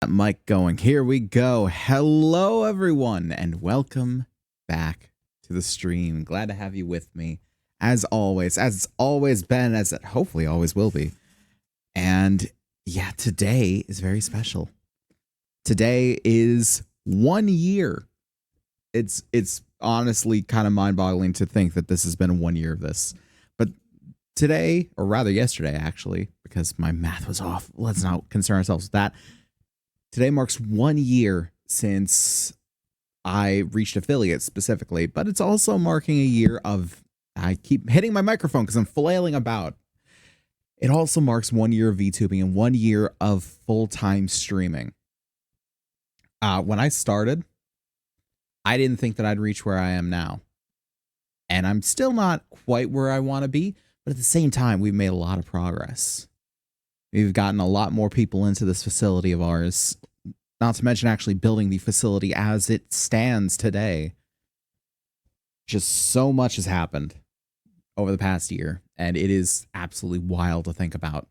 Mic going. Here we go. Hello, everyone, and welcome back to the stream. Glad to have you with me, as always, as it's always been, as it hopefully always will be. And yeah, today is very special. Today is 1 year. It's honestly kind of mind-boggling to think that this has been 1 year of this. But today, or rather yesterday, actually, because my math was off. Let's not concern ourselves with that. Today marks 1 year since I reached affiliate specifically, but it's also marking a year of, I keep hitting my microphone because I'm flailing about. It also marks 1 year of VTubing and 1 year of full-time streaming. When I started, I didn't think that I'd reach where I am now. And I'm still not quite where I want to be, but at the same time, we've made a lot of progress. We've gotten a lot more people into this facility of ours, not to mention actually building the facility as it stands today. Just so much has happened over the past year, and it is absolutely wild to think about.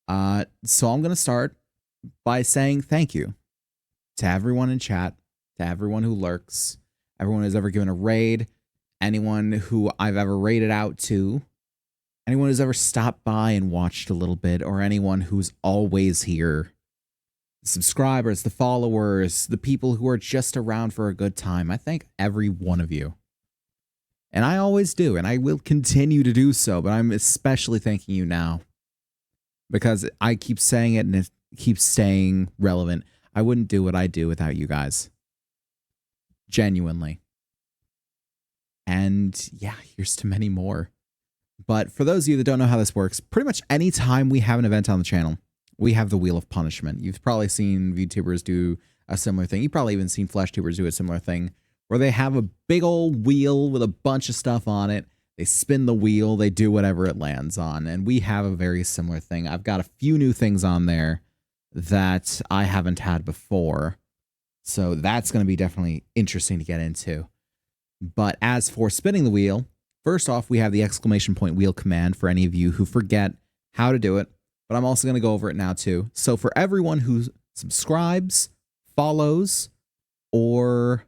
So I'm going to start by saying thank you to everyone in chat, to everyone who lurks, everyone who's ever given a raid, anyone who I've ever raided out to, anyone who's ever stopped by and watched a little bit, or anyone who's always here. The subscribers, the followers, the people who are just around for a good time. I thank every one of you. And I always do, and I will continue to do so, but I'm especially thanking you now. Because I keep saying it and it keeps staying relevant. I wouldn't do what I do without you guys. Genuinely. And yeah, here's to many more. But for those of you that don't know how this works, pretty much any time we have an event on the channel, we have the Wheel of Punishment. You've probably seen VTubers do a similar thing. You've probably even seen FleshTubers do a similar thing, where they have a big old wheel with a bunch of stuff on it. They spin the wheel, they do whatever it lands on, and we have a very similar thing. I've got a few new things on there that I haven't had before, so that's going to be definitely interesting to get into. But as for spinning the wheel, first off, we have the exclamation point wheel command for any of you who forget how to do it, but I'm also going to go over it now too. So for everyone who subscribes, follows, or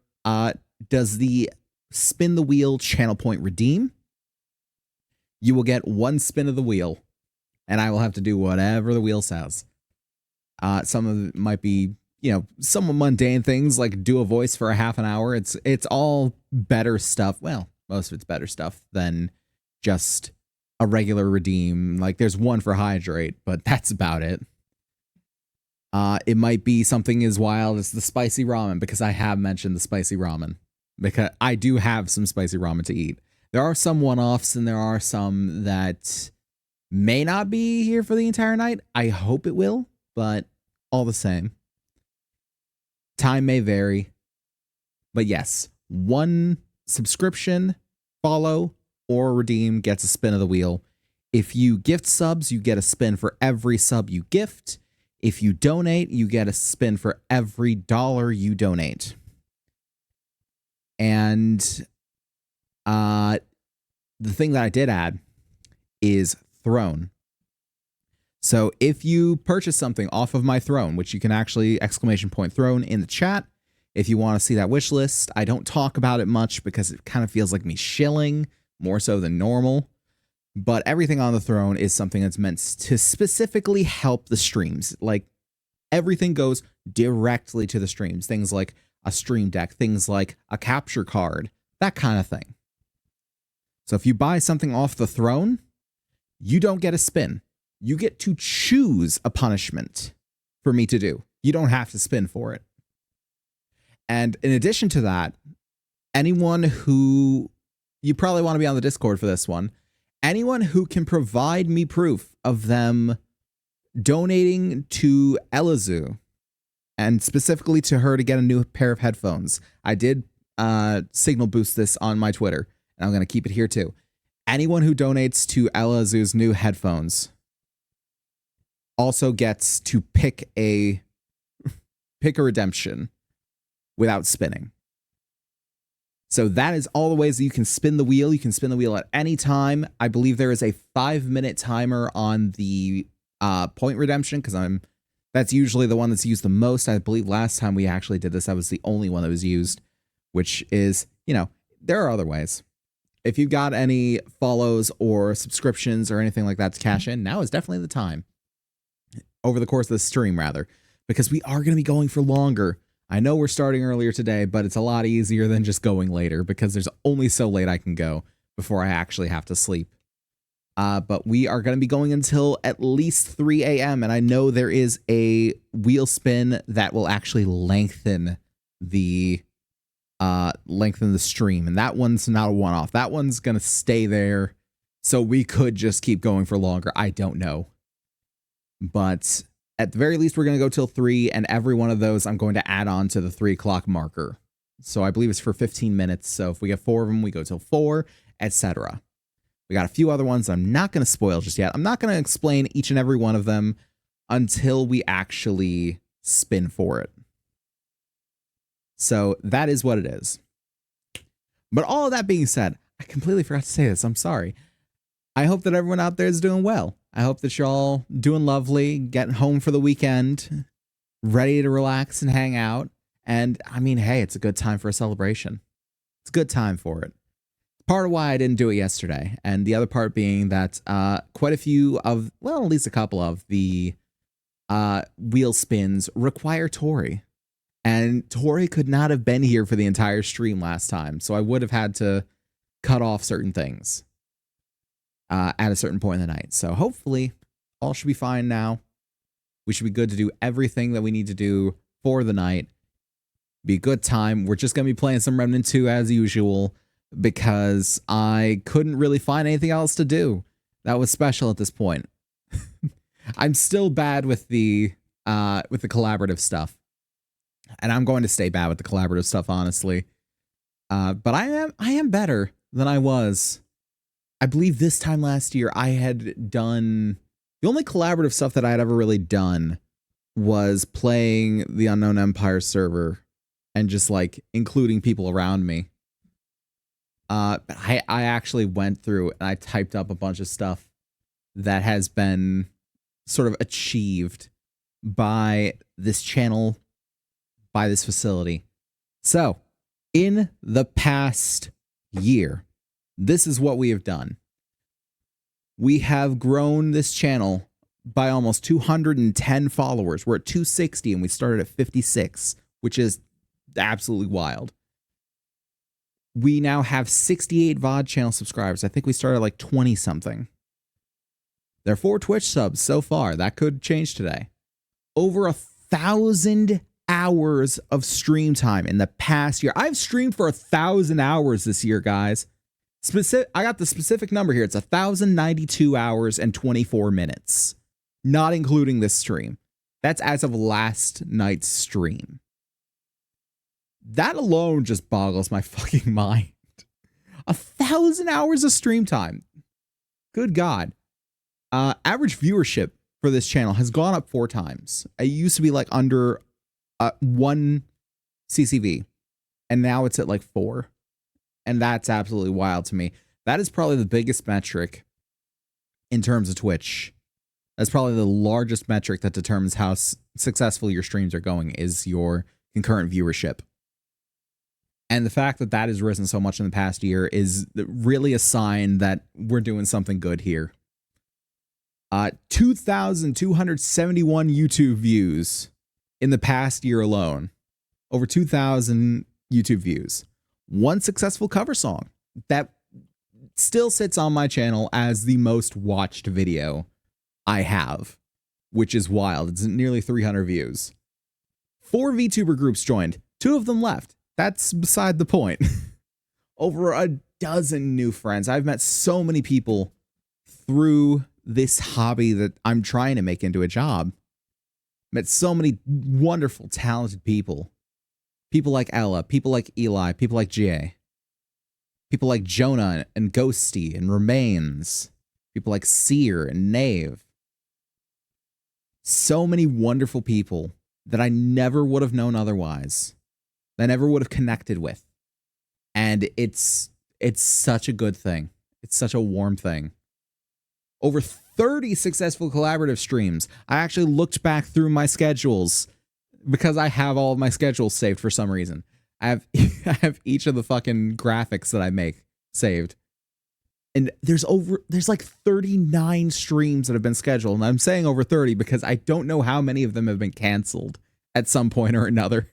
does the spin the wheel channel point redeem, you will get one spin of the wheel, and I will have to do whatever the wheel says. Some of it might be, you know, somewhat mundane things like do a voice for a half an hour. It's all better stuff. Well, most of it's better stuff than just a regular redeem. Like there's one for hydrate, but that's about it. It might be something as wild as the spicy ramen, because I have mentioned the spicy ramen, because I do have some spicy ramen to eat. There are some one-offs and there are some that may not be here for the entire night. I hope it will, but all the same. Time may vary, but yes, one subscription, follow, or redeem gets a spin of the wheel. If you gift subs, you get a spin for every sub you gift. If you donate, you get a spin for every dollar you donate. And the thing that I did add is Throne. So if you purchase something off of my Throne, which you can actually exclamation point Throne in the chat, if you want to see that wish list, I don't talk about it much because it kind of feels like me shilling more so than normal. But everything on the Throne is something that's meant to specifically help the streams. Like everything goes directly to the streams. Things like a stream deck, things like a capture card, that kind of thing. So if you buy something off the Throne, you don't get a spin. You get to choose a punishment for me to do. You don't have to spin for it. And in addition to that, anyone who, you probably want to be on the Discord for this one, anyone who can provide me proof of them donating to Elizu, and specifically to her to get a new pair of headphones. I did signal boost this on my Twitter, and I'm going to keep it here too. Anyone who donates to Elizu's new headphones also gets to pick a redemption without spinning. So that is all the ways that you can spin the wheel. You can spin the wheel at any time. I believe there is a 5-minute timer on the point redemption, because I'm That's usually the one that's used the most. I believe last time we actually did this, that was the only one that was used, which is, you know, there are other ways. If you've got any follows or subscriptions or anything like that to cash in, now is definitely the time. Over the course of the stream, rather, because we are going to be going for longer. I know we're starting earlier today, but it's a lot easier than just going later because there's only so late I can go before I actually have to sleep. But we are going to be going until at least 3 a.m. And I know there is a wheel spin that will actually lengthen the stream. And that one's not a one-off. That one's going to stay there. So we could just keep going for longer. I don't know. But at the very least, we're going to go till 3. And every one of those, I'm going to add on to the 3 o'clock marker. So I believe it's for 15 minutes. So if we get 4 of them, we go till 4, etc. We got a few other ones I'm not going to spoil just yet. I'm not going to explain each and every one of them until we actually spin for it. So that is what it is. But all of that being said, I completely forgot to say this. I'm sorry. I hope that everyone out there is doing well. I hope that you're all doing lovely, getting home for the weekend, ready to relax and hang out. And I mean, hey, it's a good time for a celebration. It's a good time for it. Part of why I didn't do it yesterday. And the other part being that quite a few of, well, at least a couple of the wheel spins require Tori. And Tori could not have been here for the entire stream last time. So I would have had to cut off certain things at a certain point in the night. So hopefully all should be fine now. We should be good to do everything that we need to do for the night. Be a good time. We're just going to be playing some Remnant 2 as usual, because I couldn't really find anything else to do that was special at this point. I'm still bad with the collaborative stuff, and I'm going to stay bad with the collaborative stuff, honestly. But I am better than I was. I believe this time last year I had done the only collaborative stuff that I had ever really done was playing the Unknown Empire server and just like including people around me. But I actually went through and I typed up a bunch of stuff that has been sort of achieved by this channel, by this facility. So, in the past year, this is what we have done. We have grown this channel by almost 210 followers. We're at 260 and we started at 56, which is absolutely wild. We now have 68 VOD channel subscribers. I think we started like 20 something. There are 4 Twitch subs so far. That could change today. Over 1,000 hours of stream time in the past year. I've streamed for 1,000 hours this year, guys. I got the specific number here. It's 1,092 hours and 24 minutes, not including this stream. That's as of last night's stream. That alone just boggles my fucking mind. 1,000 hours of stream time. Good God. Average viewership for this channel has gone up 4 times. It used to be like under 1 CCV, and now it's at like 4. And that's absolutely wild to me. That is probably the biggest metric in terms of Twitch. That's probably the largest metric that determines how successful your streams are going, is your concurrent viewership. And the fact that that has risen so much in the past year is really a sign that we're doing something good here. 2,271 YouTube views in the past year alone. Over 2,000 YouTube views. 1 successful cover song that still sits on my channel as the most watched video I have, which is wild. It's nearly 300 views. 4 VTuber groups joined. 2 of them left. That's beside the point. Over a dozen new friends. I've met so many people through this hobby that I'm trying to make into a job. Met so many wonderful, talented people. People like Ella, people like Eli, people like Jay. People like Jonah and Ghosty and Remains. People like Seer and Knave. So many wonderful people that I never would have known otherwise. That I never would have connected with. And it's such a good thing. It's such a warm thing. Over 30 successful collaborative streams. I actually looked back through my schedules because I have all of my schedules saved for some reason. I have each of the fucking graphics that I make saved. And there's like 39 streams that have been scheduled. And I'm saying over 30 because I don't know how many of them have been canceled at some point or another.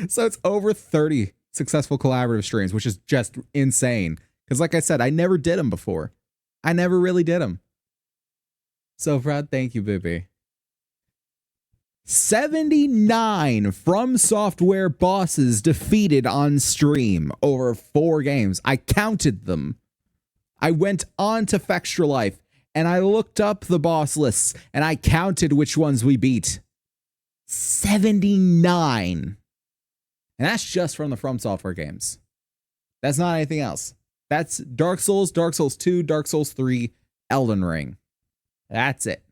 So it's over 30 successful collaborative streams, which is just insane. Because like I said, I never did them before. I never really did them. So proud. Thank you, Bibi. 79 From Software bosses defeated on stream over 4 games. I counted them. I went on to Fextra Life and I looked up the boss lists and I counted which ones we beat. 79. And that's just from the From Software games. That's not anything else. That's Dark Souls, Dark Souls 2, Dark Souls 3, Elden Ring. That's it.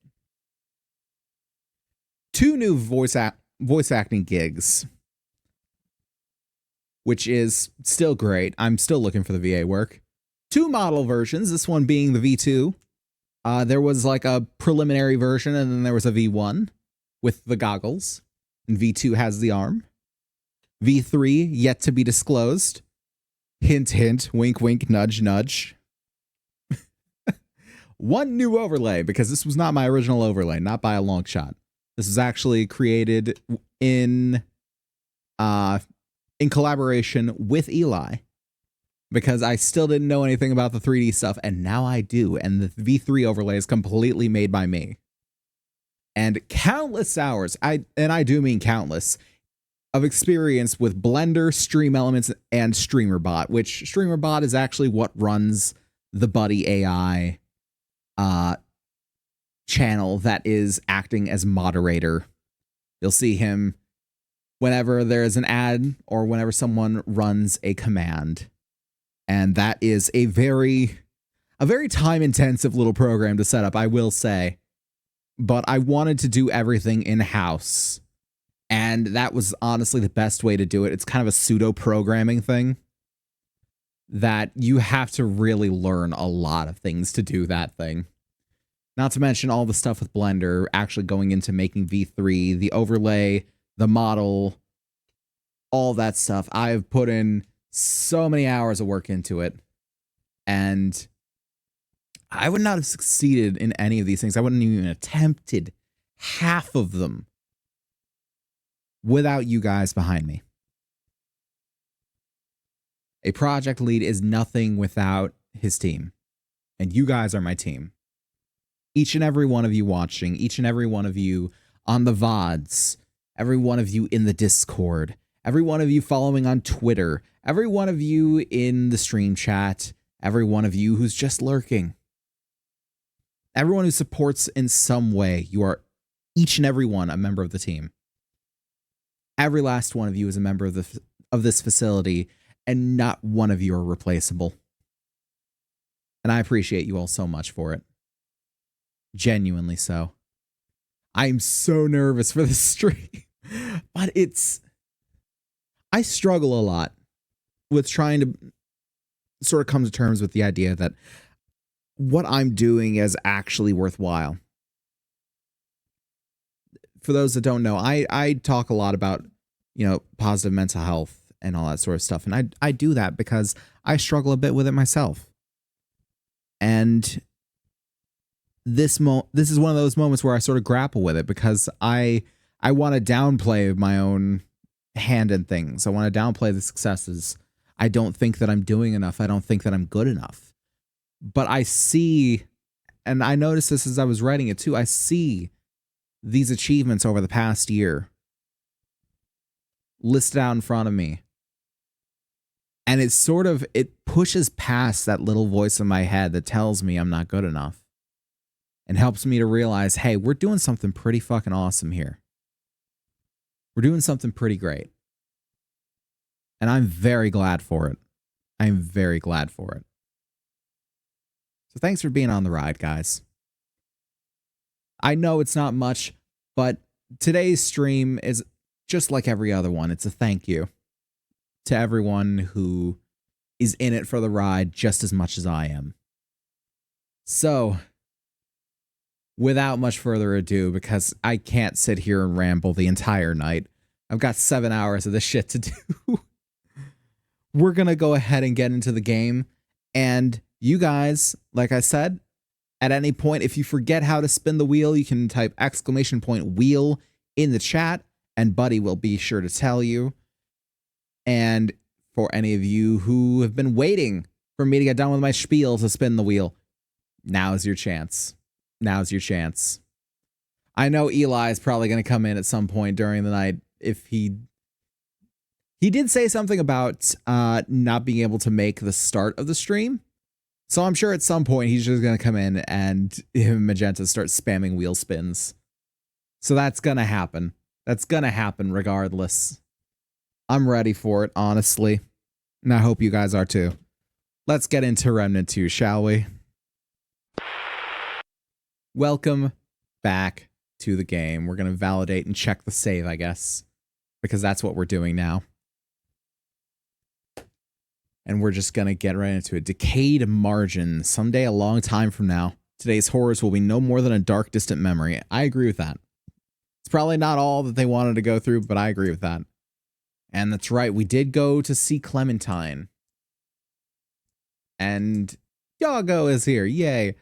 2 new voice acting gigs, which is still great. I'm still looking for the VA work. 2 model versions, this one being the V2. There was like a preliminary version, and then there was a V1 with the goggles. And V2 has the arm. V3, yet to be disclosed. Hint, hint, wink, wink, nudge, nudge. 1 new overlay, because this was not my original overlay, not by a long shot. This was actually created in collaboration with Eli, because I still didn't know anything about the 3D stuff, and now I do, and the V3 overlay is completely made by me. And countless hours, I do mean countless, of experience with Blender, Stream Elements, and StreamerBot, which StreamerBot is actually what runs the Buddy AI channel that is acting as moderator. You'll see him whenever there's an ad or whenever someone runs a command. And that is a very time-intensive little program to set up, I will say. But I wanted to do everything in-house. And that was honestly the best way to do it. It's kind of a pseudo-programming thing that you have to really learn a lot of things to do that thing. Not to mention all the stuff with Blender, actually going into making V3, the overlay, the model, all that stuff. I've put in so many hours of work into it. And I would not have succeeded in any of these things. I wouldn't even attempted half of them without you guys behind me. A project lead is nothing without his team. And you guys are my team. Each and every one of you watching, each and every one of you on the VODs, every one of you in the Discord, every one of you following on Twitter, every one of you in the stream chat, every one of you who's just lurking. Everyone who supports in some way, you are each and every one a member of the team. Every last one of you is a member of this facility, and not one of you are replaceable. And I appreciate you all so much for it. Genuinely so. I'm so nervous for this stream. But I struggle a lot with trying to sort of come to terms with the idea that what I'm doing is actually worthwhile. For those that don't know, I talk a lot about, positive mental health and all that sort of stuff. And I do that because I struggle a bit with it myself. And this is one of those moments where I sort of grapple with it because I want to downplay my own hand in things. I want to downplay the successes. I don't think that I'm doing enough. I don't think that I'm good enough. But I see, and I noticed this as I was writing it too, I see these achievements over the past year listed out in front of me. And it pushes past that little voice in my head that tells me I'm not good enough. And helps me to realize, hey, we're doing something pretty fucking awesome here. We're doing something pretty great. And I'm very glad for it. I'm very glad for it. So thanks for being on the ride, guys. I know it's not much, but today's stream is just like every other one. It's a thank you to everyone who is in it for the ride just as much as I am. So, without much further ado, because I can't sit here and ramble the entire night. I've got 7 hours of this shit to do. We're going to go ahead and get into the game. And you guys, like I said, at any point, if you forget how to spin the wheel, you can type !wheel in the chat, and Buddy will be sure to tell you. And for any of you who have been waiting for me to get done with my spiel to spin the wheel, now's your chance. Now's your chance. I know Eli is probably going to come in at some point during the night. If he did say something about not being able to make the start of the stream. So I'm sure at some point he's just going to come in and him and Magenta start spamming wheel spins. So that's going to happen. That's going to happen regardless. I'm ready for it, honestly. And I hope you guys are too. Let's get into Remnant 2, shall we? Welcome back to the game. We're going to validate and check the save, I guess, because that's what we're doing now. And we're just going to get right into it. Decayed margin. Someday, a long time from now, today's horrors will be no more than a dark, distant memory. I agree with that. It's probably not all that they wanted to go through, but I agree with that. And that's right. We did go to see Clementine. And Yago is here. Yay.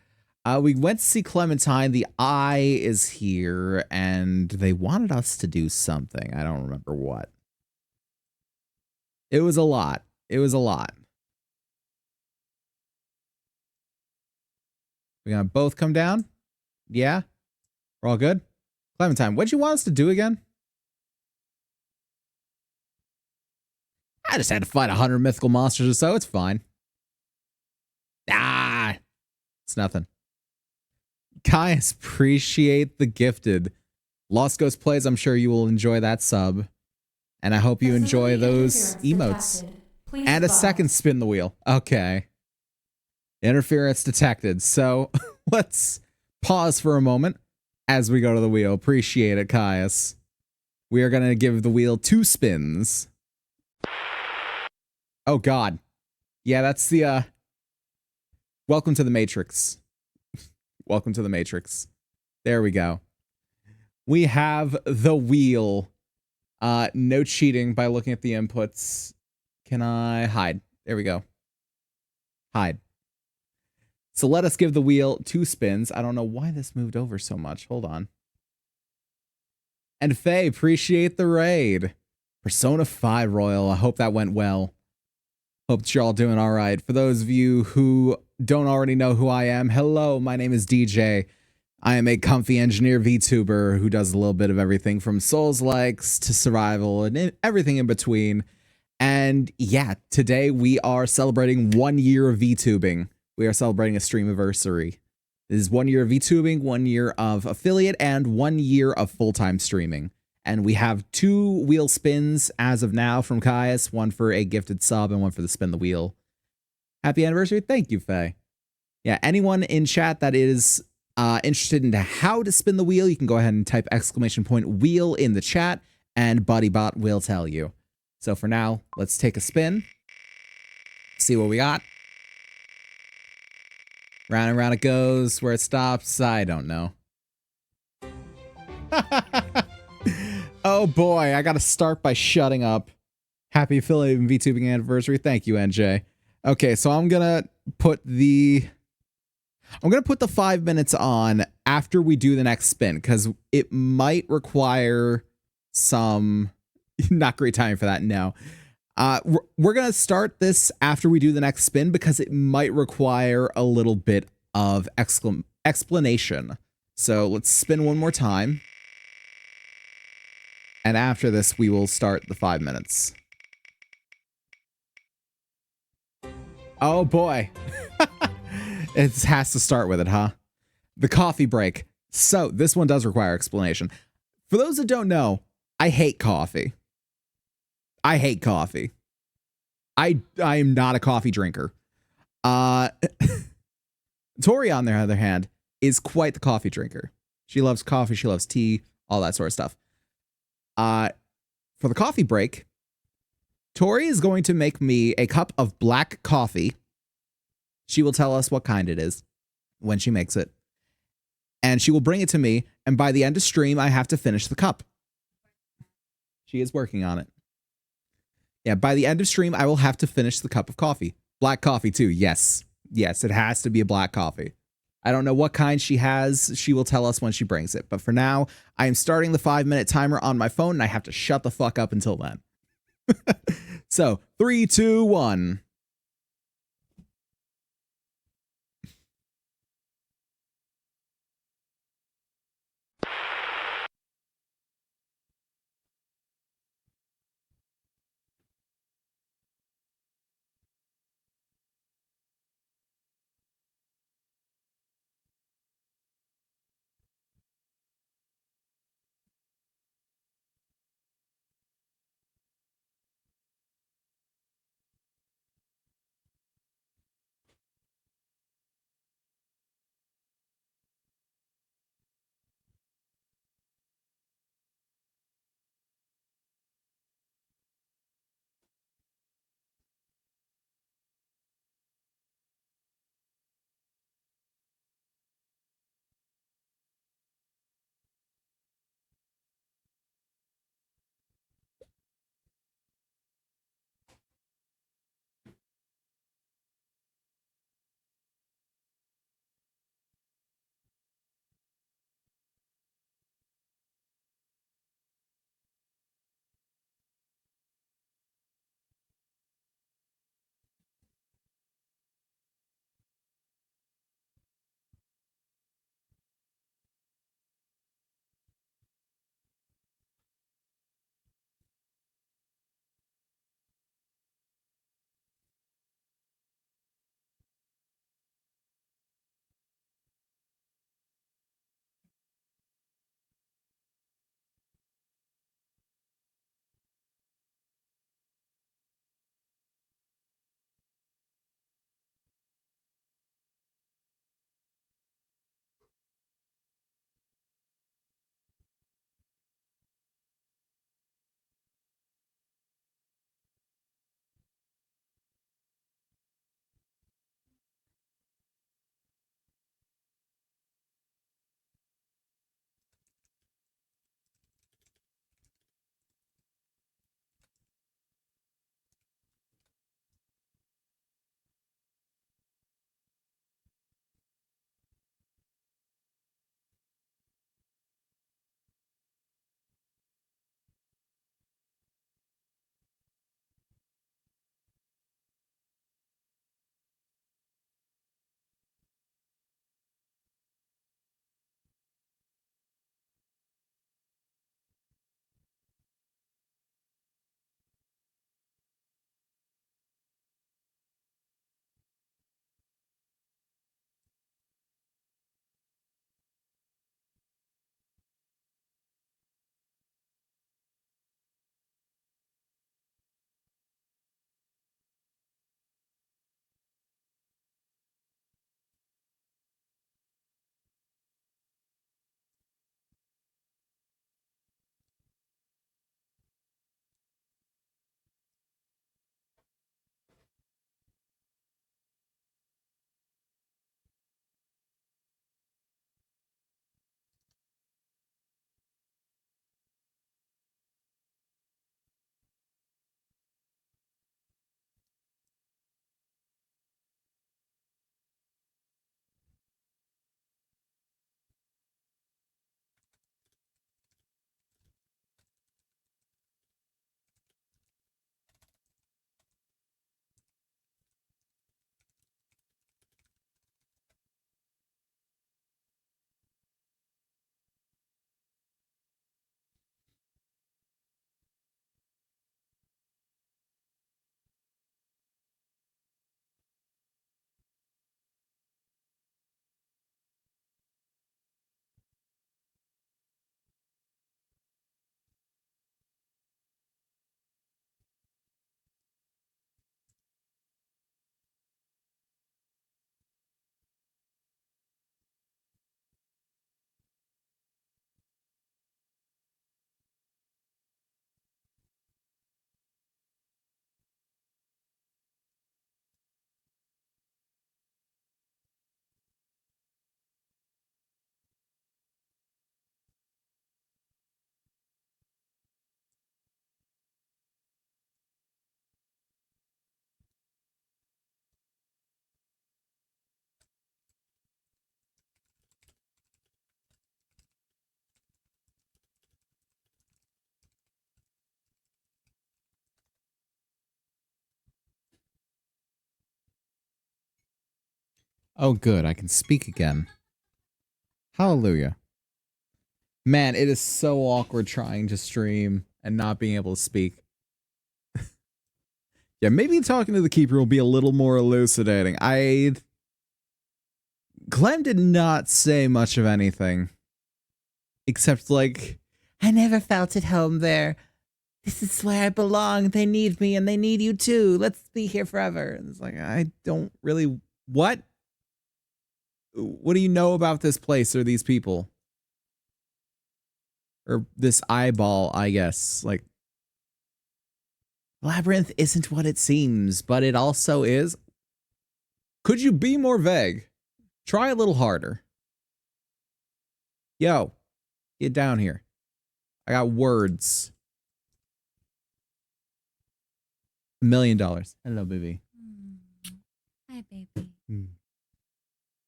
We went to see Clementine. The Eye is here, and they wanted us to do something. I don't remember what. It was a lot. It was a lot. We gonna both come down? Yeah? We're all good? Clementine, what'd you want us to do again? I just had to fight 100 mythical monsters or so. It's fine. Ah! It's nothing. Guys, appreciate the gifted. Lost Ghost Plays, I'm sure you will enjoy that sub. And I hope you enjoy those emotes. And a second spin the wheel. Okay. Interference detected. So let's pause for a moment as we go to the wheel. Appreciate it, Caius. We are going to give the wheel 2 spins. Oh, God. Yeah, that's the, Welcome to the Matrix. Welcome to the Matrix. There we go. We have the wheel. No cheating by looking at the inputs. Can I hide? There we go. Hide. So let us give the wheel 2 spins. I don't know why this moved over so much. Hold on. And Faye, appreciate the raid. Persona 5 Royal. I hope that went well. Hope that you're all doing all right. For those of you who don't already know who I am, hello, my name is DJ. I am a comfy engineer VTuber who does a little bit of everything from Souls-likes to survival and everything in between. And yeah, today we are celebrating 1 year of VTubing. We are celebrating a Streamiversary. This is 1 year of VTubing, 1 year of affiliate, and 1 year of full-time streaming. And we have 2 wheel spins as of now from Caius, one for a gifted sub and one for the spin the wheel. Happy anniversary. Thank you, Faye. Yeah, anyone in chat that is interested in how to spin the wheel, you can go ahead and type !wheel in the chat, and BuddyBot will tell you. So for now, let's take a spin. See what we got. Round and round it goes. Where it stops, I don't know. Oh boy, I gotta start by shutting up. Happy affiliate and VTubing anniversary. Thank you, NJ. Okay, so I'm gonna put the 5 minutes on after we do the next spin, because it might require some not great timing for that. No. We're gonna start this after we do the next spin because it might require a little bit of explanation. So let's spin one more time. And after this, we will start the 5 minutes. Oh boy. It has to start with it, huh? The coffee break. So this one does require explanation. For those that don't know, I hate coffee. I hate coffee. I am not a coffee drinker. Tori, on the other hand, is quite the coffee drinker. She loves coffee, she loves tea, all that sort of stuff. For the coffee break, Tori is going to make me a cup of black coffee. She will tell us what kind it is when she makes it. and she will bring it to me. And by the end of stream, I have to finish the cup. She is working on it. Yeah, by the end of stream, I will have to finish the cup of coffee. Black coffee too. Yes. Yes, it has to be a black coffee. I don't know what kind she has. She will tell us when she brings it. But for now, I am starting the 5-minute timer on my phone and I have to shut the fuck up until then. So 3, 2, 1. Oh, good. I can speak again. Hallelujah. Man, it is so awkward trying to stream and not being able to speak. Yeah, maybe talking to the keeper will be a little more elucidating. Clem did not say much of anything. Except, like, I never felt at home there. This is where I belong. They need me and they need you too. Let's be here forever. And it's like, I don't really... What? What do you know about this place or these people? Or this eyeball, I guess. Like, Labyrinth isn't what it seems, but it also is. Could you be more vague? Try a little harder. Yo, get down here. I got words. $1 million. Hello, baby. Hi, baby.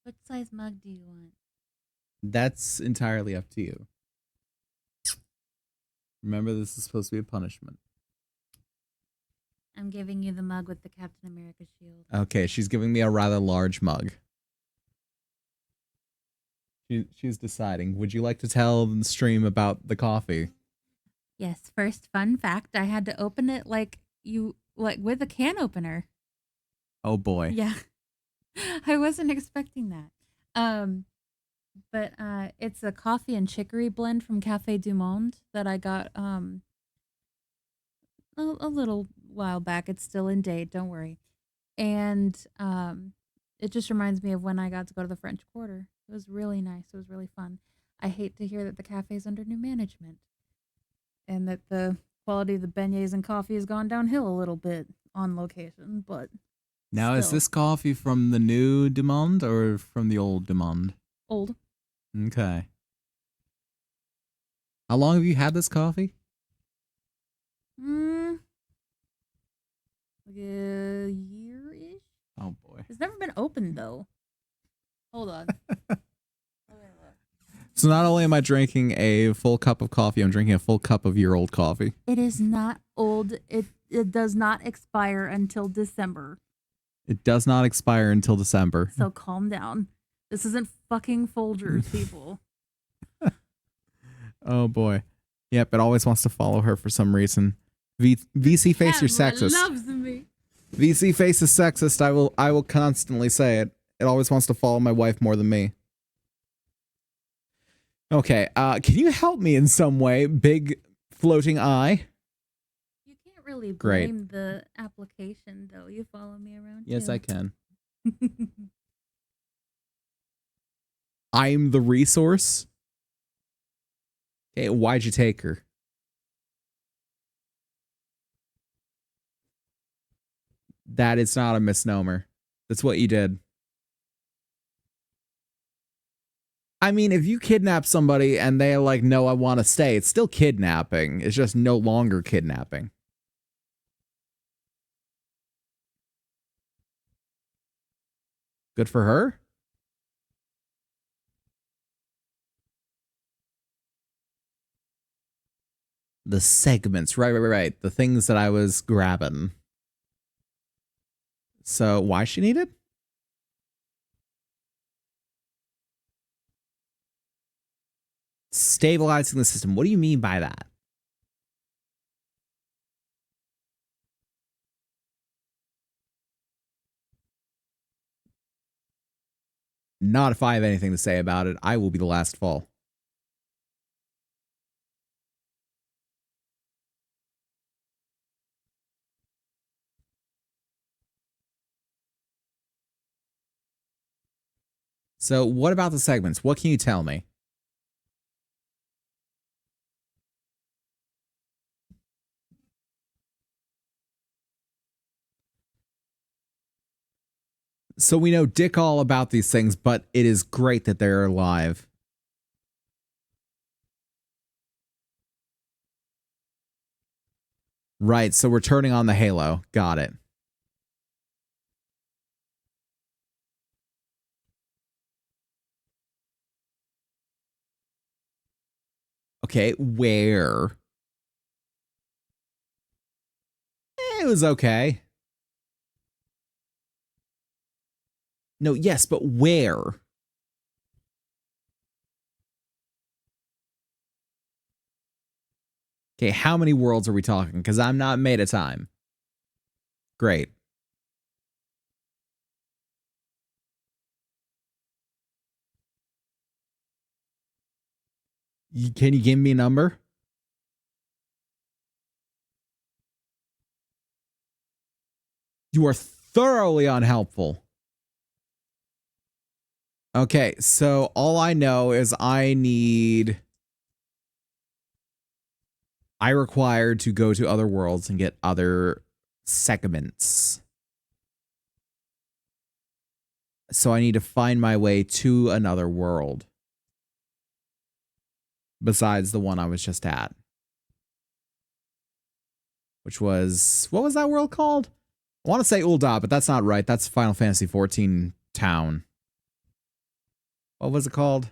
What size mug do you want? That's entirely up to you. Remember, this is supposed to be a punishment. I'm giving you the mug with the Captain America shield. Okay, she's giving me a rather large mug. She's deciding. Would you like to tell the stream about the coffee? Yes. First fun fact: I had to open it like with a can opener. Oh boy. Yeah, I wasn't expecting that. But it's a coffee and chicory blend from Cafe Du Monde that I got a little while back. It's still in date, don't worry. And it just reminds me of when I got to go to the French Quarter. It was really nice. It was really fun. I hate to hear that the cafe is under new management and that the quality of the beignets and coffee has gone downhill a little bit on location, but now, still. Is this coffee from the new Du Monde or from the old Du Monde? Old. Okay. How long have you had this coffee? Like a year-ish. Oh boy. It's never been opened though. Hold on. So not only am I drinking a full cup of coffee, I'm drinking a full cup of year-old coffee. It is not old. It does not expire until December. It does not expire until December. So calm down. This isn't fucking Folgers, people. Oh boy. Yep, it always wants to follow her for some reason. VC face, you're sexist. Loves me. VC face is sexist. I will constantly say it. It always wants to follow my wife more than me. Okay, can you help me in some way, big floating eye? You can't really blame the application, though. You follow me around, Yes, too. I can. I'm the resource? Okay, why'd you take her? That is not a misnomer. That's what you did. I mean, if you kidnap somebody and they're like, no, I want to stay, it's still kidnapping. It's just no longer kidnapping. Good for her. The segments, right. The things that I was grabbing. So why she need it? Stabilizing the system. What do you mean by that? Not if I have anything to say about it. I will be the last fall. So what about the segments? What can you tell me? So we know dick all about these things, but it is great that they're alive. Right, so we're turning on the halo. Got it. Okay, where? It was okay. No, yes, but where? Okay, how many worlds are we talking? Because I'm not made of time. Great. Can you give me a number? You are thoroughly unhelpful. Okay, so all I know is I require to go to other worlds and get other segments. So I need to find my way to another world. Besides the one I was just at. Which was, what was that world called? I want to say Ul'dah, but that's not right. That's Final Fantasy XIV town. What was it called?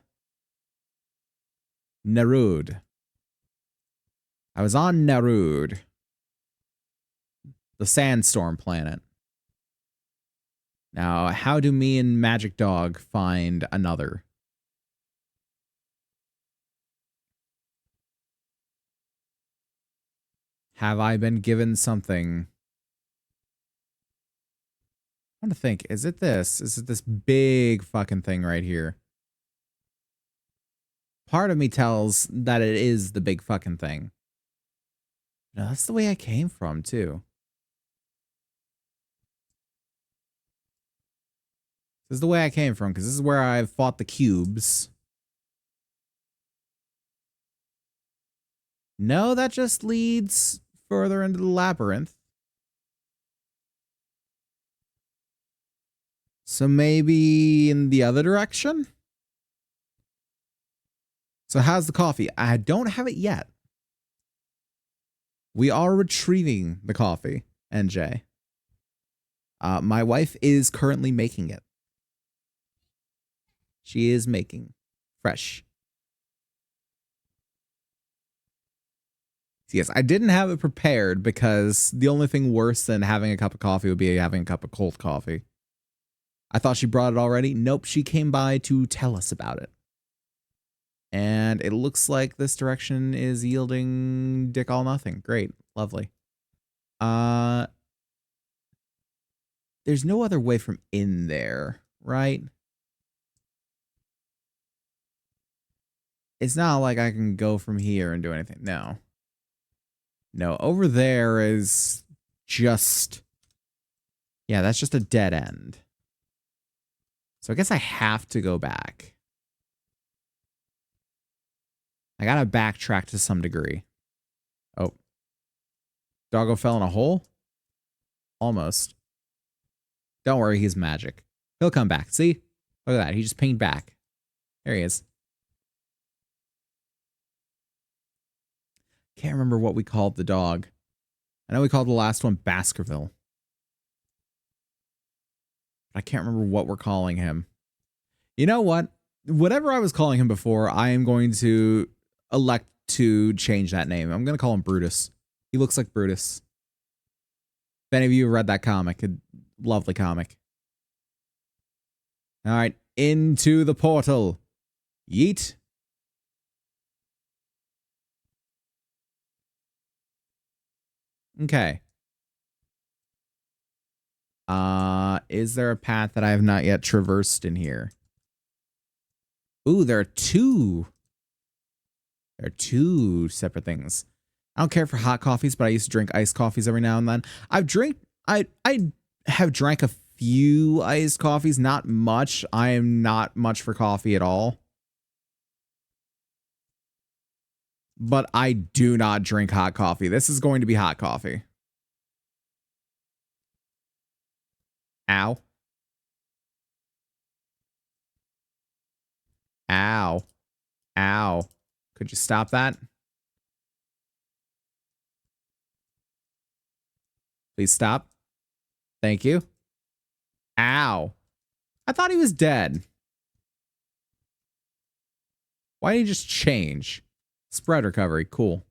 Nerud. I was on Nerud. The sandstorm planet. Now, how do me and Magic Dog find another? Have I been given something? I want to think, is it this? Is it this big fucking thing right here? Part of me tells that it is the big fucking thing. No, that's the way I came from, too. This is the way I came from, because this is where I've fought the cubes. No, that just leads further into the labyrinth. So maybe in the other direction? So how's the coffee? I don't have it yet. We are retrieving the coffee, NJ. My wife is currently making it. She is making fresh. Yes, I didn't have it prepared because the only thing worse than having a cup of coffee would be having a cup of cold coffee. I thought she brought it already. Nope, she came by to tell us about it. And it looks like this direction is yielding dick all nothing. Great. Lovely. There's no other way from in there, right? It's not like I can go from here and do anything. No. No, over there is just... Yeah, that's just a dead end. So I guess I have to go back. I gotta backtrack to some degree. Oh. Doggo fell in a hole? Almost. Don't worry, he's magic. He'll come back. See? Look at that. He just pinged back. There he is. Can't remember what we called the dog. I know we called the last one Baskerville. I can't remember what we're calling him. You know what? Whatever I was calling him before, I am going to elect to change that name. I'm going to call him Brutus. He looks like Brutus. If any of you have read that comic, a lovely comic. All right, into the portal. Yeet. Okay. Is there a path that I have not yet traversed in here? Ooh, there are two. There are two separate things. I don't care for hot coffees, but I used to drink iced coffees every now and then. I have drank a few iced coffees, not much. I am not much for coffee at all. But I do not drink hot coffee. This is going to be hot coffee. Ow. Ow. Ow. Could you stop that? Please stop. Thank you. Ow. I thought he was dead. Why did he just change? Spread recovery. Cool.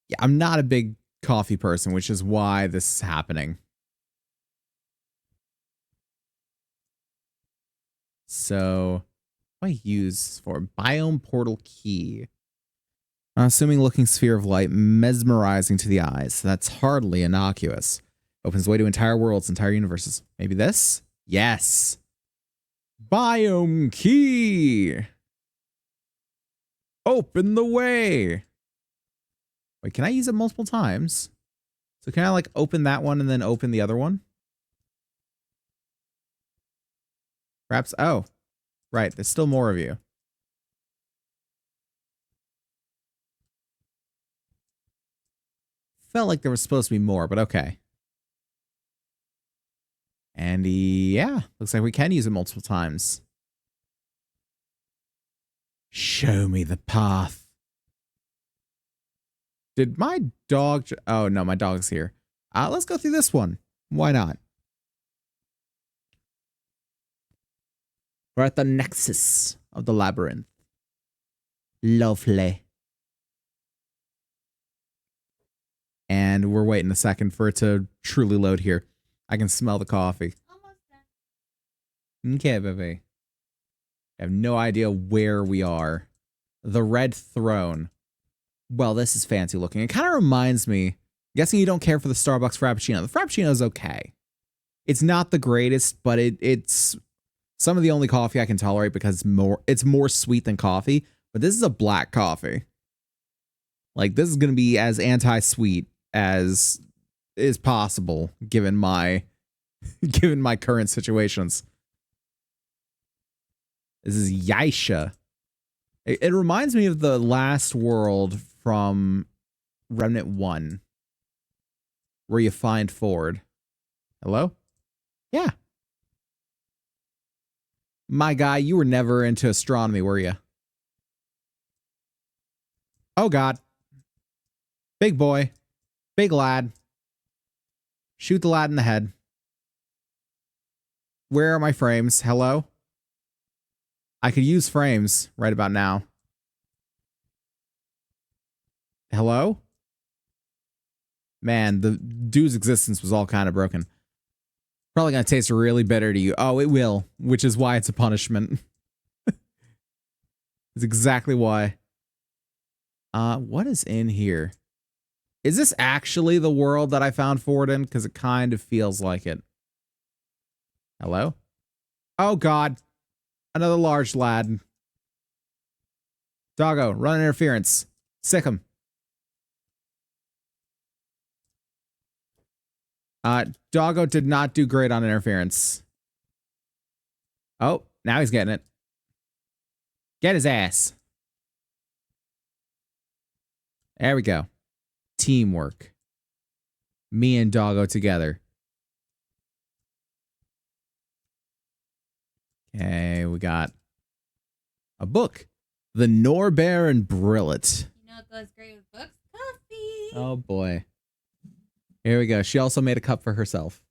Yeah, I'm not a big coffee person, which is why this is happening. So, what do I use for biome portal key? Assuming looking sphere of light, mesmerizing to the eyes. That's hardly innocuous. Opens the way to entire worlds, entire universes. Maybe this? Yes. Biome key. Open the way. Wait, can I use it multiple times? So can I like open that one and then open the other one? Perhaps. Oh, right. There's still more of you. Felt like there was supposed to be more, but okay. And yeah, looks like we can use it multiple times. Show me the path. Did my dog... Oh, no, my dog's here. Let's go through this one. Why not? We're at the nexus of the labyrinth. Lovely. And we're waiting a second for it to truly load here. I can smell the coffee. Almost done. Okay, baby. I have no idea where we are. The Red Throne. Well, this is fancy looking. It kind of reminds me, guessing you don't care for the Starbucks Frappuccino. The Frappuccino is okay. It's not the greatest, but it's some of the only coffee I can tolerate because it's more sweet than coffee. But this is a black coffee. Like, this is going to be as anti-sweet as is possible given my current situations. This is Yaisha. It reminds me of the last world from Remnant 1 where you find Ford. Hello? Yeah. My guy, you were never into astronomy, were you? Oh, God. Big boy. Big lad. Shoot the lad in the head. Where are my frames? Hello? I could use frames right about now. Hello? Man, the dude's existence was all kind of broken. Probably gonna taste really bitter to you. Oh, it will, which is why it's a punishment. It's exactly why. What is in here? Is this actually the world that I found Ford in? Because it kind of feels like it. Hello? Oh, God. Another large lad. Doggo, run interference. Sick him. Doggo did not do great on interference. Oh, now he's getting it. Get his ass. There we go. Teamwork. Me and Doggo together. Okay, we got a book. The Norbear and Brillet. You know what goes great with books? Coffee. Oh, boy. Here we go. She also made a cup for herself.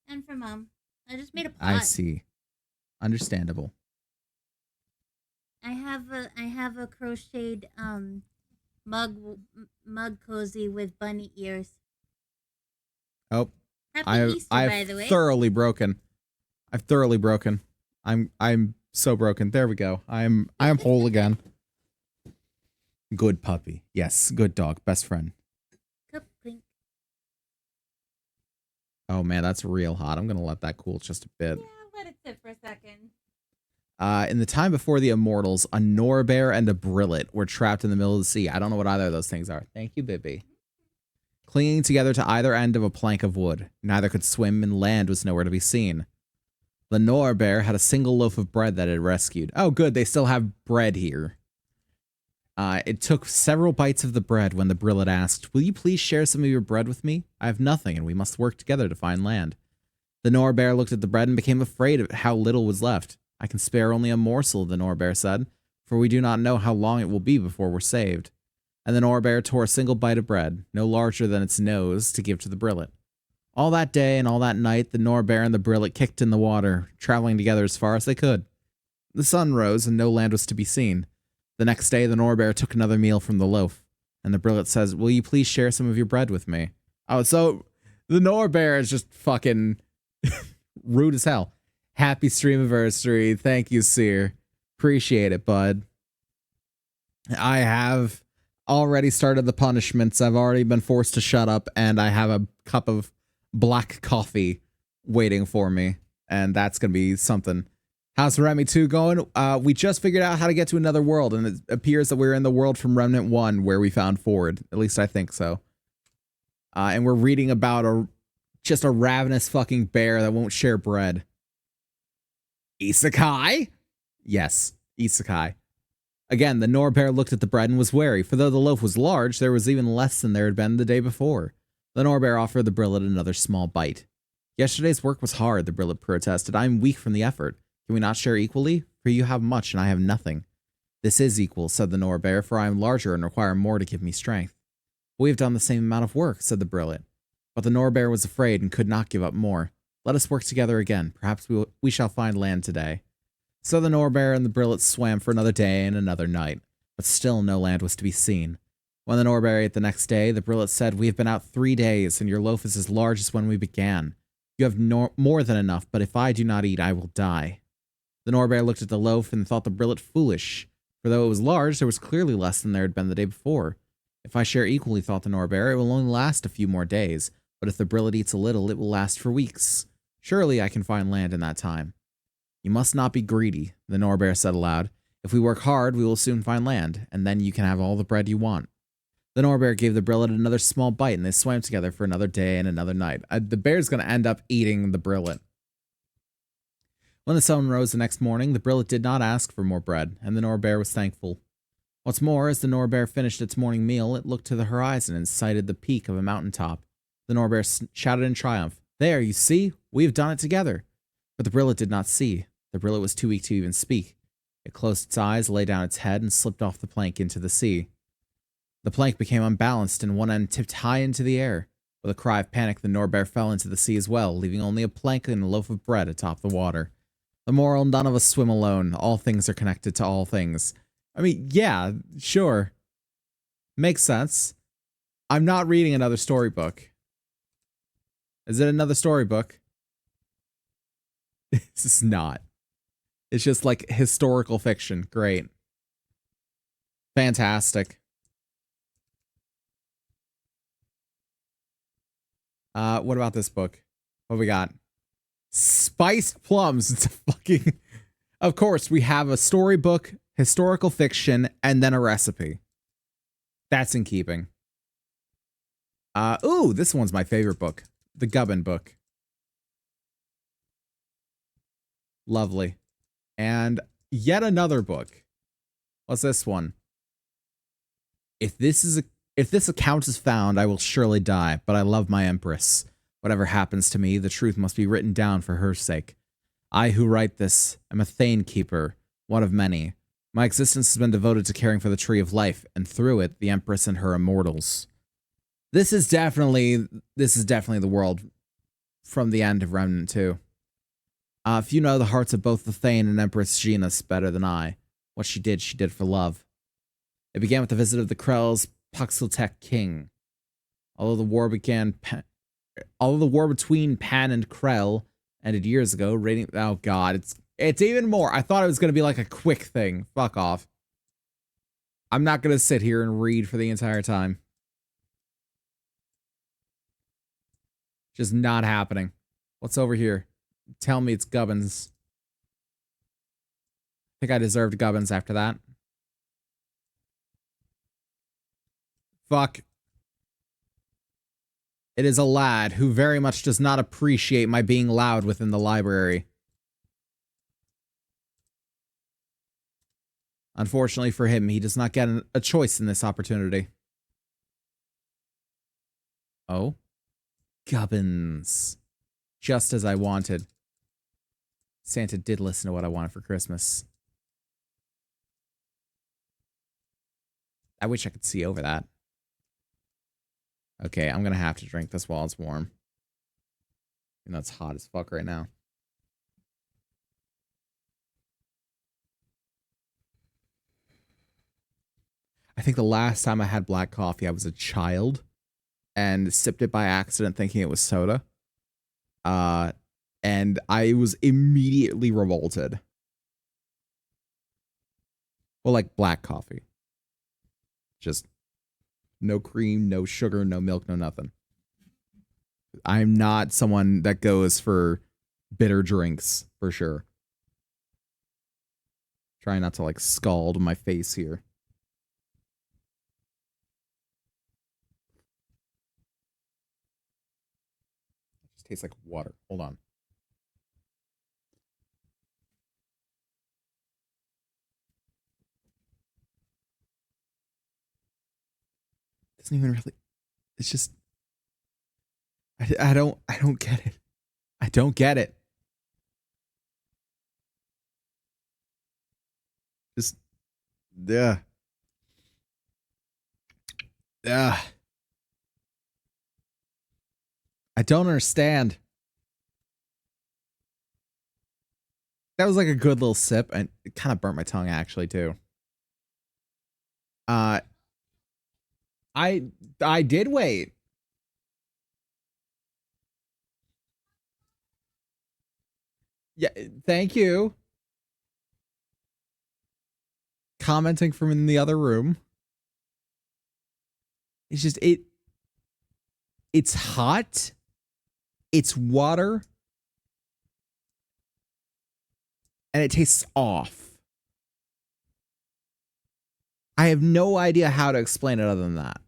And for Mom. I just made a pot. I see. Understandable. I have a crocheted mug cozy with bunny ears. Oh, Happy Easter, by the way. I've thoroughly broken. I'm so broken. There we go. I'm whole again. Good puppy. Yes, good dog. Best friend. Cup clink. Oh man, that's real hot. I'm gonna let that cool just a bit. Yeah, let it sit for a second. In the time before the Immortals, a Norbear and a Brillet were trapped in the middle of the sea. I don't know what either of those things are. Thank you, Bibby. Clinging together to either end of a plank of wood. Neither could swim and land was nowhere to be seen. The Norbear had a single loaf of bread that it rescued. Oh, good. They still have bread here. It took several bites of the bread when the Brillet asked, "Will you please share some of your bread with me? I have nothing, and we must work together to find land." The Norbear looked at the bread and became afraid of how little was left. "I can spare only a morsel," the Norbear said, "for we do not know how long it will be before we're saved." And the Norbear tore a single bite of bread, no larger than its nose, to give to the Brillet. All that day and all that night, the Norbear and the Brillet kicked in the water, traveling together as far as they could. The sun rose, and no land was to be seen. The next day, the Norbear took another meal from the loaf, and the Brillet says, "Will you please share some of your bread with me?" Oh, so the Norbear is just fucking rude as hell. Happy Streamiversary. Thank you, Seer. Appreciate it, bud. I have already started the punishments. I've already been forced to shut up, and I have a cup of black coffee waiting for me, and that's going to be something. How's Remy 2 going? We just figured out how to get to another world, and it appears that we're in the world from Remnant 1 where we found Ford. At least I think so. And we're reading about just a ravenous fucking bear that won't share bread. Isekai? Yes, Isekai. Again, the Norbear looked at the bread and was wary, for though the loaf was large, there was even less than there had been the day before. The Norbear offered the Brillet another small bite. Yesterday's work was hard, the Brillet protested. I am weak from the effort. Can we not share equally? For you have much and I have nothing. This is equal, said the Norbear, for I am larger and require more to give me strength. We have done the same amount of work, said the Brillet. But the Norbear was afraid and could not give up more. Let us work together again. Perhaps we shall find land today. So the Norbear and the Brillet swam for another day and another night, but still no land was to be seen. When the Norbear ate the next day, the Brillet said, We have been out 3 days, and your loaf is as large as when we began. You have more than enough, but if I do not eat, I will die. The Norbear looked at the loaf and thought the Brillet foolish, for though it was large, there was clearly less than there had been the day before. If I share equally, thought the Norbear, it will only last a few more days, but if the Brillet eats a little, it will last for weeks. Surely I can find land in that time. You must not be greedy, the Norbear said aloud. If we work hard, we will soon find land, and then you can have all the bread you want. The Norbear gave the Brillet another small bite, and they swam together for another day and another night. The bear's going to end up eating the Brillet. When the sun rose the next morning, the Brillet did not ask for more bread, and the Norbear was thankful. What's more, as the Norbear finished its morning meal, it looked to the horizon and sighted the peak of a mountaintop. The Norbear shouted in triumph, There, you see? We have done it together. But the Brillet did not see. The Brillet was too weak to even speak. It closed its eyes, lay down its head, and slipped off the plank into the sea. The plank became unbalanced, and one end tipped high into the air. With a cry of panic, the Norbear fell into the sea as well, leaving only a plank and a loaf of bread atop the water. The moral, none of us swim alone. All things are connected to all things. I mean, yeah, sure. Makes sense. I'm not reading another storybook. Is it another storybook? This is not. It's just like historical fiction. Great. Fantastic. What about this book? What we got? Spiced Plums. It's a fucking... Of course, we have a storybook, historical fiction, and then a recipe. That's in keeping. Ooh, this one's my favorite book. The Gubbin book. Lovely. And yet another book. What's this one? If this account is found, I will surely die, but I love my empress. Whatever happens to me, the truth must be written down for her sake. I who write this am a Thane keeper, one of many. My existence has been devoted to caring for the Tree of Life, and through it, the Empress and her immortals. This is definitely the world from the end of Remnant 2. If you know the hearts of both the Thane and Empress Genus better than I, what she did for love. It began with the visit of the Krell's Puxeltek king. Although the war between Pan and Krell ended years ago, rating... Oh god, it's even more. I thought it was going to be like a quick thing. Fuck off. I'm not going to sit here and read for the entire time. Just not happening. What's over here? Tell me it's Gubbins. I think I deserved Gubbins after that. Fuck. It is a lad who very much does not appreciate my being loud within the library. Unfortunately for him, he does not get a choice in this opportunity. Oh? Gubbins. Just as I wanted. Santa did listen to what I wanted for Christmas. I wish I could see over that. Okay, I'm gonna have to drink this while it's warm. You know, it's hot as fuck right now. I think the last time I had black coffee, I was a child and sipped it by accident thinking it was soda. And I was immediately revolted. Well, like black coffee. Just no cream, no sugar, no milk, no nothing. I'm not someone that goes for bitter drinks, for sure. Try not to like scald my face here. It just tastes like water. Hold on. Doesn't even really. It's just. I don't get it. I don't get it. Just. Yeah. Yeah. I don't understand. That was like a good little sip, and it kind of burnt my tongue actually too. I did wait. Yeah, thank you. Commenting from in the other room. It's just it's hot. It's water. And it tastes off. I have no idea how to explain it other than that.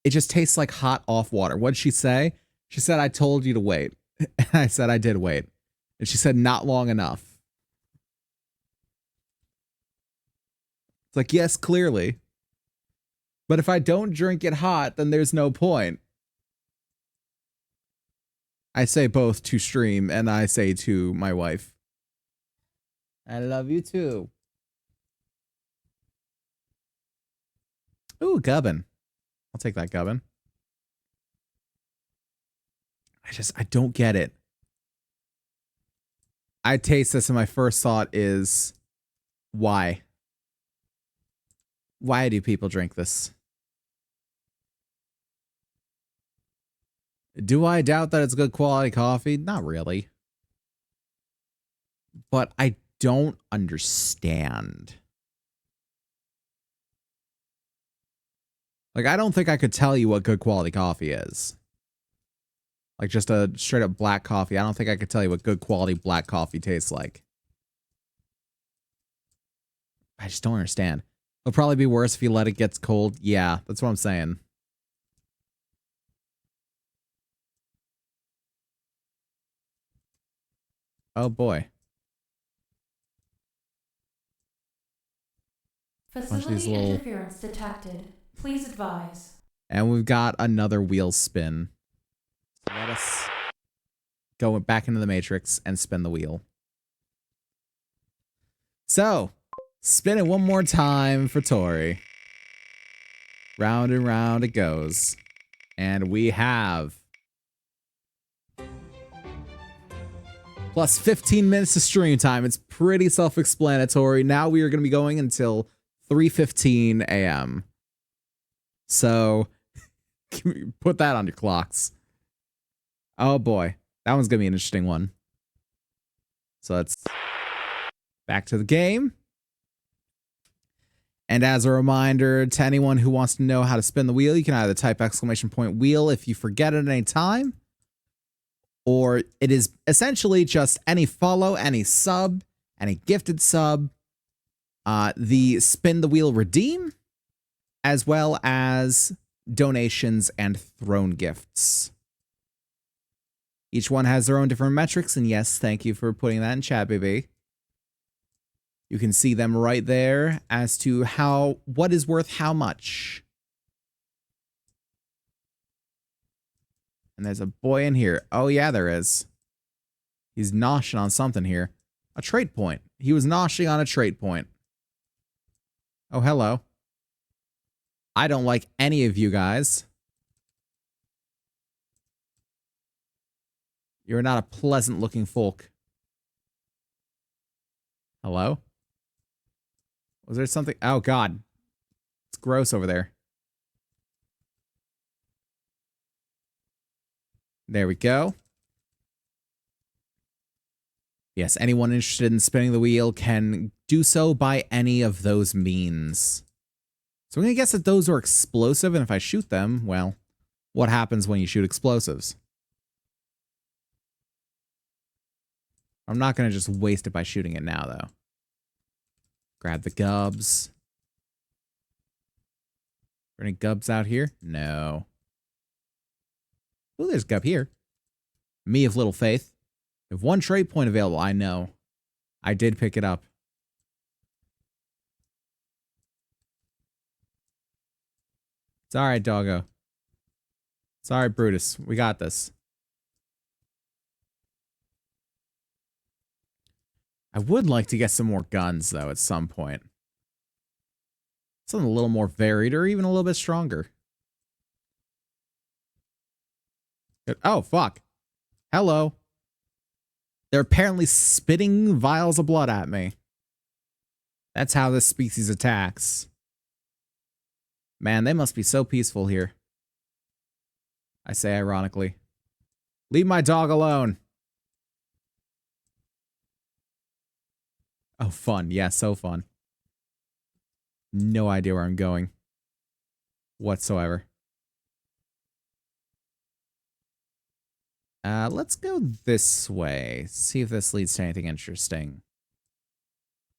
It just tastes like hot off water. What'd she say? She said, I told you to wait. And I said, I did wait. And she said, not long enough. It's like, yes, clearly. But if I don't drink it hot, then there's no point. I say both to stream and I say to my wife. I love you too. Ooh, gubbin. I'll take that gubbin. I don't get it. I taste this and my first thought is, why? Why do people drink this? Do I doubt that it's good quality coffee? Not really. But I don't understand. Like, I don't think I could tell you what good quality coffee is. Like, just a straight up black coffee. I don't think I could tell you what good quality black coffee tastes like. I just don't understand. It'll probably be worse if you let it get cold. Yeah, that's what I'm saying. Oh boy. Facility interference detected. Please advise. And we've got another wheel spin. So let us go back into the matrix and spin the wheel. So, spin it one more time for Tori. Round and round it goes. And we have plus 15 minutes of stream time. It's pretty self-explanatory. Now we are going to be going until 3:15 a.m. So, put that on your clocks. Oh boy, that one's going to be an interesting one. So let's back to the game. And as a reminder to anyone who wants to know how to spin the wheel, you can either type !wheel if you forget at any time, or it is essentially just any follow, any sub, any gifted sub, the spin the wheel redeem, as well as donations and throne gifts. Each one has their own different metrics, and yes, thank you for putting that in chat, baby. You can see them right there as to what is worth how much. And there's a boy in here. Oh yeah, there is. He's noshing on something here. A trait point. He was noshing on a trait point. Oh, hello. I don't like any of you guys. You're not a pleasant looking folk. Hello? Was there something? Oh, God. It's gross over there. There we go. Yes, anyone interested in spinning the wheel can do so by any of those means. So I'm going to guess that those are explosive, and if I shoot them, well, what happens when you shoot explosives? I'm not going to just waste it by shooting it now, though. Grab the gubs. Are there any gubs out here? No. Oh, there's a gub here. Me of little faith. If one trade point available, I know. I did pick it up. It's alright, doggo. It's alright, Brutus. We got this. I would like to get some more guns, though, at some point. Something a little more varied or even a little bit stronger. Oh, fuck. Hello. They're apparently spitting vials of blood at me. That's how this species attacks. Man, they must be so peaceful here. I say ironically. Leave my dog alone. Oh, fun. Yeah, so fun. No idea where I'm going. Whatsoever. Let's go this way. See if this leads to anything interesting.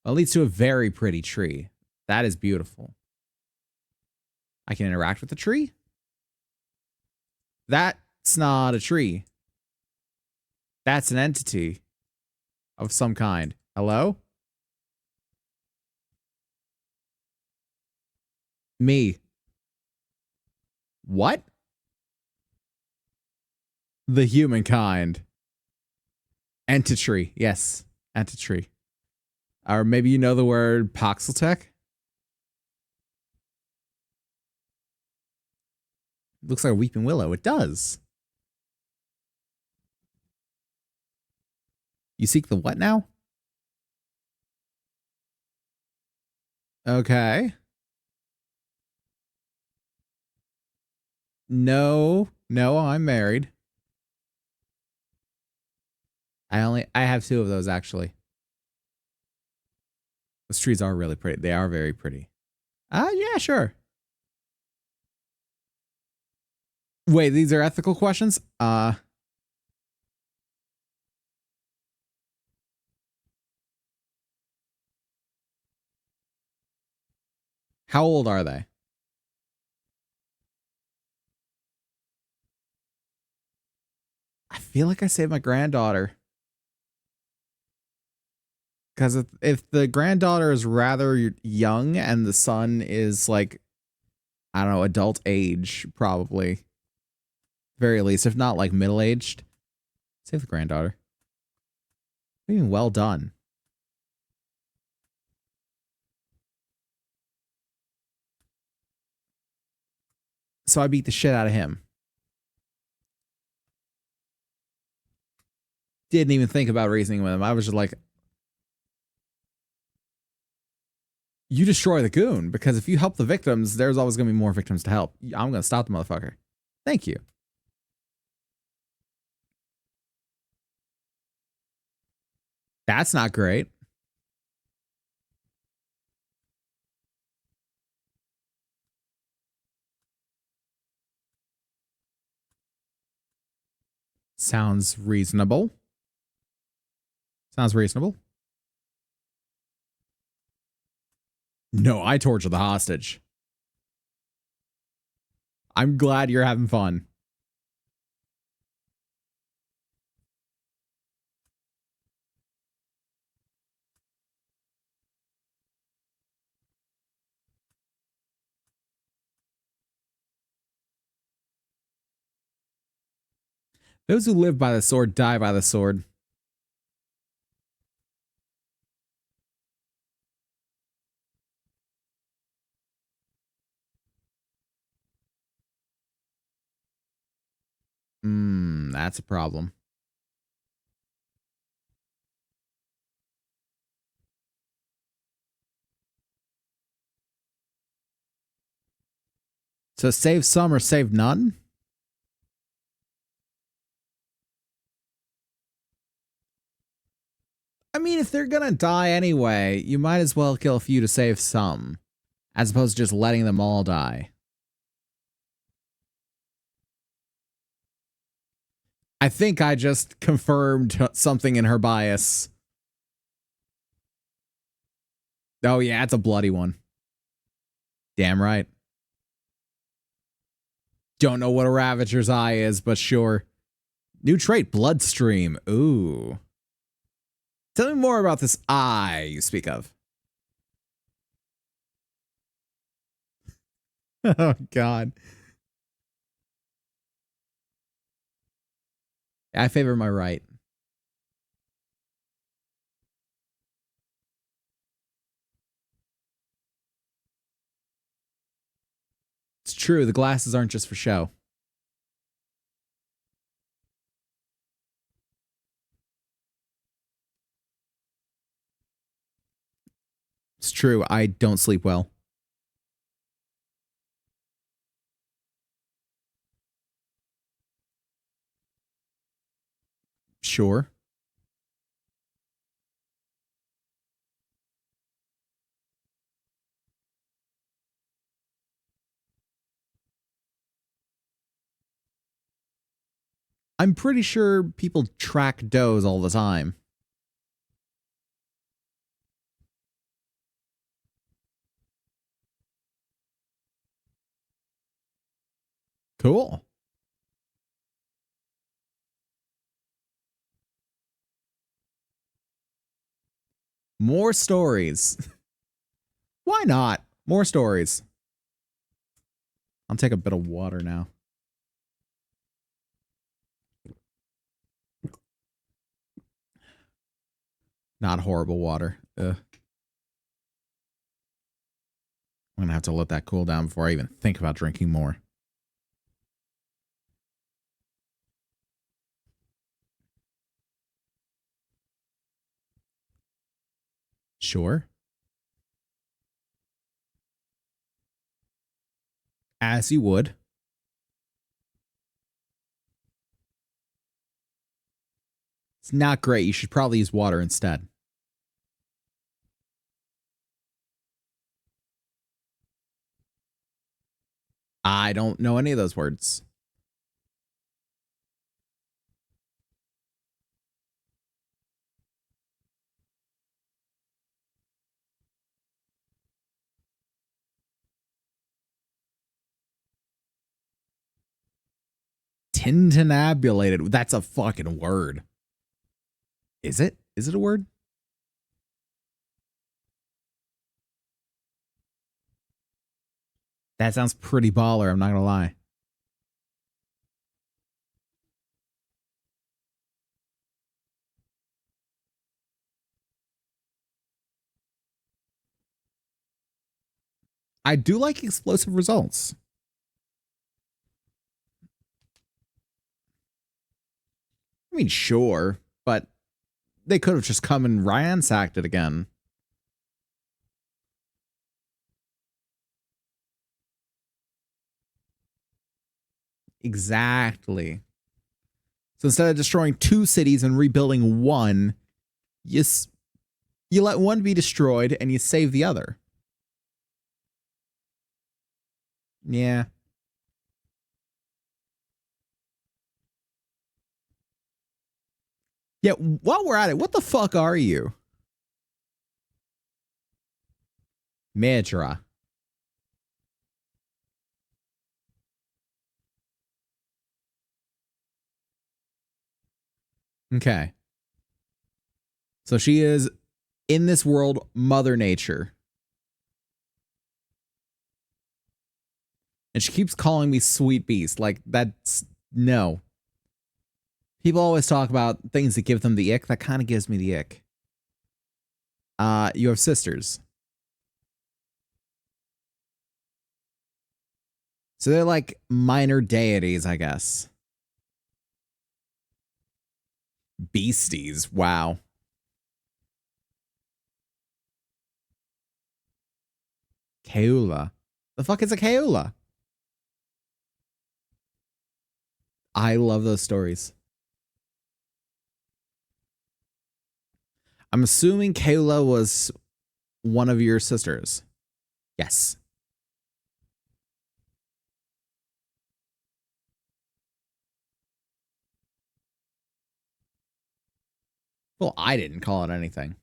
Well, it leads to a very pretty tree. That is beautiful. I can interact with the tree? That's not a tree. That's an entity of some kind. Hello? Me. What? The humankind. Entity. Yes. Entity. Or maybe you know the word Poxeltech? Looks like a weeping willow. It does. You seek the what now? Okay. No, I'm married. I have 2 of those actually. Those trees are really pretty. They are very pretty. Yeah, sure. Wait, these are ethical questions? How old are they? I feel like I saved my granddaughter. Because if the granddaughter is rather young and the son is like, I don't know, adult age, probably. Very least, if not like middle-aged. Save the granddaughter. Even well done. So I beat the shit out of him. Didn't even think about reasoning with him. I was just like, you destroy the goon, because if you help the victims, there's always going to be more victims to help. I'm going to stop the motherfucker. Thank you. That's not great. Sounds reasonable. Sounds reasonable. No, I torture the hostage. I'm glad you're having fun. Those who live by the sword die by the sword. That's a problem. So save some or save none? I mean, if they're gonna die anyway, you might as well kill a few to save some, as opposed to just letting them all die. I think I just confirmed something in her bias. Oh yeah, it's a bloody one. Damn right. Don't know what a Ravager's eye is, but sure. New trait, Bloodstream. Ooh. Tell me more about this eye you speak of. Oh, God. I favor my right. It's true, the glasses aren't just for show. It's true, I don't sleep well. Sure. I'm pretty sure people track does all the time. Cool. More stories. Why not? More stories. I'll take a bit of water now. Not horrible water. Ugh. I'm gonna have to let that cool down before I even think about drinking more. Sure. As you would. It's not great. You should probably use water instead. I don't know any of those words. Tintinabulated. That's a fucking word. Is it? Is it a word? That sounds pretty baller, I'm not gonna lie. I do like explosive results. I mean, sure, but they could have just come and ransacked it again. Exactly. So instead of destroying 2 cities and rebuilding one, you let one be destroyed and you save the other. Yeah. Yeah, while we're at it, what the fuck are you? Medra. Okay. So she is, in this world, Mother Nature. And she keeps calling me Sweet Beast. Like, that's... No. People always talk about things that give them the ick. That kind of gives me the ick. You have sisters. So they're like minor deities, I guess. Beasties. Wow. Kaula. The fuck is a Kaula? I love those stories. I'm assuming Kayla was one of your sisters. Yes. Well, I didn't call it anything.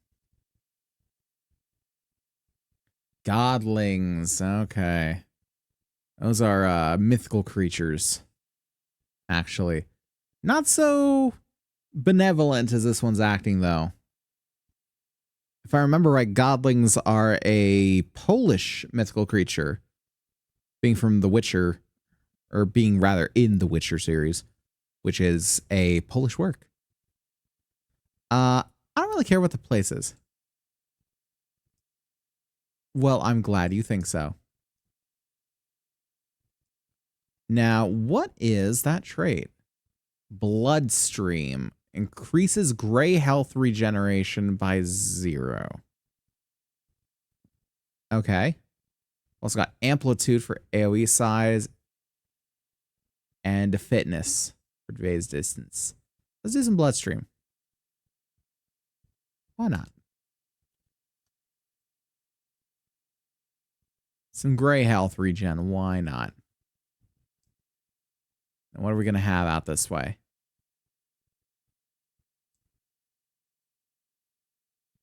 Godlings. Okay. Those are mythical creatures. Actually. Not so benevolent as this one's acting, though. If I remember right, godlings are a Polish mythical creature. Being from The Witcher, or being rather in the Witcher series, which is a Polish work. I don't really care what the place is. Well, I'm glad you think so. Now, what is that trait? Bloodstream. Increases gray health regeneration by 0. Okay. Also got amplitude for AoE size and fitness for phase distance. Let's do some bloodstream. Why not? Some gray health regen. Why not? And what are we going to have out this way?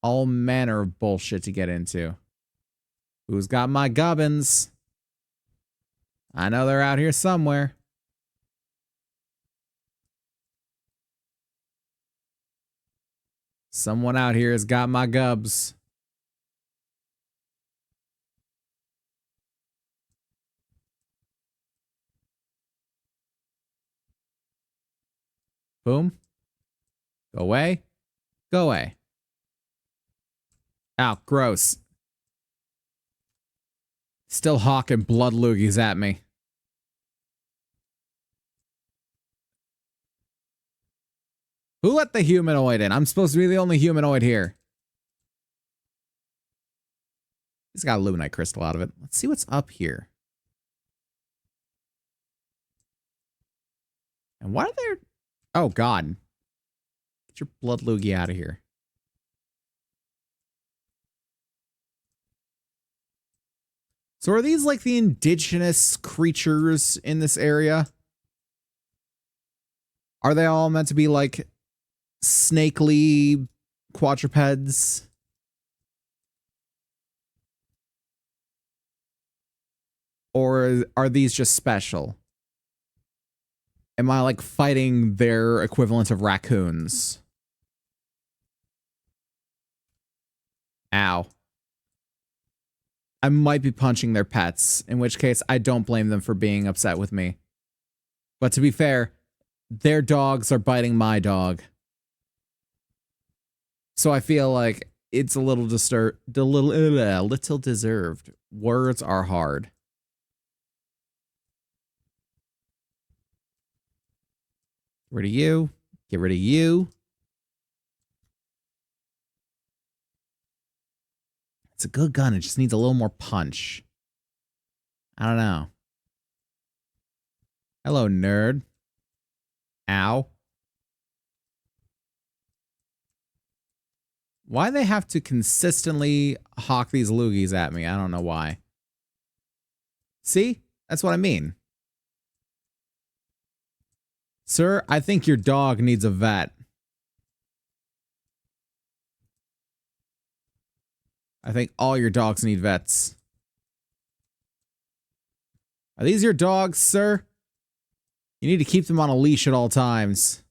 All manner of bullshit to get into. Who's got my gubbins? I know they're out here somewhere. Someone out here has got my gubs. Boom. Go away. Go away. Ow, gross. Still hawking blood loogies at me. Who let the humanoid in? I'm supposed to be the only humanoid here. He's got a luminite crystal out of it. Let's see what's up here. And why are there... Oh, God. Get your blood loogie out of here. So are these like the indigenous creatures in this area? Are they all meant to be like snakely quadrupeds? Or are these just special? Am I like fighting their equivalent of raccoons? Ow. I might be punching their pets, in which case I don't blame them for being upset with me. But to be fair, their dogs are biting my dog. So I feel like it's a little little deserved. Words are hard. Get rid of you. Get rid of you. It's a good gun. It just needs a little more punch. I don't know. Hello, nerd. Ow. Why they have to consistently hawk these loogies at me? I don't know why. See? That's what I mean. Sir, I think your dog needs a vet. I think all your dogs need vets. Are these your dogs, sir? You need to keep them on a leash at all times.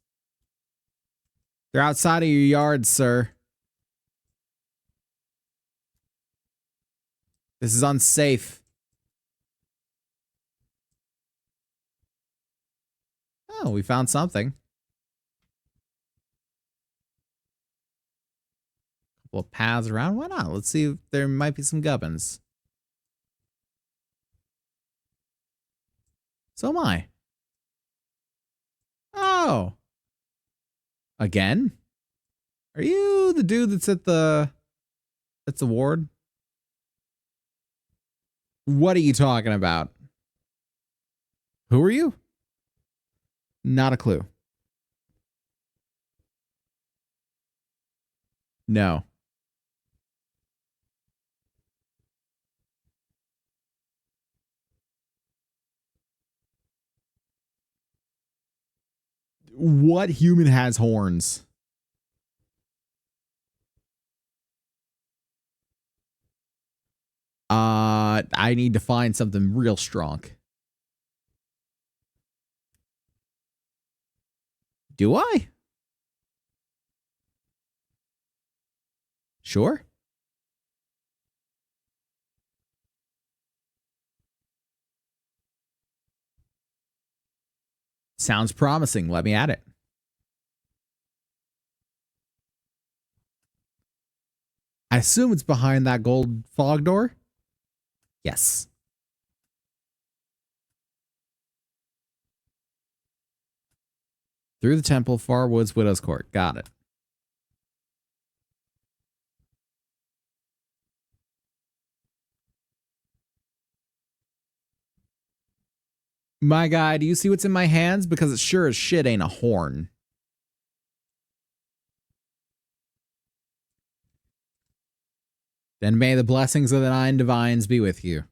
They're outside of your yard, sir. This is unsafe. Oh, we found something. Couple of paths around. Why not? Let's see if there might be some gubbins. So am I. Oh. Again? Are you the dude that's at the ward? What are you talking about? Who are you? Not a clue. No. What human has horns? I need to find something real strong. Do I? Sure. Sounds promising. Let me at it. I assume it's behind that gold fog door. Yes. Through the temple, far woods, widow's court. Got it. My guy, do you see what's in my hands? Because it sure as shit ain't a horn. Then may the blessings of the 9 divines be with you.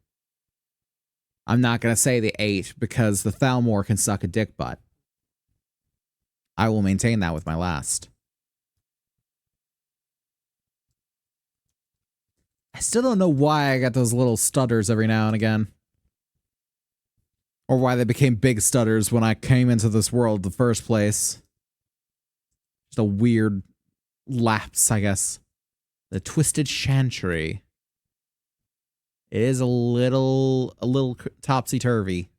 I'm not going to say the 8 because the Thalmor can suck a dick butt. I will maintain that with my last. I still don't know why I got those little stutters every now and again. Or why they became big stutters when I came into this world in the first place. Just a weird lapse, I guess. The Twisted Chantry. It is a little topsy-turvy.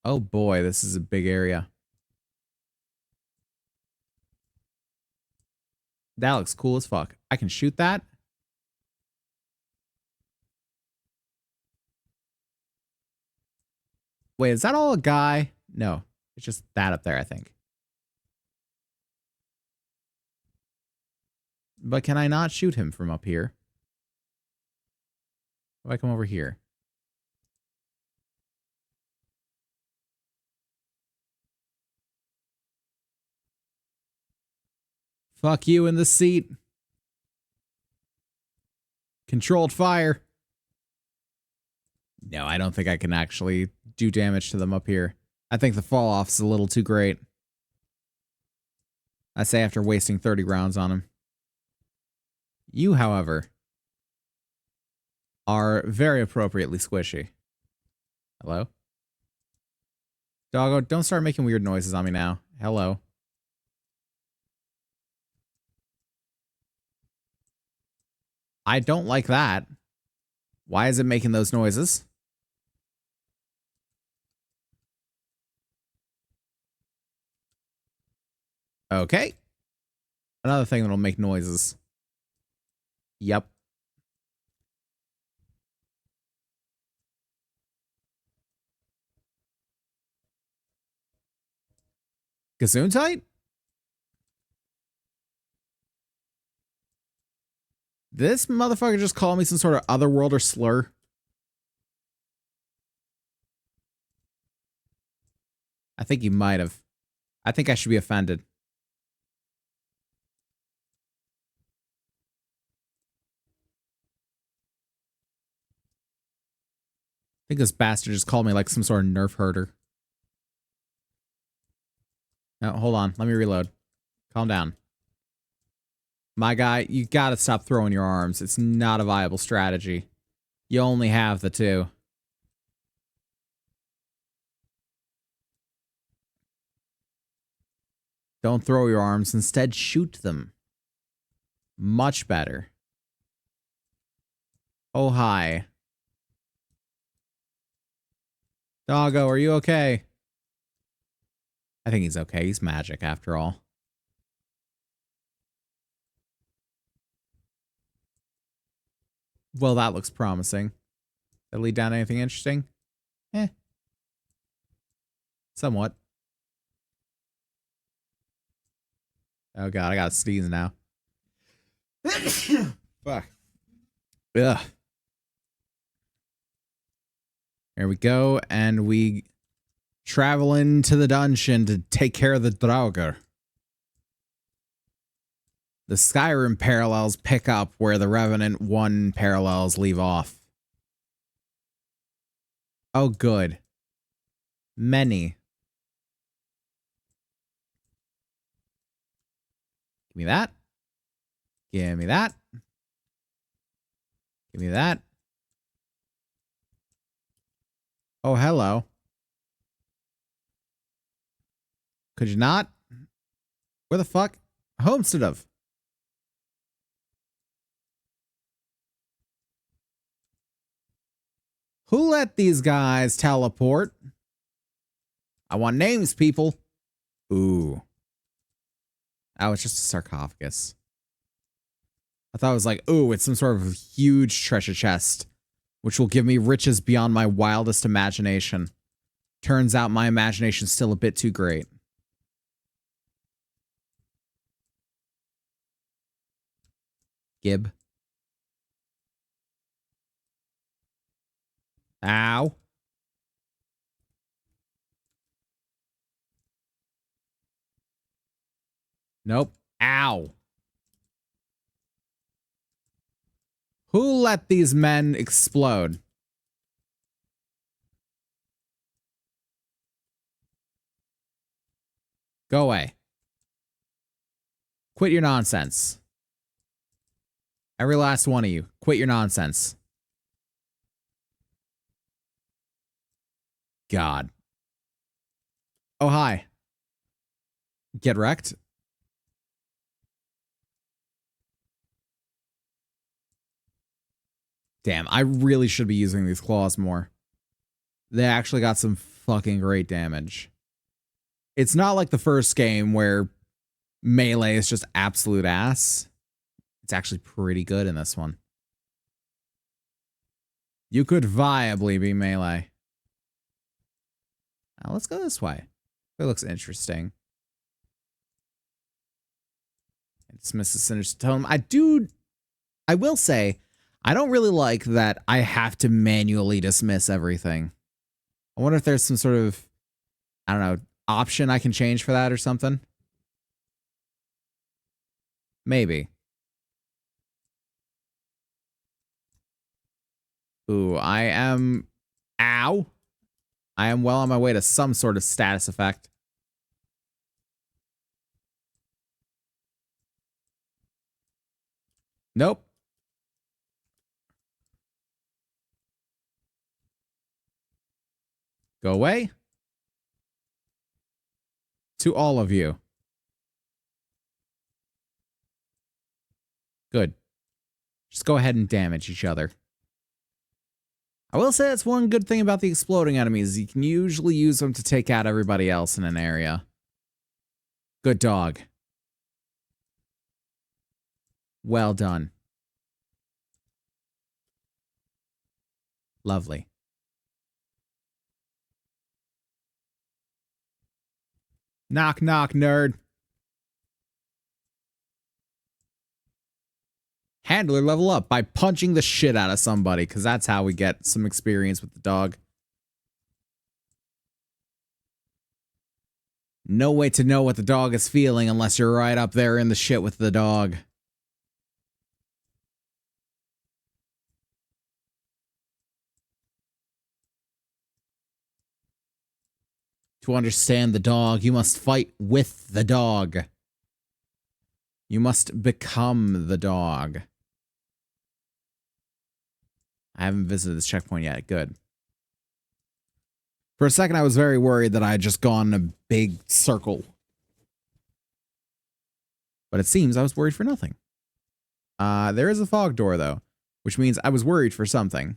Oh boy, this is a big area. That looks cool as fuck. I can shoot that. Wait, is that all a guy? No, it's just that up there, I think. But can I not shoot him from up here? If I come over here. Fuck you in the seat. Controlled fire. No, I don't think I can actually do damage to them up here. I think the fall off's a little too great. I say after wasting 30 rounds on him. You, however, are very appropriately squishy. Hello? Doggo, don't start making weird noises on me now. Hello. I don't like that. Why is it making those noises? Okay. Another thing that'll make noises. Yep. Gesundheit? This motherfucker just called me some sort of otherworlder slur. I think he might have. I think I should be offended. I think this bastard just called me like some sort of nerf herder. No, hold on. Let me reload. Calm down. My guy, you gotta stop throwing your arms. It's not a viable strategy. You only have the 2. Don't throw your arms. Instead, shoot them. Much better. Oh, hi. Doggo, are you okay? I think he's okay. He's magic after all. Well, that looks promising. That lead down to anything interesting? Eh. Somewhat. Oh god, I gotta sneeze now. Fuck. Ugh. There we go, and we travel into the dungeon to take care of the Draugr. The Skyrim parallels pick up where the Revenant 1 parallels leave off. Oh, good. Many. Give me that. Give me that. Give me that. Oh, hello. Could you not? Where the fuck? Homestead of. Who let these guys teleport? I want names, people. Ooh. Oh, it's just a sarcophagus. I thought it was like, ooh, it's some sort of huge treasure chest, which will give me riches beyond my wildest imagination. Turns out my imagination's still a bit too great. Gib. Ow. Nope. Ow. Who let these men explode? Go away. Quit your nonsense. Every last one of you. Quit your nonsense. God. Oh, hi. Get wrecked. Damn, I really should be using these claws more. They actually got some fucking great damage. It's not like the first game where melee is just absolute ass. It's actually pretty good in this one. You could viably be melee. Now let's go this way. It looks interesting. Dismiss the sinister tone. I will say, I don't really like that I have to manually dismiss everything. I wonder if there's some sort of, I don't know, option I can change for that or something. Maybe. Ooh, I am... Ow! I am well on my way to some sort of status effect. Nope. Go away. To all of you. Good. Just go ahead and damage each other. I will say that's one good thing about the exploding enemies. You can usually use them to take out everybody else in an area. Good dog. Well done. Lovely. Knock, knock, nerd. Handler level up by punching the shit out of somebody, because that's how we get some experience with the dog. No way to know what the dog is feeling unless you're right up there in the shit with the dog. To understand the dog, you must fight with the dog. You must become the dog. I haven't visited this checkpoint yet. Good. For a second, I was very worried that I had just gone in a big circle. But it seems I was worried for nothing. There is a fog door, though, which means I was worried for something.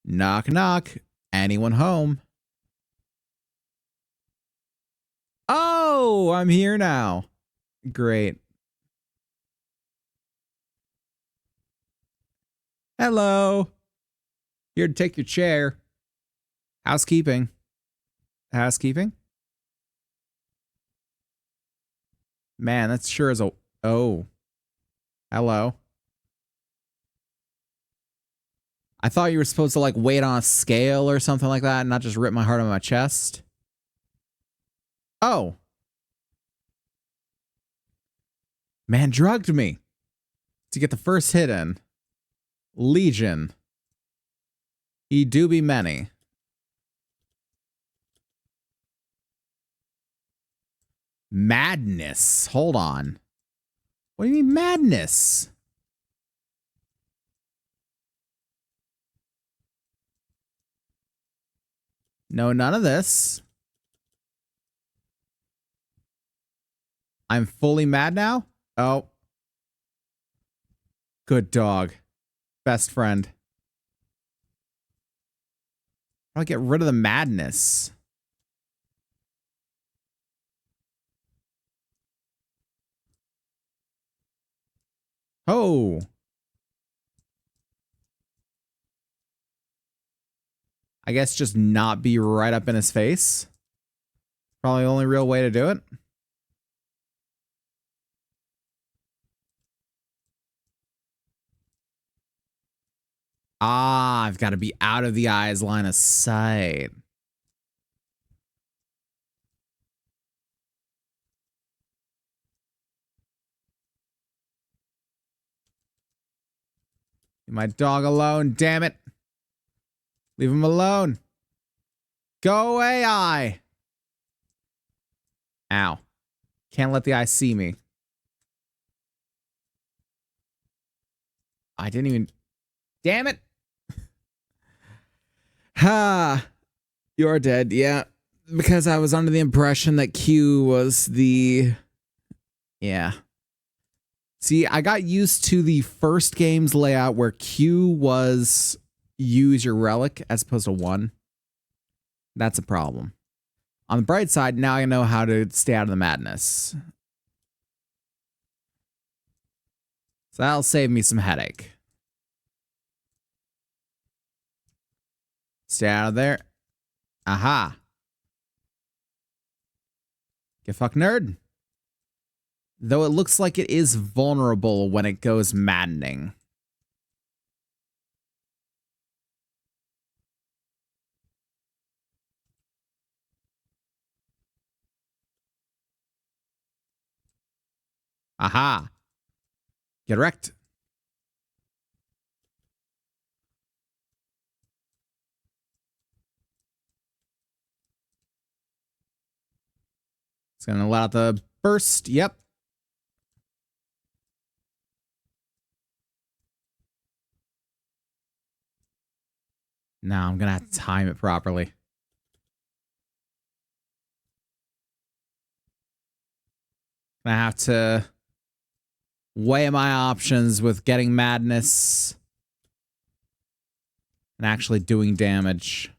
Knock, knock. Anyone home? Oh, I'm here now. Great. Hello. Here to take your chair. Housekeeping. Housekeeping? Man, that sure is a... Oh. Hello. I thought you were supposed to, like, wait on a scale or something like that and not just rip my heart on my chest. Oh. Man drugged me to get the first hit in. Legion. He do be many. Madness. Hold on. What do you mean madness? No, none of this. I'm fully mad now? Oh. Good dog. Best friend. How do I get rid of the madness? Oh. I guess just not be right up in his face. Probably the only real way to do it. Ah, I've got to be out of the eye's line of sight. Leave my dog alone, damn it. Leave him alone. Go away, eye. Ow. Can't let the eye see me. I didn't even... Damn it. Ha. You're dead, yeah. Because I was under the impression that Q was the... Yeah. See, I got used to the first game's layout where Q was use your relic as opposed to 1. That's a problem. On the bright side, now I know how to stay out of the madness. So that'll save me some headache. Stay out of there. Aha. Get fucked, nerd. Though it looks like it is vulnerable when it goes maddening. Aha. Get wrecked. It's going to let out the burst. Yep. Now I'm going to have to time it properly. I have to weigh my options with getting madness and actually doing damage.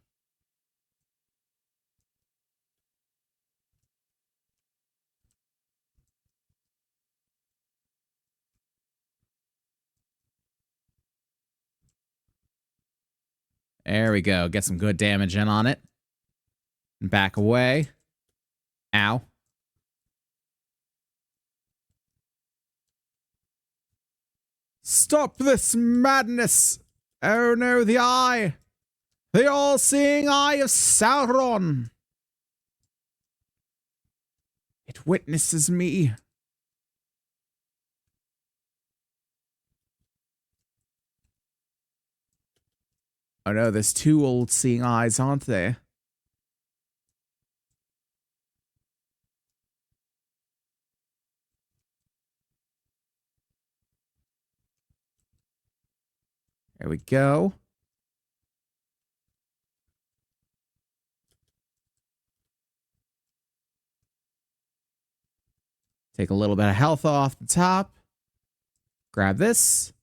There we go. Get some good damage in on it. And back away. Ow. Stop this madness! Oh no, the eye! The all-seeing eye of Sauron! It witnesses me. Oh no, there's 2 all-seeing eyes, aren't there? There we go. Take a little bit of health off the top. Grab this.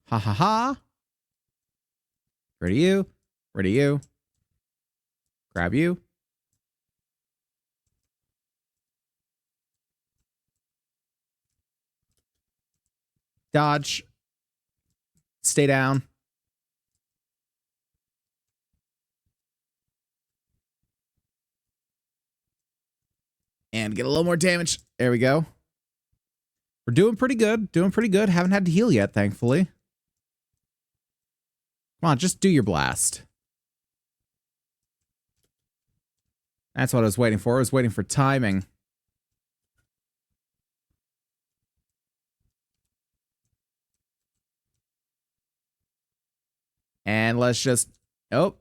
Ha ha ha. Rid of you. Rid of you. Grab you. Dodge. Stay down. And get a little more damage. There we go. We're doing pretty good. Doing pretty good. Haven't had to heal yet, thankfully. Come on, just do your blast. That's what I was waiting for. I was waiting for timing. let's just... Oh,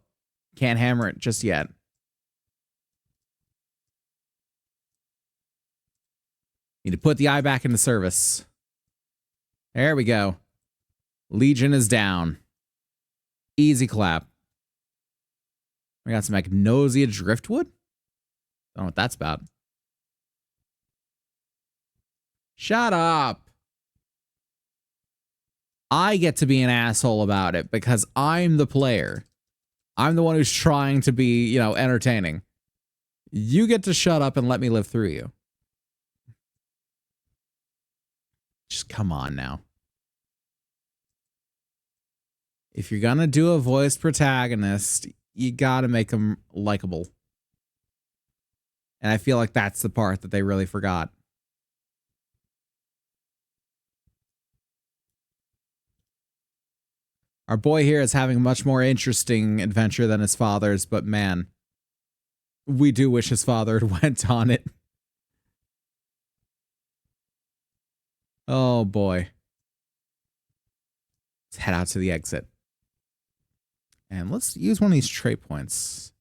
can't hammer it just yet. Need to put the eye back into service. There we go. Legion is down. Easy clap. We got some Magnosia Driftwood. Don't know what that's about. Shut up. I get to be an asshole about it because I'm the player. I'm the one who's trying to be, you know, entertaining. You get to shut up and let me live through you. Just come on now. If you're gonna do a voiced protagonist, you gotta make them likable. And I feel like that's the part that they really forgot. Our boy here is having a much more interesting adventure than his father's, but man, we do wish his father had went on it. Oh boy. Let's head out to the exit. And let's use one of these trait points.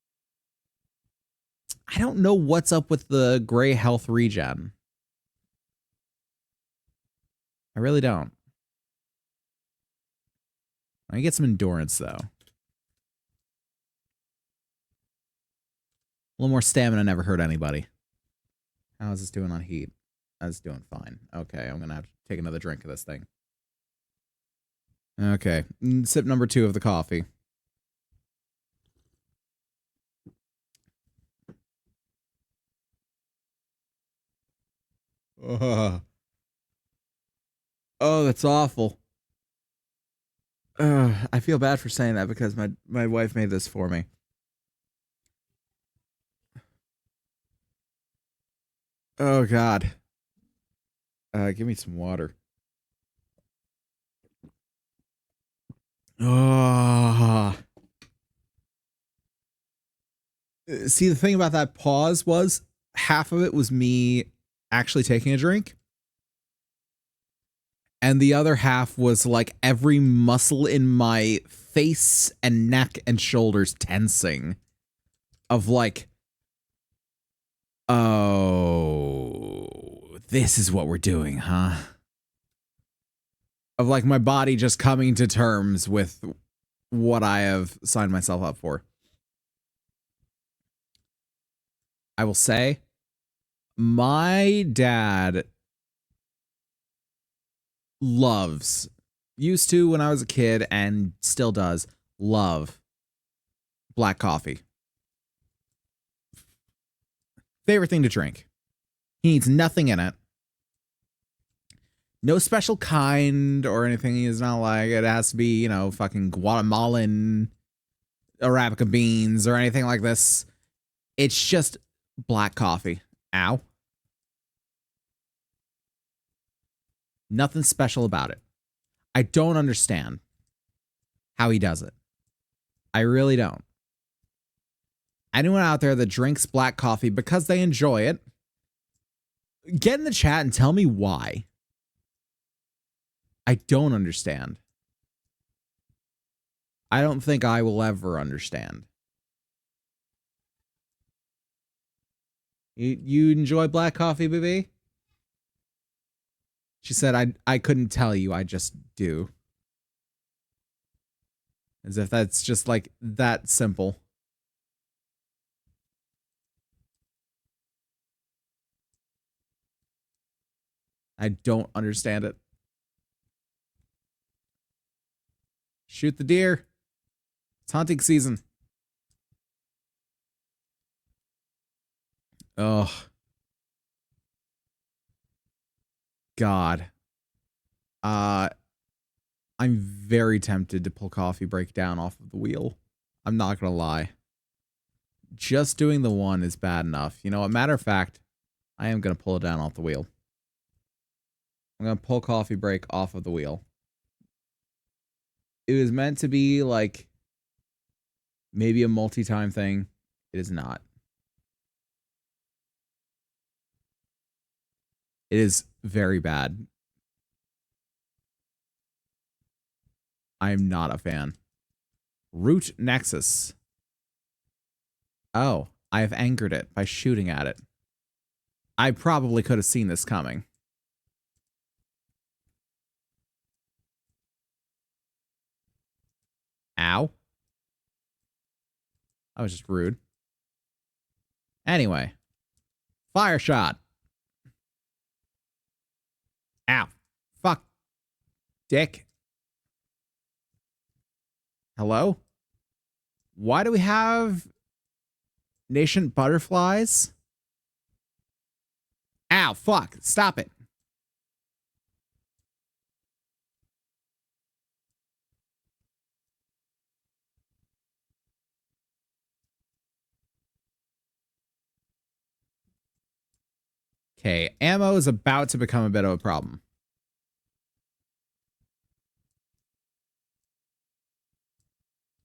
I don't know what's up with the gray health regen. I really don't. I get some endurance, though. A little more stamina never hurt anybody. How is this doing on heat? That's doing fine. Okay, I'm going to have to take another drink of this thing. Okay, sip number 2 of the coffee. Oh, that's awful. I feel bad for saying that because my wife made this for me. Oh, God. Give me some water. Oh. See, the thing about that pause was half of it was me actually taking a drink. And the other half was like every muscle in my face and neck and shoulders tensing. Of like, oh, this is what we're doing, huh? Of like my body just coming to terms with what I have signed myself up for. I will say, my dad used to when I was a kid and still does, love black coffee. Favorite thing to drink. He needs nothing in it. No special kind or anything. He's not like, it has to be, you know, fucking Guatemalan Arabica beans or anything like this. It's just black coffee. Ow. Nothing special about it. I don't understand how he does it. I really don't. Anyone out there that drinks black coffee because they enjoy it, get in the chat and tell me why. I don't understand. I don't think I will ever understand. You enjoy black coffee, baby? She said, I couldn't tell you, I just do. As if that's just like that simple. I don't understand it. Shoot the deer. It's hunting season. Oh. God. I'm very tempted to pull coffee break down off of the wheel. I'm not gonna lie. Just doing the one is bad enough. You know, a matter of fact, I am gonna pull it down off the wheel. I'm gonna pull coffee break off of the wheel. It was meant to be like maybe a multi-time thing. It is not. It is very bad. I am not a fan. Root Nexus. Oh, I have angered it by shooting at it. I probably could have seen this coming. Ow. I was just rude. Anyway. Fire shot. Ow. Fuck. Dick. Hello? Why do we have nascent butterflies? Ow, fuck. Stop it. Okay, ammo is about to become a bit of a problem.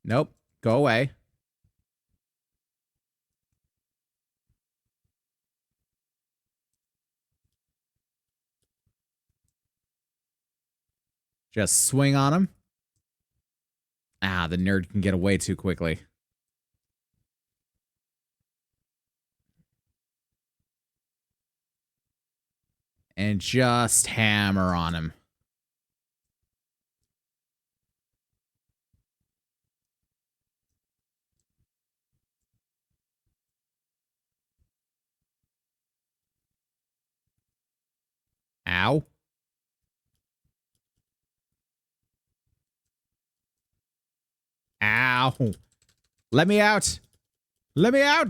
Nope. Go away. Just swing on him. Ah, the nerd can get away too quickly. And just hammer on him. Ow. Ow. Let me out. Let me out.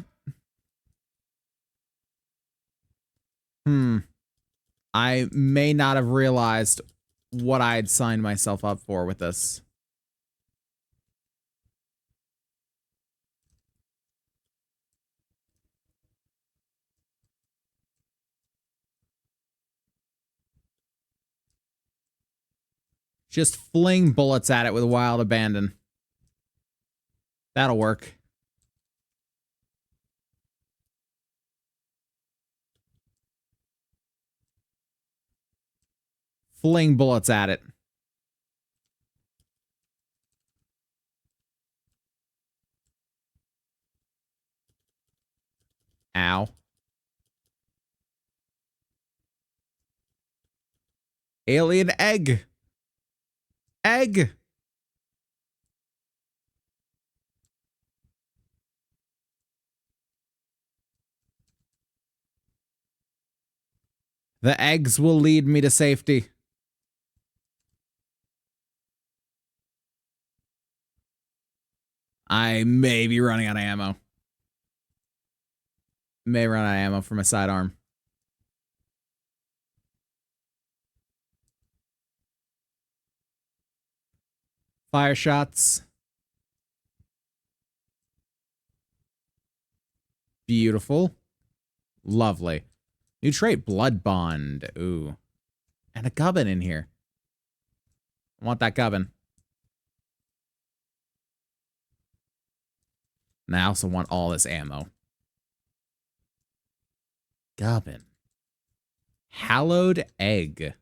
I may not have realized what I had signed myself up for with this. Just fling bullets at it with wild abandon. That'll work. Fling bullets at it. Ow. Alien egg. Egg. The eggs will lead me to safety. I may be running out of ammo. May run out of ammo for my sidearm. Fire shots. Beautiful. Lovely. New trait, Blood Bond. Ooh. And a gubbin in here. I want that gubbin. And I also want all this ammo. Gubbin. Hallowed egg.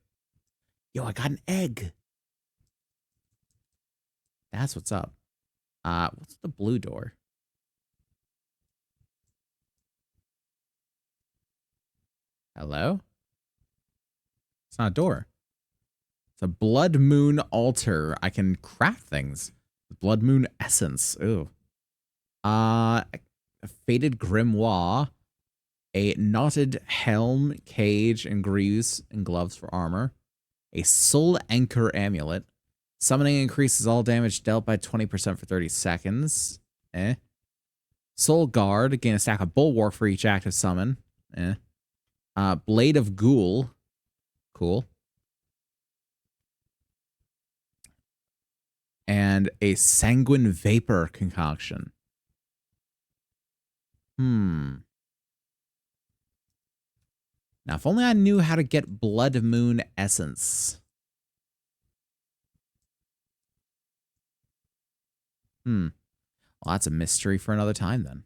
Yo, I got an egg. That's what's up. What's the blue door? Hello? It's not a door. It's a Blood Moon altar. I can craft things. Blood Moon essence. Ooh. A faded grimoire. A knotted helm, cage, and greaves and gloves for armor. A soul anchor amulet. Summoning increases all damage dealt by 20% for 30 seconds. Soul guard. Gain a stack of bulwark for each active summon. Blade of Ghoul. Cool. And a sanguine vapor concoction. Now, if only I knew how to get Blood Moon essence. Well, that's a mystery for another time then.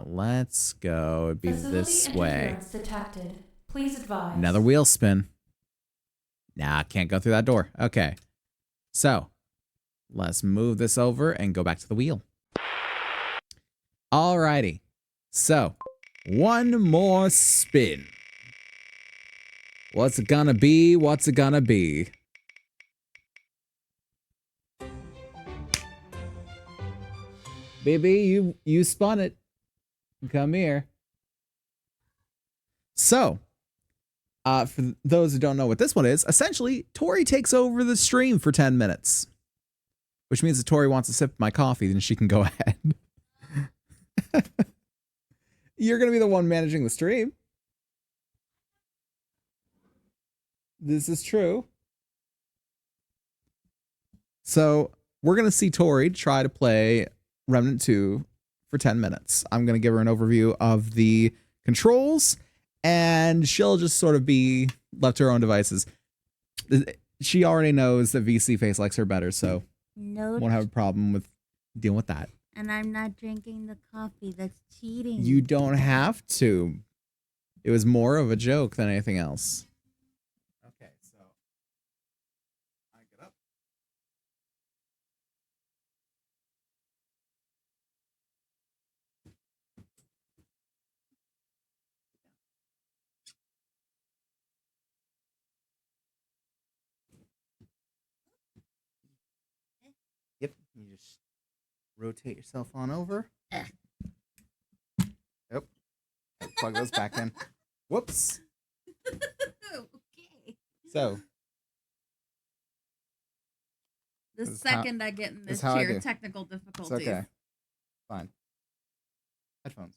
Let's go. It'd be this way. Detected. Please advise. Another wheel spin. Nah, can't go through that door. Okay. So let's move this over and go back to the wheel. Alrighty. So one more spin. What's it gonna be? What's it gonna be? Baby, you spun it. Come here. So, for those who don't know what this one is, essentially, Tori takes over the stream for 10 minutes. Which means if Tori wants to sip my coffee, then she can go ahead. You're going to be the one managing the stream. This is true. So, we're going to see Tori try to play Remnant 2 for 10 minutes. I'm going to give her an overview of the controls, and she'll just sort of be left to her own devices. She already knows that VC Face likes her better, so won't have a problem with dealing with that. And I'm not drinking the coffee. That's cheating. You don't have to. It was more of a joke than anything else. Okay, so I get up. Yep, you just rotate yourself on over. Yep. Plug those back in. Whoops. Okay. So. The This is second I get in this how I chair, do. technical It's difficulties. okay. Fine. Headphones.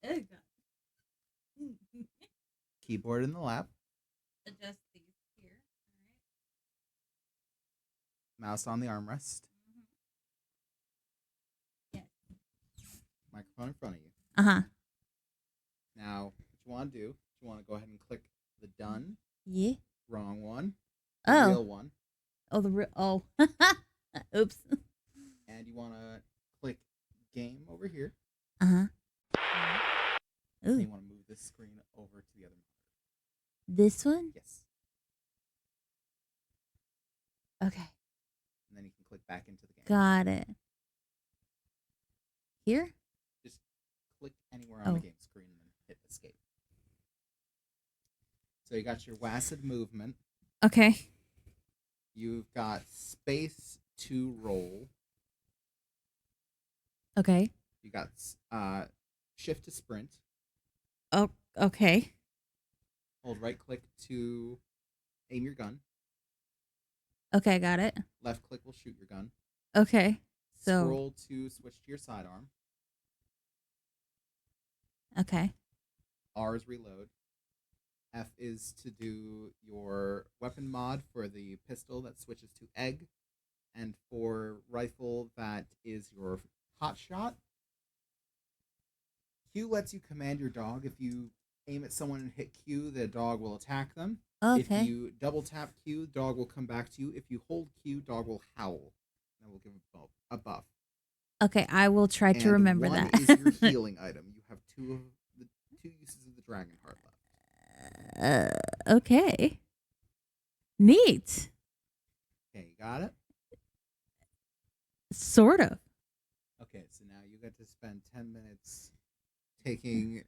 Oh, God. Keyboard in the lap. Adjust these here. Mouse on the armrest. Yes. Microphone in front of you. Uh-huh. Now, what you want to do, you want to go ahead and click the done. Yeah. Wrong one. The Oh. real one. Oh, the real. Oh. Oops. And you want to click game over here. Uh-huh. And you Ooh. want to move this screen over to the other monitor. This one? Yes. Okay. And then you can click back into the game. Got it. Here? Just click anywhere on the Oh. game screen and then hit escape. So you got your WASD movement. Okay. You've got space to roll. Okay. You got shift to sprint. Oh, okay. Hold right click to aim your gun. Okay, got it. Left click will shoot your gun. Okay. So, Scroll to switch to your sidearm. okay. R is reload. F is to do your weapon mod for the pistol that switches to egg. And for rifle, that is your hot shot. Q lets you command your dog. If you aim at someone and hit Q, the dog will attack them. Okay. If you double tap Q, dog will come back to you. If you hold Q, dog will howl. That will give a buff. Okay, I will try to And remember one that. is your healing item. You have two uses of the dragon heart left. Okay. Neat. Okay, you got it? Sort of. Okay, so now you get to spend 10 minutes taking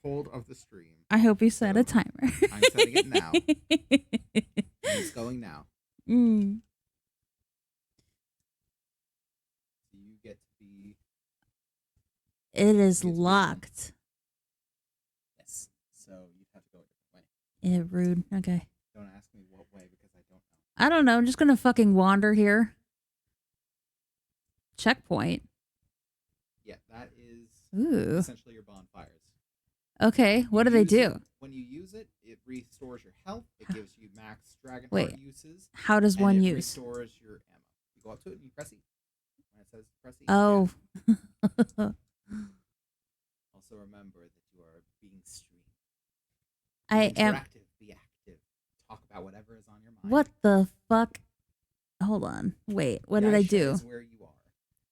hold of the stream. I hope you set So, a timer. I'm setting it now. And it's going now. Mm. So you get to be... It is It's locked. Yes. So you'd have to go a different way. Yeah, rude. Okay. Don't ask me what way because I don't know. I don't know. I'm just gonna fucking wander here. Checkpoint. Yeah, that is Ooh. essentially your bonfires. Okay. What do they Use do? it- When you use it, it restores your health. It gives you max dragon Wait. heart uses. How does And one it use? restores your ammo. You go up to it and you press E. When it says press E. Oh. yeah. Also remember that you are being streamed. Be I am. interactive, be active. Talk about whatever is on your mind. What the fuck? Hold on. Wait. What The did I Aisha do? is where you are.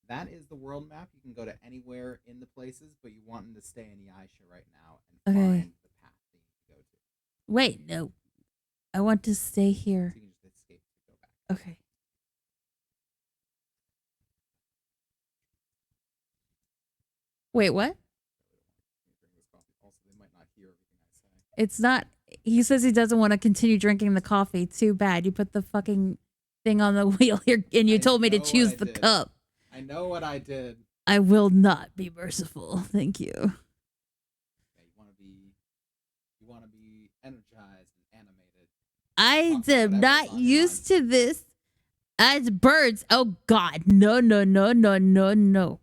That is the world map. You can go to anywhere in the places, but you want them to stay in the Aisha right now and Okay. find the path that you need to go to. Wait. No. I want to stay here. So you can just escape to go back. Okay. Wait, what? Also, they might not hear everything I say. It's not. He says he doesn't want to continue drinking the coffee. Too bad. You put the fucking thing on the wheel here, and you told me to choose the cup. I know what I did. I will not be merciful. Thank you. Yeah, you want to be energized and animated. I am not used to this. As birds. Oh God. No, no, no, no, no, no.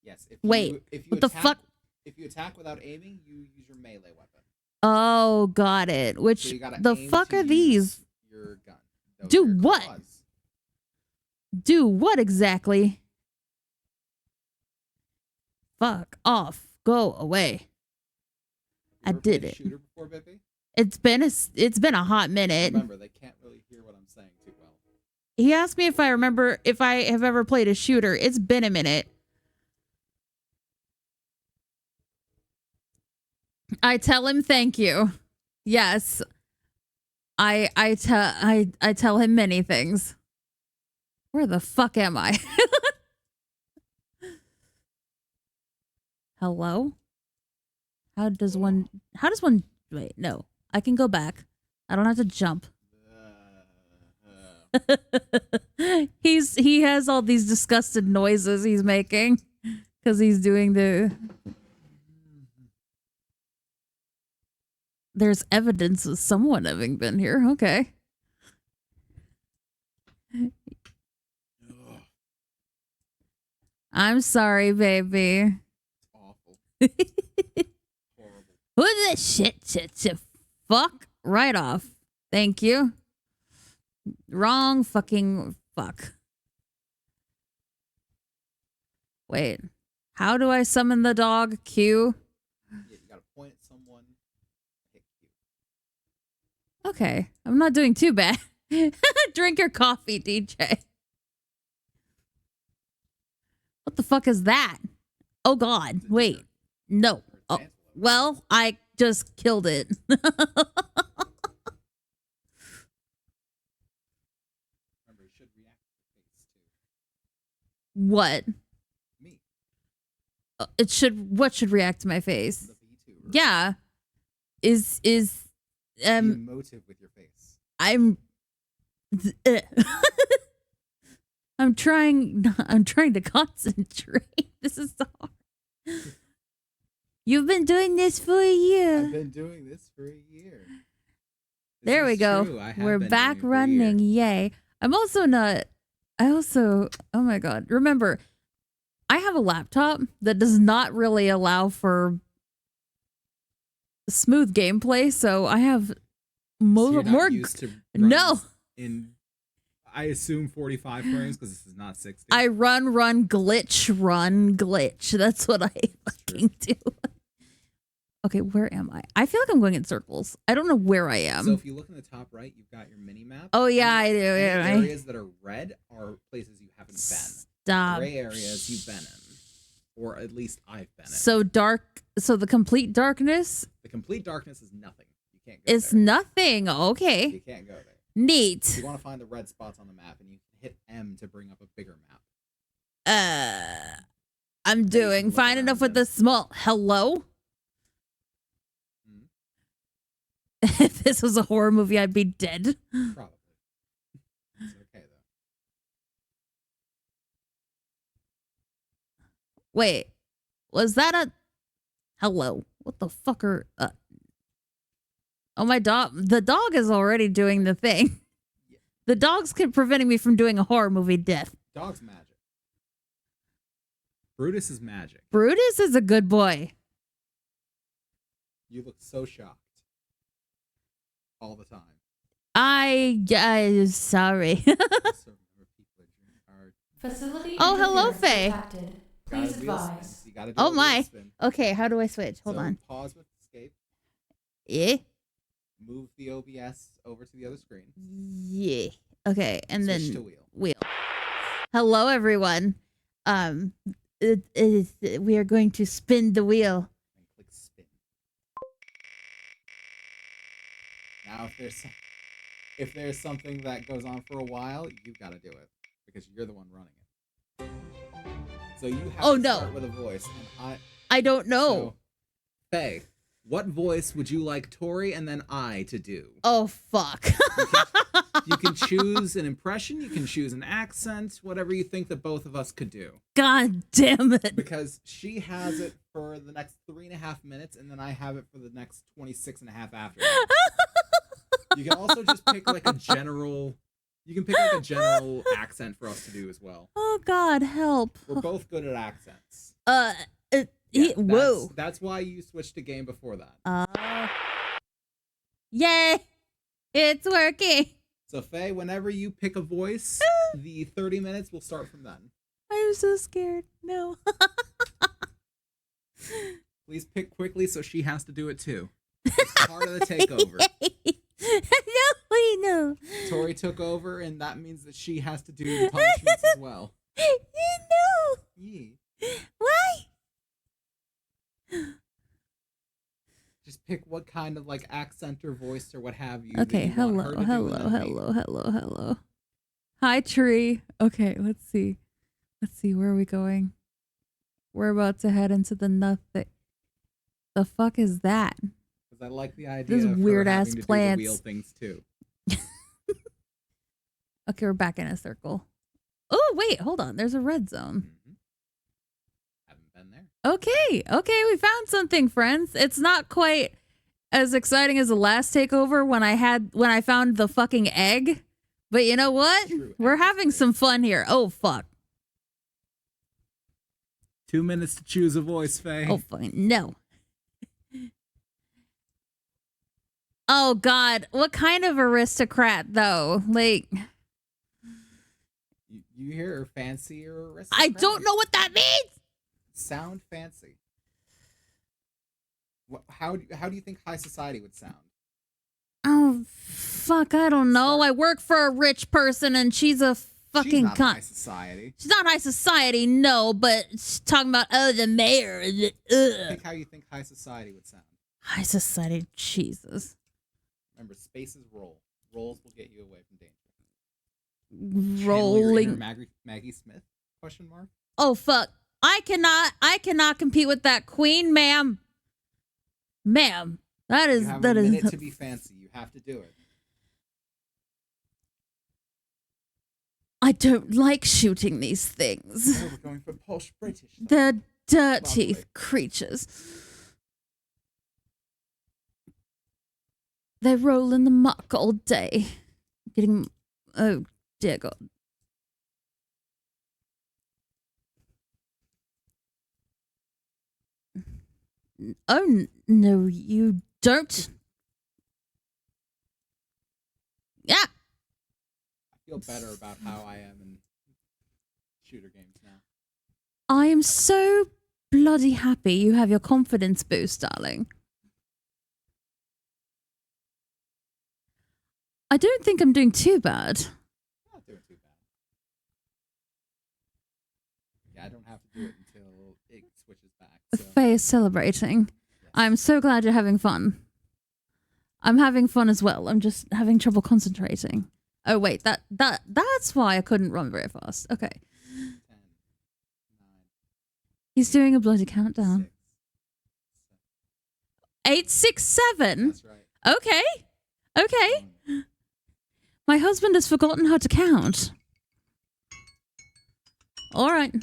Yes. Wait. If you what the fuck? If you attack without aiming, you use your melee weapon. Oh, got it. Which So the fuck are these? Your gun. Those Do are your what? claws. Do what exactly? Fuck off. Go away. I You ever did played it. Shooter before, Bippy? It's been a hot minute. Remember, they can't really hear what I'm saying too well. He asked me if I remember if I have ever played a shooter. It's been a minute. I tell him thank you. Yes. I tell him many things. Where the fuck am I? Hello? How does one wait, no. I can go back. I don't have to jump. He has all these disgusted noises he's making because he's doing the. There's evidence of someone having been here. Okay. I'm sorry, baby. Awful. Horrible. Who's this shit? Fuck right off. Thank you. Wrong fucking fuck. Wait. How do I summon the dog? Q? Yeah, you gotta point at someone. Hit Q. Okay. I'm not doing too bad. Drink your coffee, DJ. What the fuck is that? Oh God. Wait. No. Oh, well, I just killed it. Remember, you should react to the face too. What? Me. What should react to my face? The VTuber. Yeah. Is Be emotive with your face. I'm I'm trying to concentrate. This is so hard. You've been doing this for a year. I've been doing this for a year. There we go. We're back running. Yay. Oh my God. Remember, I have a laptop that does not really allow for smooth gameplay, so I have more used to no. In I assume 45 frames because this is not 60. I run glitch. That's what I fucking do. Okay, where am I? I feel like I'm going in circles. I don't know where I am. So if you look in the top right, you've got your mini map. Oh yeah, I do. Yeah, areas that are red are places you haven't been. Stop. Gray areas you've been in, or at least I've been in. So dark. So the complete darkness. The complete darkness is nothing. You can't go It's there. nothing. Okay. You can't go there. Neat. You want to find the red spots on the map, and you can hit M to bring up a bigger map. I'm doing fine enough with the small. Hello. If this was a horror movie, I'd be dead. Probably. It's okay though. Wait, was that a hello? What the fuck are? Oh, my dog. The dog is already doing the thing. Yeah. The dog's preventing me from doing a horror movie death. Dog's magic. Brutus is magic. Brutus is a good boy. You look so shocked. All the time. Sorry. Facility Oh, hello, interference Faye. detected. Please advise. You gotta do Oh a wheel my. spin. Okay, how do I switch? Hold So on. Pause with escape. Yeah. Move the OBS over to the other screen. Yeah. Okay, and Switch then to wheel. wheel. Hello, everyone. We are going to spin the wheel. And click spin. Now if there's some... if there's something that goes on for a while, you've got to do it because you're the one running it. So you have Oh, to no. start with a voice. And I don't know. So, Faye, what voice would you like Tori and then I to do? Oh, fuck. You can choose an impression, you can choose an accent, whatever you think that both of us could do. God damn it. Because she has it for the next 3.5 minutes, and then I have it for the next 26.5 after that. You can also just pick like a general... You can pick like a general accent for us to do as well. Oh, God, help. We're both good at accents. Whoa. That's why you switched to game before that. Yay. It's working. So, Faye, whenever you pick a voice, the 30 minutes will start from then. I'm so scared. No. Please pick quickly so she has to do it too. It's part of the takeover. No. Tori took over, and that means that she has to do the punishments as well. No. Yeah. Why? Just pick what kind of like accent or voice or what have you. Okay, that you want her to do, and then me. hello. Hi, tree. Okay, let's see. Where are we going? We're about to head into the nothing. The fuck is that? Because I like the idea Those of her weird having ass to do plants. the wheel things too. Okay, we're back in a circle. Oh, wait, hold on. There's a red zone. Mm-hmm. Haven't been there. Okay, we found something, friends. It's not quite as exciting as the last takeover when I found the fucking egg. But you know what? True, We're egg having is some fun here. Oh, fuck. 2 minutes to choose a voice, Faye. Oh, fucking no. Oh, God. What kind of aristocrat, though? Like, You hear her fancy or aristocratic? I don't know what that means. Sound fancy. How do you think high society would sound? Oh, fuck. I don't know. I work for a rich person and she's a fucking She's not high cunt. society. She's not high society, no, but she's talking about, the mayor. Think how you think high society would sound. High society, Jesus. Remember, spaces roll. Rolls will get you away from danger. Rolling. Maggie Smith? Question mark. Oh, fuck. I cannot compete with that queen, ma'am. Ma'am. That is You have a minute to be fancy. You have to do it. I don't like shooting these things. Oh, we're going for posh British. They're dirty Lovely. creatures. They roll in the muck all day. Getting... Oh, dear God. Oh, no, you don't. Yeah. I feel better about how I am in shooter games now. I am so bloody happy you have your confidence boost, darling. I don't think I'm doing too bad. Not doing too bad. Yeah, I don't have to do it until it switches back. So. Faye is celebrating. Yes. I'm so glad you're having fun. I'm having fun as well. I'm just having trouble concentrating. Oh wait, that's why I couldn't run very fast. Okay. 10, 9, He's doing a bloody countdown. 6, 8, 6, 7. That's right. Okay. My husband has forgotten how to count. All right.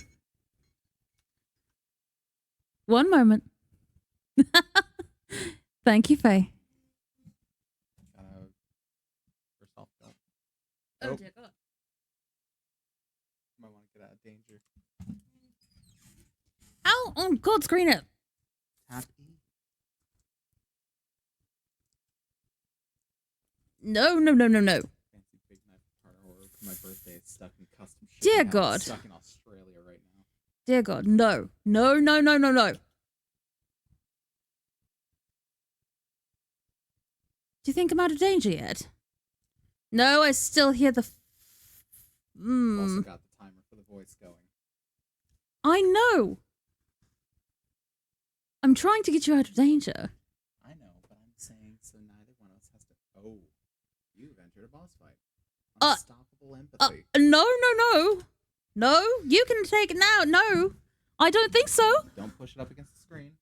One moment. Thank you, Faye. First off, don't. Oh, Nope. dear God. Might want to get out of danger. Ow! Oh, God, screen it. Tap E. No. Fancy big knife part horror for my birthday. It's stuck in custom shit. Dear now. It's God. stuck in Australia right now. Dear God, no. No. Do you think I'm out of danger yet? No, I still hear the... I've also got the timer for the voice going. I know. I'm trying to get you out of danger. I know, but I'm saying so neither one of us has to. Oh, you've entered a boss fight. Uh, Unstoppable empathy. No, no, no. No, you can take it now. No, I don't think so. Don't push it up against the screen.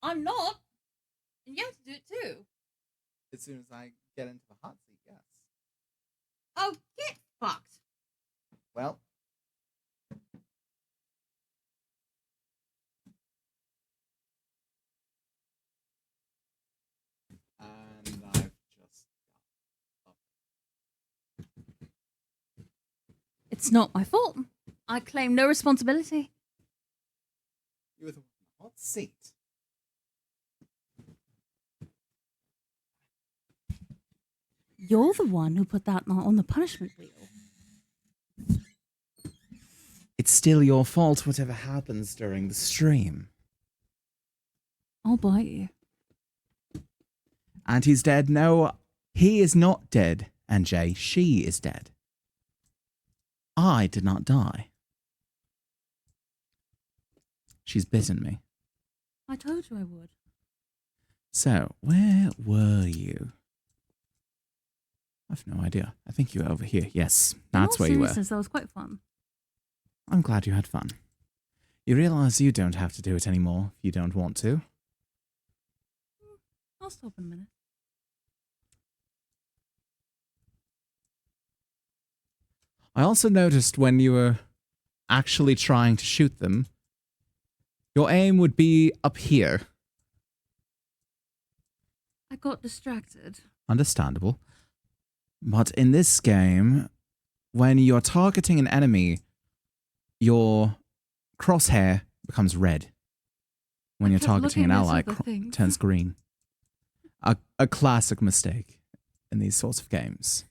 I'm not. And you have to do it too. As soon as I get into the hot seat, yes. Oh, get fucked. Well. And I've just It's not my fault. I claim no responsibility. you with a hot seat. You're the one who put that on the punishment wheel. It's still your fault, whatever happens during the stream. I'll bite you. And he's dead. No, he is not dead. And Jay, she is dead. I did not die. She's bitten me. I told you I would. So, where were you? I've no idea. I think you were over here. Yes, that's where you were. That was quite fun. I'm glad you had fun. You realize you don't have to do it anymore if you don't want to. I'll stop in a minute. I also noticed when you were actually trying to shoot them, your aim would be up here. I got distracted. Understandable. But in this game, when you're targeting an enemy, your crosshair becomes red. When you're targeting an ally, it turns green. A classic mistake in these sorts of games.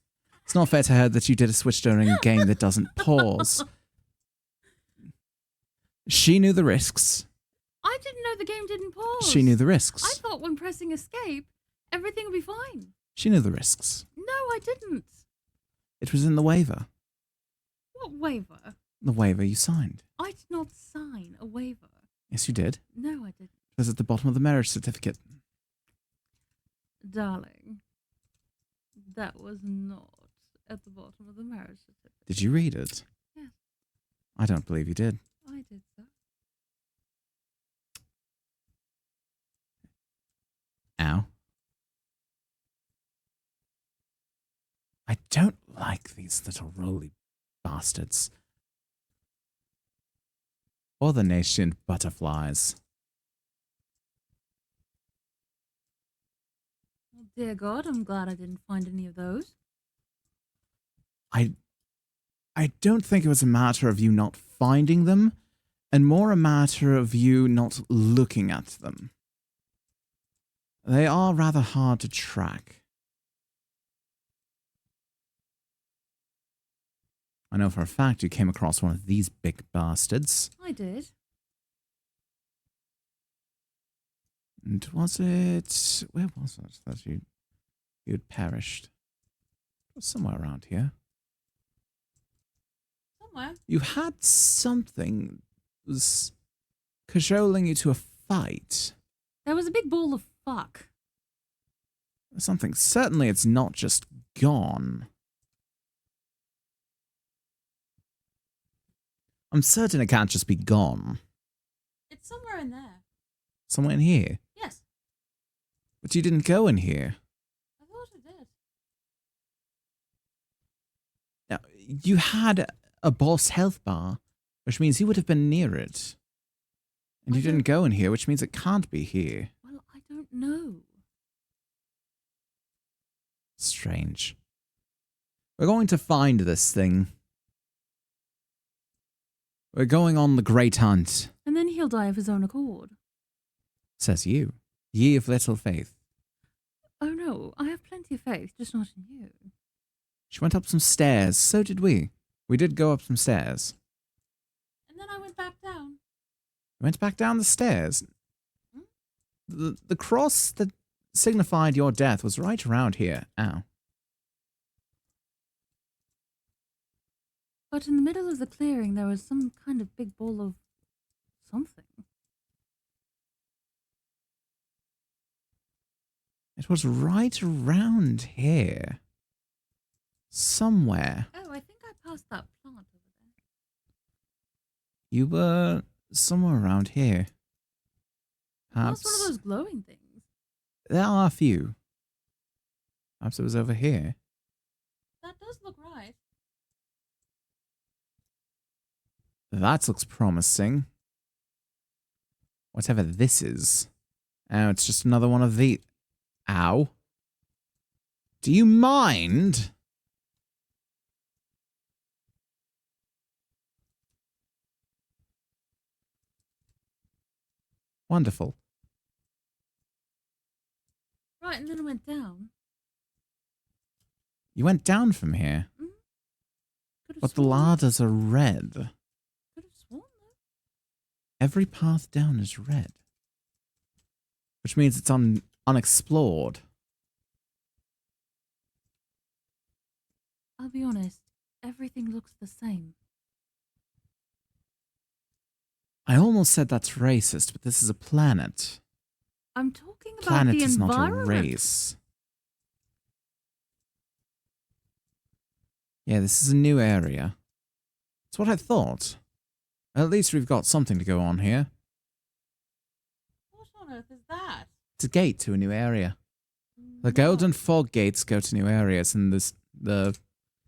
It's not fair to her that you did a switch during a game that doesn't pause. She knew the risks. I didn't know the game didn't pause. She knew the risks. I thought when pressing escape, everything would be fine. She knew the risks. No, I didn't. It was in the waiver. What waiver? The waiver you signed. I did not sign a waiver. Yes, you did. No, I didn't. It was at the bottom of the marriage certificate. Darling, that was not at the bottom of the marriage certificate. Did you read it? Yes. I don't believe you did. I did, sir. Ow. I don't like these little roly bastards. Or the nation butterflies. Oh, dear God, I'm glad I didn't find any of those. I don't think it was a matter of you not finding them, and more a matter of you not looking at them. They are rather hard to track. I know for a fact you came across one of these big bastards. I did. And was it... Where was it that you had perished? It was somewhere around here. Somewhere. You had something that was cajoling you to a fight. There was a big ball of fuck. Something. Certainly it's not just gone. I'm certain it can't just be gone. It's somewhere in there. Somewhere in here. Yes. But you didn't go in here. I thought I did. Now, you had a boss health bar, which means you would have been near it. And you didn't go in here, which means it can't be here. Well, I don't know. Strange. We're going to find this thing. We're going on the great hunt. And then he'll die of his own accord. Says you. Ye of little faith. Oh no, I have plenty of faith, just not in you. She went up some stairs. So did we. We did go up some stairs. And then I went back down. Went back down the stairs. Hmm? The cross that signified your death was right around here. Ow. But in the middle of the clearing, there was some kind of big ball of something. It was right around here. somewhere. Oh, I think I passed that plant over there. You were somewhere around here. What's Perhaps one of those glowing things? there are a few. Perhaps it was over here. That does look right. That looks promising. Whatever this is. Oh, it's just another one of the... Ow. Do you mind? Wonderful. Right, and then it went down. You went down from here, Could have but the sworn. ladders are red. Could have sworn though. Every path down is red. Which means it's unexplored. I'll be honest. Everything looks the same. I almost said that's racist, but this is a planet. I'm talking about Planet the is not a environment. race. Yeah, this is a new area. That's what I thought. At least we've got something to go on here. What on earth is that? It's a gate to a new area. The golden fog gates go to new areas, and the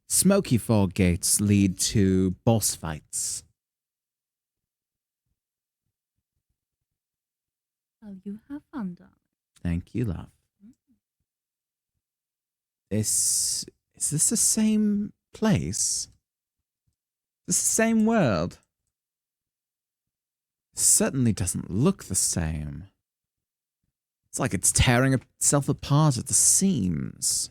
smoky fog gates lead to boss fights. Well, you have fun, darling. Thank you, love. Is this the same place? Is this the same world? It certainly doesn't look the same. It's like it's tearing itself apart at the seams.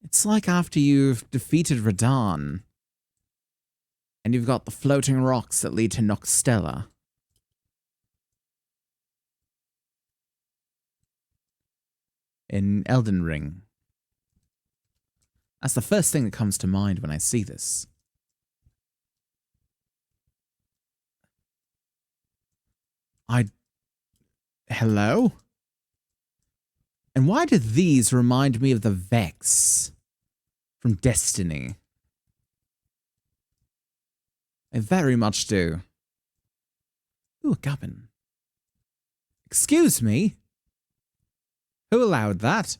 It's like after you've defeated Radahn, and you've got the floating rocks that lead to Noxtella. In Elden Ring. That's the first thing that comes to mind when I see this. Hello? And why do these remind me of the Vex from Destiny? They very much do. Ooh, a gubbin. Excuse me? Who allowed that?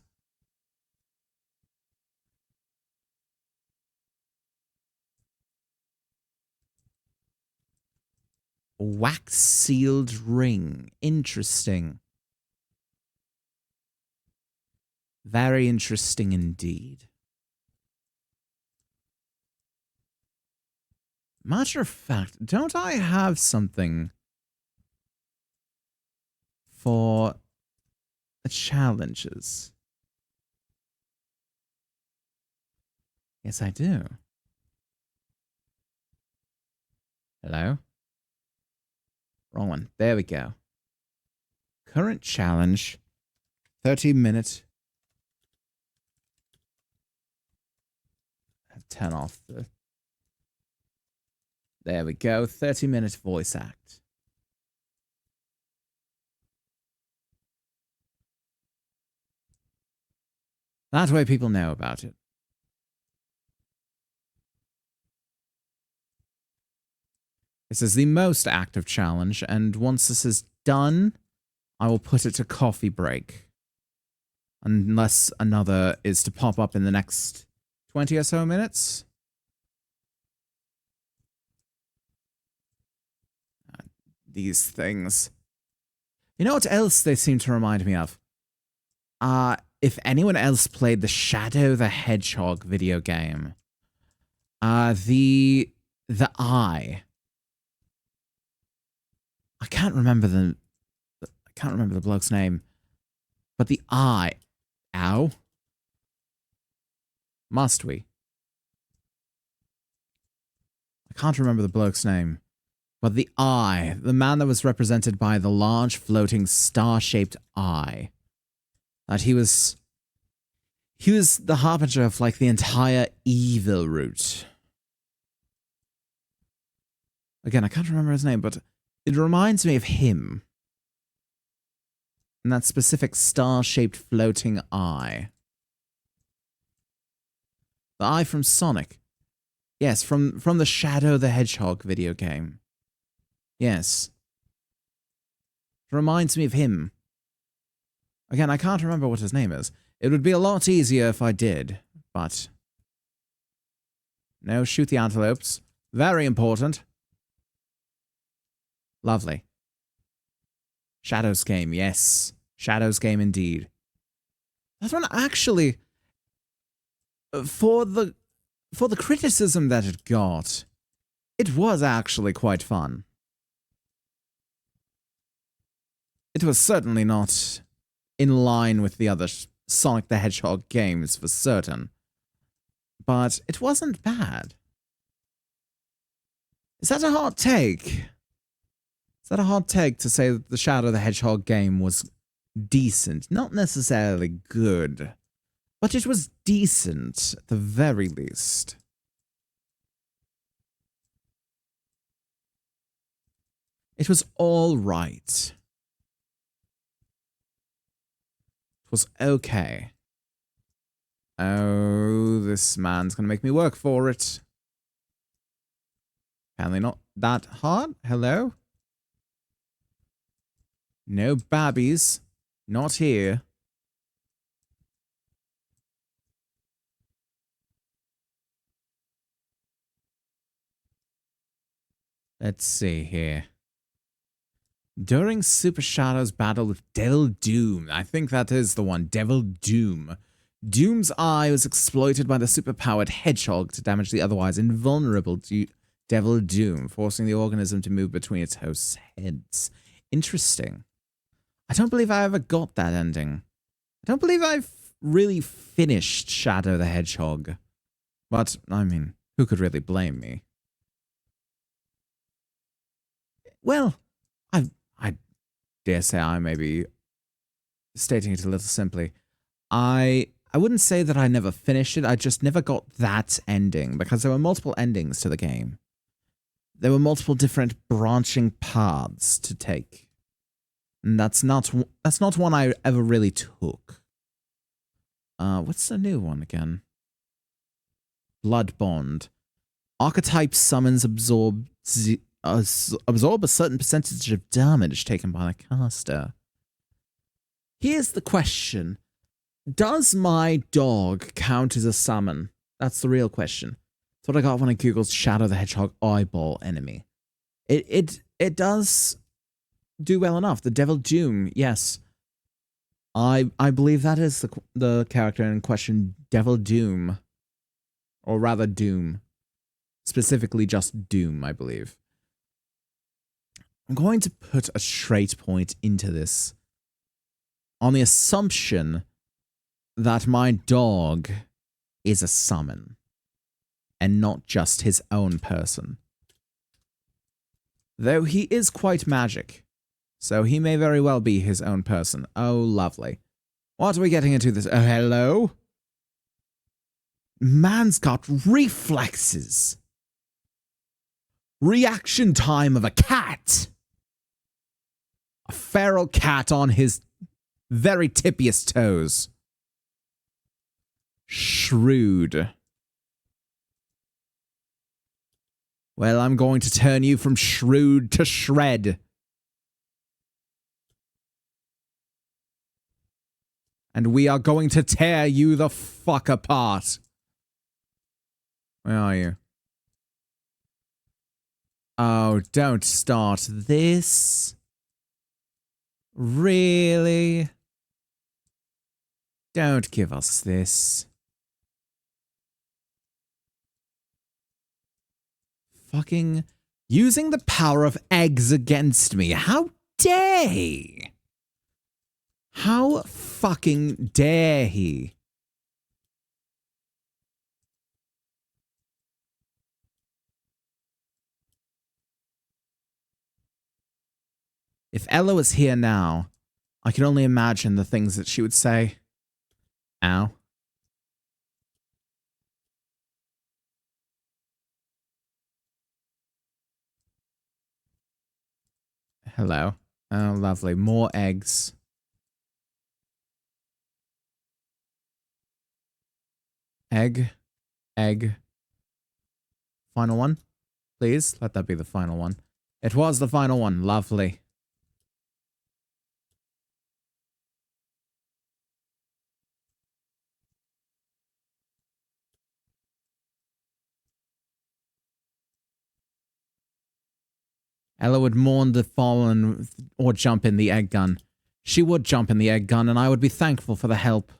A wax-sealed ring. Interesting. Very interesting indeed. Matter of fact, don't I have something for the challenges? Yes, I do. Hello? Wrong one. There we go. Current challenge. 30-minute. Turn off the... There we go. 30-minute voice act. That way people know about it. This is the most active challenge, and once this is done, I will put it to coffee break. Unless another is to pop up in the next 20 or so minutes. These things. You know what else they seem to remind me of? If anyone else played the Shadow the Hedgehog video game, the eye. I can't remember the bloke's name, but the eye. Ow. Must we? I can't remember the bloke's name, but the eye, the man that was represented by the large floating star-shaped eye. That he was the harbinger of like the entire evil route. Again, I can't remember his name, but it reminds me of him. And that specific star-shaped floating eye. The eye from Sonic. Yes, from the Shadow the Hedgehog video game. Yes. It reminds me of him. Again, I can't remember what his name is. It would be a lot easier if I did, but... No, shoot the antelopes. Very important. Lovely. Shadow's game, yes. Shadow's game indeed. That one actually... For the criticism that it got, it was actually quite fun. It was certainly not in line with the other Sonic the Hedgehog games for certain, but it wasn't bad. Is that a hot take? Is that a hot take to say that the Shadow the Hedgehog game was decent? Not necessarily good, but it was decent at the very least. It was all right. It was okay. Oh, this man's gonna make me work for it. Apparently not that hard. Hello? No babbies. Not here. Let's see here. During Super Shadow's battle with Devil Doom, I think that is the one, Devil Doom. Doom's eye was exploited by the superpowered hedgehog to damage the otherwise invulnerable Devil Doom, forcing the organism to move between its host's heads. Interesting. I don't believe I ever got that ending. I don't believe I've really finished Shadow the Hedgehog. But, I mean, who could really blame me? Well, I dare say I may be stating it a little simply. I wouldn't say that I never finished it, I just never got that ending, because there were multiple endings to the game. There were multiple different branching paths to take. And that's not one I ever really took. What's the new one again? Blood Bond. Archetype summons absorb a certain percentage of damage taken by the caster. Here's the question. Does my dog count as a summon? That's the real question. That's what I got when I googled Shadow the Hedgehog eyeball enemy. It does do well enough. The Devil Doom, yes. I believe that is the character in question, Devil Doom. Or rather Doom. Specifically just Doom, I believe. I'm going to put a trait point into this on the assumption that my dog is a summon and not just his own person. Though he is quite magic, so he may very well be his own person. Oh, lovely. What are we getting into this? Oh, hello? Man's got reflexes. Reaction time of a cat. A feral cat on his very tippiest toes. Shrewd. Well, I'm going to turn you from shrewd to shred. And we are going to tear you the fuck apart. Where are you? Oh, don't start this. Really? Don't give us this. Fucking using the power of eggs against me. How dare he? How fucking dare he? If Ella was here now, I can only imagine the things that she would say. Ow. Hello. Oh, lovely. More eggs. Egg. Egg. Final one? Please, let that be the final one. It was the final one. Lovely. Ella would mourn the fallen or jump in the egg gun. She would jump in the egg gun, and I would be thankful for the help.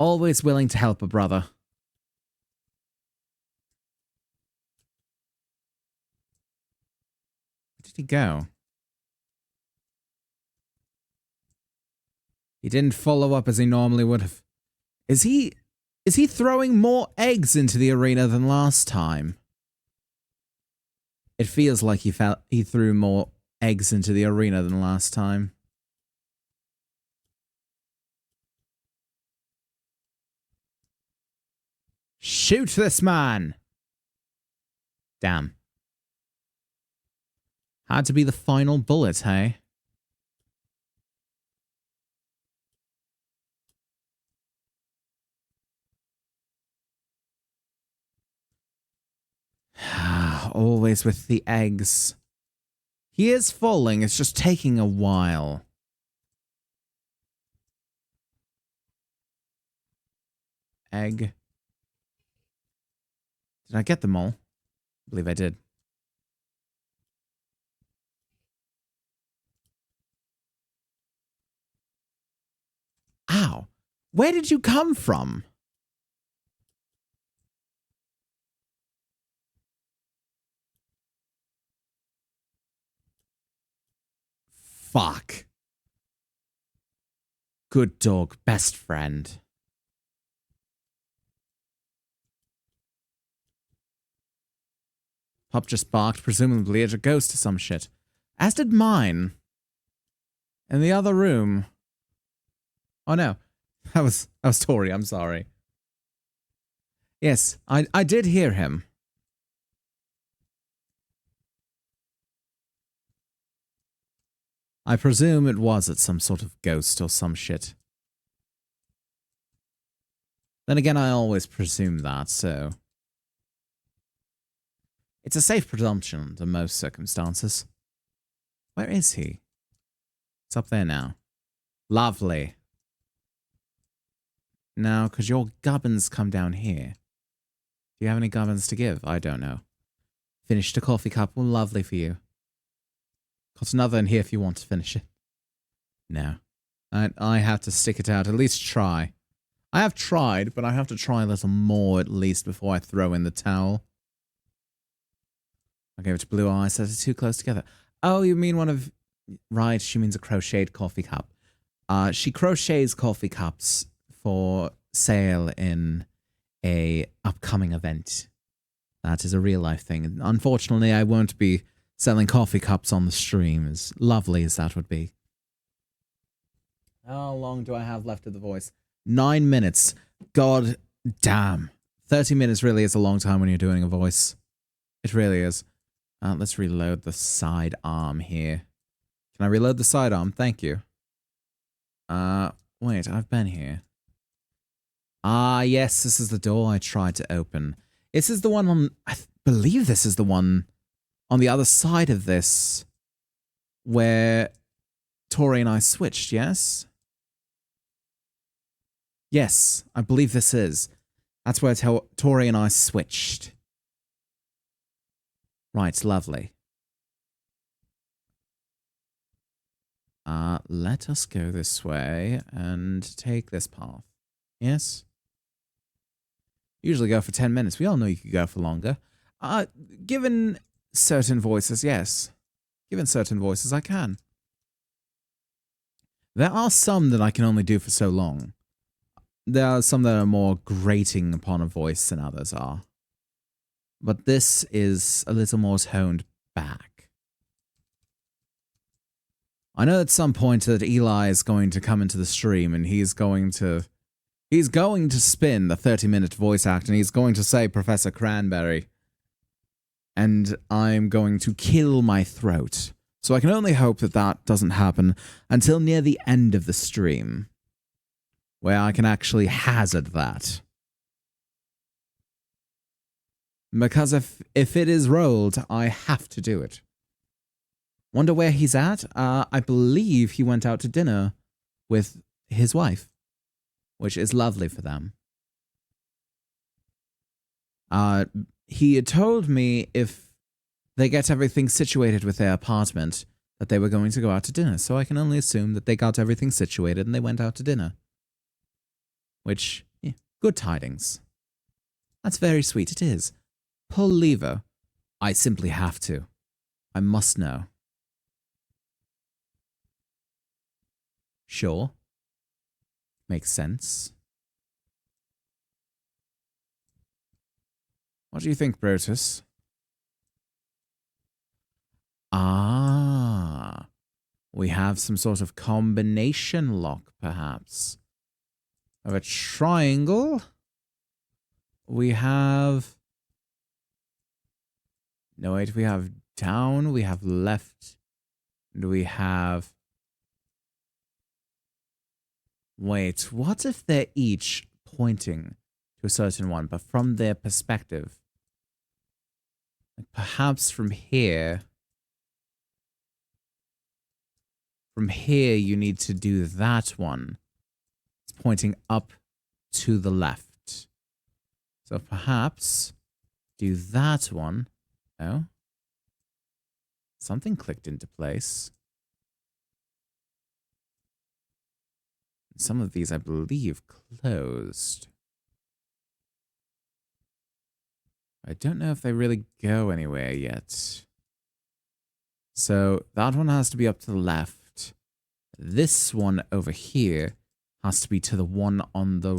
Always willing to help a brother. Where did he go? He didn't follow up as he normally would have. Is he throwing more eggs into the arena than last time? It feels like he threw more eggs into the arena than last time. Shoot this man! Damn. Had to be the final bullet, hey? Always with the eggs. He is falling, it's just taking a while. Egg. Did I get them all? I believe I did. Ow. Where did you come from? Fuck. Good dog, best friend. Pup just barked, presumably at a ghost or some shit. As did mine. In the other room. Oh no. That was Tori, I'm sorry. Yes, I did hear him. I presume it was at some sort of ghost or some shit. Then again, I always presume that, so... It's a safe presumption under most circumstances. Where is he? It's up there now. Lovely. Now, could your gubbins come down here? Do you have any gubbins to give? I don't know. Finished a coffee cup. Well, lovely for you. Got another in here if you want to finish it. No. I have to stick it out. At least try. I have tried, but I have to try a little more at least before I throw in the towel. I gave it to Blue Eyes. They're too close together. Oh, you mean one of... Right, she means a crocheted coffee cup. She crochets coffee cups for sale in a upcoming event. That is a real life thing. Unfortunately, I won't be selling coffee cups on the stream, as lovely as that would be. How long do I have left of the voice? 9 minutes. God damn. 30 minutes really is a long time when you're doing a voice. It really is. Let's reload the sidearm here. Can I reload the sidearm? Thank you. Wait, I've been here. Ah, yes, this is the door I tried to open. This is the one on... I believe this is the one on the other side of this where Tori and I switched, yes? Yes, I believe this is. That's where Tori and I switched. Right, lovely. Let us go this way and take this path. Yes? Usually go for 10 minutes. We all know you could go for longer. Given certain voices, yes. Given certain voices, I can. There are some that I can only do for so long. There are some that are more grating upon a voice than others are. But this is a little more toned back. I know at some point that Eli is going to come into the stream and he's going to spin the 30-minute voice act and he's going to say Professor Cranberry. And I'm going to kill my throat. So I can only hope that that doesn't happen until near the end of the stream. where I can actually hazard that. Because if it is rolled, I have to do it. Wonder where he's at? I believe he went out to dinner with his wife, which is lovely for them. He had told me if they get everything situated with their apartment, that they were going to go out to dinner, so I can only assume that they got everything situated and they went out to dinner. Which, yeah, good tidings. That's very sweet, it is. Pull lever. I simply have to. I must know. Sure. Makes sense. What do you think, Brutus? Ah, we have some sort of combination lock, perhaps. Of a triangle. We have... No, wait, we have down, we have left, and we have... Wait, what if they're each pointing to a certain one, but from their perspective? Like perhaps from here... From here, you need to do that one. It's pointing up to the left. So perhaps do that one. Oh. Something clicked into place. Some of these, I believe, closed. I don't know if they really go anywhere yet. So that one has to be up to the left. This one over here has to be to the one on the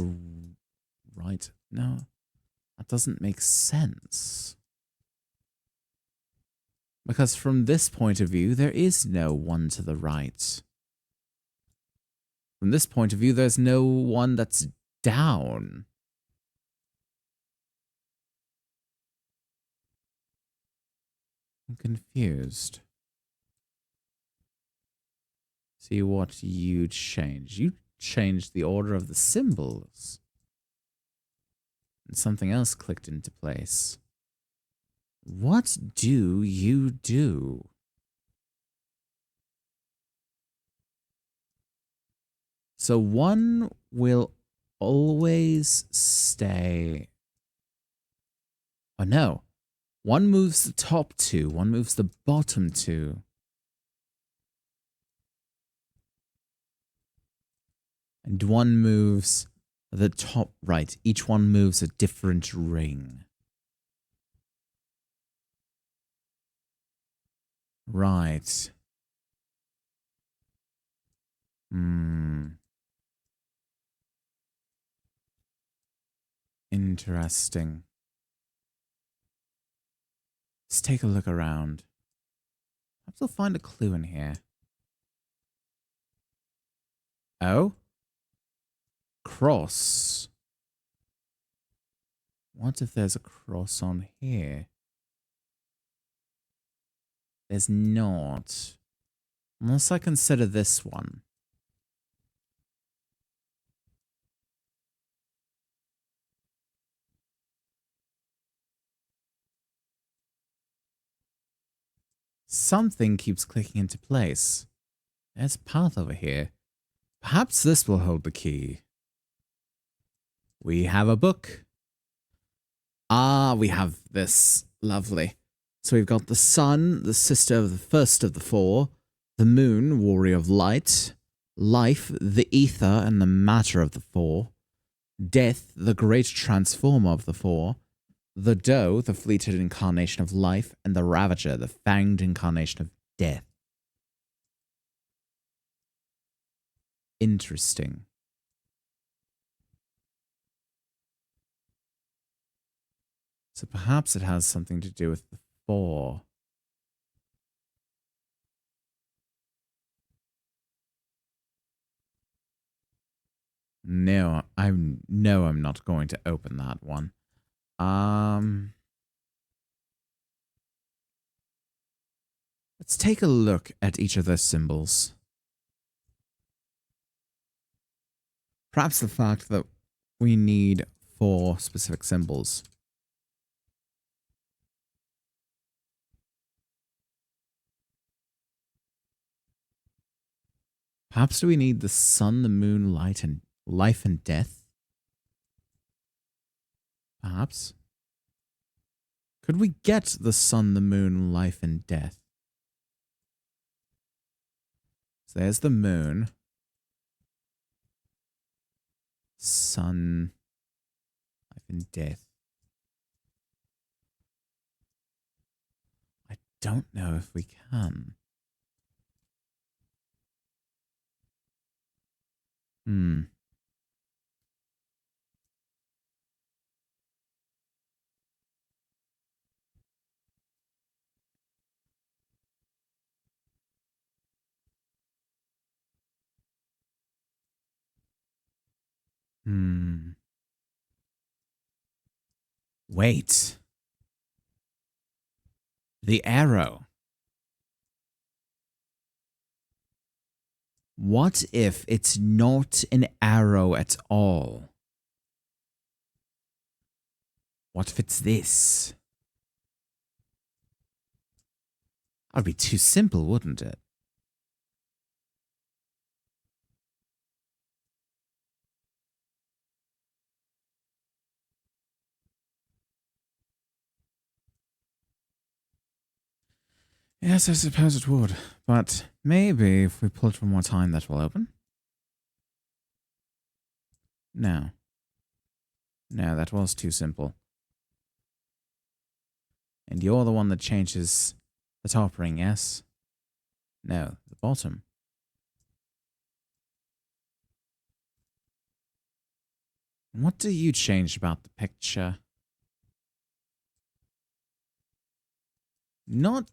right. No, that doesn't make sense. Because from this point of view, there is no one to the right. From this point of view, there's no one that's down. I'm confused. See what you changed. You changed the order of the symbols. And something else clicked into place. What do you do? So one will always stay. Oh no. One moves the top two, one moves the bottom two. And one moves the top right. Each one moves a different ring. Right. Interesting. Let's take a look around. Perhaps we'll find a clue in here. Oh? Cross. What if there's a cross on here? There's not. Unless I consider this one. Something keeps clicking into place. There's a path over here. Perhaps this will hold the key. We have a book. Ah, we have this. Lovely. So we've got the sun, the sister of the first of the four, the moon, warrior of light, life, the ether and the matter of the four, death, the great transformer of the four, the doe, the fleeted incarnation of life, and the ravager, the fanged incarnation of death. Interesting. So perhaps it has something to do with the four. No, I'm not going to open that one. Let's take a look at each of those symbols. Perhaps the fact that we need 4 specific symbols. Perhaps do we need the sun, the moon, light, and life and death? Perhaps. Could we get the sun, the moon, life, and death? So there's the moon. Sun, life, and death. I don't know if we can. Wait. The arrow. What if it's not an arrow at all? What if it's this? That'd be too simple, wouldn't it? Yes, I suppose it would. But maybe if we pull it one more time, that will open? No. No, that was too simple. And you're the one that changes the top ring, yes? No, the bottom. What do you change about the picture? Not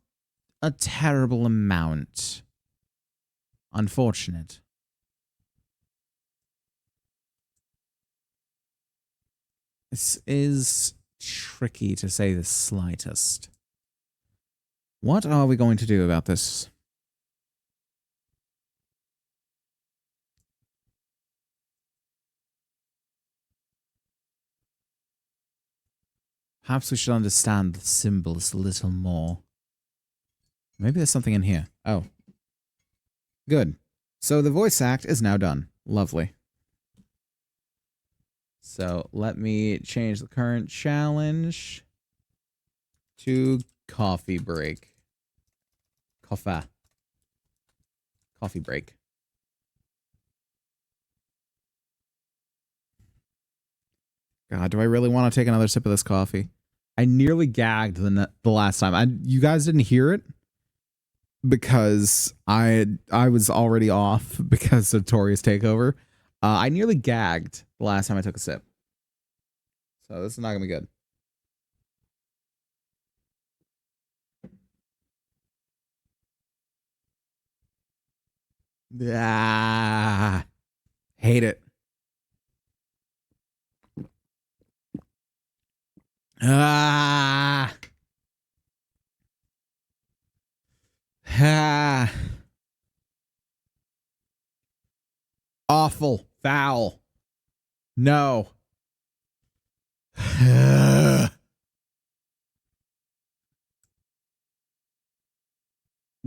a terrible amount. Unfortunate. This is tricky to say the slightest. What are we going to do about this? Perhaps we should understand the symbols a little more. Maybe there's something in here. Oh. Good. So the voice act is now done. Lovely. So let me change the current challenge to coffee break. Coffee break. God, do I really want to take another sip of this coffee? I nearly gagged the last time. You guys didn't hear it because I was already off because of Tori's takeover. I nearly gagged the last time I took a sip. So this is not going to be good. Ah, hate it. Ah. Ah. Awful. Foul. No. I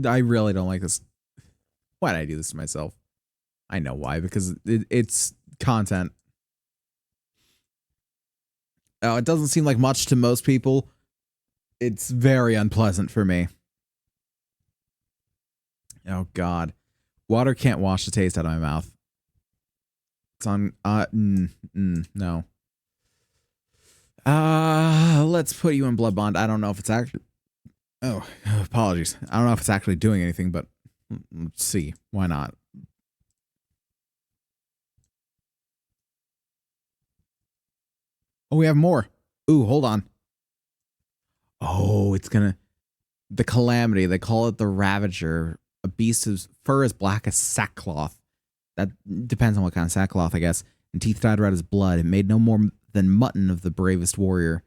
really don't like this. Why did I do this to myself? I know why, because it's content. Oh, it doesn't seem like much to most people. It's very unpleasant for me. Oh, God. Water can't wash the taste out of my mouth. It's on... no. Let's put you in Blood Bond. I don't know if it's actually... Oh, apologies. I don't know if it's actually doing anything, but let's see. Why not? Oh, we have more. Ooh, hold on. Oh, it's gonna... The Calamity. They call it the Ravager. A beast whose fur is black as sackcloth. That depends on what kind of sackcloth, I guess. And teeth dyed red as blood. It made no more than mutton of the bravest warrior.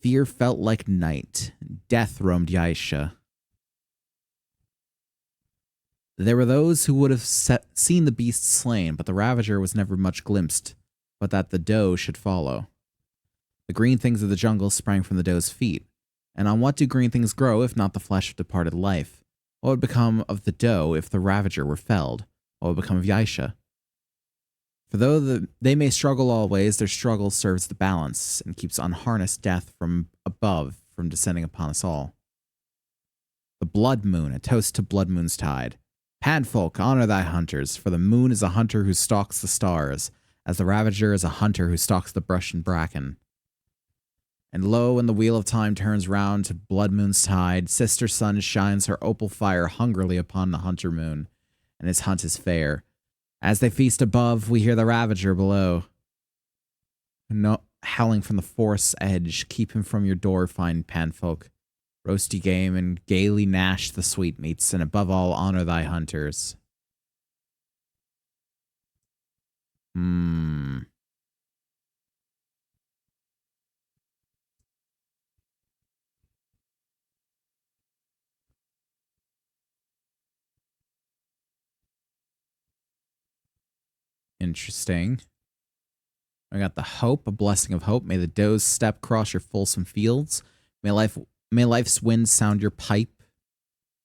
Fear felt like night. Death roamed Yaisha. There were those who would have seen the beast slain, but the Ravager was never much glimpsed, but that the doe should follow. The green things of the jungle sprang from the doe's feet. And on what do green things grow if not the flesh of departed life? What would become of the doe if the Ravager were felled? What would become of Yaisha? For though they may struggle always, their struggle serves the balance and keeps unharnessed death from above from descending upon us all. The blood moon, a toast to blood moon's tide. Panfolk, honor thy hunters, for the moon is a hunter who stalks the stars, as the Ravager is a hunter who stalks the brush and bracken. And lo, when the wheel of time turns round to blood moon's tide, sister sun shines her opal fire hungrily upon the hunter moon, and his hunt is fair. As they feast above, we hear the Ravager below. No, howling from the forest's edge, keep him from your door, fine panfolk. Roasty game and gaily gnash the sweetmeats, and above all, honor thy hunters. Interesting. I got the hope, a blessing of hope. May the doe's step cross your fulsome fields. May life's wind sound your pipe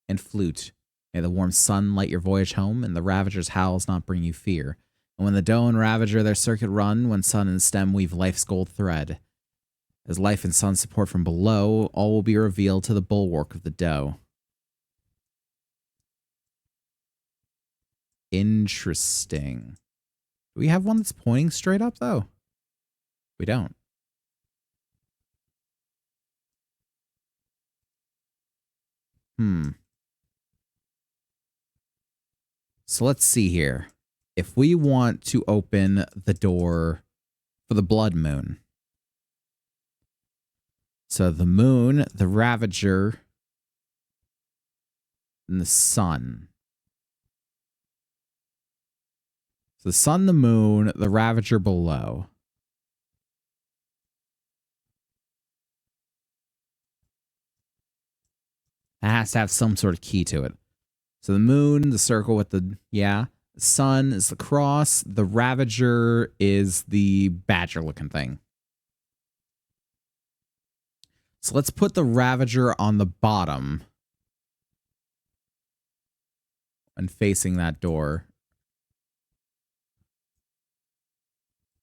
and flute. May the warm sun light your voyage home, and the Ravager's howls not bring you fear. And when the doe and Ravager their circuit run, when sun and stem weave life's gold thread, as life and sun support from below, all will be revealed to the bulwark of the doe. Interesting. Do we have one that's pointing straight up, though? We don't. So let's see here. If we want to open the door for the blood moon. So the moon, the Ravager, and the sun. So the sun, the moon, the Ravager below. It has to have some sort of key to it. So the moon, the circle with the, the sun is the cross. The Ravager is the badger looking thing. So let's put the Ravager on the bottom and facing that door.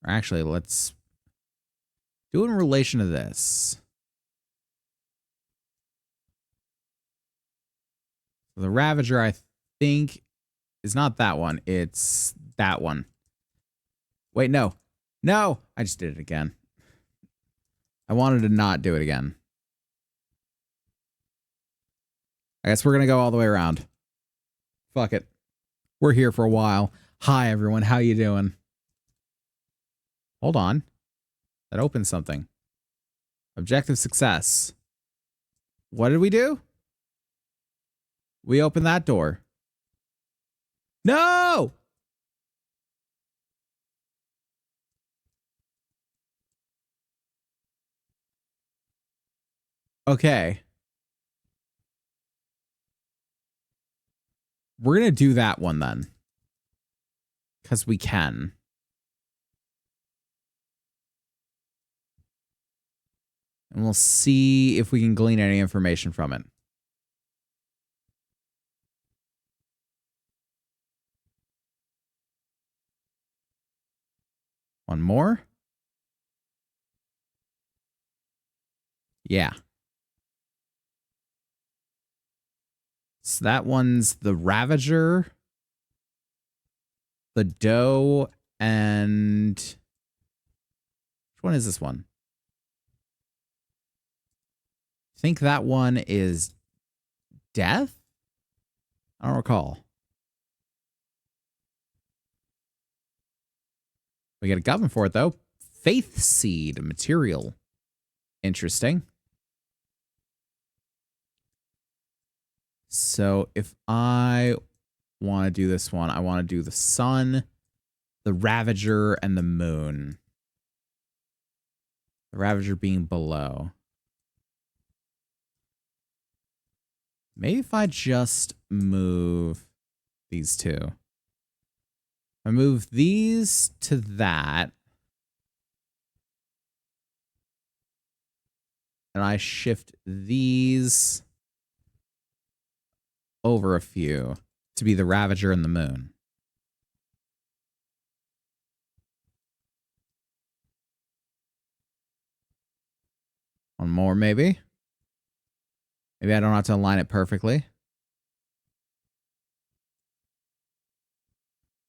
Or actually, let's do it in relation to this. The Ravager, I think, is not that one. It's that one. Wait, no. No! I just did it again. I wanted to not do it again. I guess we're going to go all the way around. Fuck it. We're here for a while. Hi, everyone. How you doing? Hold on. That opened something. Objective success. What did we do? We opened that door. No! Okay. We're going to do that one then. Because we can. And we'll see if we can glean any information from it. One more? Yeah. So that one's the Ravager, the doe, and which one is this one? I think that one is death? I don't recall. We get a government for it, though. Faith seed material. Interesting. So if I want to do this one, I want to do the sun, the Ravager, and the moon. The Ravager being below. Maybe if I just move these two. I move these to that. And I shift these over a few to be the Ravager and the Moon. One more, maybe. Maybe I don't have to align it perfectly.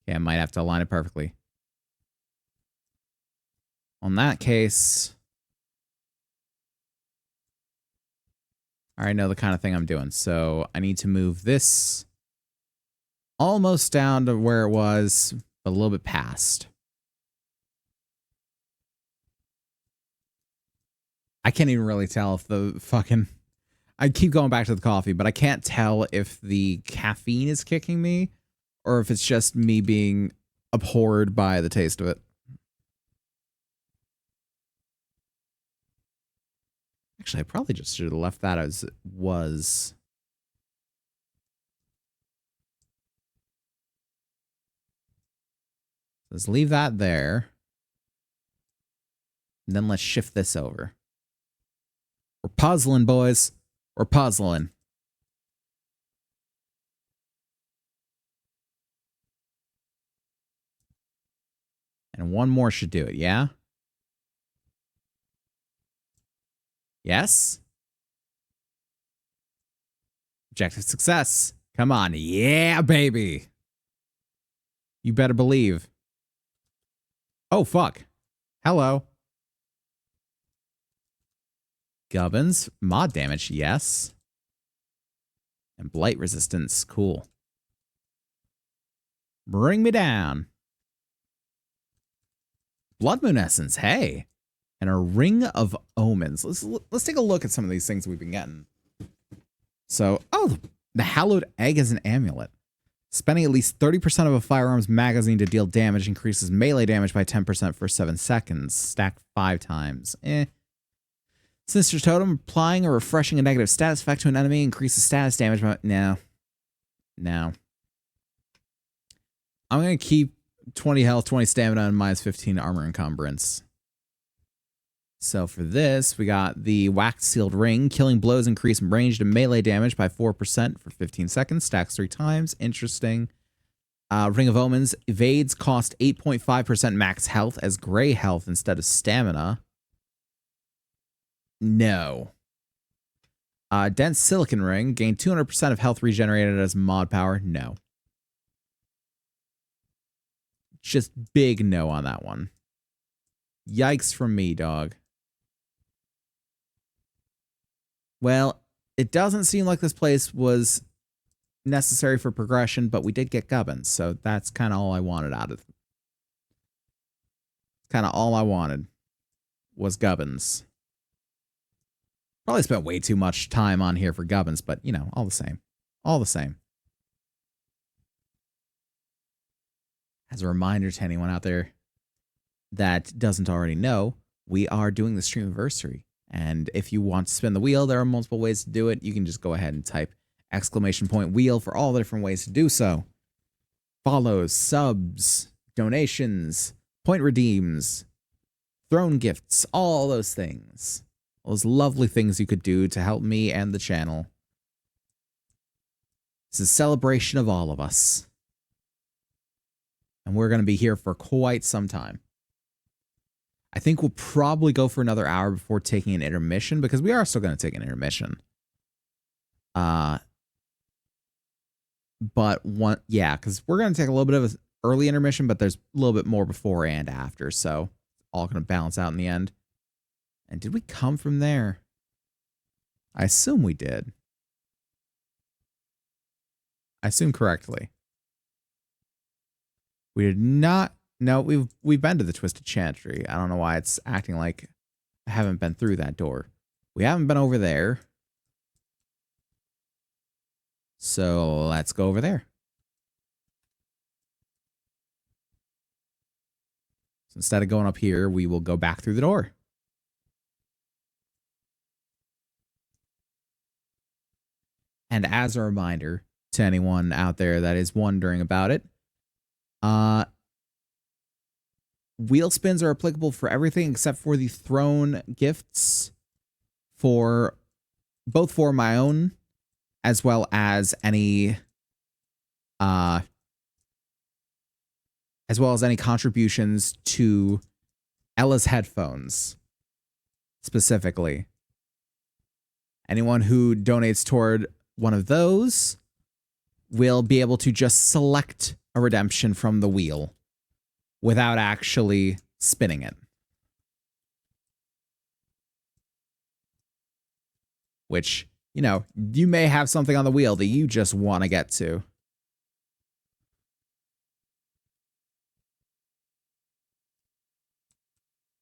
Yeah, I might have to align it perfectly. On that case, I already know the kind of thing I'm doing. So I need to move this almost down to where it was, but a little bit past. I can't even really tell if the fucking... I keep going back to the coffee, but I can't tell if the caffeine is kicking me or if it's just me being abhorred by the taste of it. Actually, I probably just should have left that as it was. Let's leave that there. And then let's shift this over. We're puzzling, boys. We're puzzling. And one more should do it, yeah? Yes? Objective success. Come on. Yeah, baby. You better believe. Oh, fuck. Hello. Gubbins. Mod damage, yes. And blight resistance, cool. Bring me down. Blood Moon Essence, hey. And a Ring of Omens. Let's take a look at some of these things we've been getting. So, oh, the Hallowed Egg is an amulet. Spending at least 30% of a firearm's magazine to deal damage increases melee damage by 10% for 7 seconds. Stacked 5 times. Sinister Totem, applying or refreshing a negative status effect to an enemy increases status damage by... No. I'm going to keep 20 health, 20 stamina, and minus 15 armor encumbrance. So for this, we got the Waxed Sealed Ring. Killing blows increase ranged and melee damage by 4% for 15 seconds. Stacks 3 times. Interesting. Ring of Omens. Evades cost 8.5% max health as gray health instead of stamina. No. Dense Silicon Ring. Gain 200% of health regenerated as mod power. No. Just big no on that one. Yikes from me, dog. Well, it doesn't seem like this place was necessary for progression, but we did get Gubbins, so that's kind of all I wanted out of it. Kind of all I wanted was Gubbins. Probably spent way too much time on here for Gubbins, but, you know, all the same. All the same. As a reminder to anyone out there that doesn't already know, we are doing the Streamiversary. And if you want to spin the wheel, there are multiple ways to do it. You can just go ahead and type !wheel for all the different ways to do so. Follows, subs, donations, point redeems, throne gifts, all those things. All those lovely things you could do to help me and the channel. It's a celebration of all of us. And we're going to be here for quite some time. I think we'll probably go for another hour before taking an intermission, because we are still going to take an intermission. But yeah, because we're going to take a little bit of an early intermission, but there's a little bit more before and after, so all going to balance out in the end. And did we come from there? I assume we did. I assume correctly. We did not. No, we've been to the Twisted Chantry. I don't know why it's acting like I haven't been through that door. We haven't been over there. So let's go over there. So instead of going up here, we will go back through the door. And as a reminder, to anyone out there that is wondering about it. Wheel spins are applicable for everything except for the throne gifts, for both for my own as well as any contributions to Ella's headphones specifically. Anyone who donates toward one of those will be able to just select a redemption from the wheel without actually spinning it. Which, you know, you may have something on the wheel that you just want to get to.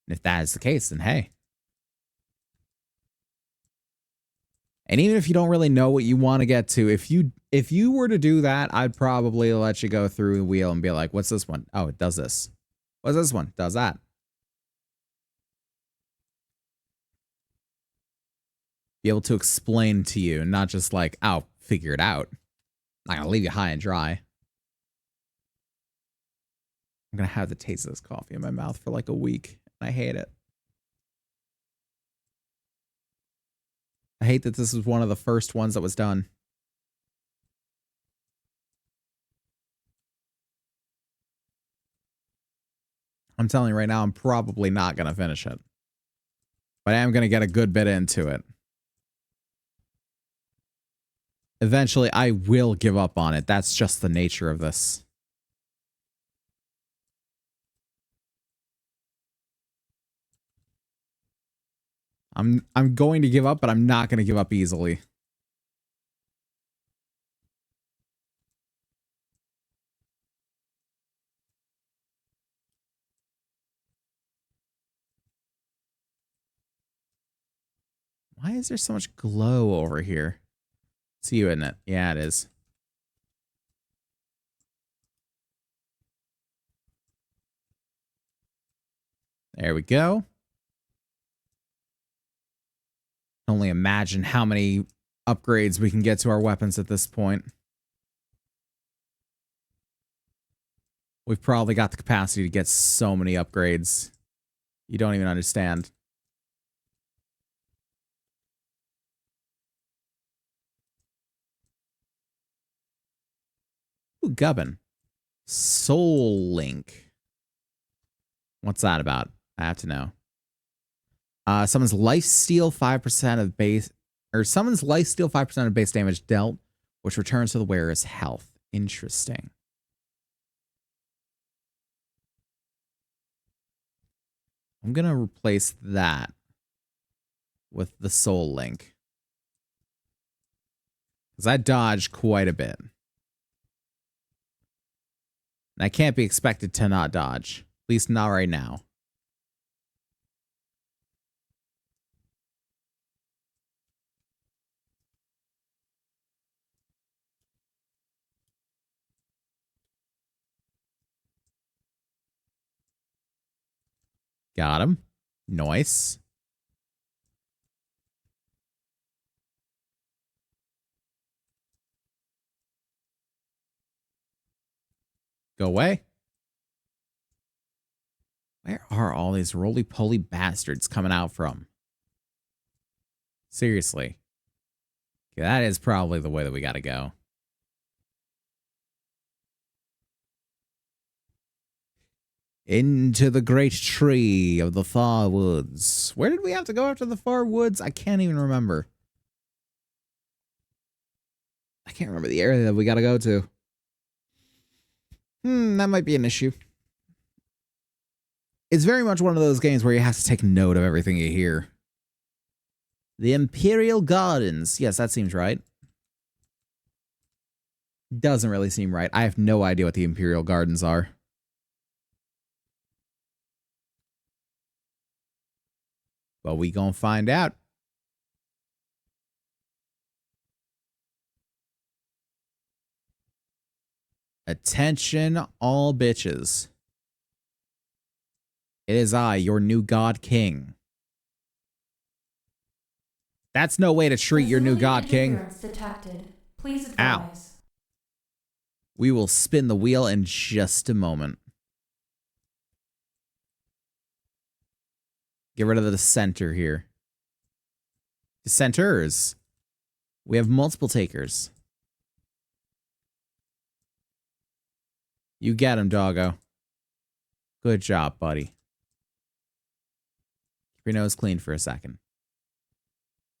And if that is the case, then hey. And even if you don't really know what you want to get to, if you were to do that, I'd probably let you go through the wheel and be like, what's this one? Oh, it does this. What's this one? Does that. Be able to explain to you, not just like, oh, figure it out. I'm not going to leave you high and dry. I'm going to have the taste of this coffee in my mouth for like a week. And I hate it. I hate that this was one of the first ones that was done. I'm telling you right now, I'm probably not going to finish it. But I am going to get a good bit into it. Eventually, I will give up on it. That's just the nature of this. I'm going to give up, but I'm not going to give up easily. Why is there so much glow over here? It's you, isn't it? Yeah, it is. There we go. Only imagine how many upgrades we can get to our weapons at this point. We've probably got the capacity to get so many upgrades. You don't even understand. Ooh, Gubbin. Soul Link. What's that about? I have to know. Summons lifesteal 5% of base, or summons lifesteal 5% of base damage dealt, which returns to the wearer's health. Interesting. I'm gonna replace that with the Soul Link, because I dodge quite a bit. And I can't be expected to not dodge. At least not right now. Got him. Nice. Go away. Where are all these roly-poly bastards coming out from? Seriously. Okay, that is probably the way that we gotta go. Into the great tree of the far woods. Where did we have to go after the far woods? I can't even remember. I can't remember the area that we gotta go to. That might be an issue. It's very much one of those games where you have to take note of everything you hear. The Imperial Gardens. Yes, that seems right. Doesn't really seem right. I have no idea what the Imperial Gardens are. But we gonna find out. Attention, all bitches. It is I, your new god king. That's no way to treat your new god king. Detected. Please Ow. advise. We will spin the wheel in just a moment. Get rid of the center here. Dissenters. We have multiple takers. You get him, doggo. Good job, buddy. Keep your nose clean for a second.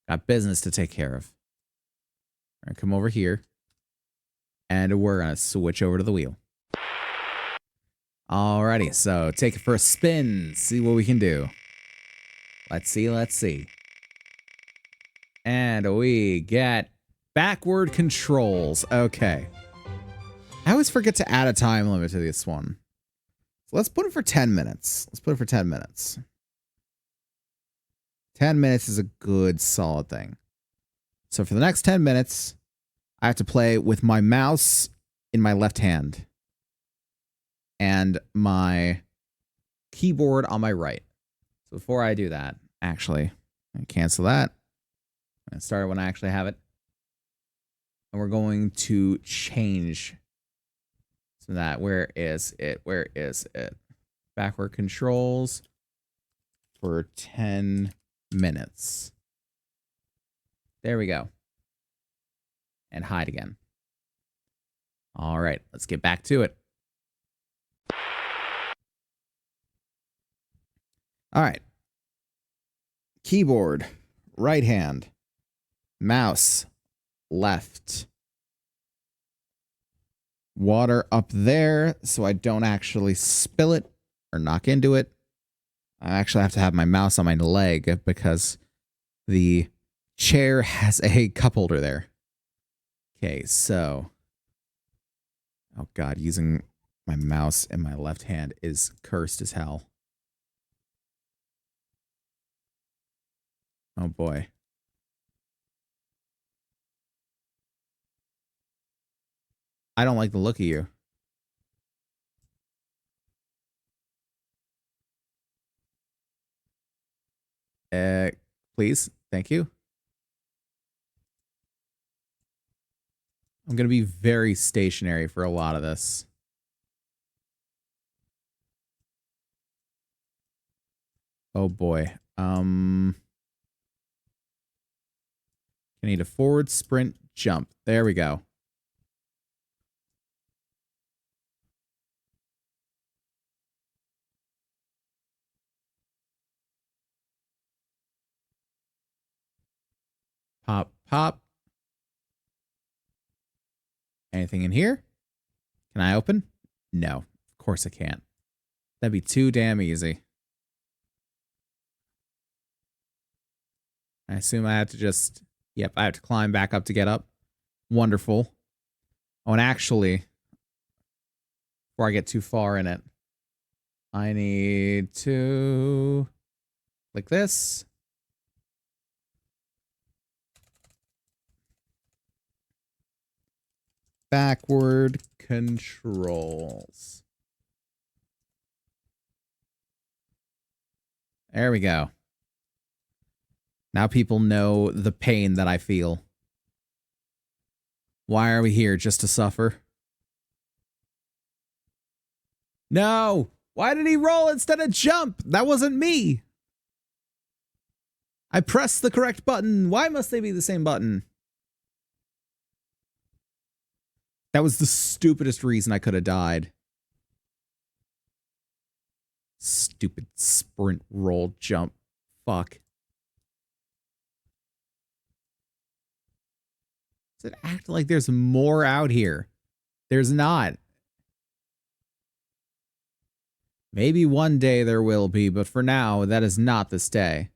Got business to take care of. All right, come over here. And we're going to switch over to the wheel. Alrighty, so take it for a spin. See what we can do. Let's see, let's see. And we get backward controls. Okay. I always forget to add a time limit to this one. So let's put it for 10 minutes. Let's put it for 10 minutes. 10 minutes is a good, solid thing. So for the next 10 minutes, I have to play with my mouse in my left hand and my keyboard on my right. So before I do that, actually, I cancel that. I start when I actually have it. And we're going to change so that. Where is it? Where is it? Backward controls for 10 minutes. There we go. And hide again. All right, let's get back to it. All right. Keyboard, right hand. Mouse, left. Water up there so I don't actually spill it or knock into it. I actually have to have my mouse on my leg because the chair has a cup holder there. Okay, so. Oh God, using my mouse in my left hand is cursed as hell. Oh boy. I don't like the look of you. Please. Thank you. I'm going to be very stationary for a lot of this. Oh boy. I need a forward sprint jump. There we go. Pop, pop. Anything in here? Can I open? No, of course I can't. That'd be too damn easy. I assume I have to just... Yep, I have to climb back up to get up. Wonderful. Oh, and actually, before I get too far in it, I need to click this. Backward controls. There we go. Now people know the pain that I feel. Why are we here? Just to suffer? No! Why did he roll instead of jump? That wasn't me! I pressed the correct button. Why must they be the same button? That was the stupidest reason I could have died. Stupid sprint, roll, jump. Fuck. Does it act like there's more out here? There's not. Maybe one day there will be, but for now, that is not this day.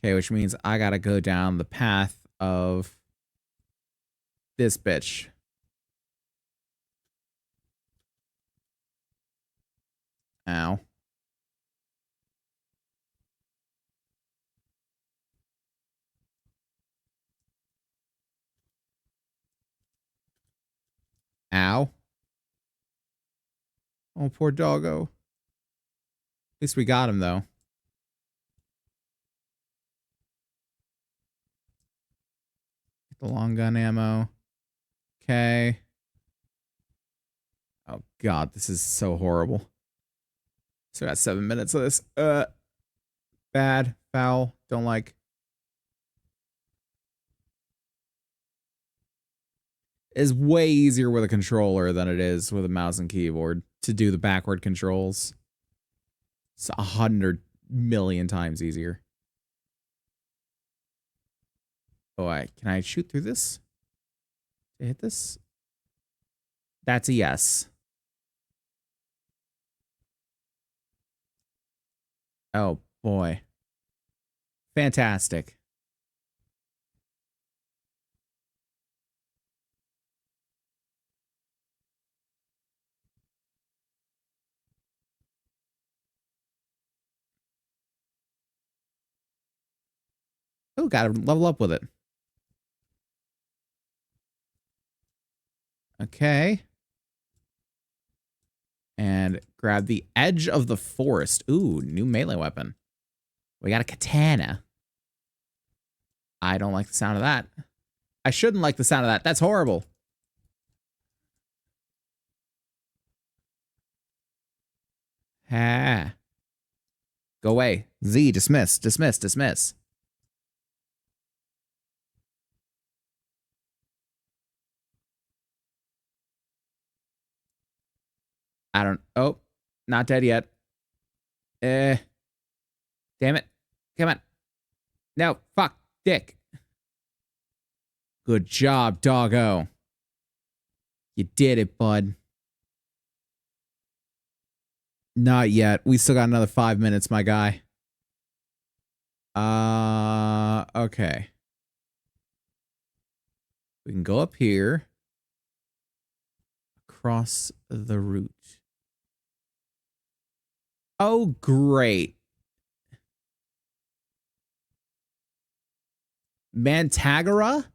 Okay, which means I gotta go down the path of this bitch. Ow. Ow. Oh, poor doggo. At least we got him, though. Get the long gun ammo. Okay. Oh God, this is so horrible. So I got 7 minutes of this. Bad, foul, don't like. It's way easier with a controller than it is with a mouse and keyboard to do the backward controls. It's 100 million times easier. Oh, can I shoot through this? Did I hit this? That's a yes. Oh, boy. Fantastic. Oh, gotta level up with it. Okay. And grab the edge of the forest. Ooh, new melee weapon. We got a katana. I don't like the sound of that. I shouldn't like the sound of that. That's horrible. Ah. Go away. Z, dismiss, dismiss, dismiss. I don't... Oh, not dead yet. Damn it. Come on. No, fuck. Dick. Good job, doggo. You did it, bud. Not yet. We still got another 5 minutes, my guy. Okay. We can go up here. Across the route. Oh, great. Mantagara?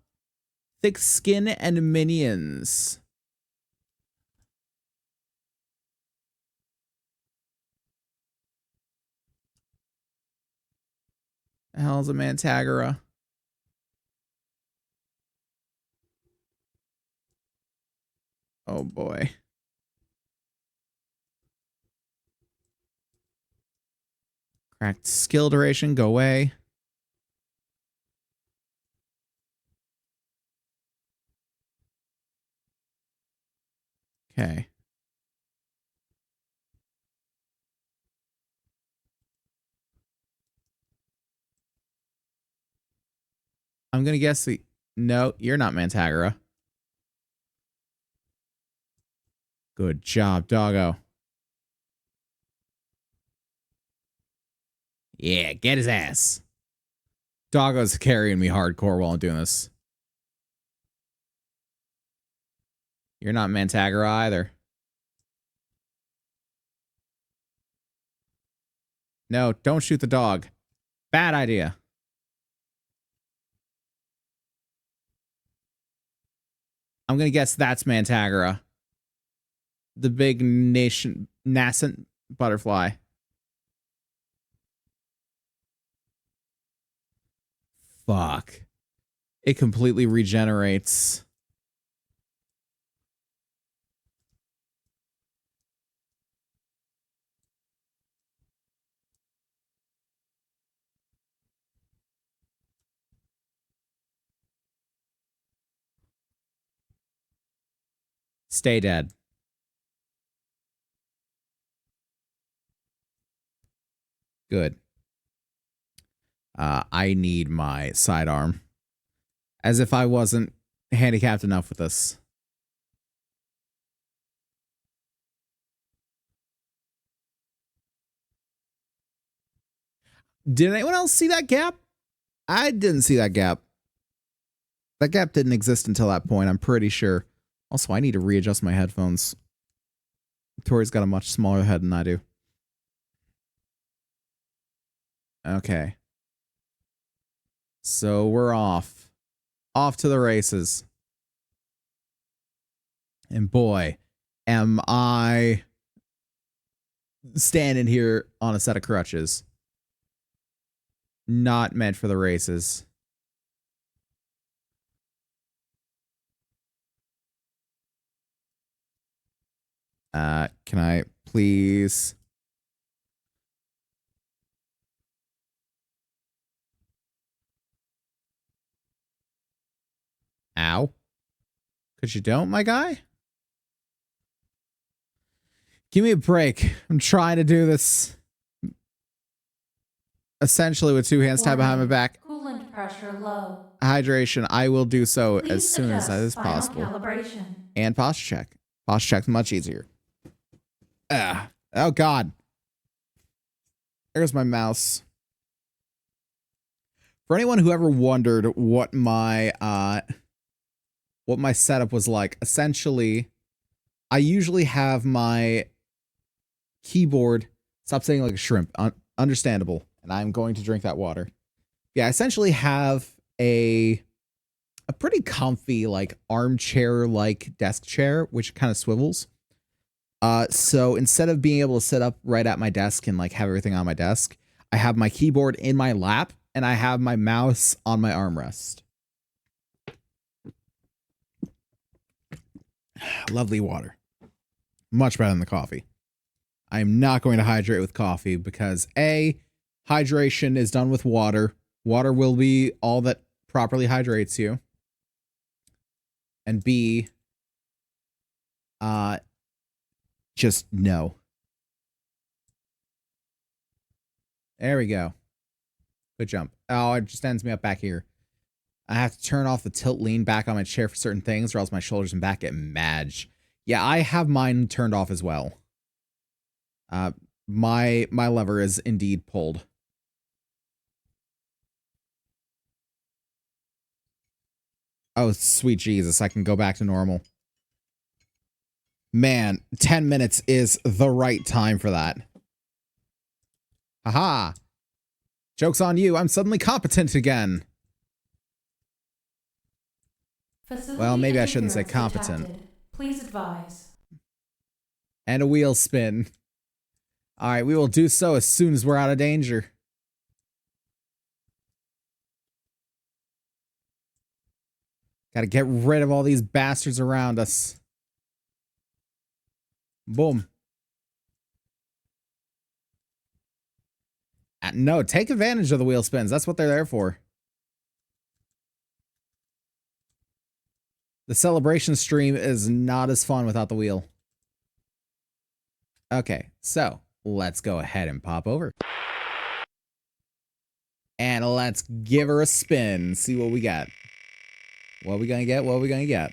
Thick skin and minions. The hell's a Mantagara? Oh boy. Cracked skill duration, go away. Okay. I'm gonna guess the... No, you're not Mantagara. Good job, doggo. Yeah, get his ass. Doggo's carrying me hardcore while I'm doing this. You're not Mantagara either. No, don't shoot the dog. Bad idea. I'm gonna guess that's Mantagara. The big nascent butterfly. Fuck. It completely regenerates. Stay dead. Good. I need my sidearm. As if I wasn't handicapped enough with this. Did anyone else see that gap? I didn't see that gap. That gap didn't exist until that point, I'm pretty sure. Also, I need to readjust my headphones. Tori's got a much smaller head than I do. Okay. So we're off. Off to the races. And boy, am I standing here on a set of crutches. Not meant for the races. Can I please? Ow. Because you don't, my guy? Give me a break. I'm trying to do this essentially with two hands tied behind my back. Coolant pressure low. Hydration. I will do so Please as soon as that is adjust final possible. calibration. And posture check. Posture check's much easier. Oh, God. There's my mouse. For anyone who ever wondered what my setup was like, essentially, I usually have my keyboard. Stop saying like a shrimp. Understandable. And I'm going to drink that water. Yeah, I essentially have a pretty comfy, like, armchair-like desk chair, which kind of swivels. So instead of being able to sit up right at my desk and, like, have everything on my desk, I have my keyboard in my lap, and I have my mouse on my armrest. Lovely water. Much better than the coffee. I am not going to hydrate with coffee because A, hydration is done with water. Water will be all that properly hydrates you. And B, just no. There we go. Good jump. Oh, it just ends me up back here. I have to turn off the tilt lean back on my chair for certain things or else my shoulders and back get mad. Yeah, I have mine turned off as well. My lever is indeed pulled. Oh, sweet Jesus, I can go back to normal. Man, 10 minutes is the right time for that. Haha. Joke's on you, I'm suddenly competent again. Facility Well, maybe I shouldn't say interference competent. detected. Please advise. And a wheel spin. Alright, we will do so as soon as we're out of danger. Gotta get rid of all these bastards around us. Boom. No, take advantage of the wheel spins. That's what they're there for. The celebration stream is not as fun without the wheel. Okay, so let's go ahead and pop over. And let's give her a spin. See what we got. What are we gonna get? What are we gonna get?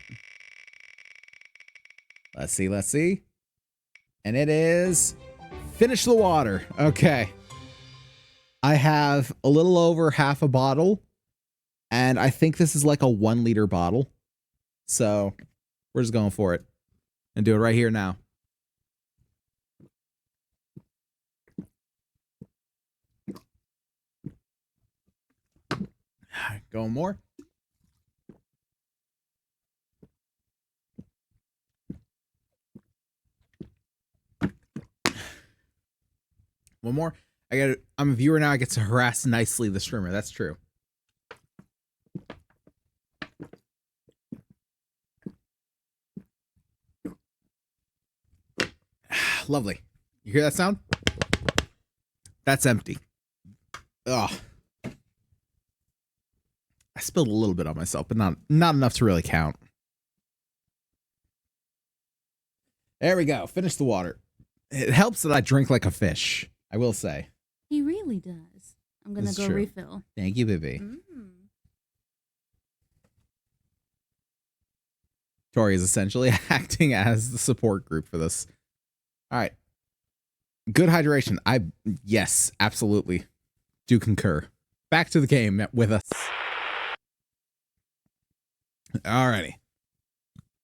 Let's see, let's see. And it is finish the water. Okay. I have a little over half a bottle. And I think this is like a 1 liter bottle. So we're just going for it. And do it right here now. Going more. One more. I'm a viewer now. I get to harass nicely the streamer. That's true. Lovely. You hear that sound? That's empty. Ugh. I spilled a little bit on myself, but not enough to really count. There we go. Finish the water. It helps that I drink like a fish, I will say. He really does. I'm gonna This is go true. refill. Thank you, baby. Tori is essentially acting as the support group for this. All right. Good hydration. Yes, absolutely. Do concur. Back to the game with us. Alrighty.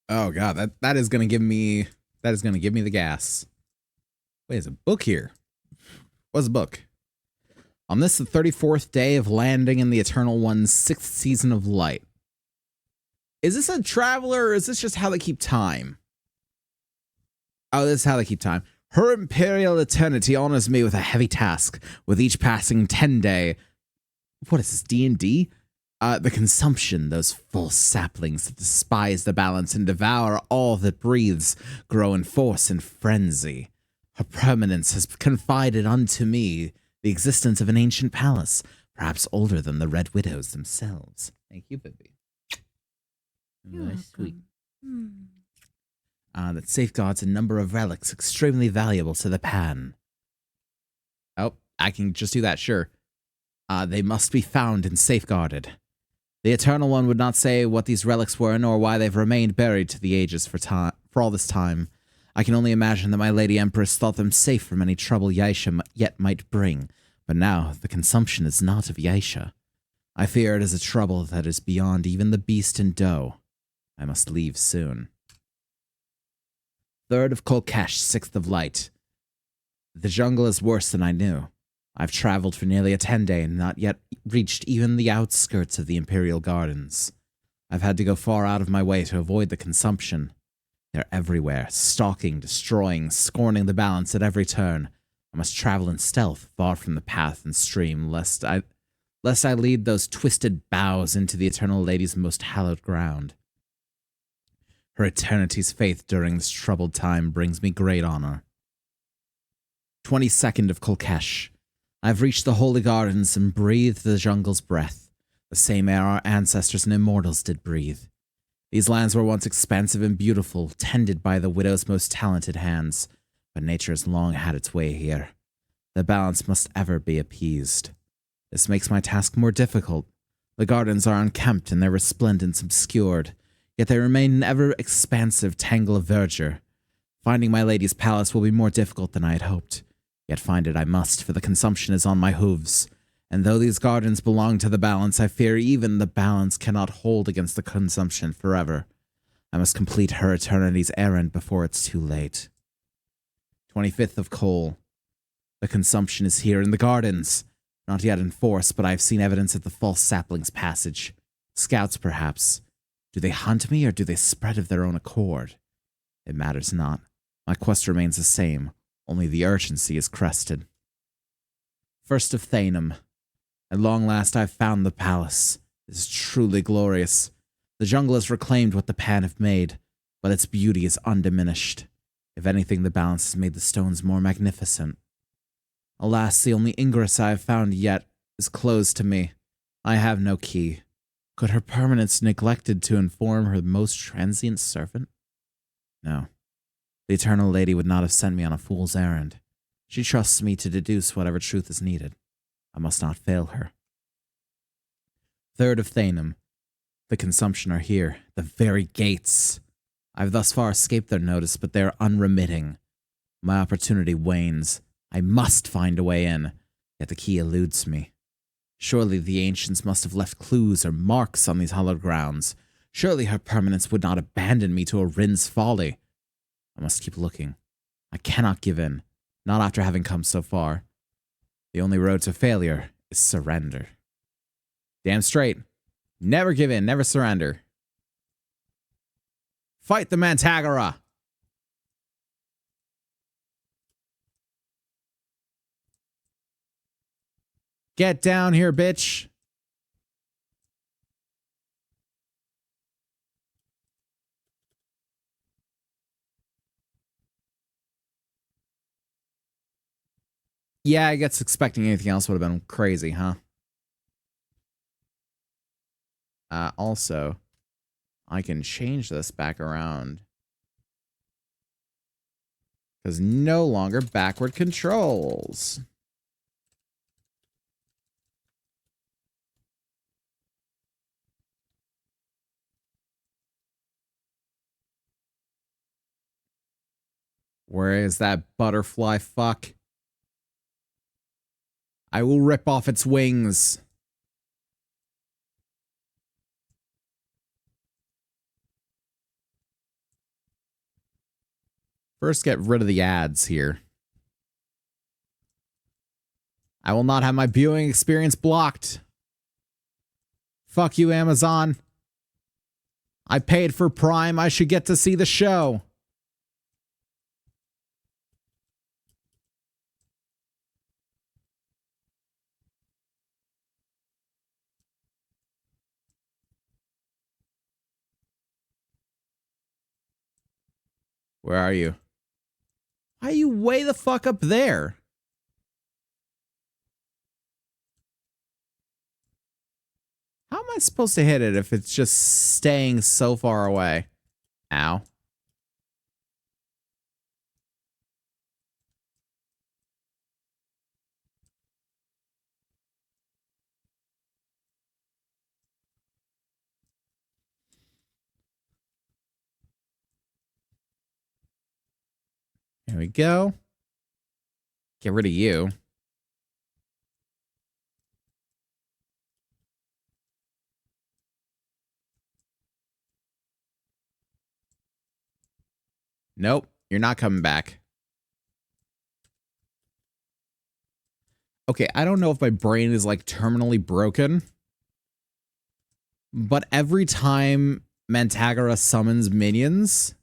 Oh god, that is gonna give me the gas. Wait, there's a book here. What's the book? On this, the 34th day of landing in the Eternal One's 6th season of light. Is this a traveler, or is this just how they keep time? Oh, this is how they keep time. Her Imperial Eternity honors me with a heavy task, with each passing 10 day. What is this, D&D? The consumption, those false saplings that despise the balance and devour all that breathes, grow in force and frenzy. Her permanence has confided unto me the existence of an ancient palace, perhaps older than the Red Widows themselves. Thank you, Bibi. You're Very sweet. welcome. That safeguards a number of relics extremely valuable to the Pan. Oh, I can just do that, sure. They must be found and safeguarded. The Eternal One would not say what these relics were, nor why they've remained buried to the ages for all this time. I can only imagine that my Lady Empress thought them safe from any trouble Yaisha yet might bring, but now the consumption is not of Yaisha. I fear it is a trouble that is beyond even the beast and doe. I must leave soon. 3rd of Kolkesh, 6th of Light. The jungle is worse than I knew. I've traveled for nearly a 10-day and not yet reached even the outskirts of the Imperial Gardens. I've had to go far out of my way to avoid the consumption. They're everywhere, stalking, destroying, scorning the balance at every turn. I must travel in stealth, far from the path and stream, lest I lead those twisted boughs into the Eternal Lady's most hallowed ground. Her eternity's faith during this troubled time brings me great honor. 22nd of Kolkesh. I've reached the Holy Gardens and breathed the jungle's breath, the same air our ancestors and immortals did breathe. These lands were once expansive and beautiful, tended by the widow's most talented hands, but nature has long had its way here. The balance must ever be appeased. This makes my task more difficult. The gardens are unkempt and their resplendence obscured, yet they remain an ever-expansive tangle of verdure. Finding my lady's palace will be more difficult than I had hoped. Yet find it I must, for the consumption is on my hooves. And though these gardens belong to the balance, I fear even the balance cannot hold against the consumption forever. I must complete her eternity's errand before it's too late. 25th of Cole. The consumption is here in the gardens. Not yet in force, but I have seen evidence of the false saplings' passage. Scouts, perhaps. Do they hunt me, or do they spread of their own accord? It matters not. My quest remains the same. Only the urgency is crested. 1st of Thanem. At long last I've found the palace. It is truly glorious. The jungle has reclaimed what the Pan have made, but its beauty is undiminished. If anything, the balance has made the stones more magnificent. Alas, the only ingress I have found yet is closed to me. I have no key. Could her permanence neglected to inform her most transient servant? No. The Eternal Lady would not have sent me on a fool's errand. She trusts me to deduce whatever truth is needed. I must not fail her. 3rd of Thanem. The consumption are here, the very gates. I've thus far escaped their notice, but they are unremitting. My opportunity wanes. I must find a way in, yet the key eludes me. Surely the ancients must have left clues or marks on these hallowed grounds. Surely her permanence would not abandon me to a Rin's folly. I must keep looking. I cannot give in, not after having come so far. The only road to failure is surrender. Damn straight. Never give in, never surrender. Fight the Mantagora! Get down here, bitch! Yeah, I guess expecting anything else would have been crazy, huh? Also, I can change this back around. Because no longer backward controls. Where is that butterfly fuck? I will rip off its wings. First, get rid of the ads here. I will not have my viewing experience blocked. Fuck you, Amazon. I paid for Prime. I should get to see the show. Where are you? Why are you way the fuck up there? How am I supposed to hit it if it's just staying so far away? Ow. There we go. Get rid of you. Nope, you're not coming back. Okay, I don't know if my brain is like terminally broken, but every time Mantagara summons minions,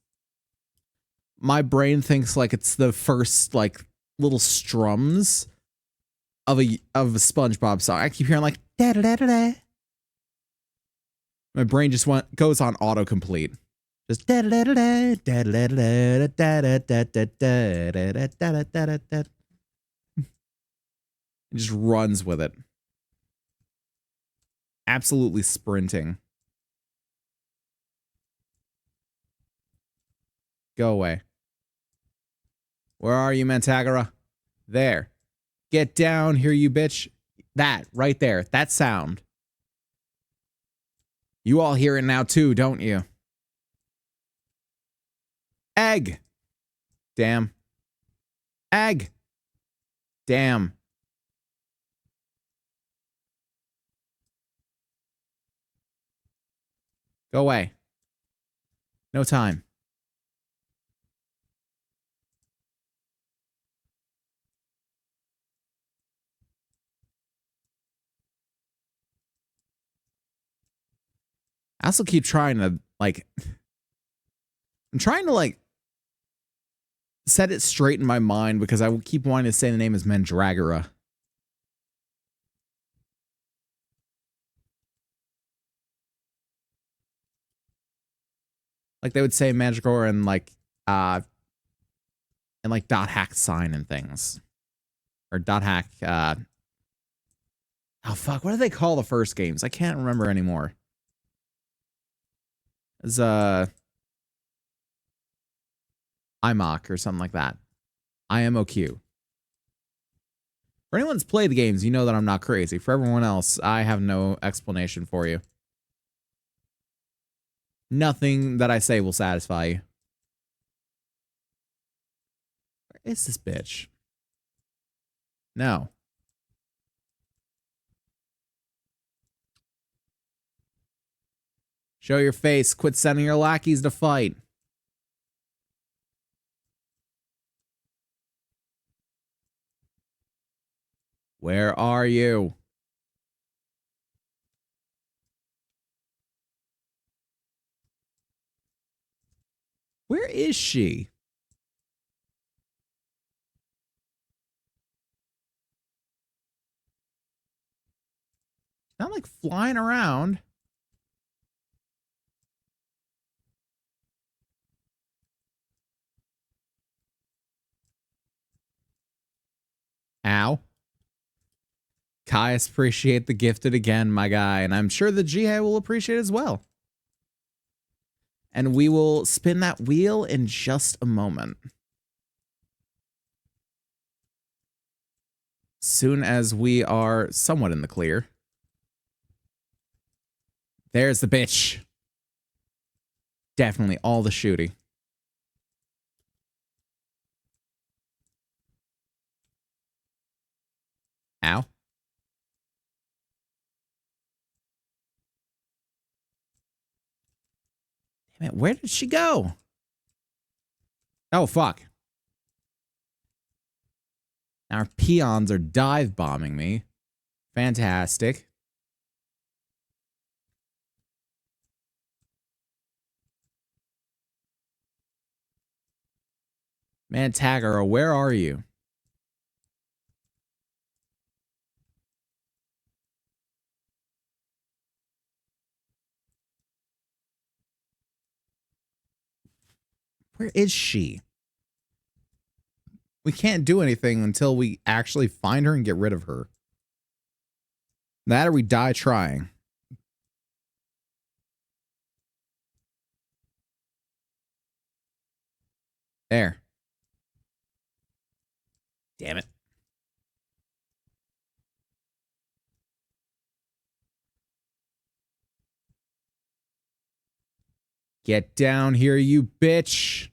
my brain thinks like it's the first like little strums of a SpongeBob song. I keep hearing like da da da da da. My brain just goes on autocomplete. Just da da da da da da da da da da da da da da da da da. It just runs with it. Absolutely sprinting. Go away. Where are you, Mantagara? There. Get down here, you bitch. That, right there. That sound. You all hear it now, too, don't you? Egg. Damn. Egg. Damn. Go away. No time. I also keep trying to, like... I'm trying to, like, set it straight in my mind because I keep wanting to say the name as Mandragora. Like they would say Mandragora and like dot hack sign and things. Or dot hack oh fuck, what do they call the first games? I can't remember anymore. It's IMOC or something like that. IMOQ. For anyone that's played the games, you know that I'm not crazy. For everyone else, I have no explanation for you. Nothing that I say will satisfy you. Where is this bitch? No. Show your face. Quit sending your lackeys to fight. Where are you? Where is she? Not like flying around. Ow. Caius, appreciate the gifted again, my guy. And I'm sure the Jihai will appreciate it as well. And we will spin that wheel in just a moment. Soon as we are somewhat in the clear. There's the bitch. Definitely all the shooting. Ow. Damn it, where did she go? Oh, fuck. Our peons are dive bombing me. Fantastic. Mantagara, where are you? Where is she? We can't do anything until we actually find her and get rid of her. That or we die trying. There. Damn it. Get down here, you bitch.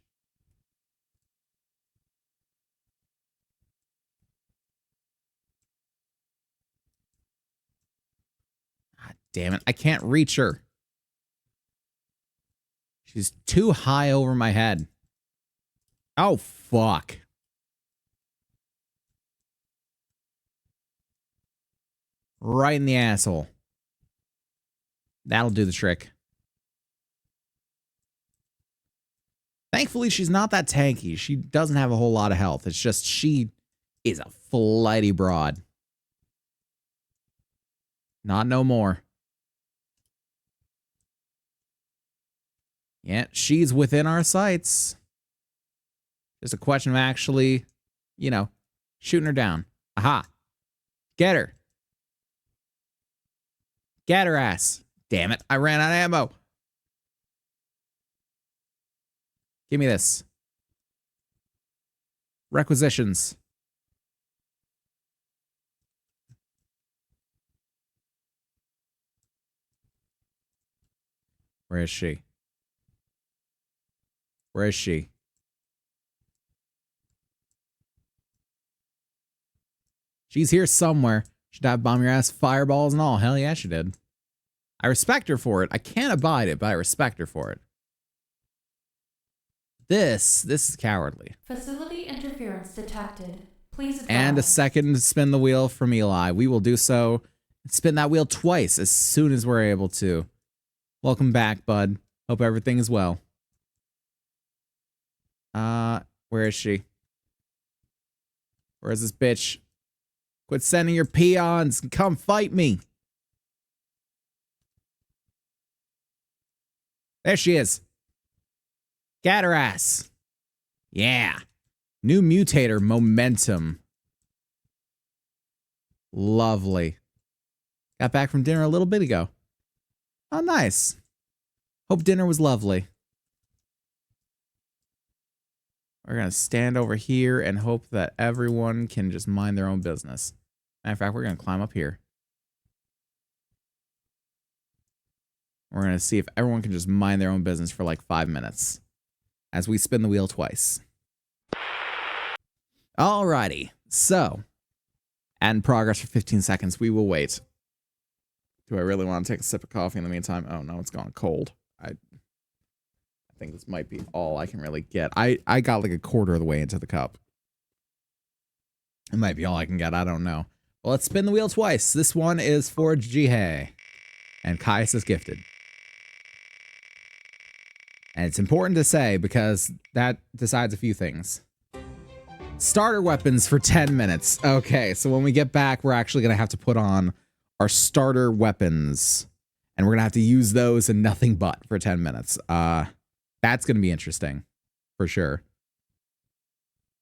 God damn it. I can't reach her. She's too high over my head. Oh, fuck. Right in the asshole. That'll do the trick. Thankfully, she's not that tanky. She doesn't have a whole lot of health. It's just she is a flighty broad. Not no more. Yeah, she's within our sights. Just a question of actually, you know, shooting her down. Aha. Get her. Get her ass. Damn it. I ran out of ammo. Give me this. Requisitions. Where is she? Where is she? She's here somewhere. She dive bomb your ass, fireballs and all. Hell yeah, she did. I respect her for it. I can't abide it, but I respect her for it. This is cowardly. Facility interference detected. Please advise. And a second spin the wheel from Eli. We will do so. Spin that wheel twice as soon as we're able to. Welcome back, bud. Hope everything is well. Where is she? Where is this bitch? Quit sending your peons and come fight me. There she is. Get her ass. Yeah. New mutator momentum. Lovely. Got back from dinner a little bit ago. Oh, nice. Hope dinner was lovely. We're going to stand over here and hope that everyone can just mind their own business. Matter of fact, we're going to climb up here. We're going to see if everyone can just mind their own business for like 5 minutes as we spin the wheel twice. Alrighty. So, add in progress for 15 seconds. We will wait. Do I really want to take a sip of coffee in the meantime? Oh, no, it's gone cold. I think this might be all I can really get. I got like a quarter of the way into the cup. It might be all I can get. I don't know. Well, let's spin the wheel twice. This one is for Jihei. And Caius is gifted. And it's important to say because that decides a few things. Starter weapons for 10 minutes. Okay, so when we get back, we're actually going to have to put on our starter weapons. And we're going to have to use those and nothing but for 10 minutes. That's going to be interesting, for sure.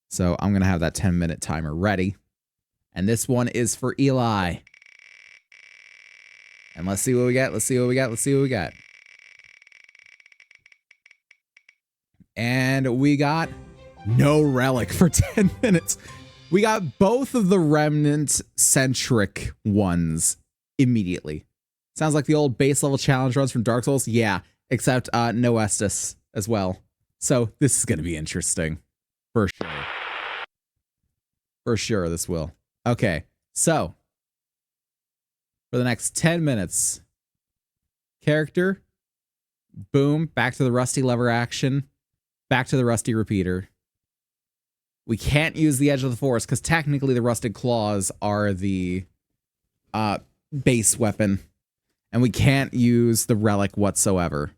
So I'm going to have that 10-minute timer ready. And this one is for Eli. And let's see what we got. Let's see what we got. Let's see what we got. And we got no relic for 10 minutes. We got both of the Remnant-centric ones immediately. Sounds like the old base level challenge runs from Dark Souls. Yeah, except no Estus as well. So this is going to be interesting. For sure. For sure, this will. Okay, so for the next 10 minutes, character, boom, back to the rusty lever action, back to the rusty repeater. We can't use the Edge of the Forest because technically the rusted claws are the base weapon, and we can't use the relic whatsoever.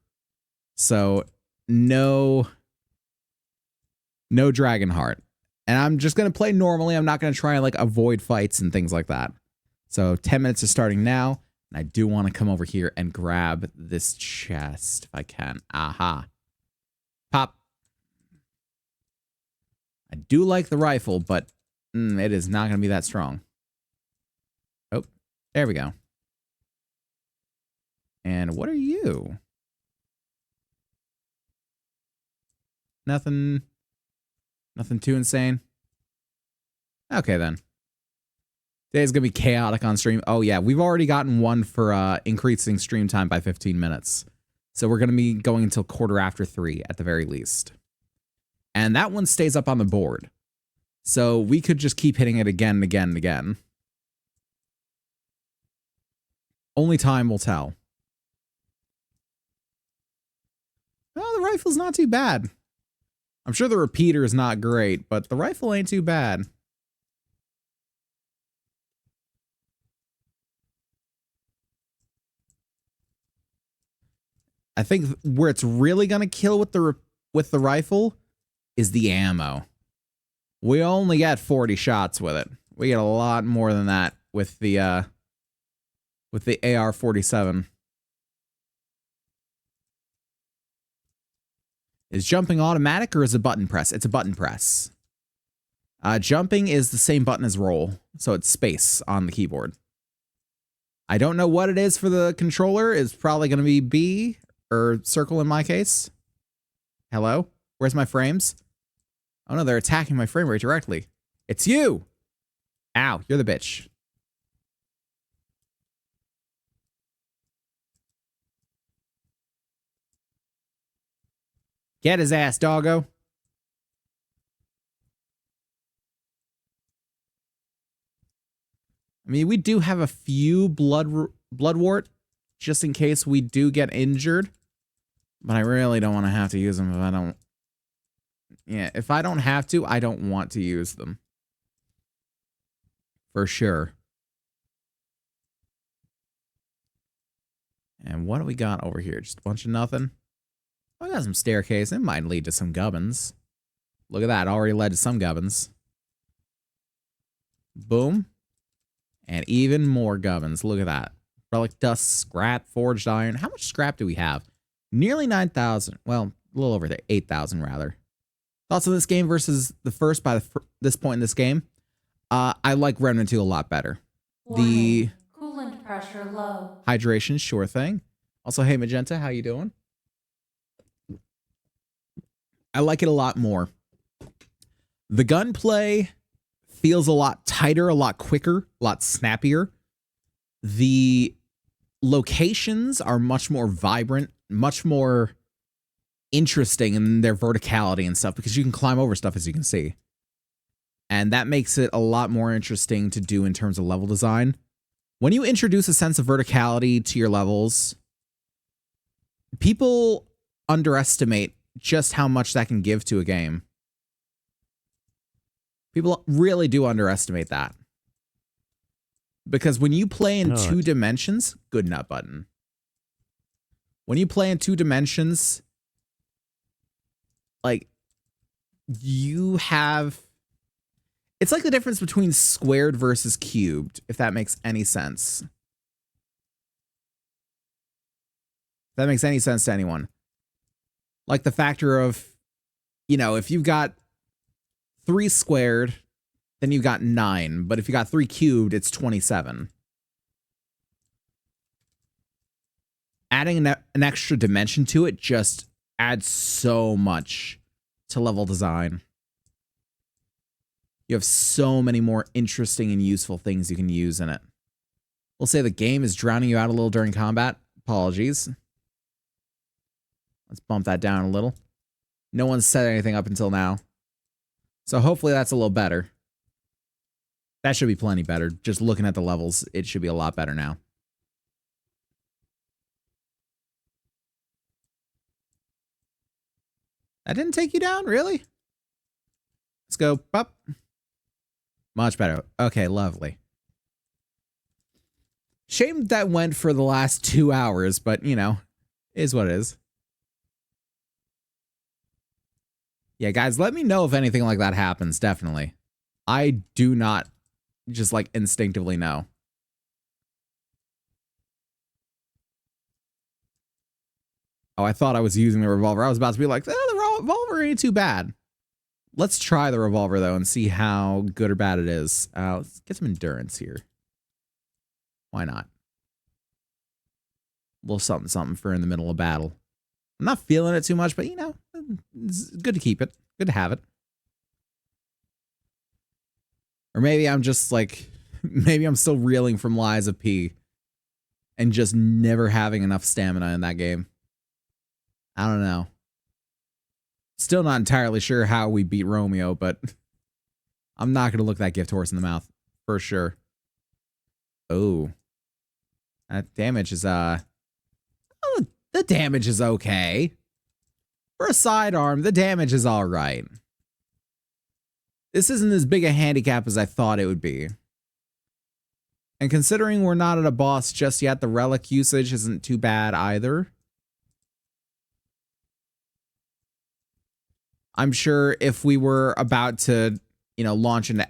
So no Dragonheart. And I'm just going to play normally. I'm not going to try and like avoid fights and things like that. So 10 minutes is starting now. And I do want to come over here and grab this chest if I can. Aha. Pop. I do like the rifle, but it is not going to be that strong. Oh, there we go. And what are you? Nothing too insane. Okay, then. Today's going to be chaotic on stream. Oh, yeah. We've already gotten one for increasing stream time by 15 minutes. So we're going to be going until 3:15 at the very least. And that one stays up on the board. So we could just keep hitting it again and again and again. Only time will tell. Oh, the rifle's not too bad. I'm sure the repeater is not great, but the rifle ain't too bad. I think where it's really gonna kill with the rifle is the ammo. We only get 40 shots with it. We get a lot more than that with the AR-47. Is jumping automatic or is it button press? It's a button press. Jumping is the same button as roll, so it's space on the keyboard. I don't know what it is for the controller. It's probably going to be B or circle in my case. Hello? Where's my frames? Oh no, they're attacking my frame rate directly. It's you! Ow, you're the bitch. Get his ass, doggo. I mean, we do have a few bloodwort just in case we do get injured. But I really don't want to have to use them if I don't... Yeah, if I don't have to, I don't want to use them. For sure. And what do we got over here? Just a bunch of nothing? Oh, I got some staircase. It might lead to some gubbins. Look at that. Already led to some gubbins. Boom. And even more gubbins. Look at that. Relic dust, scrap, forged iron. How much scrap do we have? Nearly 9,000. Well, a little over there. 8,000 rather. Thoughts on this game versus the first by this point in this game? I like Remnant 2 a lot better. The coolant pressure low. Hydration, sure thing. Also, hey Magenta, how you doing? I like it a lot more. The gunplay feels a lot tighter, a lot quicker, a lot snappier. The locations are much more vibrant, much more interesting in their verticality and stuff because you can climb over stuff, as you can see. And that makes it a lot more interesting to do in terms of level design. When you introduce a sense of verticality to your levels, people underestimate just how much that can give to a game. People really do underestimate that. Because when you play in 2 dimensions, good nut button. When you play in 2 dimensions, like, you have... It's like the difference between squared versus cubed, if that makes any sense. If that makes any sense to anyone. Like the factor of, you know, if you've got 3 squared, then you've got 9. But if you got 3 cubed, it's 27. Adding an extra dimension to it just adds so much to level design. You have so many more interesting and useful things you can use in it. We'll say the game is drowning you out a little during combat. Apologies. Let's bump that down a little. No one's said anything up until now. So hopefully that's a little better. That should be plenty better. Just looking at the levels, it should be a lot better now. That didn't take you down? Really? Let's go up. Much better. Okay, lovely. Shame that went for the last 2 hours, but, you know, is what it is. Yeah, guys, let me know if anything like that happens, definitely. I do not just, like, instinctively know. Oh, I thought I was using the revolver. I was about to be like, the revolver ain't too bad. Let's try the revolver, though, and see how good or bad it is. Let's get some endurance here. Why not? A little something, something for in the middle of battle. I'm not feeling it too much, but, you know, it's good to keep it. Good to have it. Or maybe I'm just, like, maybe I'm still reeling from Lies of P and just never having enough stamina in that game. I don't know. Still not entirely sure how we beat Romeo, but I'm not going to look that gift horse in the mouth. For sure. Oh. That damage is, the damage is okay. For a sidearm, the damage is alright. This isn't as big a handicap as I thought it would be. And considering we're not at a boss just yet, the relic usage isn't too bad either. I'm sure if we were about to, you know, launch into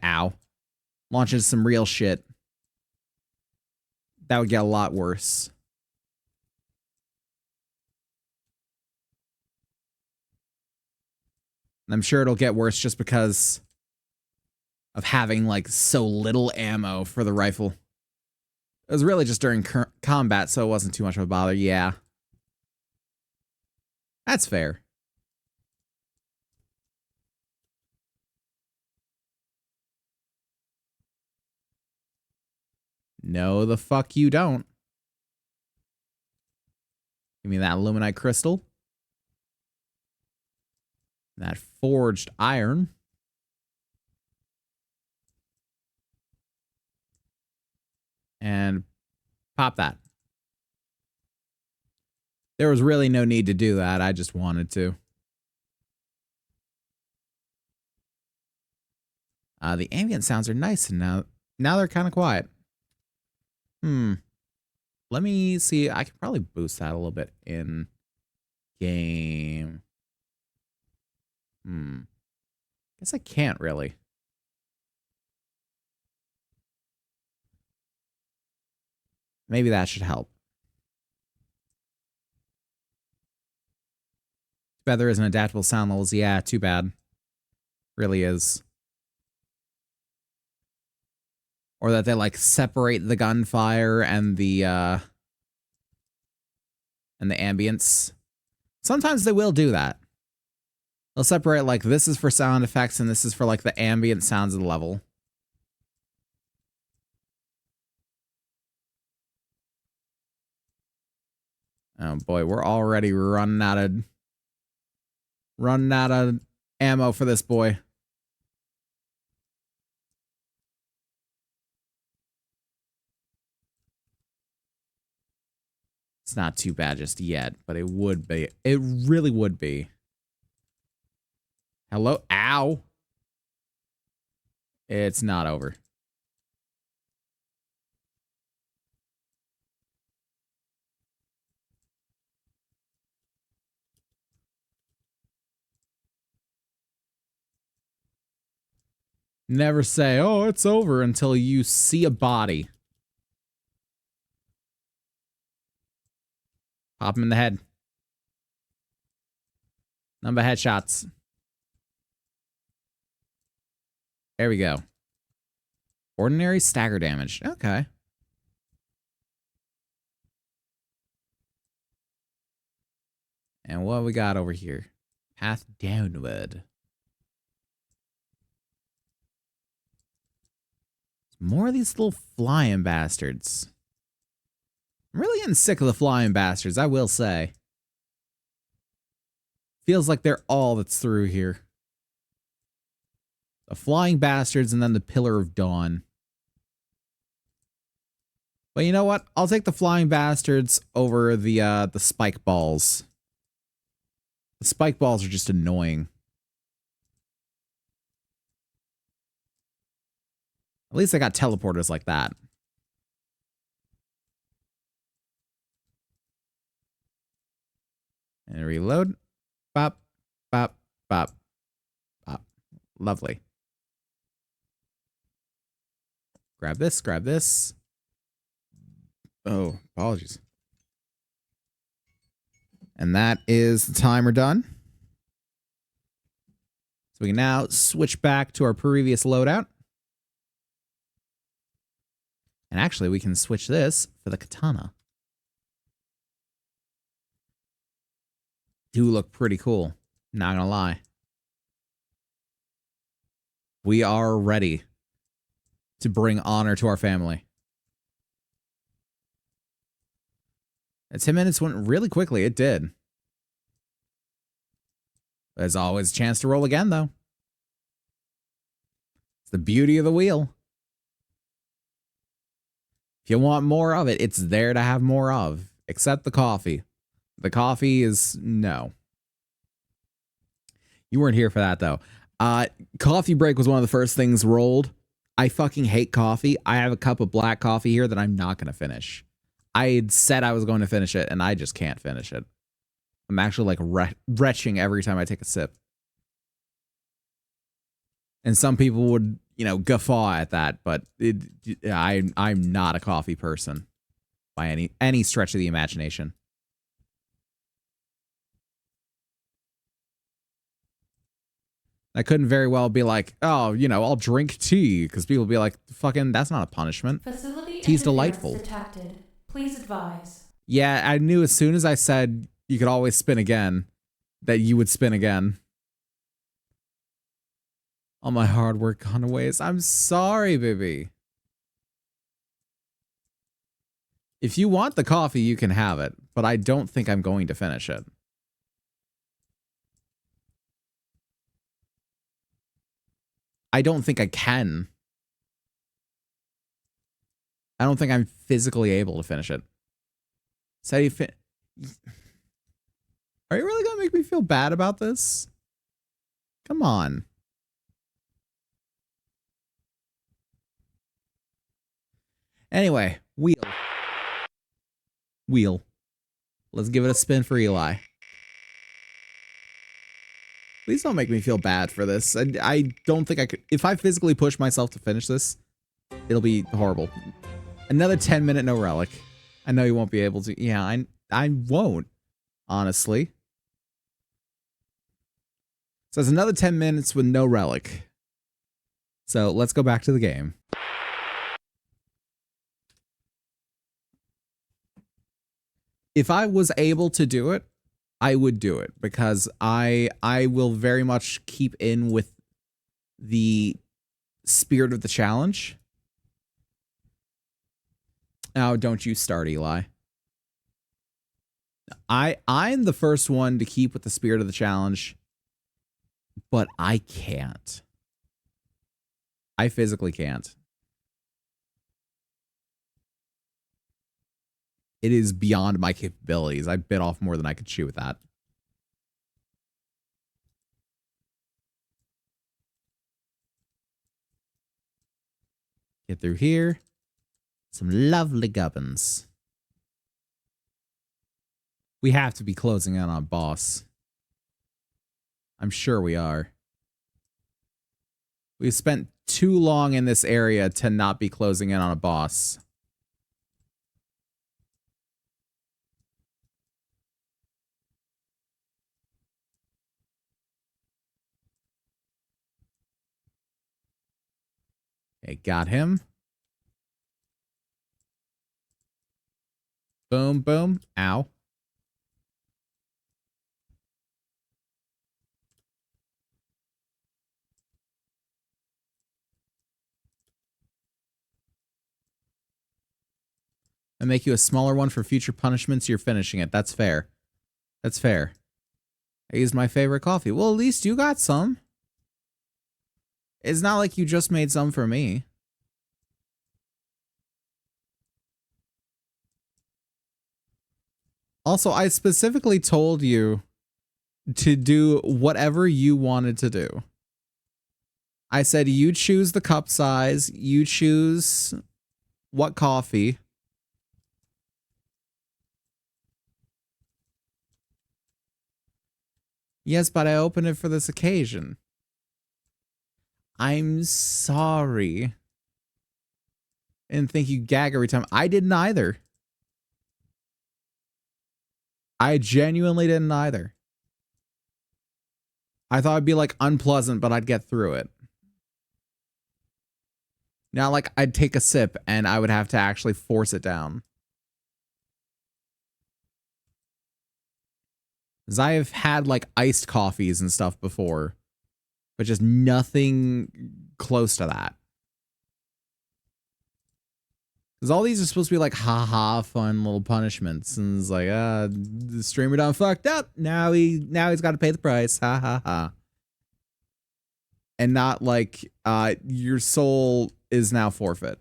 some real shit, that would get a lot worse. And I'm sure it'll get worse just because of having, like, so little ammo for the rifle. It was really just during combat, so it wasn't too much of a bother. Yeah. That's fair. No, the fuck you don't. Give me that aluminite crystal. That forged iron. And pop that. There was really no need to do that. I just wanted to. The ambient sounds are nice, and now they're kind of quiet. Let me see. I could probably boost that a little bit in game. Guess I can't really. Maybe that should help. Too bad there isn't adaptable sound levels. Yeah, too bad. Really is. Or that they, like, separate the gunfire and the ambience. Sometimes they will do that. They'll separate, like, this is for sound effects and this is for, like, the ambient sounds of the level. Oh boy, we're already running out of ammo for this boy. It's not too bad just yet, but it would be. It really would be. Hello? Ow. It's not over. Never say, oh, it's over until you see a body. Pop him in the head. Number headshots. There we go. Ordinary stagger damage. Okay. And what we got over here? Path downward. More of these little flying bastards. I'm really getting sick of the flying bastards, I will say. Feels like they're all that's through here. The flying bastards and then the Pillar of Dawn. But you know what? I'll take the flying bastards over the spike balls. The spike balls are just annoying. At least I got teleporters like that. And reload. Bop, bop, bop, bop. Lovely. Grab this, grab this. Oh, apologies. And that is the timer done. So we can now switch back to our previous loadout. And actually, we can switch this for the katana. Do look pretty cool. Not gonna lie. We are ready to bring honor to our family. And 10 minutes went really quickly. It did. There's always a chance to roll again, though. It's the beauty of the wheel. If you want more of it, it's there to have more of. Except the coffee. The coffee is no. You weren't here for that, though. Coffee break was one of the first things rolled. I fucking hate coffee. I have a cup of black coffee here that I'm not going to finish. I had said I was going to finish it, and I just can't finish it. I'm actually like retching every time I take a sip. And some people would, you know, guffaw at that, but I'm not a coffee person by any stretch of the imagination. I couldn't very well be like, oh, you know, I'll drink tea, because people would be like, fucking, that's not a punishment. Facility Tea's interference delightful. detected. Please advise. Yeah, I knew as soon as I said you could always spin again, that you would spin again. All my hard work gone to waste. I'm sorry, baby. If you want the coffee, you can have it, but I don't think I'm going to finish it. I don't think I can. I don't think I'm physically able to finish it. So you Are you really gonna make me feel bad about this? Come on. Anyway, wheel. Wheel. Let's give it a spin for Eli. Please don't make me feel bad for this. I don't think I could. If I physically push myself to finish this, it'll be horrible. Another 10-minute no relic. I know you won't be able to. Yeah, I won't, honestly. So it's another 10 minutes with no relic. So let's go back to the game. If I was able to do it, I would do it, because I will very much keep in with the spirit of the challenge. Now, don't you start, Eli. I'm the first one to keep with the spirit of the challenge, but I can't. I physically can't. It is beyond my capabilities. I bit off more than I could chew with that. Get through here. Some lovely gubbins. We have to be closing in on a boss. I'm sure we are. We've spent too long in this area to not be closing in on a boss. Okay, got him. Boom, boom. Ow. And make you a smaller one for future punishments. You're finishing it. That's fair. That's fair. I used my favorite coffee. Well, at least you got some. It's not like you just made some for me. Also, I specifically told you to do whatever you wanted to do. I said you choose the cup size, you choose what coffee. Yes, but I opened it for this occasion. I'm sorry. I didn't think you gag every time. I didn't either. I genuinely didn't either. I thought it'd be like unpleasant, but I'd get through it. Now, like, I'd take a sip and I would have to actually force it down. Because I have had like iced coffees and stuff before, but just nothing close to that. Because all these are supposed to be like, haha, fun little punishments. And it's like, the streamer done fucked up. Now he's got to pay the price. Ha ha ha. And not like, your soul is now forfeit.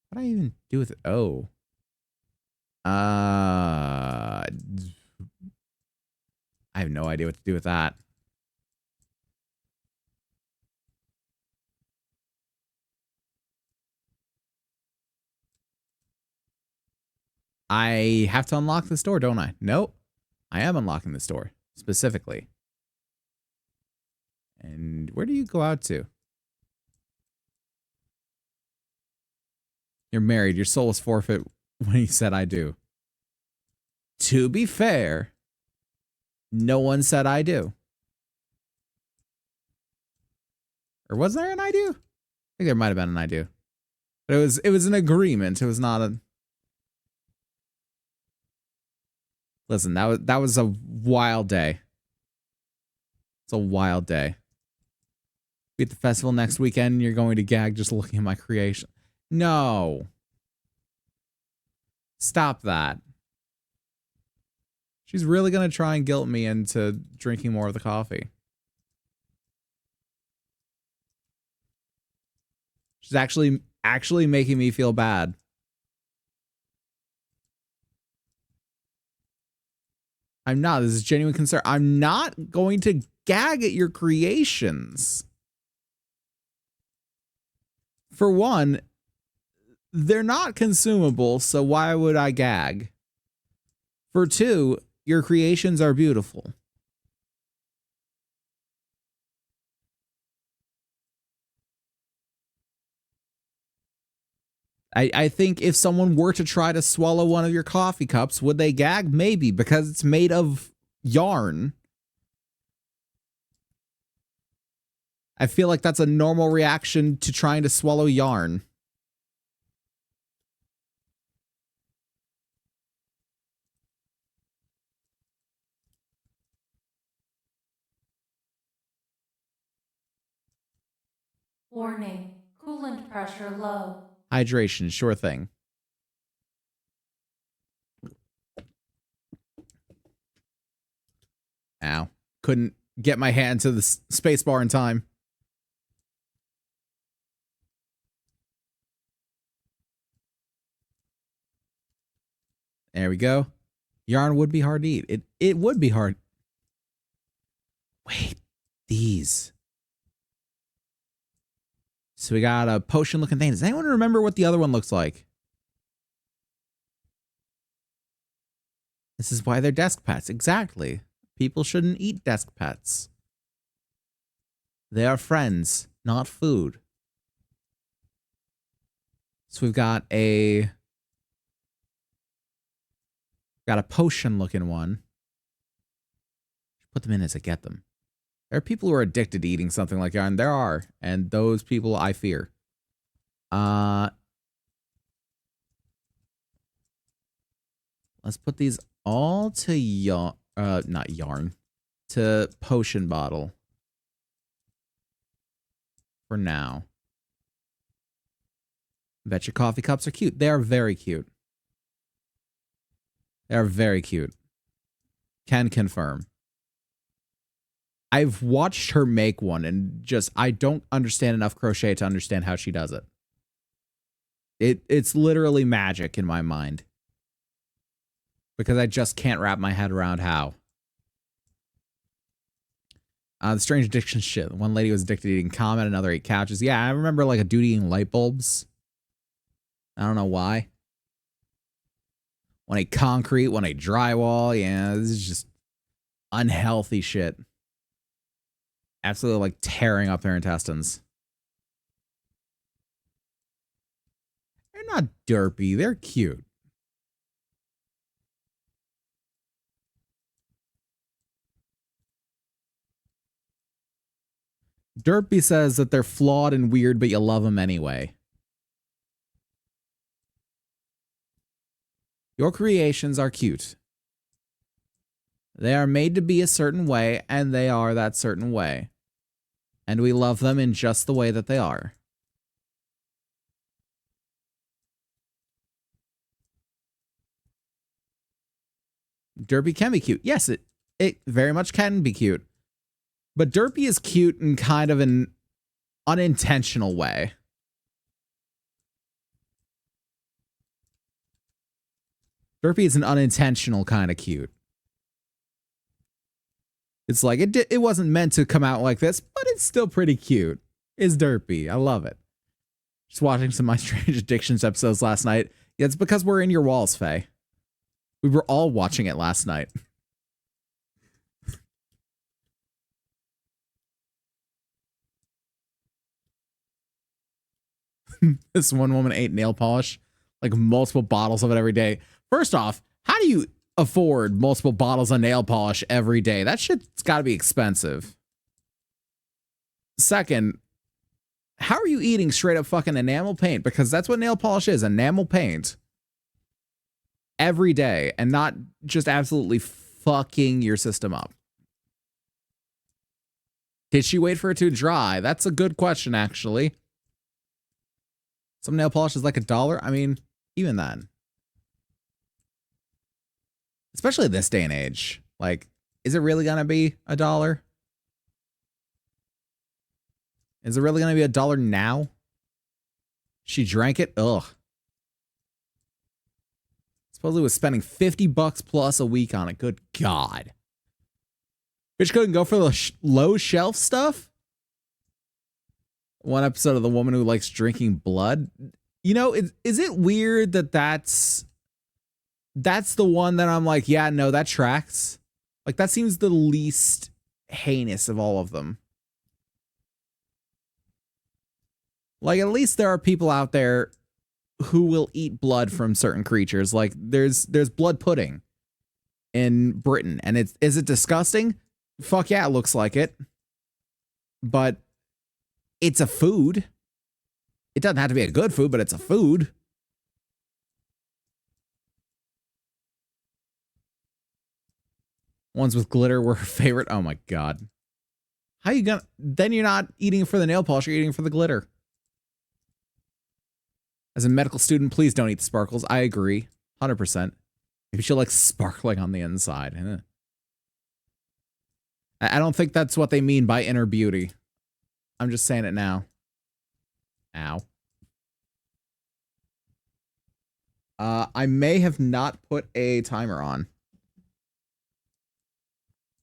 What do I even do with it? Oh. I have no idea what to do with that. I have to unlock this door, don't I? Nope. I am unlocking this door specifically. And where do you go out to? You're married. Your soul is forfeit when he said I do. To be fair, no one said I do. Or was there an I do? I think there might have been an I do. But it was an agreement. It was not a... Listen, that was a wild day. It's a wild day. Be at the festival next weekend, you're going to gag just looking at my creation. No. Stop that. She's really going to try and guilt me into drinking more of the coffee. She's actually making me feel bad. I'm not. This is genuine concern. I'm not going to gag at your creations. For one, they're not consumable, so why would I gag? For two, your creations are beautiful. I think if someone were to try to swallow one of your coffee cups, would they gag? Maybe, because it's made of yarn. I feel like that's a normal reaction to trying to swallow yarn. Warning. Coolant pressure low. Hydration, sure thing. Ow. Couldn't get my hand to the space bar in time. There we go. Yarn would be hard to eat. It would be hard. Wait, these. So we got a potion looking thing. Does anyone remember what the other one looks like? This is why they're desk pets. Exactly. People shouldn't eat desk pets. They are friends, not food. So we've got a potion looking one. Put them in as I get them. There are people who are addicted to eating something like yarn. There are. And those people I fear. Let's put these all to not yarn. To potion bottle. For now. Bet your coffee cups are cute. They are very cute. They are very cute. Can confirm. I've watched her make one and just, I don't understand enough crochet to understand how she does it. It's literally magic in my mind. Because I just can't wrap my head around how. The strange addiction shit. One lady was addicted to eating comet, another ate couches. Yeah, I remember like a dude eating light bulbs. I don't know why. One ate concrete, one ate drywall. Yeah, this is just unhealthy shit. Absolutely like tearing up their intestines. They're not derpy. They're cute. Derpy says that they're flawed and weird, but you love them anyway. Your creations are cute. They are made to be a certain way, and they are that certain way. And we love them in just the way that they are. Derpy can be cute. Yes, it very much can be cute. But Derpy is cute in kind of an unintentional way. Derpy is an unintentional kind of cute. It's like, it wasn't meant to come out like this, but it's still pretty cute. It's Derpy. I love it. Just watching some of My Strange Addictions episodes last night. Yeah, it's because we're in your walls, Faye. We were all watching it last night. This one woman ate nail polish, like multiple bottles of it every day. First off, how do you afford multiple bottles of nail polish every day? That shit's got to be expensive. Second, how are you eating straight up fucking enamel paint? Because that's what nail polish is, enamel paint. Every day, and not just absolutely fucking your system up. Did she wait for it to dry? That's a good question, actually. Some nail polish is like $1. I mean, even then. Especially this day and age. Like, is it really gonna be $1? Is it really gonna be $1 now? She drank it? Ugh. Supposedly was spending $50 plus a week on it. Good God. Bitch couldn't go for the low shelf stuff? One episode of The Woman Who Likes Drinking Blood. You know, is it weird that that's the one that I'm like, yeah, no, that tracks. Like, that seems the least heinous of all of them. Like, at least there are people out there who will eat blood from certain creatures. Like, there's blood pudding in Britain, and is it disgusting? Fuck yeah, it looks like it. But it's a food. It doesn't have to be a good food, but it's a food. Ones with glitter were her favorite. Oh my God. How you gonna... Then you're not eating for the nail polish, you're eating for the glitter. As a medical student, please don't eat the sparkles. I agree. 100%. Maybe she'll like sparkling on the inside. I don't think that's what they mean by inner beauty. I'm just saying it now. Ow. I may have not put a timer on.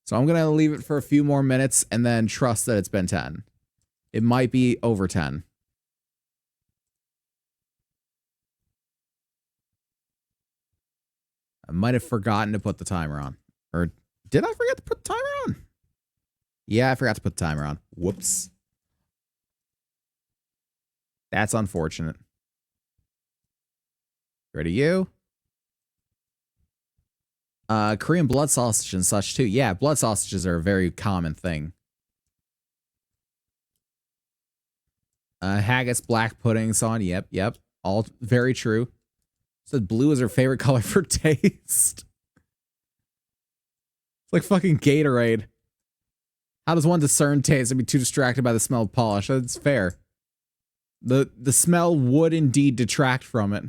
So I'm going to leave it for a few more minutes and then trust that it's been 10. It might be over 10. I might have forgotten to put the timer on. Or did I forget to put the timer on? Yeah, I forgot to put the timer on. Whoops. That's unfortunate. Ready, you? Korean blood sausage and such too. Yeah, blood sausages are a very common thing. Haggis, black pudding, so on. Yep. All very true. Said blue is her favorite color for taste. It's like fucking Gatorade. How does one discern taste and be too distracted by the smell of polish? That's fair. The smell would indeed detract from it.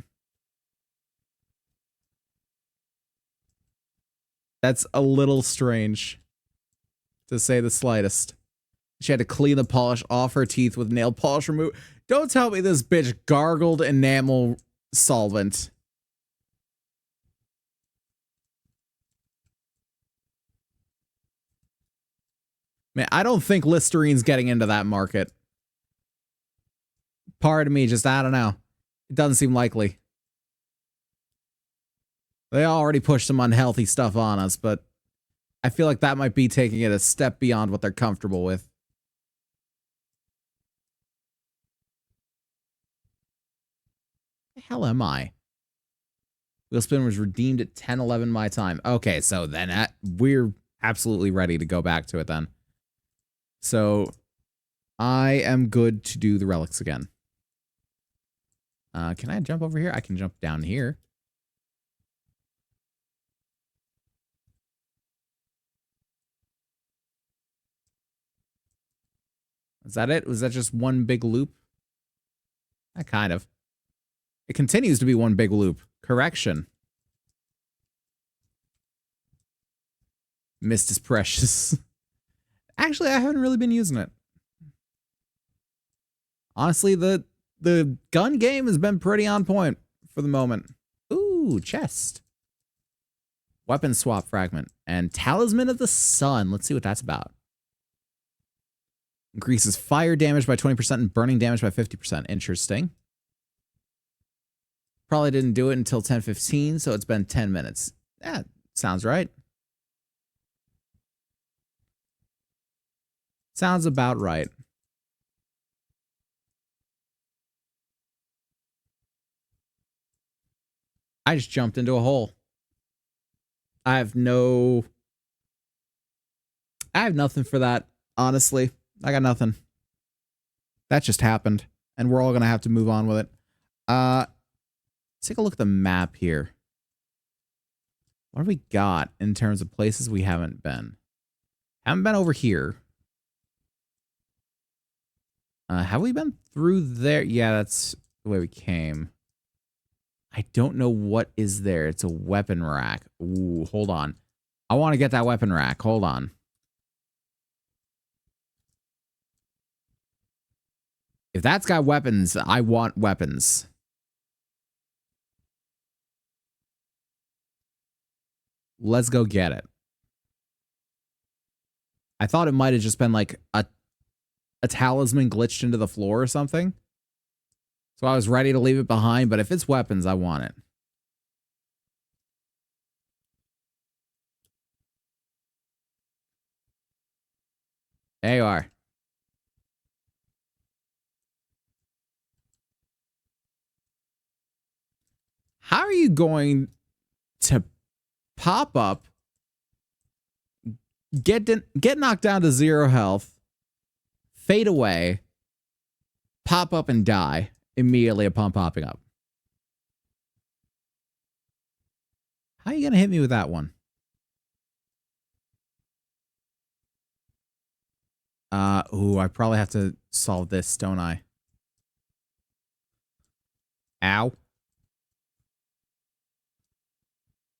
That's a little strange, to say the slightest. She had to clean the polish off her teeth with nail polish remover. Don't tell me this bitch gargled enamel solvent. Man, I don't think Listerine's getting into that market. Part of me just, I don't know. It doesn't seem likely. They already pushed some unhealthy stuff on us, but I feel like that might be taking it a step beyond what they're comfortable with. The hell am I? Wheel spin was redeemed at 10:11 my time. Okay, so then we're absolutely ready to go back to it then. So I am good to do the relics again. Can I jump over here? I can jump down here. Is that it? Was that just one big loop? Kind of. It continues to be one big loop. Correction. Mist is precious. Actually, I haven't really been using it. Honestly, the gun game has been pretty on point for the moment. Ooh, chest. Weapon swap fragment. And Talisman of the Sun. Let's see what that's about. Increases fire damage by 20% and burning damage by 50%. Interesting. Probably didn't do it until 10:15, so it's been 10 minutes. Yeah, sounds right. Sounds about right. I just jumped into a hole. I have nothing for that, honestly. I got nothing. That just happened, and we're all going to have to move on with it. Let's take a look at the map here. What have we got in terms of places we haven't been? Haven't been over here. Have we been through there? Yeah, that's the way we came. I don't know what is there. It's a weapon rack. Ooh, hold on. I want to get that weapon rack. Hold on. If that's got weapons, I want weapons. Let's go get it. I thought it might have just been like a talisman glitched into the floor or something. So I was ready to leave it behind, but if it's weapons, I want it. There you are. How are you going to pop up, get knocked down to 0 health, fade away, pop up and die immediately upon popping up? How are you going to hit me with that one? Ooh, I probably have to solve this, don't I? Ow.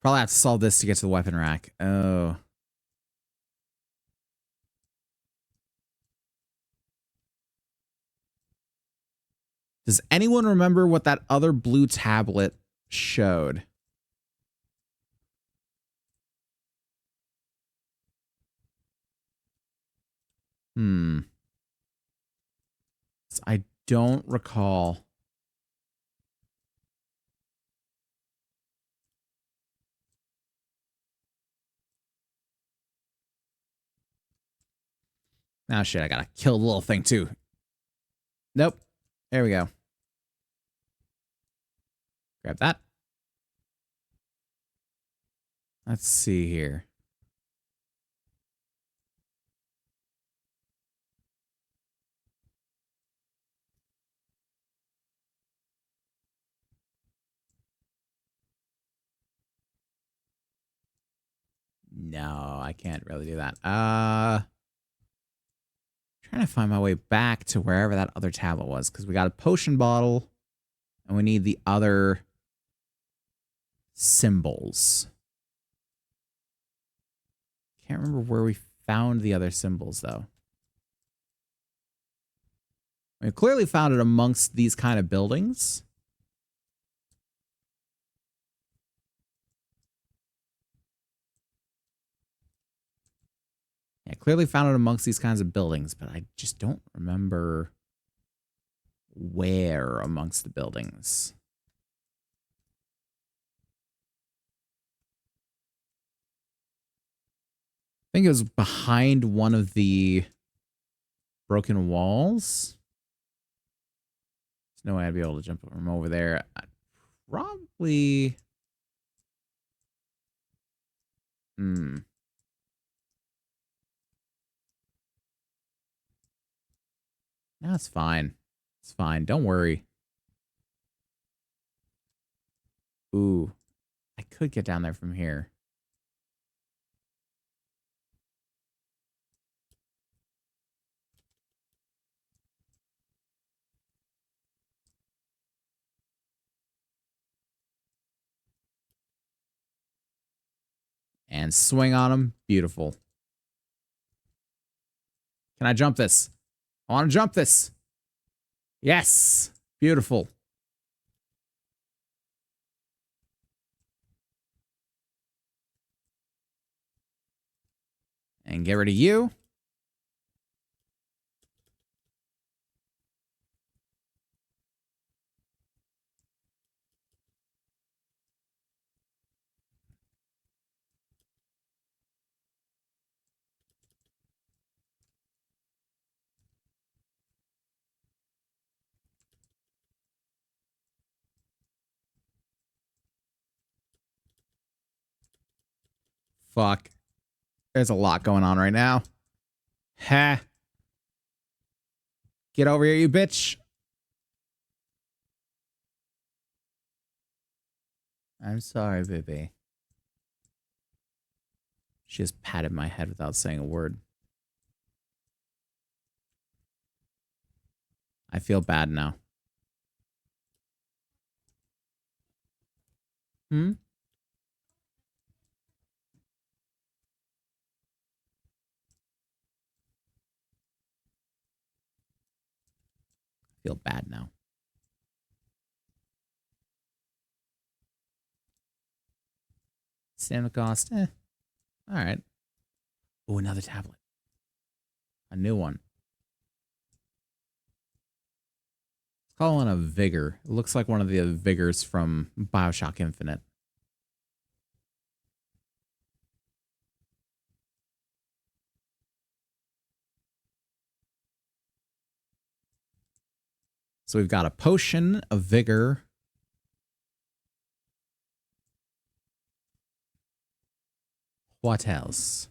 Probably have to solve this to get to the weapon rack. Oh. Does anyone remember what that other blue tablet showed? I don't recall. Oh shit, I gotta kill the little thing too. Nope. There we go. Grab that. Let's see here. No, I can't really do that. Trying to find my way back to wherever that other tablet was, because we got a potion bottle and we need the other symbols. Can't remember where we found the other symbols though. We clearly found it amongst these kind of buildings. Yeah, clearly found it amongst these kinds of buildings, but I just don't remember where amongst the buildings. I think it was behind one of the broken walls. There's no way I'd be able to jump from over there. I'd probably... No, it's fine. It's fine. Don't worry. Ooh. I could get down there from here. And swing on him. Beautiful. Can I jump this? I want to jump this. Yes. Beautiful. And get rid of you. Fuck. There's a lot going on right now. Ha. Get over here, you bitch. I'm sorry, baby. She just patted my head without saying a word. I feel bad now. Hmm? I feel bad now. Stamina cost, All right. Oh, another tablet. A new one. Let's call it a Vigor. It looks like one of the Vigors from Bioshock Infinite. So we've got a potion, a Vigor. What else?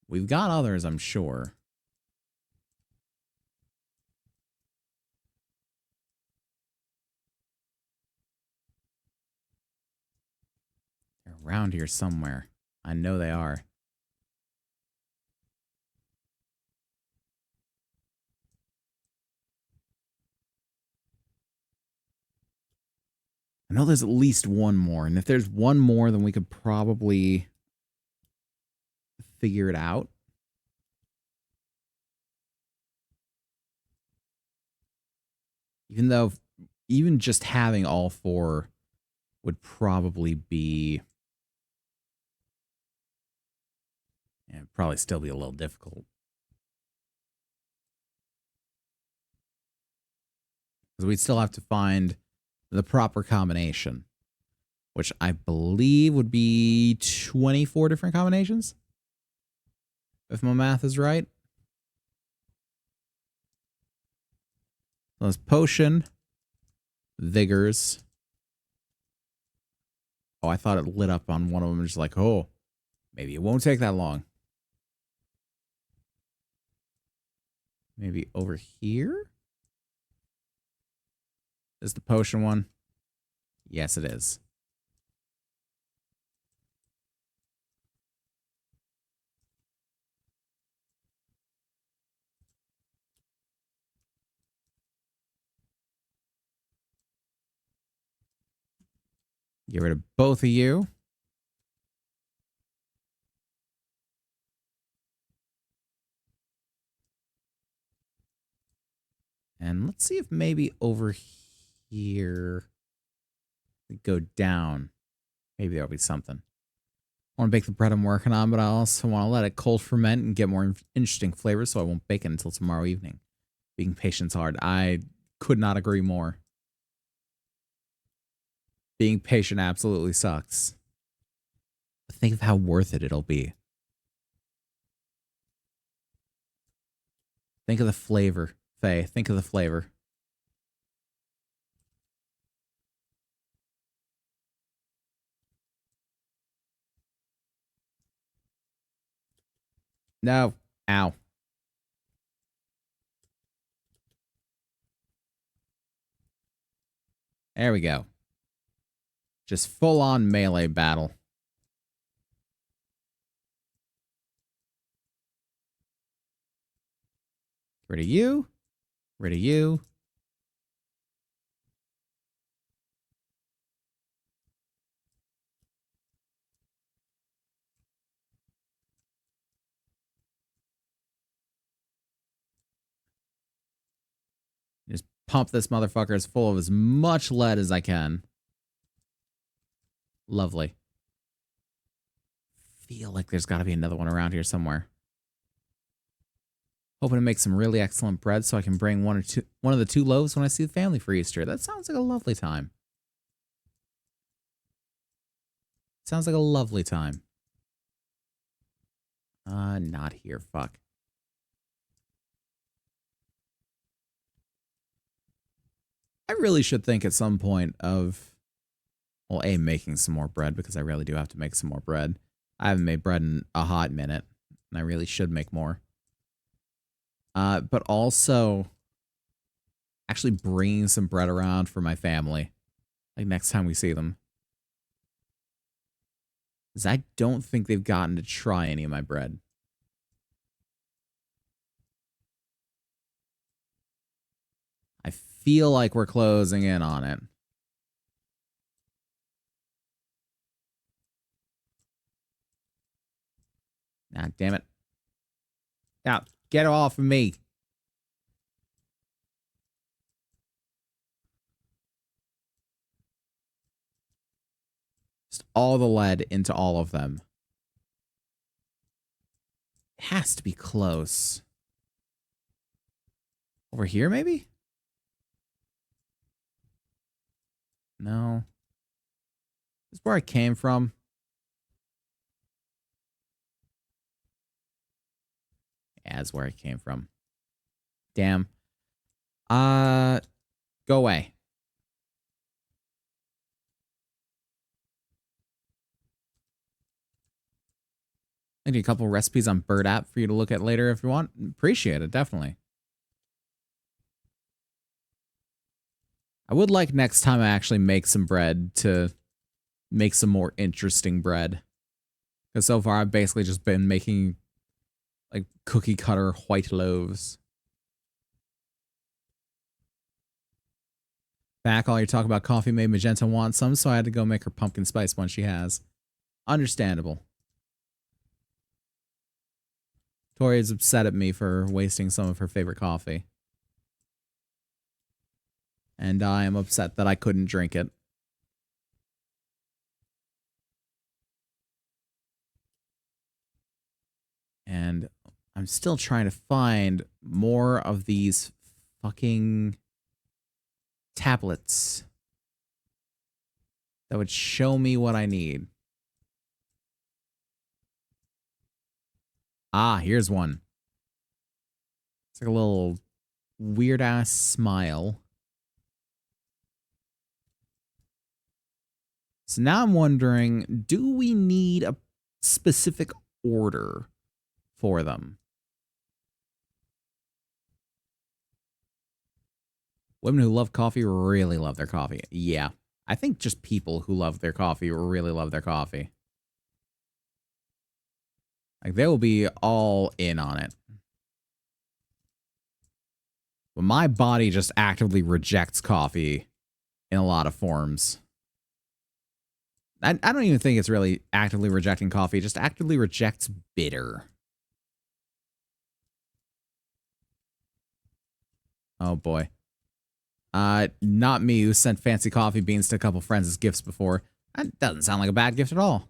We've got others, I'm sure. They're around here somewhere. I know they are. I know there's at least one more. And if there's one more, then we could probably figure it out. Even though, even just having all four would probably be... Yeah, it'd probably still be a little difficult. Because we'd still have to find the proper combination, which I believe would be 24 different combinations, if my math is right. Those potion, vigors. Oh, I thought it lit up on one of them. Just like, oh, maybe it won't take that long. Maybe over here is the potion one. Yes, it is. Get rid of both of you. And let's see if maybe over here we go down. Maybe there'll be something. I want to bake the bread I'm working on, but I also want to let it cold ferment and get more interesting flavors, so I won't bake it until tomorrow evening. Being patient's hard. I could not agree more. Being patient absolutely sucks. But think of how worth it it'll be. Think of the flavor, Faye. Think of the flavor. No. Ow. There we go. Just full-on melee battle. Rid of you. Rid of you. Just pump this motherfucker as full of as much lead as I can. Lovely. Feel like there's got to be another one around here somewhere. Hoping to make some really excellent bread so I can bring one of the two loaves when I see the family for Easter. That sounds like a lovely time. Sounds like a lovely time. Not here. Fuck. I really should think at some point of, well, A, making some more bread, because I really do have to make some more bread. I haven't made bread in a hot minute, and I really should make more. But also actually bringing some bread around for my family, like next time we see them. Because I don't think they've gotten to try any of my bread. I feel like we're closing in on it. Ah, damn it. Now, get off of me. Just all the lead into all of them. It has to be close. Over here, maybe? No. This is where I came from. Yeah, that's where I came from. Damn. Go away. I need a couple recipes on Bird app for you to look at later if you want. Appreciate it, definitely. I would like next time I actually make some bread to make some more interesting bread. Because so far I've basically just been making like cookie cutter white loaves. Back, all your talk about coffee made Magenta want some, so I had to go make her pumpkin spice one she has. Understandable. Tori is upset at me for wasting some of her favorite coffee. And I am upset that I couldn't drink it. And I'm still trying to find more of these fucking tablets that would show me what I need. Ah, here's one. It's like a little weird ass smile. So now I'm wondering, do we need a specific order for them? Women who love coffee really love their coffee. Yeah. I think just people who love their coffee really love their coffee. Like, they will be all in on it. But my body just actively rejects coffee in a lot of forms. I don't even think it's really actively rejecting coffee. It just actively rejects bitter. Oh, boy. Not me, who sent fancy coffee beans to a couple friends as gifts before. That doesn't sound like a bad gift at all.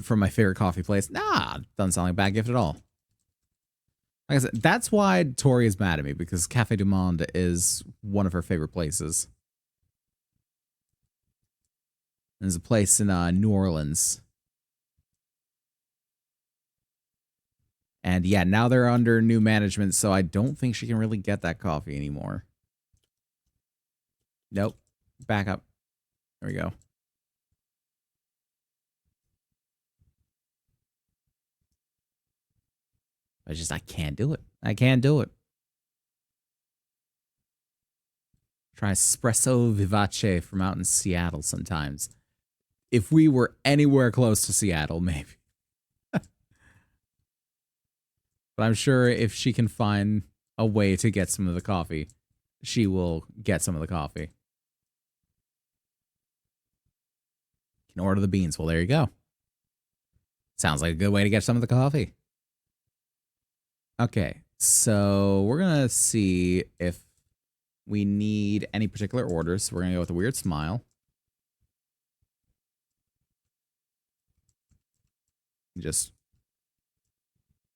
From my favorite coffee place. Nah, doesn't sound like a bad gift at all. Like I said, that's why Tori is mad at me, because Café du Monde is one of her favorite places. There's a place in New Orleans. And yeah, now they're under new management, so I don't think she can really get that coffee anymore. Nope. Back up. There we go. I can't do it. I can't do it. Try espresso vivace from out in Seattle sometimes. If we were anywhere close to Seattle, maybe. But I'm sure if she can find a way to get some of the coffee, she will get some of the coffee. You can order the beans. Well, there you go. Sounds like a good way to get some of the coffee. Okay, so we're going to see if we need any particular orders. So we're going to go with a weird smile. Just,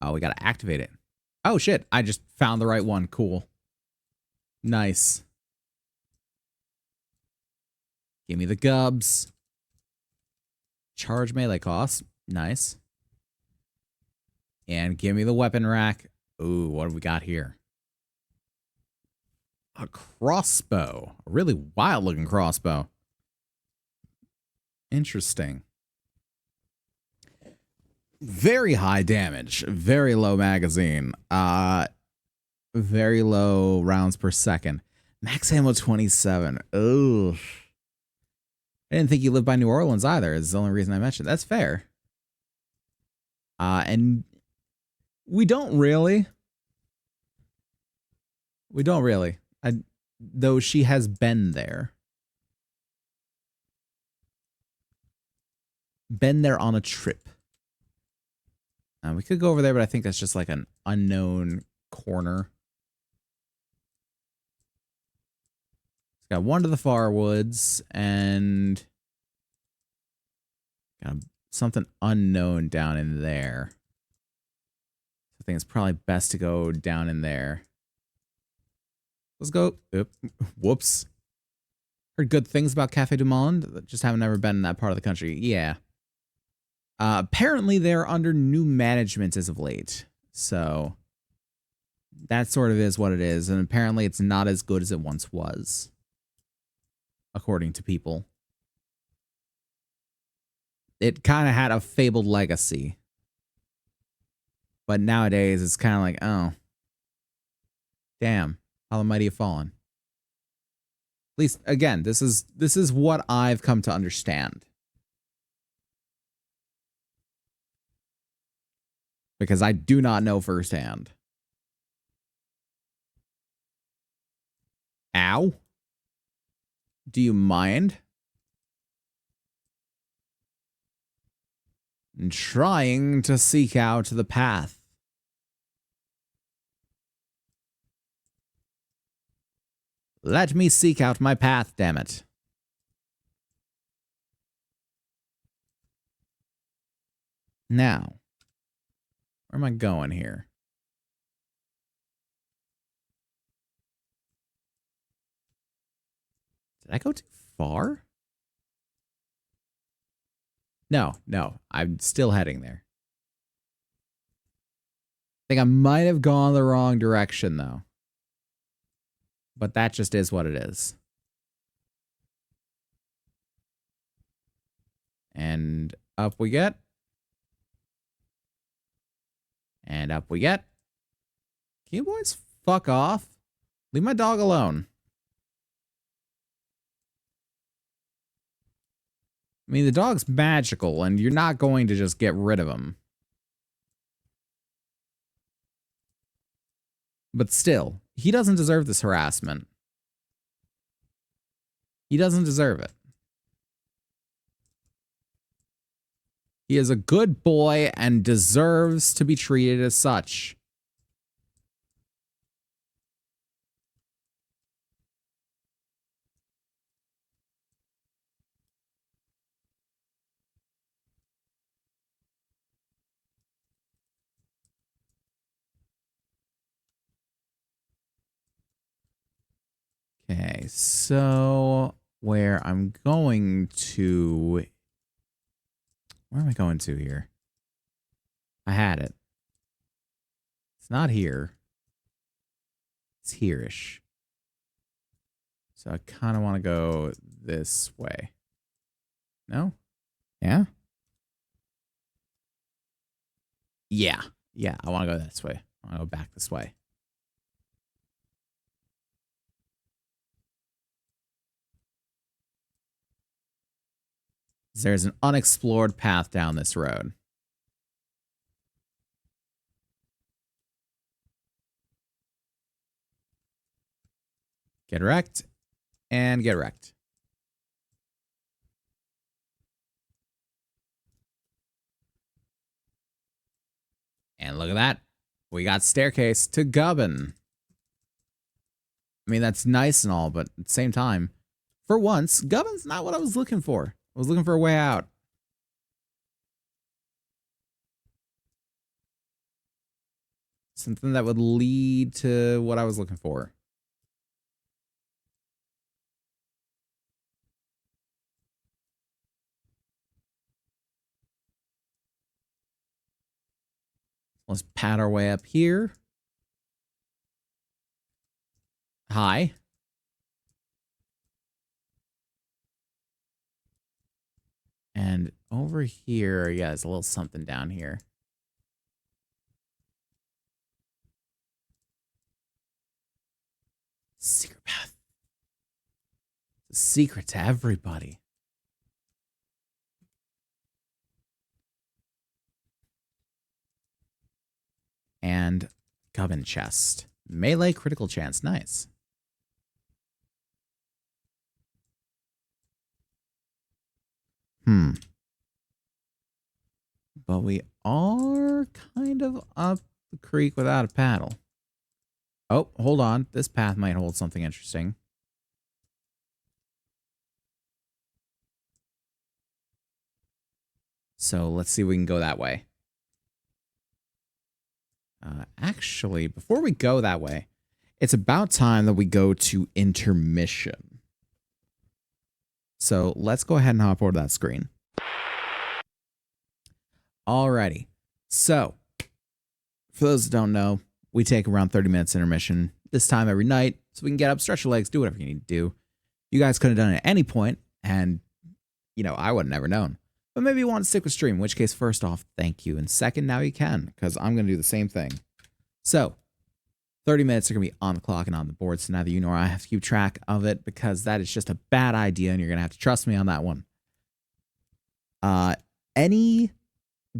oh, we got to activate it. Oh, shit. I just found the right one. Cool. Nice. Give me the gubs. Charge melee cost. Nice. And give me the weapon rack. Ooh, what have we got here? A crossbow. A really wild looking crossbow. Interesting. Very high damage. Very low magazine. Very low rounds per second. Max ammo 27. Ugh. I didn't think you lived by New Orleans either. Is the only reason I mentioned. That's fair. And we don't really. We don't really. Though she has been there. Been there on a trip. We could go over there, but I think that's just like an unknown corner. It's got one to the far woods and got something unknown down in there. I think it's probably best to go down in there. Let's go. Oop. Whoops. Heard good things about Café du Monde. Just haven't ever been in that part of the country. Yeah. Apparently they're under new management as of late. So that sort of is what it is. And apparently it's not as good as it once was. According to people. It kind of had a fabled legacy. But nowadays it's kind of like, oh. Damn. How the mighty have fallen. At least, again, this is what I've come to understand. Because I do not know firsthand. Ow. Do you mind? I'm trying to seek out the path. Let me seek out my path, damn it. Now, where am I going here? Did I go too far? No, I'm still heading there. I think I might have gone the wrong direction, though. But that just is what it is. And up we get. And up we get. Can you boys fuck off? Leave my dog alone. I mean, the dog's magical, and you're not going to just get rid of him. But still, he doesn't deserve this harassment. He doesn't deserve it. He is a good boy and deserves to be treated as such. Okay, so where I'm going to... Where am I going to here? I had it. It's not here. It's here-ish. So I kind of want to go this way. No? Yeah? Yeah. Yeah, I want to go this way. I want to go back this way. There's an unexplored path down this road. Get wrecked and get wrecked. And look at that. We got staircase to Gubbin. I mean, that's nice and all, but at the same time, for once, Gubbin's not what I was looking for. I was looking for a way out. Something that would lead to what I was looking for. Let's pat our way up here. Hi. And over here, yeah, there's a little something down here. Secret path. It's a secret to everybody. And Gubbin chest. Melee critical chance. Nice. But we are kind of up the creek without a paddle. Oh, hold on. This path might hold something interesting. So let's see if we can go that way. Actually, before we go that way, it's about time that we go to intermission. So let's go ahead and hop over to that screen. Alrighty. So, for those that don't know, we take around 30 minutes intermission this time every night so we can get up, stretch your legs, do whatever you need to do. You guys could have done it at any point, and, you know, I would have never known. But maybe you want to stick with stream, in which case, first off, thank you. And second, now you can, because I'm going to do the same thing. So, 30 minutes are going to be on the clock and on the board, so neither you nor I have to keep track of it, because that is just a bad idea, and you're going to have to trust me on that one. Any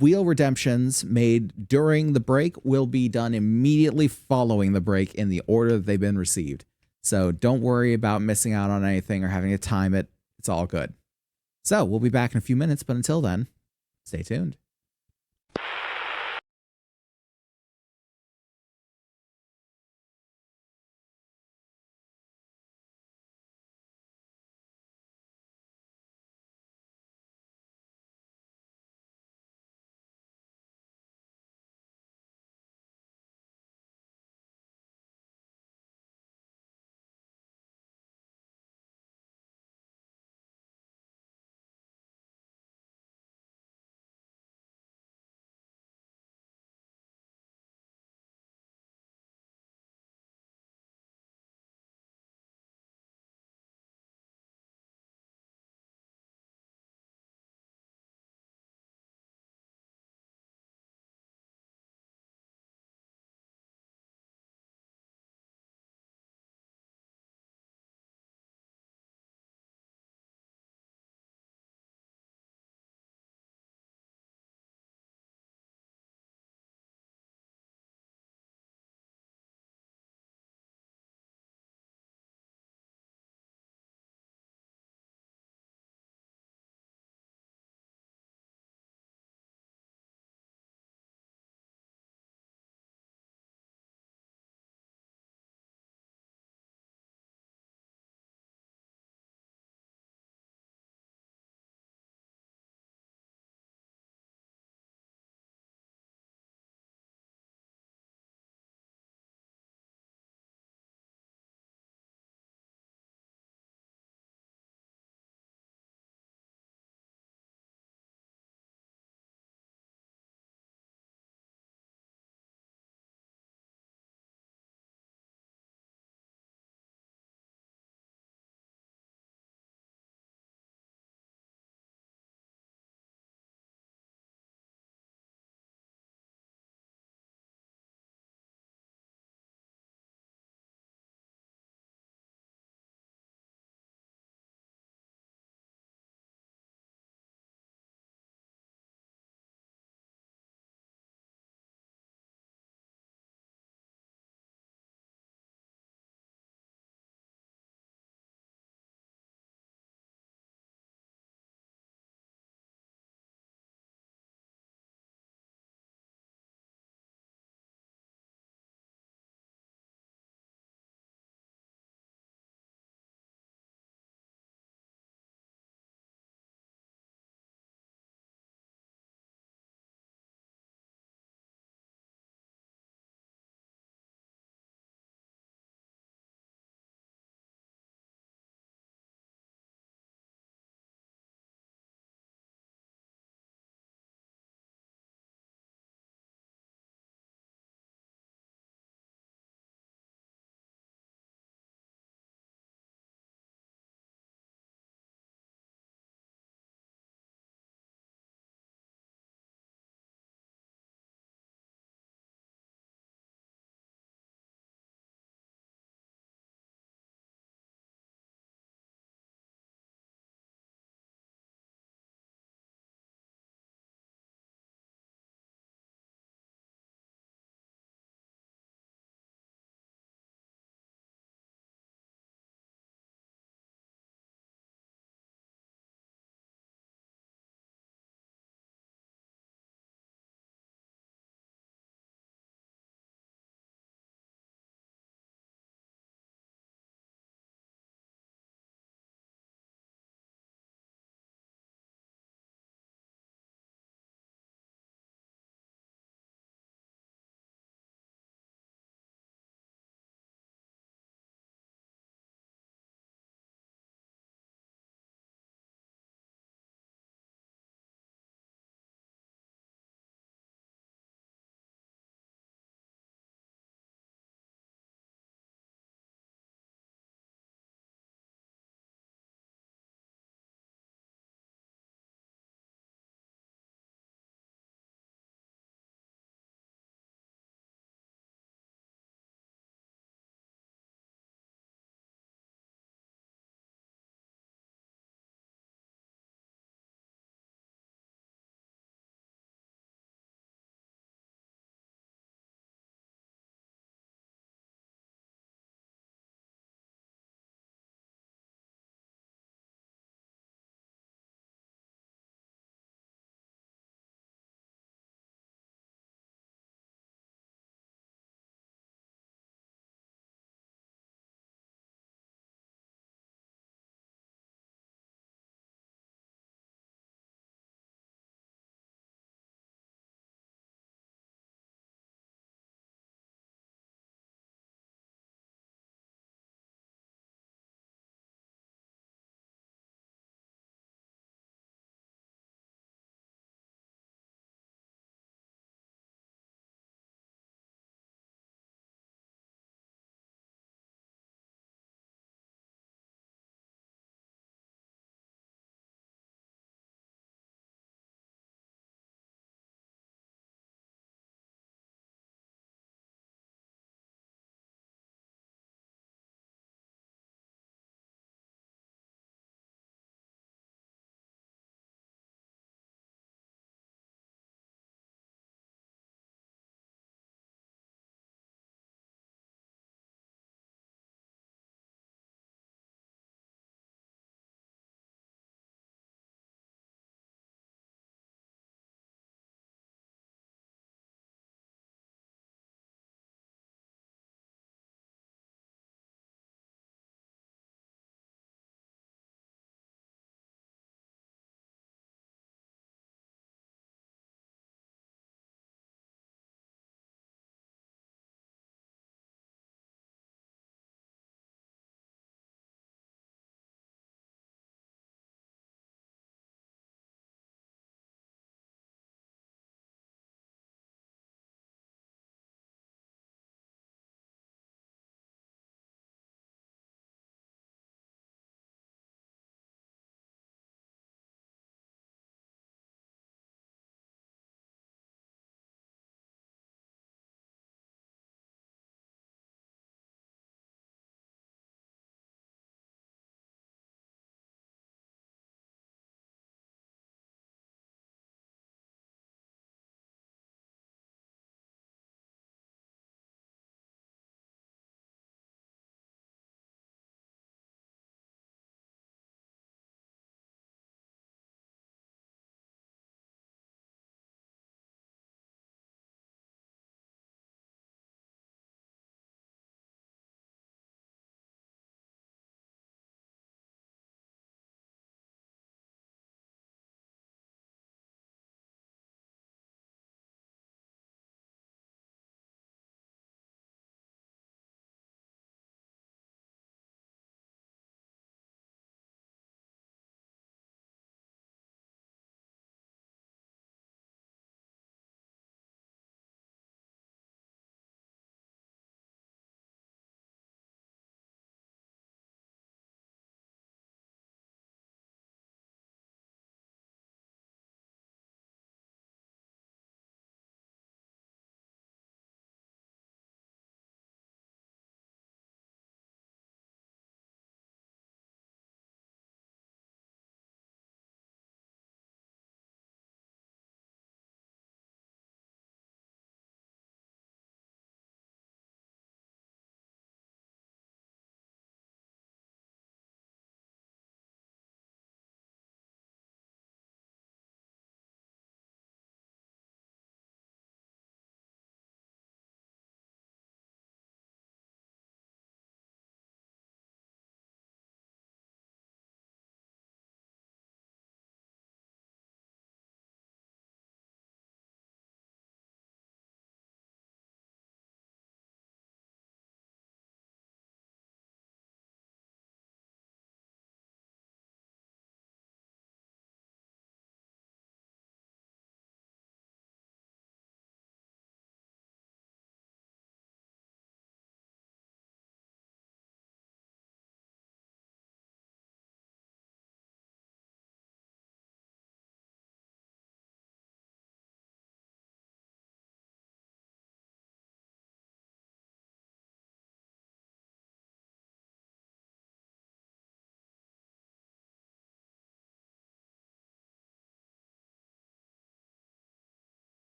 wheel redemptions made during the break will be done immediately following the break in the order that they've been received. So don't worry about missing out on anything or having to time it. It's all good. So we'll be back in a few minutes, but until then, stay tuned.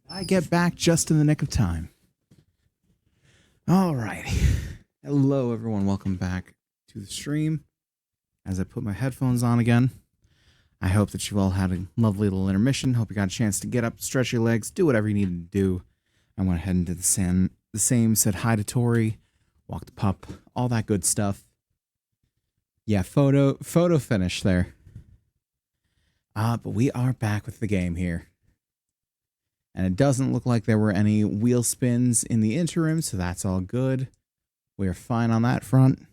I get back just in the nick of time. All right. Hello, everyone. Welcome back to the stream. As I put my headphones on again, I hope that you all had a lovely little intermission. Hope you got a chance to get up, stretch your legs, do whatever you needed to do. I went ahead and did the same, said hi to Tori, walked the pup, all that good stuff. Yeah, photo finish there. But we are back with the game here. And it doesn't look like there were any wheel spins in the interim, so that's all good. We're fine on that front.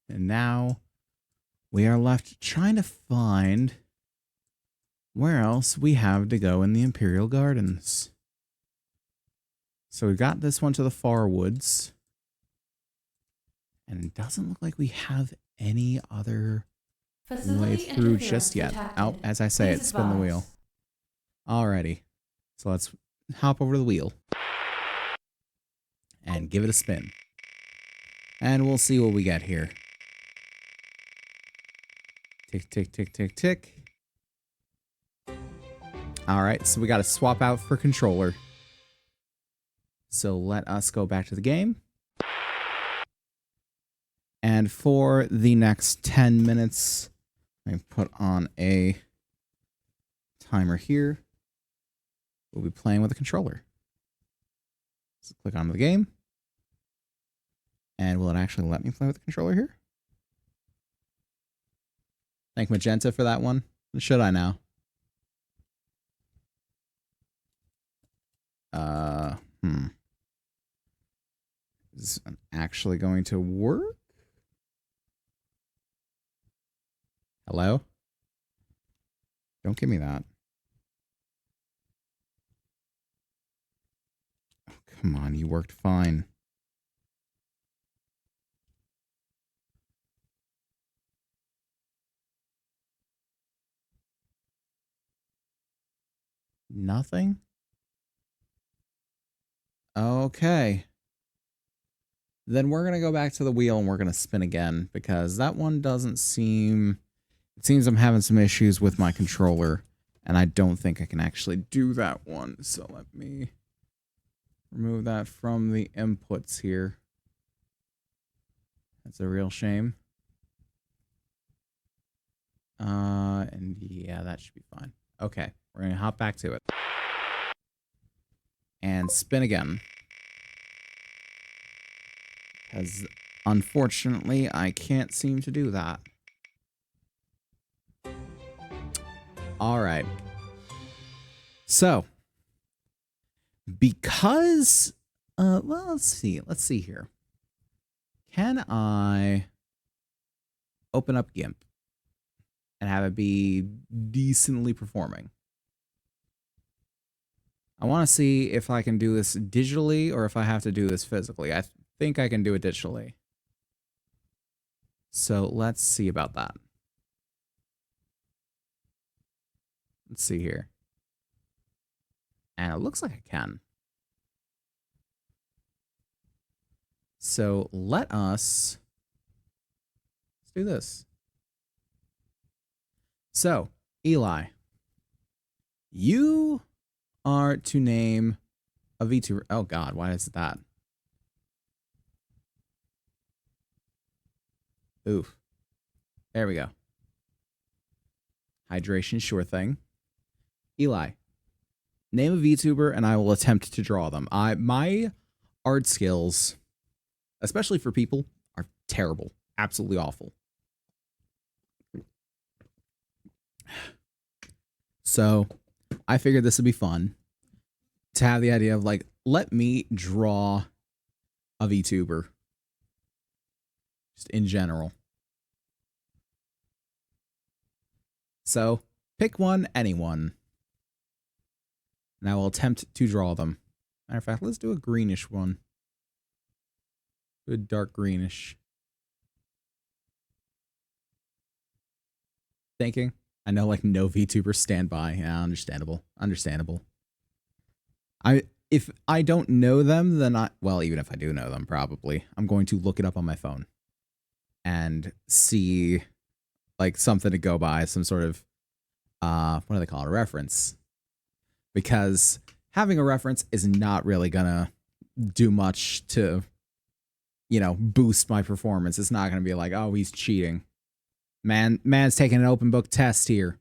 And now we are left trying to find where else we have to go in the Imperial Gardens. So we got this one to the far woods. And it doesn't look like we have any other way through just yet. Oh, as I say it, spin the wheel. Alrighty. So let's hop over to the wheel. And give it a spin. And we'll see what we get here. Tick, tick, tick, tick, tick. Alright, so we got to swap out for controller. So let us go back to the game. And for the next 10 minutes, I put on a timer here. We'll be playing with a controller. So click on the game. And will it actually let me play with the controller here? Thank Magenta for that one. Should I now? Is this actually going to work? Hello? Don't give me that. Oh, come on, you worked fine. Nothing? Okay. Then we're going to go back to the wheel and we're going to spin again because that one doesn't seem... It seems I'm having some issues with my controller and I don't think I can actually do that one. So let me remove that from the inputs here. That's a real shame. And yeah, that should be fine. Okay, we're going to hop back to it. And spin again. Because unfortunately, I can't seem to do that. Alright. So, because, well, let's see here. Can I open up GIMP and have it be decently performing? I want to see if I can do this digitally or if I have to do this physically. I think I can do it digitally. So let's see about that. Let's see here. And it looks like I can. So let's do this. So, Eli, you are to name a VTuber. Oh God, why is that? Oof. There we go. Hydration, sure thing. Eli, name a VTuber and I will attempt to draw them. My art skills, especially for people, are terrible. Absolutely awful. So, I figured this would be fun to have the idea of like, let me draw a VTuber. Just in general. So, pick one, anyone. And I will attempt to draw them. Matter of fact, let's do a greenish one. Do a dark greenish. Thinking. I know like no VTubers stand by. Yeah, understandable. Understandable. If I don't know them, then well, even if I do know them, probably, I'm going to look it up on my phone. And see like something to go by, some sort of what do they call it, a reference. Because having a reference is not really gonna do much to, you know, boost my performance. It's not gonna be like, oh, he's cheating. Man's taking an open book test here.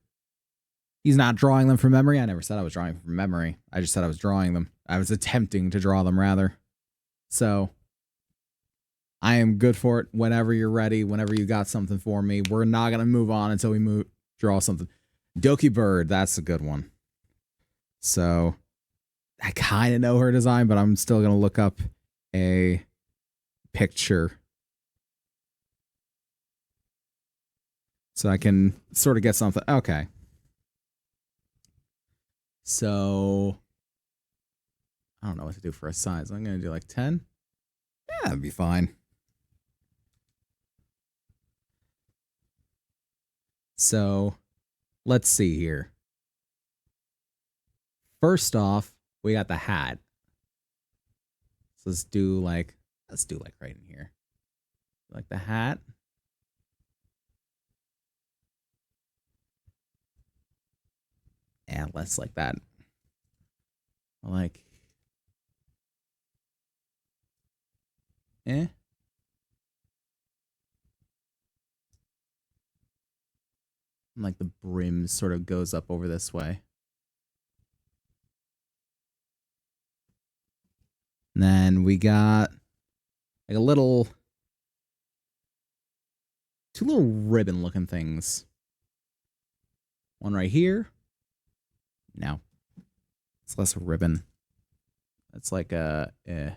He's not drawing them from memory. I never said I was drawing from memory. I just said I was drawing them. I was attempting to draw them, rather. So, I am good for it whenever you're ready, whenever you got something for me. We're not going to move on until we draw something. Doki Bird, that's a good one. So, I kind of know her design, but I'm still going to look up a picture so I can sort of get something. Okay. So, I don't know what to do for a size. I'm going to do like 10. Yeah, that'd be fine. So, let's see here. First off, we got the hat. So let's do like right in here. Like the hat. Yeah, less like that. Like, And like the brim sort of goes up over this way. And then we got like two little ribbon looking things. One right here. No. It's less a ribbon. It's like a And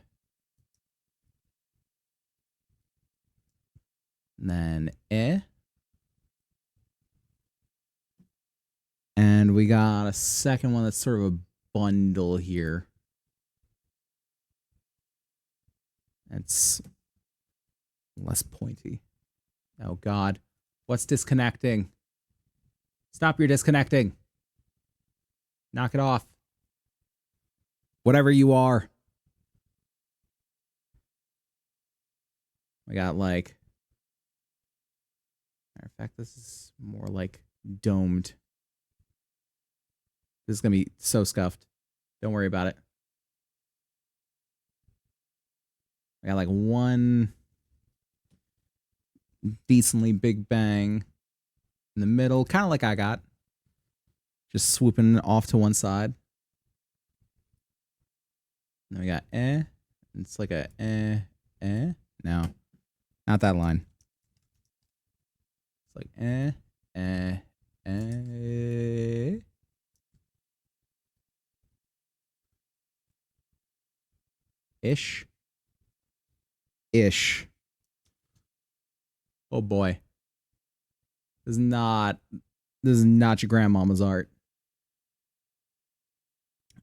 then And we got a second one that's sort of a bundle here. It's less pointy. Oh, God. What's disconnecting? Stop your disconnecting. Knock it off. Whatever you are. We got like... Matter of fact, this is more like domed. This is going to be so scuffed. Don't worry about it. I got like one decently big bang in the middle, kind of like I got. Just swooping off to one side. Then we got It's like a No, not that line. It's like Ish. Oh boy. This is not your grandmama's art.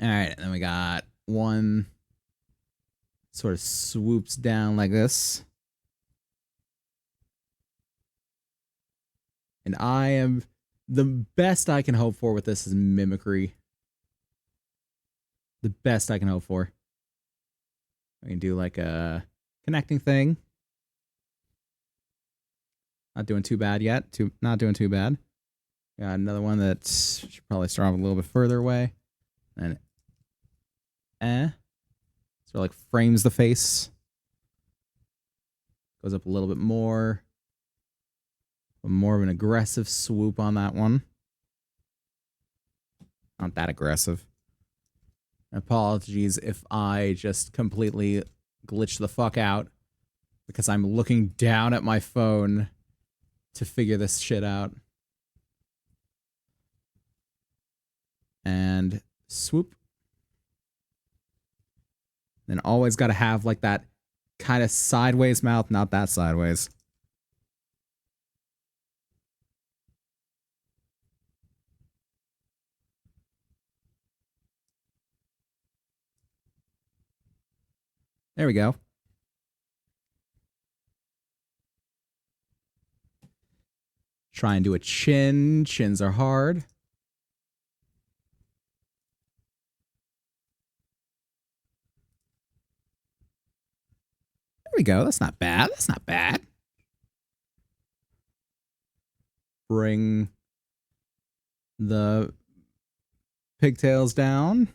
Alright, then we got one sort of swoops down like this. And the best I can hope for with this is mimicry. The best I can hope for. I can do like a connecting thing. Not doing too bad yet. Not doing too bad. Got another one that should probably start off a little bit further away. And sort of like frames the face. Goes up a little bit more. More of an aggressive swoop on that one. Not that aggressive. Apologies if I just completely glitch the fuck out because I'm looking down at my phone to figure this shit out. And swoop. Then always got to have like that kind of sideways mouth, not that sideways. There we go. Try and do a chin. Chins are hard. There we go. That's not bad. That's not bad. Bring the pigtails down.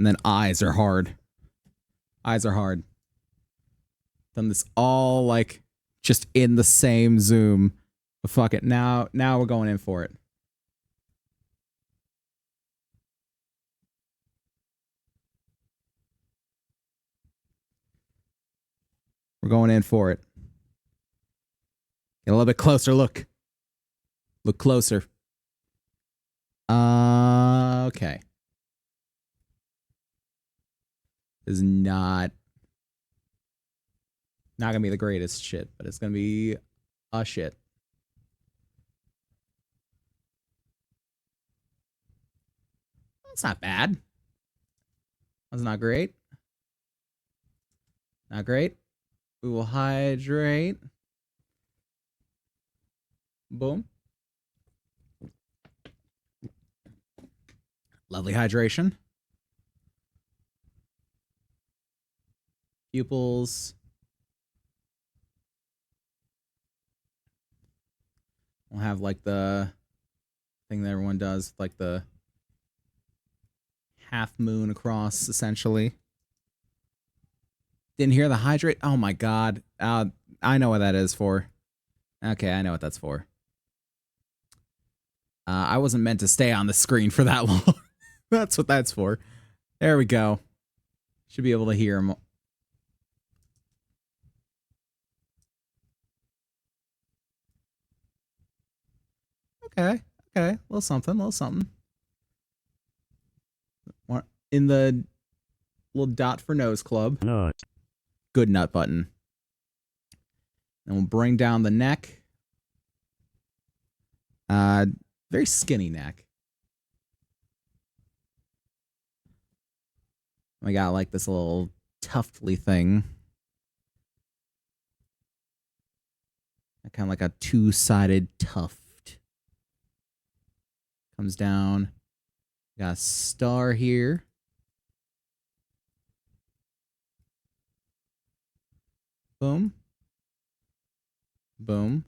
And then eyes are hard. Eyes are hard. Done this all like just in the same zoom. But fuck it. Now we're going in for it. We're going in for it. Get a little bit closer. Look. Look closer. Okay. This is not gonna be the greatest shit, but it's gonna be a shit. That's not bad. That's not great. Not great. We will hydrate. Boom. Lovely hydration. Pupils. We'll have like the thing that everyone does, like the half moon across, essentially. Didn't hear the hydrate? Oh my god. I know what that is for. Okay, I know what that's for. I wasn't meant to stay on the screen for that long. That's what that's for. There we go. Should be able to hear him. Okay, a little something, In the little dot for nose club. Nut. Good nut button. And we'll bring down the neck. Very skinny neck. We got like this little tuftly thing. Kind of like a two-sided tuft. Comes down. Got a star here. Boom. Boom.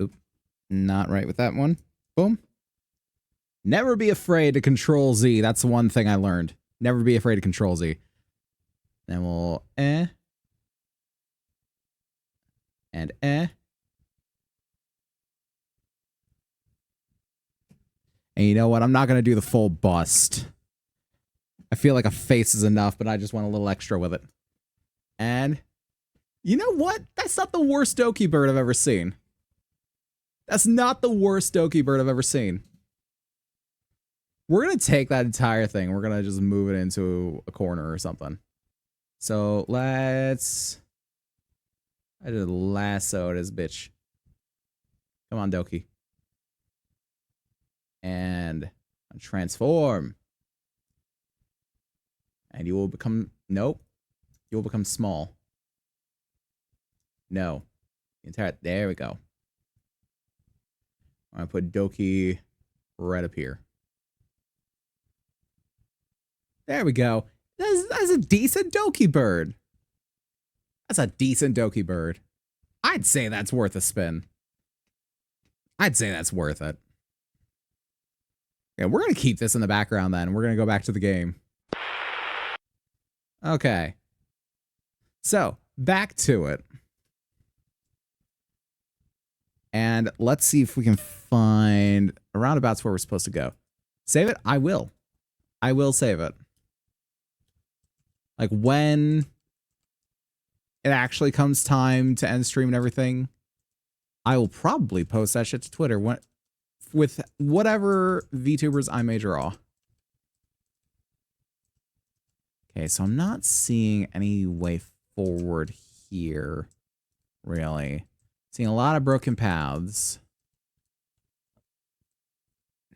Oop. Not right with that one. Boom. Never be afraid to control Z. That's the one thing I learned. Never be afraid to control Z. Then we'll and And you know what? I'm not going to do the full bust. I feel like a face is enough, but I just want a little extra with it. And you know what? That's not the worst Doki bird I've ever seen. That's not the worst Doki bird I've ever seen. We're going to take that entire thing. We're going to just move it into a corner or something. So let's... I just lasso this bitch. Come on, Doki. And transform. And you will become... Nope. You will become small. No. The entire... There we go. I'm going to put Doki right up here. There we go. That's a decent Doki bird. That's a decent Doki bird. I'd say that's worth a spin. I'd say that's worth it. Yeah, we're going to keep this in the background then. We're going to go back to the game. Okay. So, back to it. And let's see if we can find a roundabout's where we're supposed to go. Save it? I will. I will save it. Like when it actually comes time to end stream and everything, I will probably post that shit to Twitter with whatever VTubers I may draw. Okay, so I'm not seeing any way forward here, really. Seeing a lot of broken paths.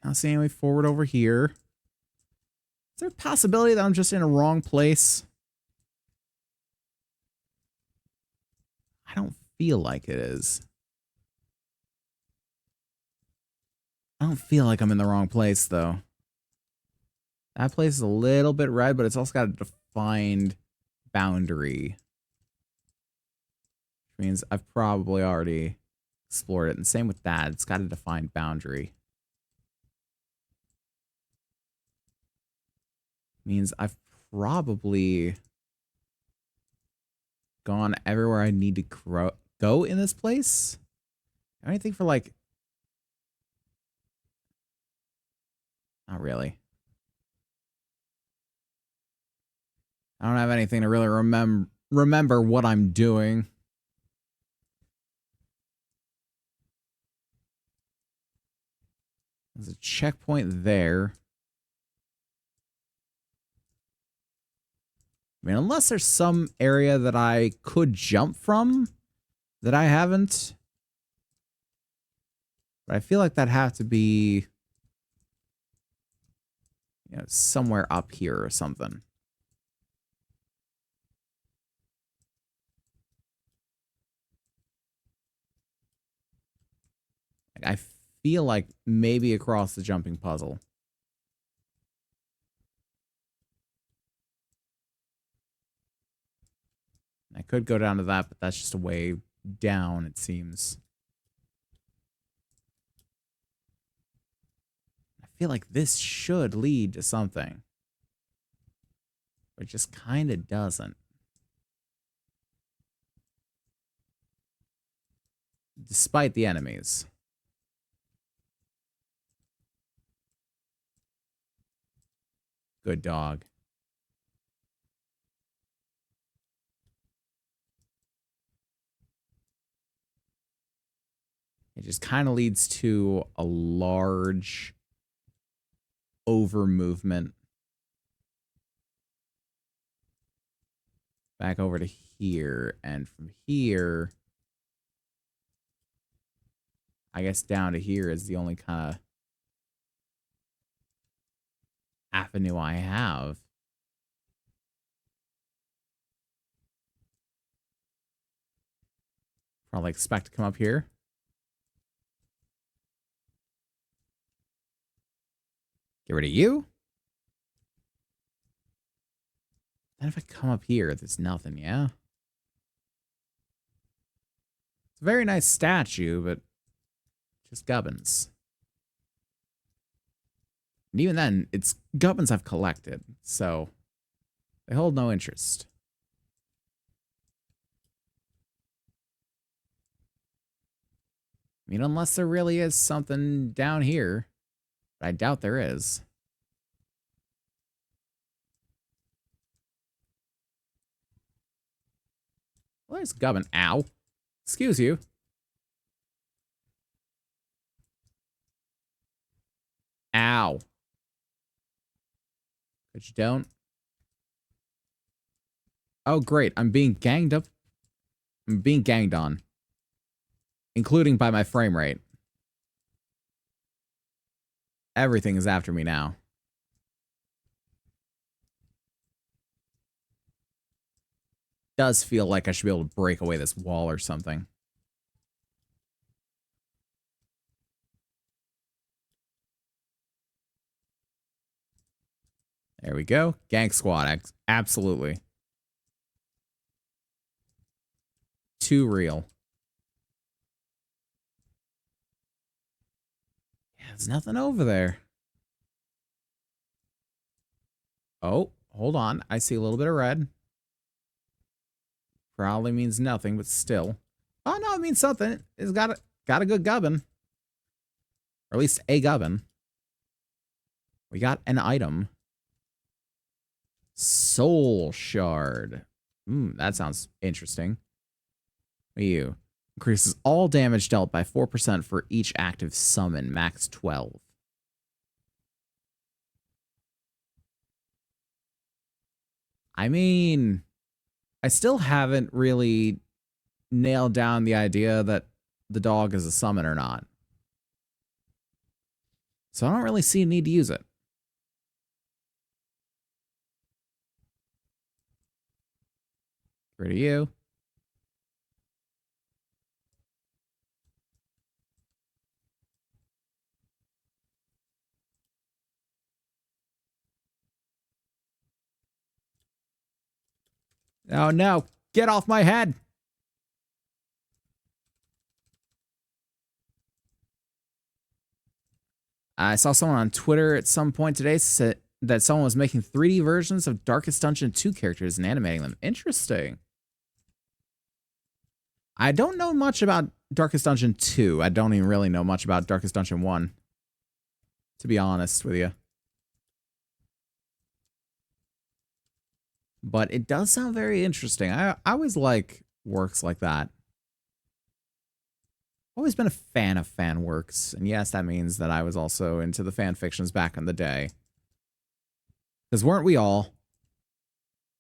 Not seeing any way forward over here. Is there a possibility that I'm just in a wrong place? I don't feel like it is. I don't feel like I'm in the wrong place, though. That place is a little bit red, but it's also got a defined boundary. Which means I've probably already explored it. And same with that. It's got a defined boundary. Means I've probably gone everywhere I need to go in this place. Anything for like... Not really. I don't have anything to really remember what I'm doing. There's a checkpoint there. I mean, unless there's some area that I could jump from that I haven't. But I feel like that'd have to be, you know, somewhere up here or something. I feel like maybe across the jumping puzzle. I could go down to that, but that's just a way down, it seems. I feel like this should lead to something. But it just kind of doesn't. Despite the enemies. Good dog. It just kind of leads to a large over movement. Back over to here. And from here, I guess down to here is the only kind of avenue I have. Probably expect to come up here. Get rid of you. Then if I come up here, there's nothing, yeah? It's a very nice statue, but just gubbins. And even then, it's gubbins I've collected, so they hold no interest. I mean, unless there really is something down here. But I doubt there is. Well, there's gubbin. Ow. Excuse you. Ow. But you don't. Oh, great. I'm being ganged up. I'm being ganged on. Including by my frame rate. Everything is after me now. Does feel like I should be able to break away this wall or something. There we go. Gang squad. Absolutely. Too real. Yeah, there's nothing over there. Oh, hold on. I see a little bit of red. Probably means nothing, but still. Oh, no, it means something. It's got a good gubbin. Or at least a gubbin. We got an item. Soul Shard. That sounds interesting. What are you? Increases all damage dealt by 4% for each active summon, max 12. I mean, I still haven't really nailed down the idea that the dog is a summon or not. So I don't really see a need to use it. Get rid of you. Oh no, get off my head. I saw someone on Twitter at some point today that someone was making 3D versions of Darkest Dungeon 2 characters and animating them. Interesting. I don't know much about Darkest Dungeon 2. I don't even really know much about Darkest Dungeon 1, to be honest with you. But it does sound very interesting. I always like works like that. Always been a fan of fan works. And yes, that means that I was also into the fan fictions back in the day. Because weren't we all?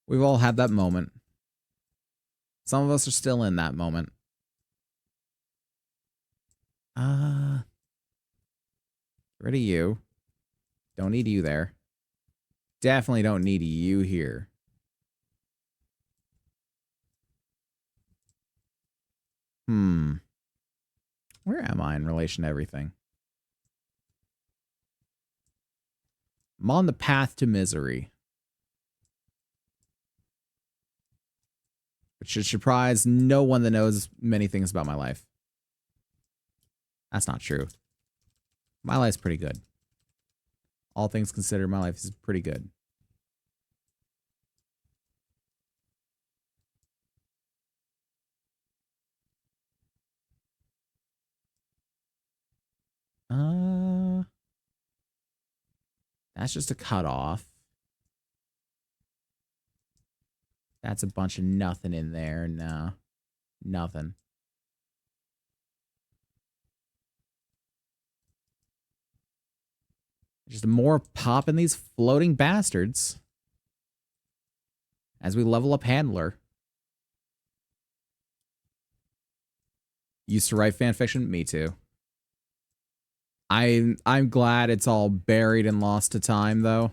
We've all had that moment. Some of us are still in that moment. Get rid of you. Don't need you there. Definitely don't need you here. Where am I in relation to everything? I'm on the path to misery. Which should surprise no one that knows many things about my life. That's not true. My life's pretty good. All things considered, my life is pretty good. That's just a cutoff. That's a bunch of nothing in there. No. Nothing. Just more pop in these floating bastards. As we level up Handler. Used to write fanfiction? Me too. I'm glad it's all buried and lost to time, though.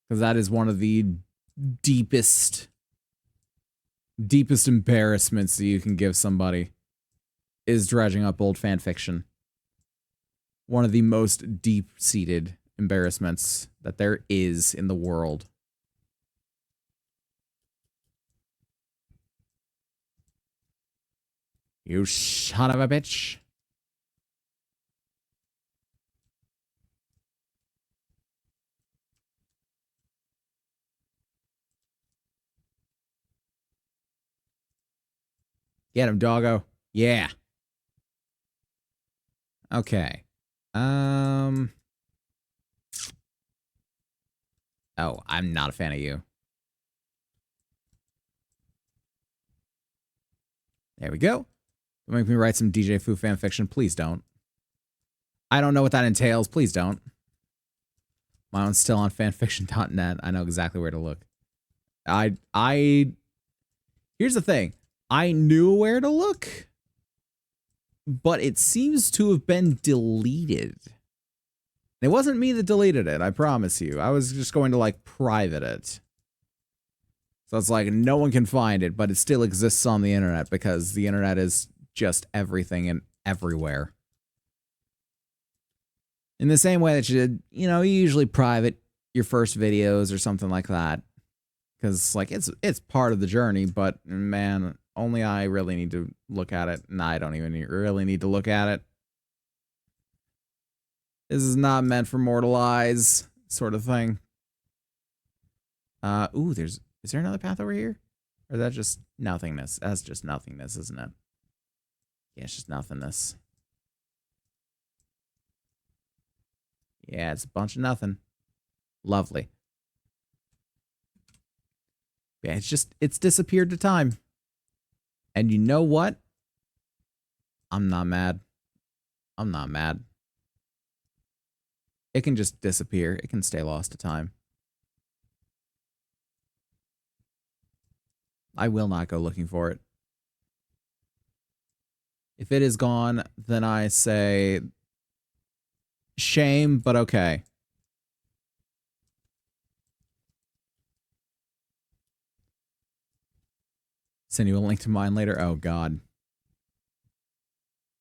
Because that is one of the deepest embarrassments that you can give somebody. Is dredging up old fanfiction. One of the most deep-seated embarrassments that there is in the world. You son of a bitch. Get him, doggo. Yeah. Okay. Oh, I'm not a fan of you. There we go. Don't make me write some DJ Fu fanfiction. Please don't. I don't know what that entails. Please don't. My one's still on fanfiction.net. I know exactly where to look. Here's the thing. I knew where to look, but it seems to have been deleted. It wasn't me that deleted it, I promise you. I was just going to, like, private it. So it's like, no one can find it, but it still exists on the internet because the internet is just everything and everywhere. In the same way that you usually private your first videos or something like that. Because, like, it's part of the journey, but, man, only I really need to look at it. And I don't even really need to look at it. This is not meant for mortal eyes, sort of thing. Ooh, is there another path over here? Or is that just nothingness? That's just nothingness, isn't it? Yeah, it's just nothingness. Yeah, it's a bunch of nothing. Lovely. Yeah, it's disappeared to time. And you know what? I'm not mad. I'm not mad. It can just disappear. It can stay lost to time. I will not go looking for it. If it is gone, then I say shame, but okay. Send you a link to mine later. Oh, God.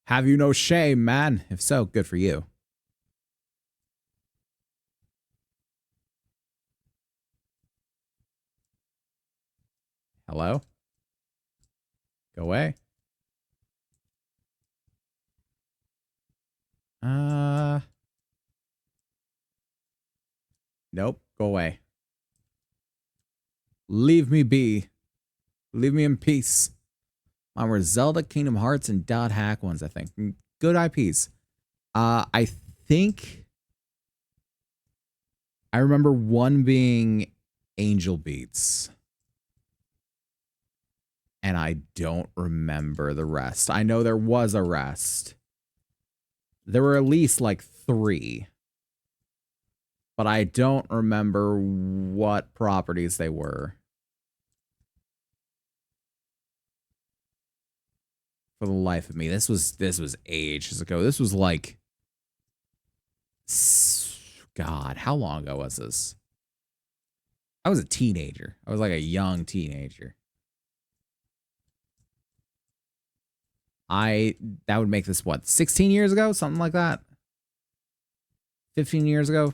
Have you no shame, man? If so, good for you. Hello? Go away. Nope. Go away. Leave me be. Leave me in peace. Mine were Zelda, Kingdom Hearts, and Dot Hack ones, I think. Good IPs. I think I remember one being Angel Beats. And I don't remember the rest. I know there was a rest. There were at least like 3. But I don't remember what properties they were. For the life of me. This was ages ago. This was like, God, how long ago was this? I was a teenager. I was like a young teenager. That would make this what, 16 years ago? Something like that. 15 years ago.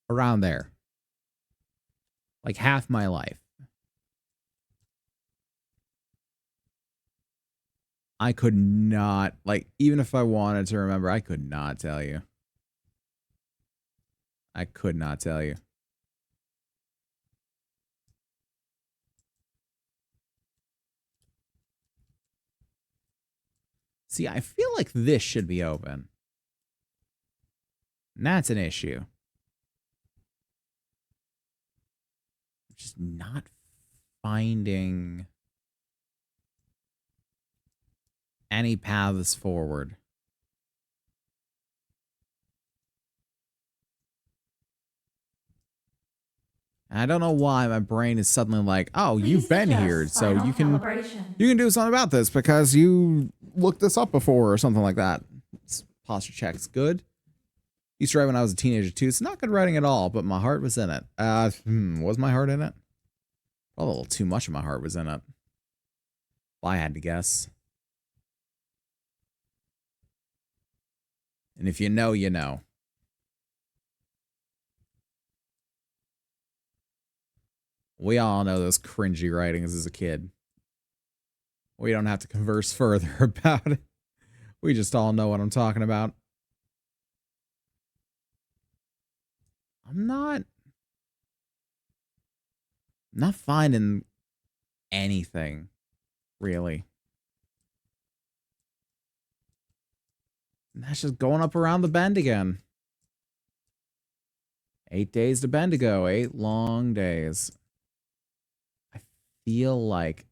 Around there. Like half my life. I could not, like, even if I wanted to remember, I could not tell you. I could not tell you. See, I feel like this should be open. And that's an issue. I'm just not finding any paths forward. And I don't know why my brain is suddenly like, oh, you've been here, so you can do something about this because you looked this up before or something like that. Posture check's good. Used to write when I was a teenager too. It's not good writing at all, but my heart was in it. Was my heart in it? Well, a little too much of my heart was in it. Well, I had to guess. And if you know, you know. We all know those cringy writings as a kid. We don't have to converse further about it. We just all know what I'm talking about. I'm not finding anything, really. And that's just going up around the bend again. 8 days to Bendigo. 8 long days. I feel like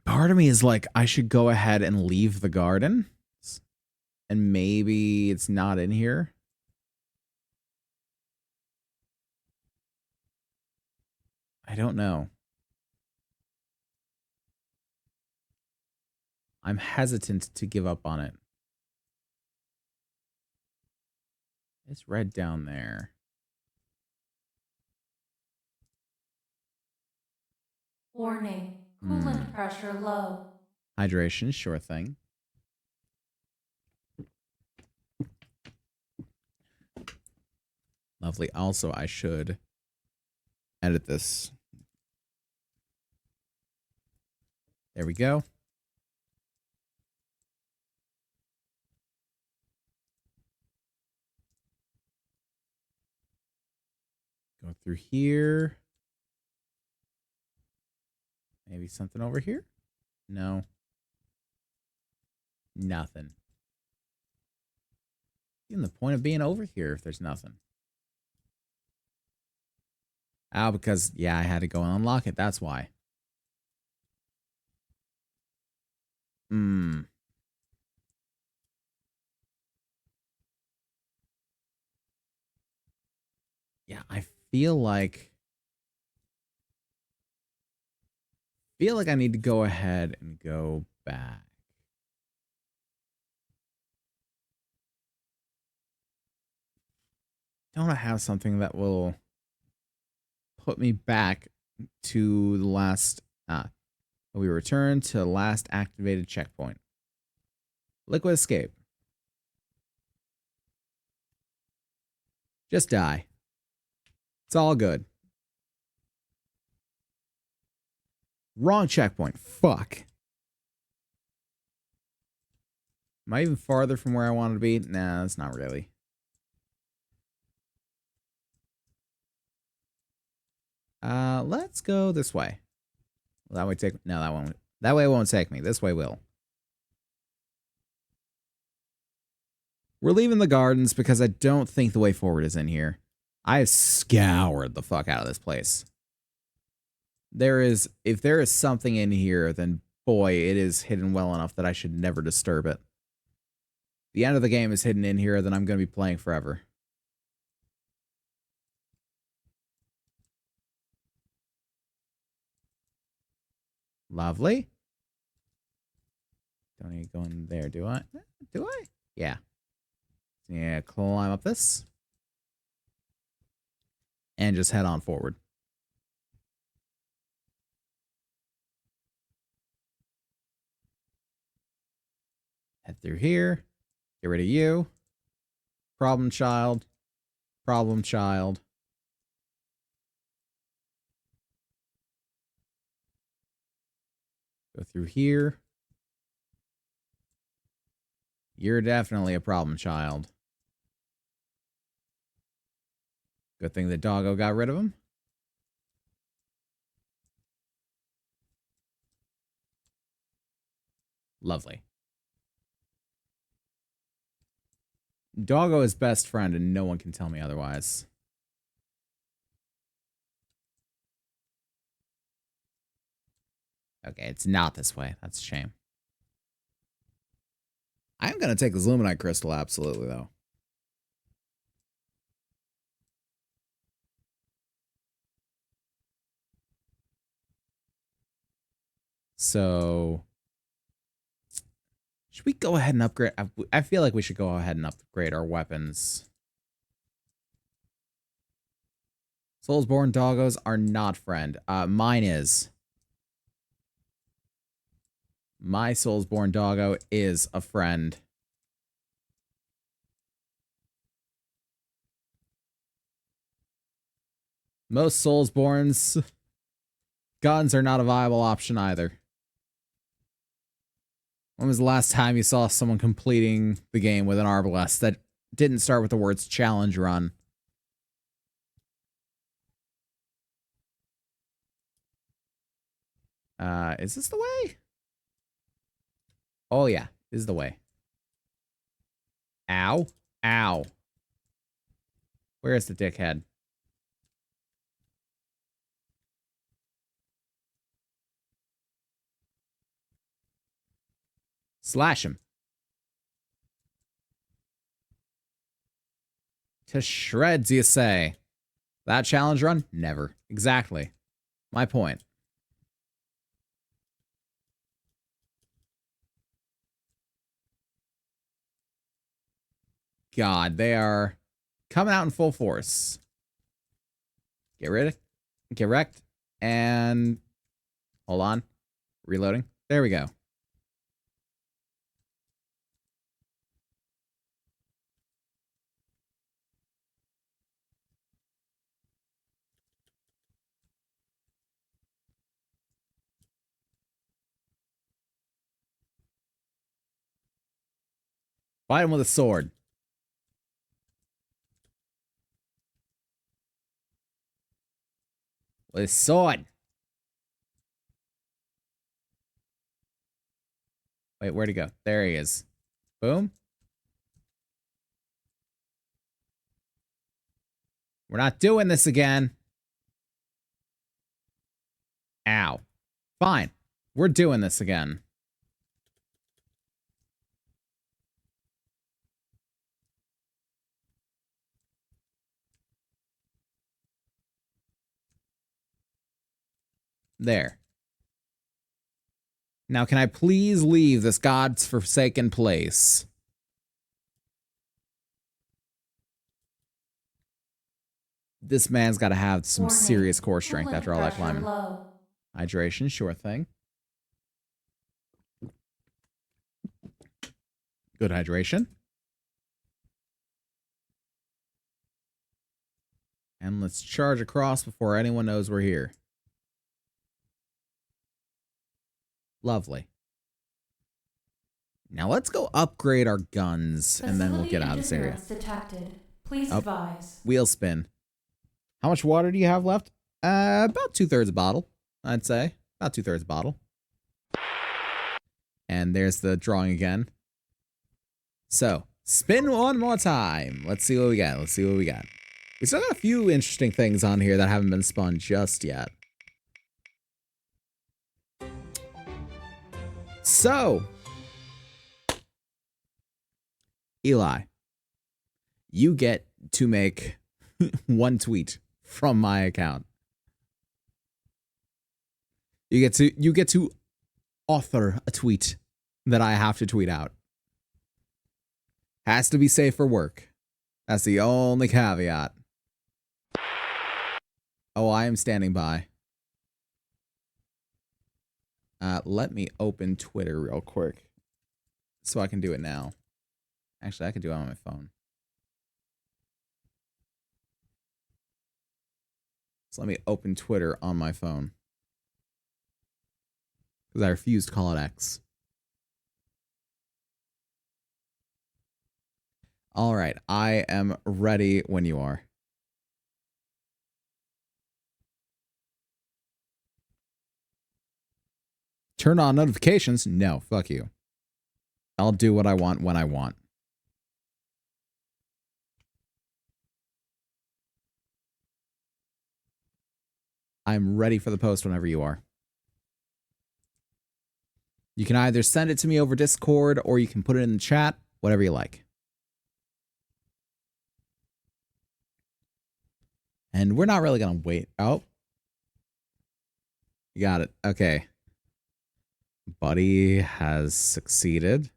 part of me is like, I should go ahead and leave the garden. And maybe it's not in here. I don't know. I'm hesitant to give up on it. It's red down there. Warning, coolant pressure low. Hydration, sure thing. Lovely. Also, I should edit this. There we go. Go through here. Maybe something over here? No. Nothing. Even the point of being over here if there's nothing. Oh, because, yeah, I had to go and unlock it. That's why. Yeah, I feel like I need to go ahead and go back. Don't I have something that will put me back to the last we return to the last activated checkpoint. Liquid escape. Just die. It's all good. Wrong checkpoint. Fuck. Am I even farther from where I wanted to be? Nah, that's not really. Let's go this way. That way take no, that won't. That way it won't take me. This way will. We're leaving the gardens because I don't think the way forward is in here. I have scoured the fuck out of this place. If there is something in here, then boy, it is hidden well enough that I should never disturb it. The end of the game is hidden in here, then I'm going to be playing forever. Lovely. Don't need to go in there, do I? Do I? Yeah. Yeah, climb up this. And just head on forward. Head through here. Get rid of you. Problem child. Problem child. Go through here. You're definitely a problem child. Good thing the doggo got rid of him. Lovely. Doggo is best friend, and no one can tell me otherwise. Okay, it's not this way. That's a shame. I'm going to take this Luminite crystal, absolutely, though. So, should we go ahead and upgrade? I feel like we should go ahead and upgrade our weapons. Soulsborne doggos are not friend. Mine is. My Soulsborne doggo is a friend. Most Soulsborns guns are not a viable option either. When was the last time you saw someone completing the game with an arbalest that didn't start with the words challenge run? Is this the way? Oh yeah, this is the way. Ow. Ow. Where's the dickhead? Slash him. To shreds, you say? That challenge run? Never. Exactly. My point. God, they are coming out in full force. Get rid. Get wrecked. And hold on. Reloading. There we go. Fight him with a sword. With a sword. Wait, where'd he go? There he is. Boom. We're not doing this again. Ow. Fine. We're doing this again. There. Now, can I please leave this God's forsaken place? This man's got to have some serious core strength after all that climbing. Hydration, sure thing. Good hydration. And let's charge across before anyone knows we're here. Lovely. Now let's go upgrade our guns, and then we'll get out of this area. Detected. Please Oh. advise. Wheel spin. How much water do you have left? About 2/3 a bottle, I'd say. About 2/3 a bottle. And there's the drawing again. So, spin one more time. Let's see what we got. Let's see what we got. We still got a few interesting things on here that haven't been spun just yet. So, Eli, you get to make one tweet from my account. You get to author a tweet that I have to tweet out. Has to be safe for work. That's the only caveat. Oh, I am standing by. Let me open Twitter real quick so I can do it now. Actually, I could do it on my phone. So let me open Twitter on my phone. Because I refuse to call it X. All right, I am ready when you are. Turn on notifications? No, fuck you. I'll do what I want when I want. I'm ready for the post whenever you are. You can either send it to me over Discord or you can put it in the chat, whatever you like. And we're not really going to wait. Oh. You got it. Okay. Buddy has succeeded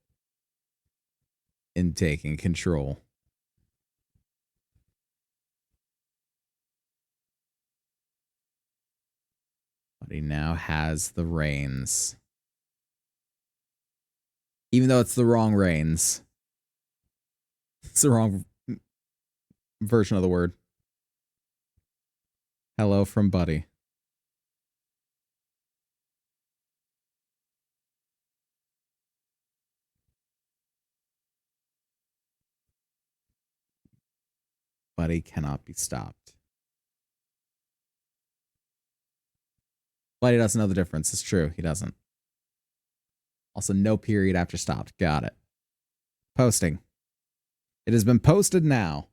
in taking control. Buddy now has the reins. Even though it's the wrong reins. It's the wrong version of the word. Hello from Buddy. Buddy cannot be stopped. Buddy doesn't know the difference. It's true. He doesn't. Also, no period after stopped. Got it. Posting. It has been posted now.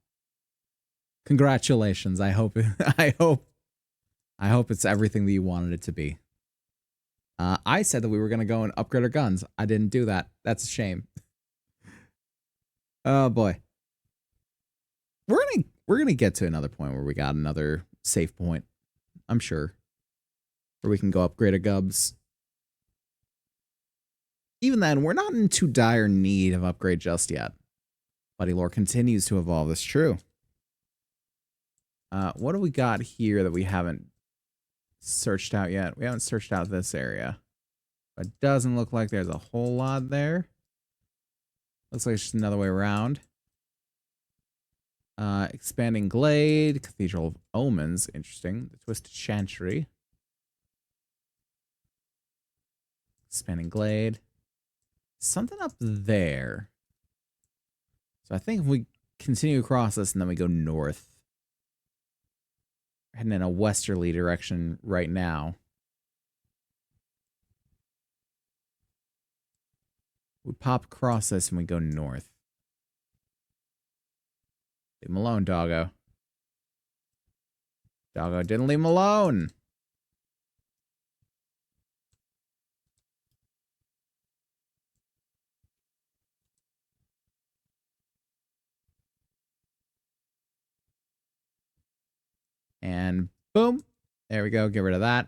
Congratulations. I hope it's everything that you wanted it to be. I said that we were going to go and upgrade our guns. I didn't do that. That's a shame. Oh boy. We're gonna get to another point where we got another safe point. I'm sure. Where we can go upgrade our gubs. Even then, we're not in too dire need of upgrade just yet. Buddy lore continues to evolve. It's true. What do we got here that we haven't searched out yet? We haven't searched out this area. But it doesn't look like there's a whole lot there. Looks like it's just another way around. Expanding Glade, Cathedral of Omens, interesting. The Twisted Chantry. Expanding Glade. Something up there. So I think if we continue across this and then we go north. We're heading in a westerly direction right now. We pop across this and we go north. Leave him alone, doggo. Doggo didn't leave him alone. And boom. There we go. Get rid of that.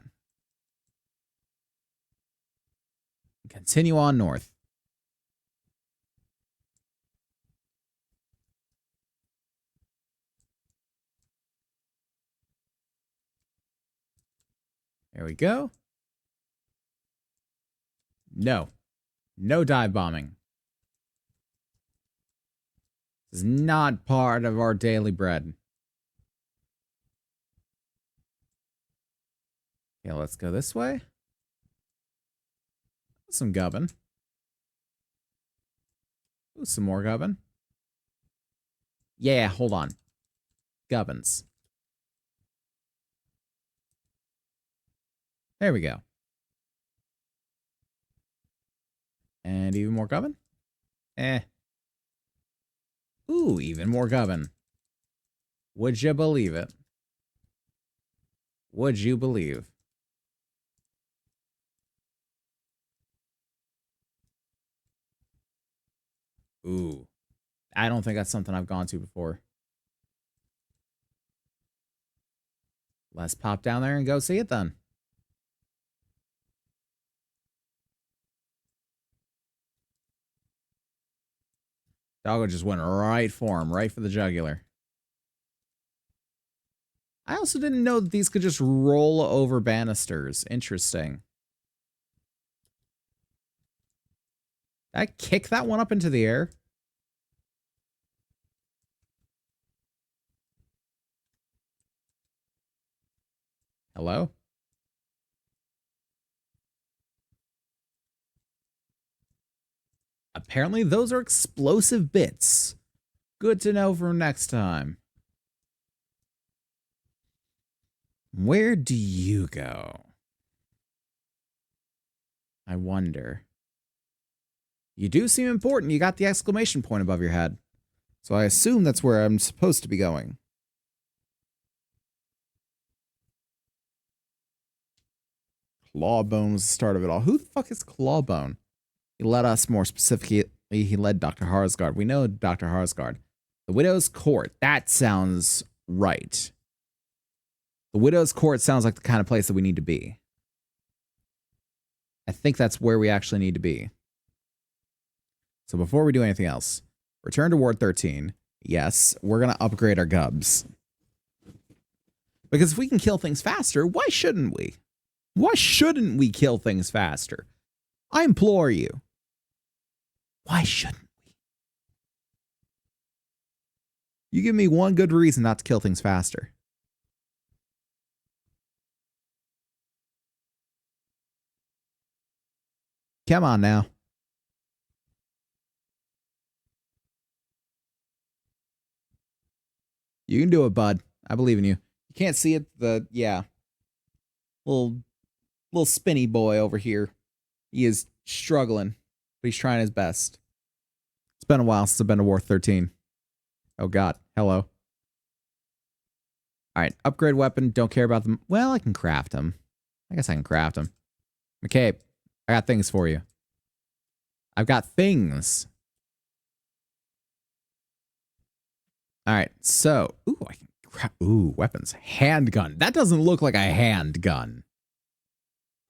Continue on north. There we go. No. No dive bombing. This is not part of our daily bread. Okay, let's go this way. Some gubbin. Ooh, some more gubbin. Yeah, hold on. Gubbins. There we go. And even more gubbin. Ooh, even more gubbin. Would you believe it? Would you believe? Ooh. I don't think that's something I've gone to before. Let's pop down there and go see it then. Doggo just went right for him, right for the jugular. I also didn't know that these could just roll over banisters. Interesting. Did I kick that one up into the air? Hello? Apparently those are explosive bits. Good to know for next time. Where do you go? I wonder. You do seem important. You got the exclamation point above your head. So I assume that's where I'm supposed to be going. Clawbone was the start of it all. Who the fuck is Clawbone? He led us, more specifically, he led Dr. Harsgard. We know Dr. Harsgard. The Widow's Court. That sounds right. The Widow's Court sounds like the kind of place that we need to be. I think that's where we actually need to be. So before we do anything else, return to Ward 13. Yes, we're going to upgrade our gubs. Because if we can kill things faster, why shouldn't we? Why shouldn't we kill things faster? I implore you. Why shouldn't we? You give me one good reason not to kill things faster. Come on now. You can do it, bud. I believe in you. You can't see it. Yeah. Little spinny boy over here. He is struggling, but he's trying his best. It's been a while since I've been to War 13. Oh, God. Hello. All right. Upgrade weapon. Don't care about them. Well, I can craft them. I guess I can craft them. McCabe, I got things for you. I've got things. All right. So, ooh, I can craft. Ooh, weapons. Handgun. That doesn't look like a handgun.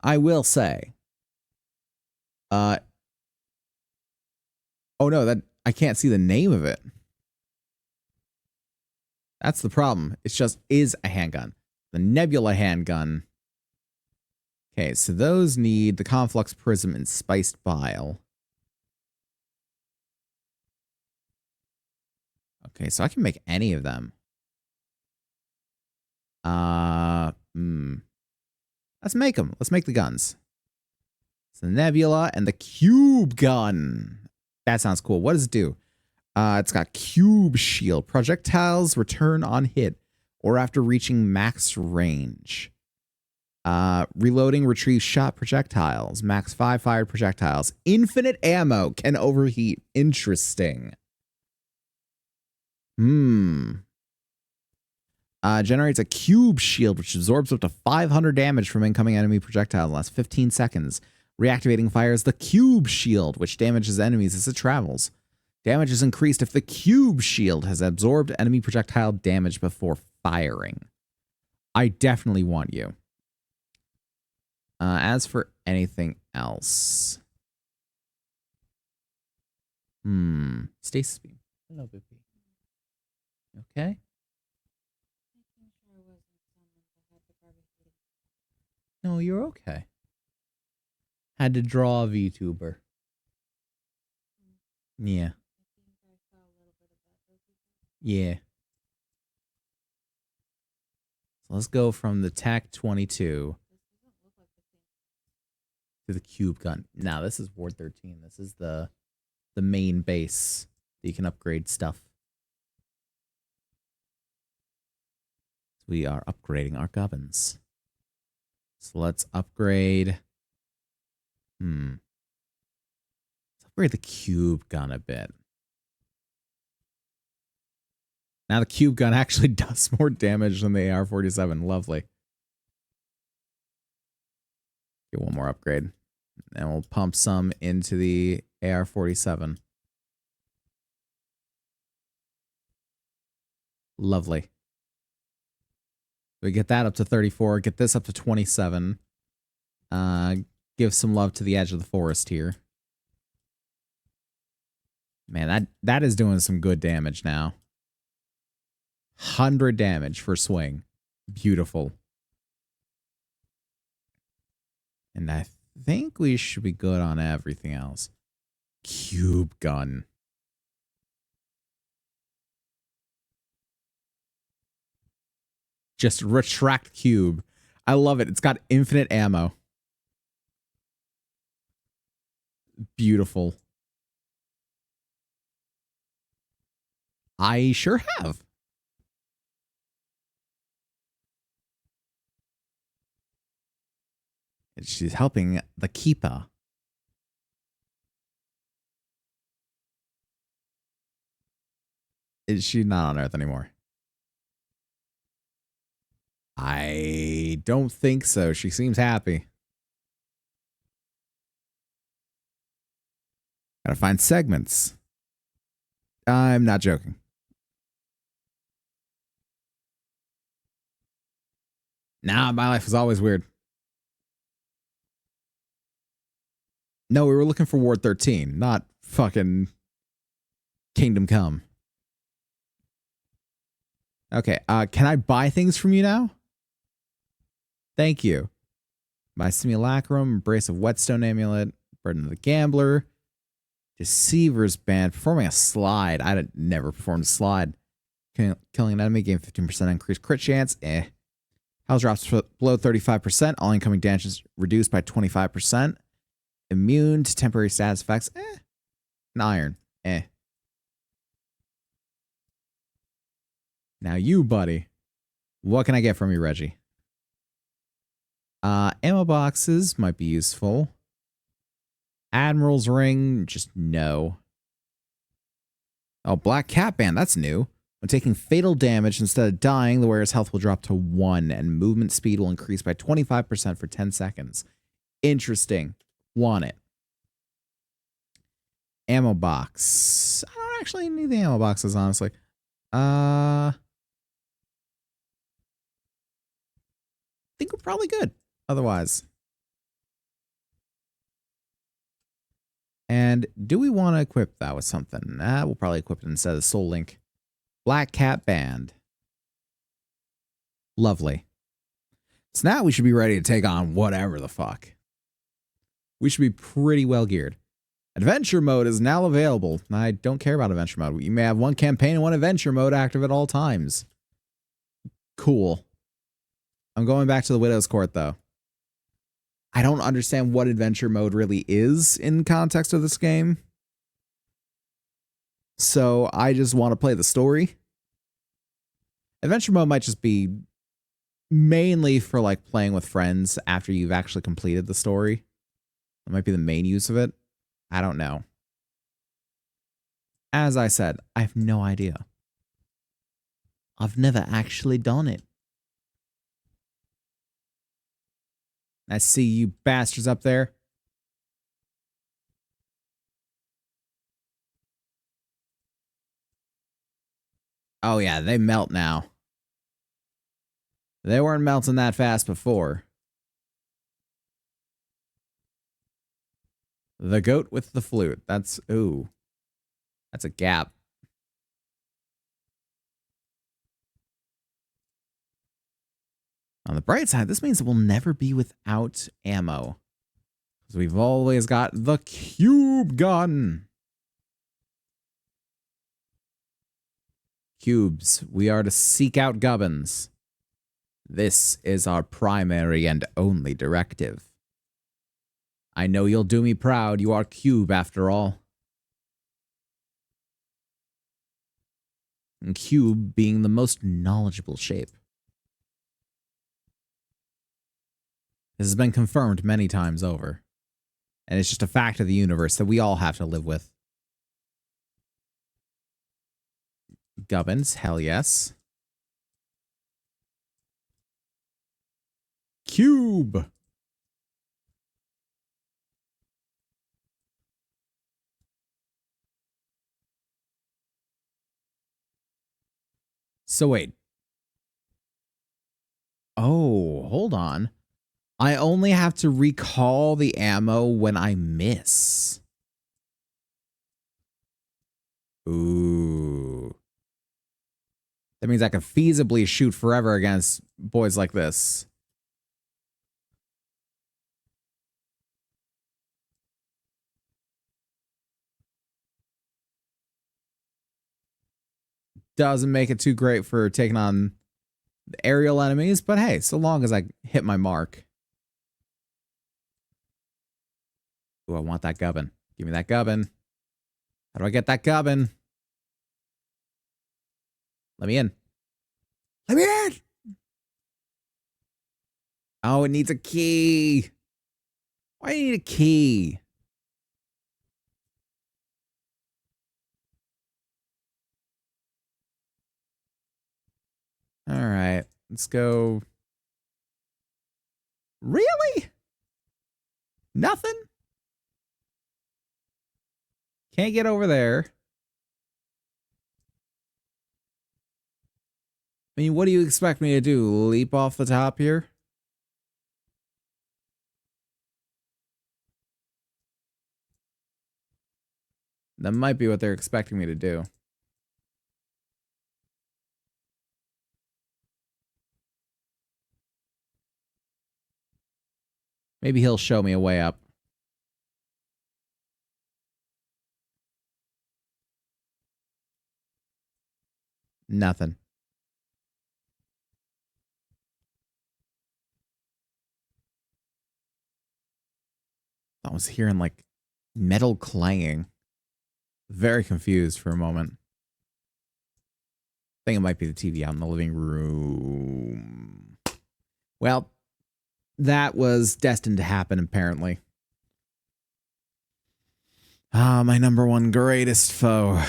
I will say. Oh no, that I can't see the name of it. That's the problem. It's just is a handgun. The Nebula handgun. Okay, so those need the Conflux Prism and Spiced Bile. Okay, so I can make any of them. Let's make them. Let's make the guns. It's the Nebula and the Cube Gun. That sounds cool. What does it do? It's got Cube Shield. Projectiles return on hit or after reaching max range. Reloading retrieves shot projectiles. Max 5 fired projectiles. Infinite ammo can overheat. Interesting. Generates a cube shield, which absorbs up to 500 damage from incoming enemy projectiles in the last 15 seconds. Reactivating fires the cube shield, which damages enemies as it travels. Damage is increased if the cube shield has absorbed enemy projectile damage before firing. I definitely want you. As for anything else. Stasis beam. Hello, Bippy. Okay. No, you're okay. Had to draw a VTuber. Yeah. Yeah. So let's go from the TAC-22 to the cube gun. Now, this is Ward 13. This is the the main base that you can upgrade stuff. We are upgrading our gubbins. So let's upgrade. Let's upgrade the cube gun a bit. Now the cube gun actually does more damage than the AR-47. Lovely. Get one more upgrade. And we'll pump some into the AR-47. Lovely. We get that up to 34. Get this up to 27. Give some love to the edge of the forest here. Man, that is doing some good damage now. 100 damage for swing. Beautiful. And I think we should be good on everything else. Cube gun. Just retract cube. I love it. It's got infinite ammo. Beautiful. I sure have. She's helping the keeper. Is she not on Earth anymore? I don't think so. She seems happy. Gotta find segments. I'm not joking. Nah, my life was always weird. No, we were looking for Ward 13, not fucking Kingdom Come. Okay, can I buy things from you now? Thank you. Buy Simulacrum, Embrace of Whetstone Amulet, Burden of the Gambler, Deceiver's Band, performing a slide. I never performed a slide. Killing an enemy, gain 15% increased crit chance. Health drops below 35%. All incoming damage is reduced by 25%. Immune to temporary status effects. An iron. Now you, buddy. What can I get from you, Reggie? Ammo boxes might be useful. Admiral's Ring, just no. Oh, Black Cat Band, that's new. When taking fatal damage, instead of dying, the wearer's health will drop to 1, and movement speed will increase by 25% for 10 seconds. Interesting. Want it. Ammo box. I don't actually need the ammo boxes, honestly. I think we're probably good otherwise. And do we want to equip that with something? We'll probably equip it instead of Soul Link. Black Cat Band. Lovely. So now we should be ready to take on whatever the fuck. We should be pretty well geared. Adventure mode is now available. I don't care about adventure mode. You may have one campaign and one adventure mode active at all times. Cool. I'm going back to the Widow's Court, though. I don't understand what adventure mode really is in context of this game. So I just want to play the story. Adventure mode might just be mainly for like playing with friends after you've actually completed the story. That might be the main use of it. I don't know. As I said, I have no idea. I've never actually done it. I see you bastards up there. Oh yeah, they melt now. They weren't melting that fast before. The goat with the flute. That's, ooh. That's a gap. On the bright side, this means that we'll never be without ammo. Because we've always got the cube gun. Cubes. We are to seek out gubbins. This is our primary and only directive. I know you'll do me proud. You are Cube, after all. and cube being the most knowledgeable shape. This has been confirmed many times over. And it's just a fact of the universe that we all have to live with. Gubbins, hell yes. Cube. So wait. Oh, hold on. I only have to recall the ammo when I miss. Ooh. That means I can feasibly shoot forever against boys like this. Doesn't make it too great for taking on the aerial enemies, but hey, so long as I hit my mark. Ooh, I want that gubbin. Give me that gubbin. How do I get that gubbin? Let me in. Let me in! Oh, it needs a key. Why do you need a key? All right, let's go. Really? Nothing? Can't get over there. I mean, what do you expect me to do? Leap off the top here? That might be what they're expecting me to do. Maybe he'll show me a way up. Nothing. I was hearing like metal clanging. Very confused for a moment. I think it might be the TV out in the living room. Well, that was destined to happen, apparently. Ah, my number one greatest foe.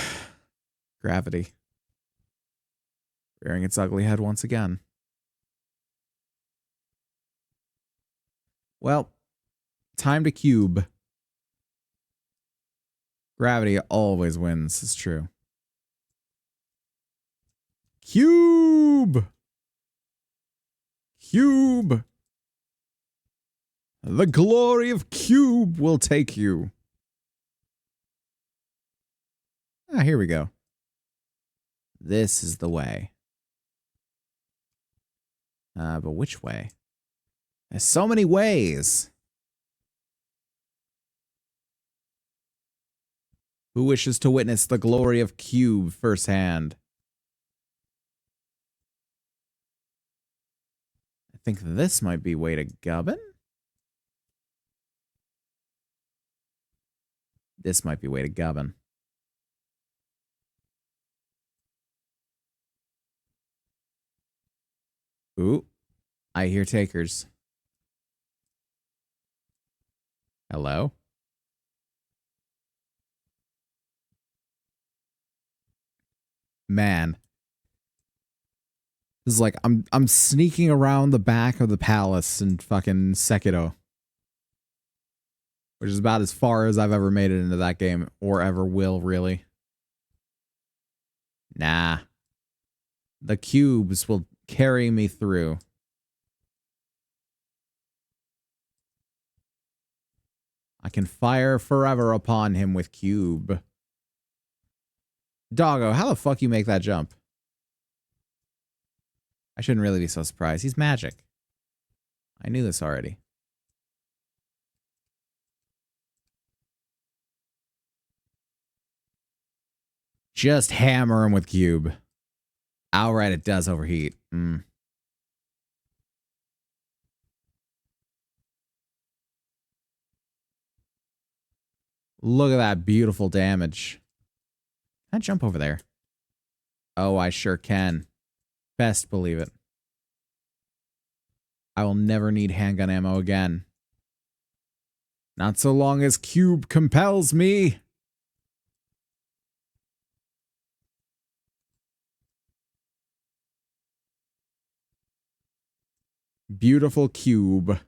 Gravity. Rearing its ugly head once again. Well, time to cube. Gravity always wins, it's true. Cube! Cube! The glory of cube will take you. Ah, here we go. This is the way. But which way? There's so many ways. Who wishes to witness the glory of cube firsthand? I think this might be way to gubbin. This might be way to gubbin. Ooh, I hear takers. Hello? Man. This is like I'm sneaking around the back of the palace in fucking Sekiro. Which is about as far as I've ever made it into that game, or ever will, really. Nah. The cubes will carry me through. I can fire forever upon him with cube. Doggo, how the fuck you make that jump? I shouldn't really be so surprised. He's magic. I knew this already. Just hammer him with cube. Outright, it does overheat. Look at that beautiful damage. Can I jump over there? Oh, I sure can. Best believe it. I will never need handgun ammo again. Not so long as Cube compels me. Beautiful Cube.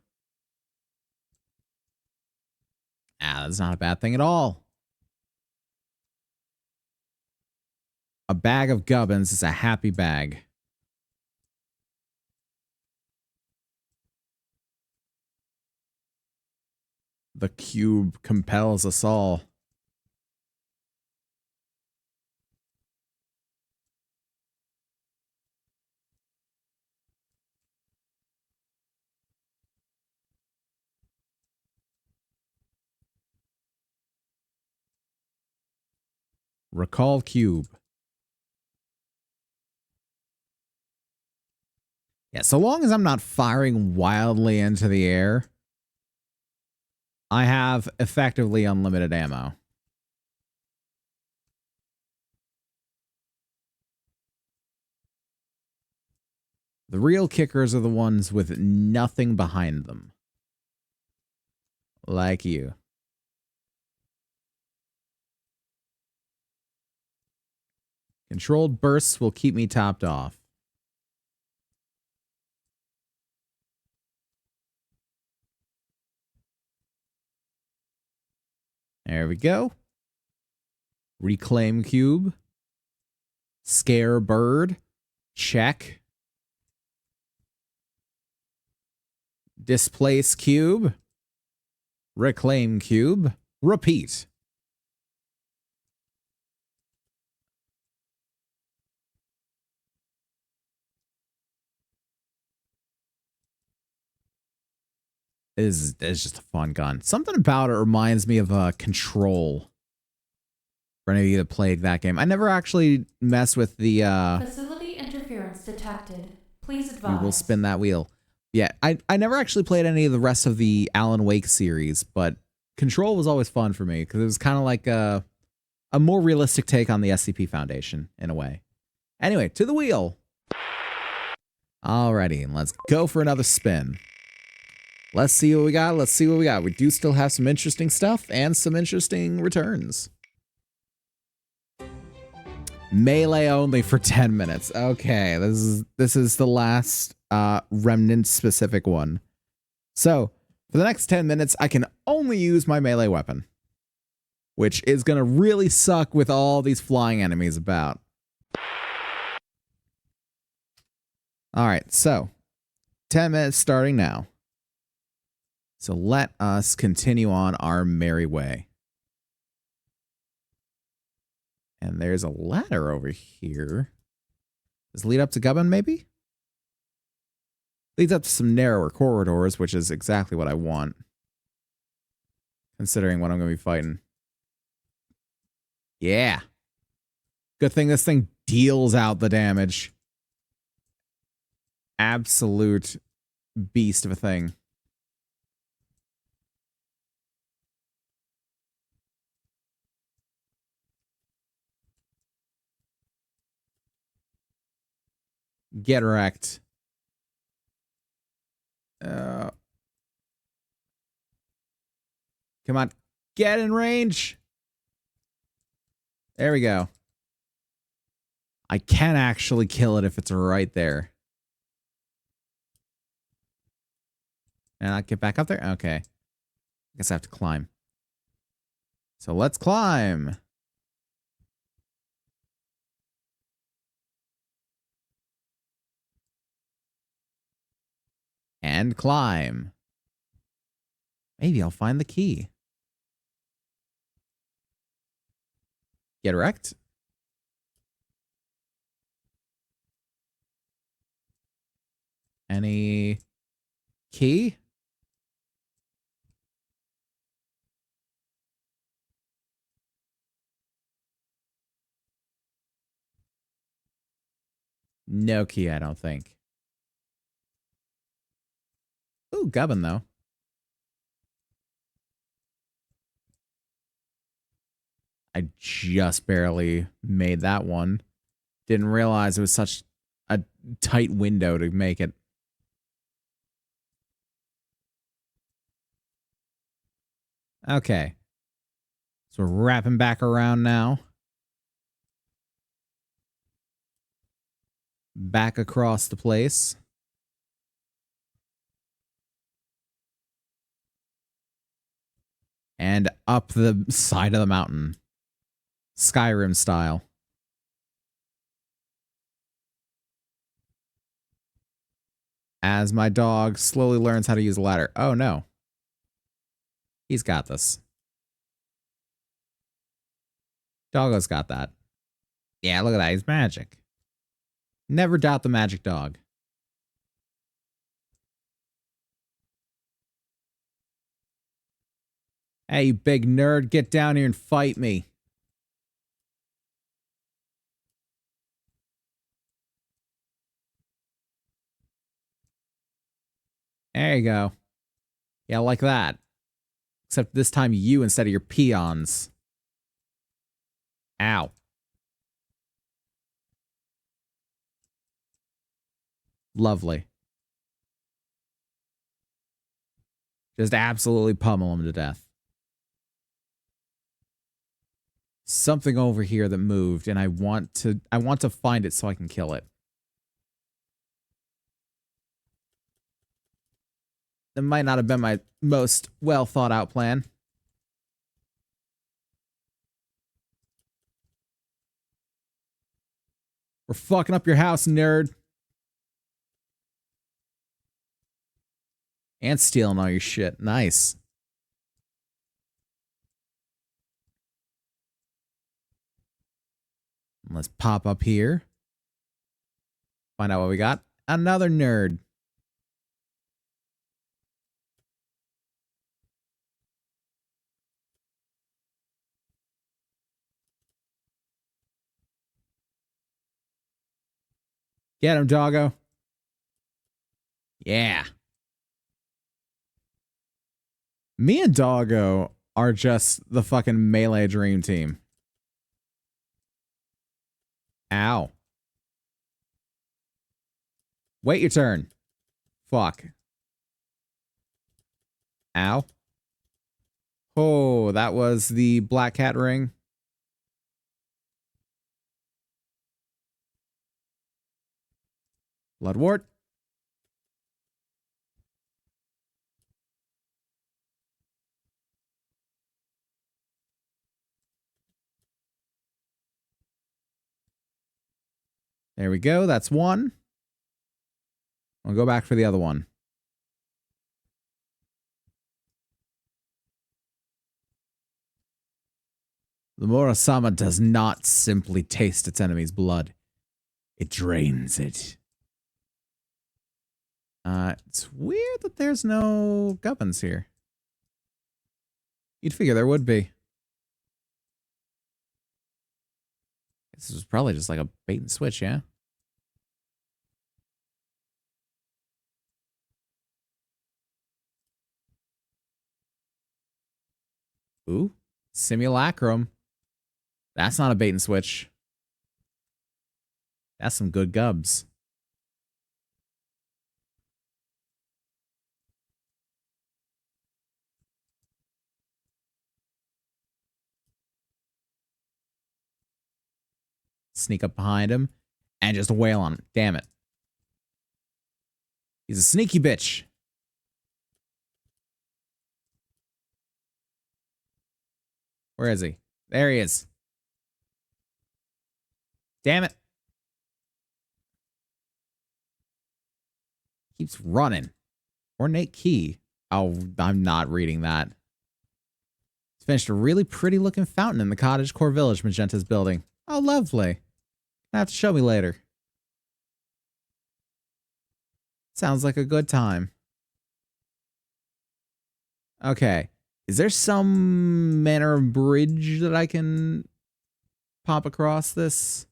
Ah, that's not a bad thing at all. A bag of gubbins is a happy bag. The Cube compels us all. Recall Cube. Yeah, so long as I'm not firing wildly into the air, I have effectively unlimited ammo. The real kickers are the ones with nothing behind them. Like you. Controlled bursts will keep me topped off. There we go. Reclaim Cube. Scare Bird. Check. Displace Cube. Reclaim Cube. Repeat. Is just a fun gun. Something about it reminds me of Control. For any of you that played that game. I never actually messed with the Facility interference detected. Please advise. we will spin that wheel. Yeah, I never actually played any of the rest of the Alan Wake series, but Control was always fun for me because it was kind of like a more realistic take on the SCP Foundation in a way. Anyway, to the wheel. Alrighty, and let's go for another spin. Let's see what we got. Let's see what we got. We do still have some interesting stuff and some interesting returns. Melee only for 10 minutes. Okay, this is the last Remnant specific one. So, for the next 10 minutes, I can only use my melee weapon, which is going to really suck with all these flying enemies about. All right, so 10 minutes starting now. So let us continue on our merry way. And there's a ladder over here. Does it lead up to Gubbin, maybe? Leads up to some narrower corridors, which is exactly what I want. Considering what I'm going to be fighting. Yeah. Good thing this thing deals out the damage. Absolute beast of a thing. Get wrecked. Come on. Get in range. There we go. I can actually kill it if it's right there. And I get back up there? Okay. I guess I have to climb. So let's climb. And climb. Maybe I'll find the key. Get wrecked. Any key? No key, I don't think. Ooh, Gubbin, though. I just barely made that one. Didn't realize it was such a tight window to make it. Okay. So we're wrapping back around now. Back across the place. And up the side of the mountain. Skyrim style. As my dog slowly learns how to use a ladder. Oh no. He's got this. Doggo's got that. Yeah, look at that. He's magic. Never doubt the magic dog. Hey, you big nerd, get down here and fight me. There you go. Yeah, like that. Except this time you instead of your peons. Ow. Lovely. Just absolutely pummel him to death. Something over here that moved, and I want to find it so I can kill it. That might not have been my most well thought out plan. We're fucking up your house, nerd. And stealing all your shit. Nice. Let's pop up here. Find out what we got. Another nerd. Get him, doggo. Yeah. Me and Doggo are just the fucking melee dream team. Ow. Wait your turn. Fuck. Ow. Oh, that was the black cat ring. Bloodwort. There we go. That's one. I'll go back for the other one. The Murasama does not simply taste its enemy's blood. It drains it. It's weird that there's no gubbins here. You'd figure there would be. This was probably just like a bait and switch, yeah? Ooh, simulacrum. That's not a bait and switch. That's some good gubs. Sneak up behind him and just wail on him. Damn it. He's a sneaky bitch. Where is he? There he is. Damn it. Keeps running. Ornate key. Oh, I'm not reading that. It's finished a really pretty looking fountain in the cottage core village Magenta's building. Oh, lovely. Have to show me later. Sounds like a good time. Okay. Is there some manner of bridge that I can pop across this?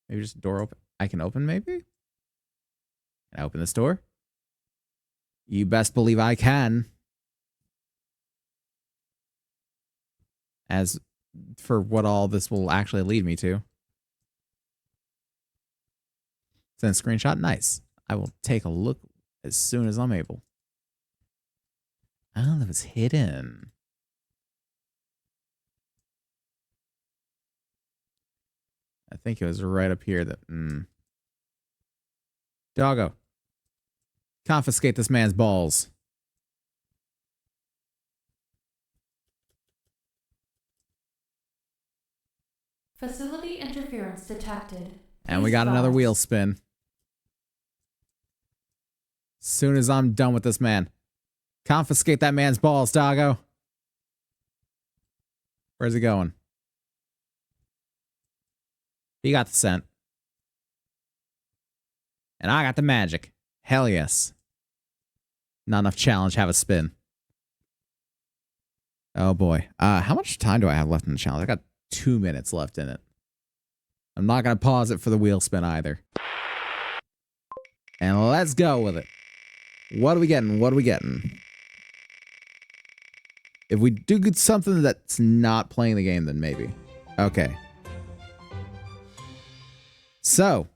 Maybe just a door open. I can open, maybe? Can I open this door? You best believe I can. As for what all this will actually lead me to. Send a screenshot. Nice. I will take a look as soon as I'm able. Oh, that was hidden. I think it was right up here that... Doggo. Confiscate this man's balls. Facility interference detected. And we Please got another advise. wheel spin. As soon as I'm done with this man. Confiscate that man's balls, doggo. Where's he going? He got the scent. And I got the magic. Hell yes. Not enough challenge, have a spin. Oh boy. How much time do I have left in the challenge? I got 2 minutes left in it. I'm not going to pause it for the wheel spin either. And let's go with it. What are we getting? What are we getting? If we do get something that's not playing the game, then maybe. Okay. So,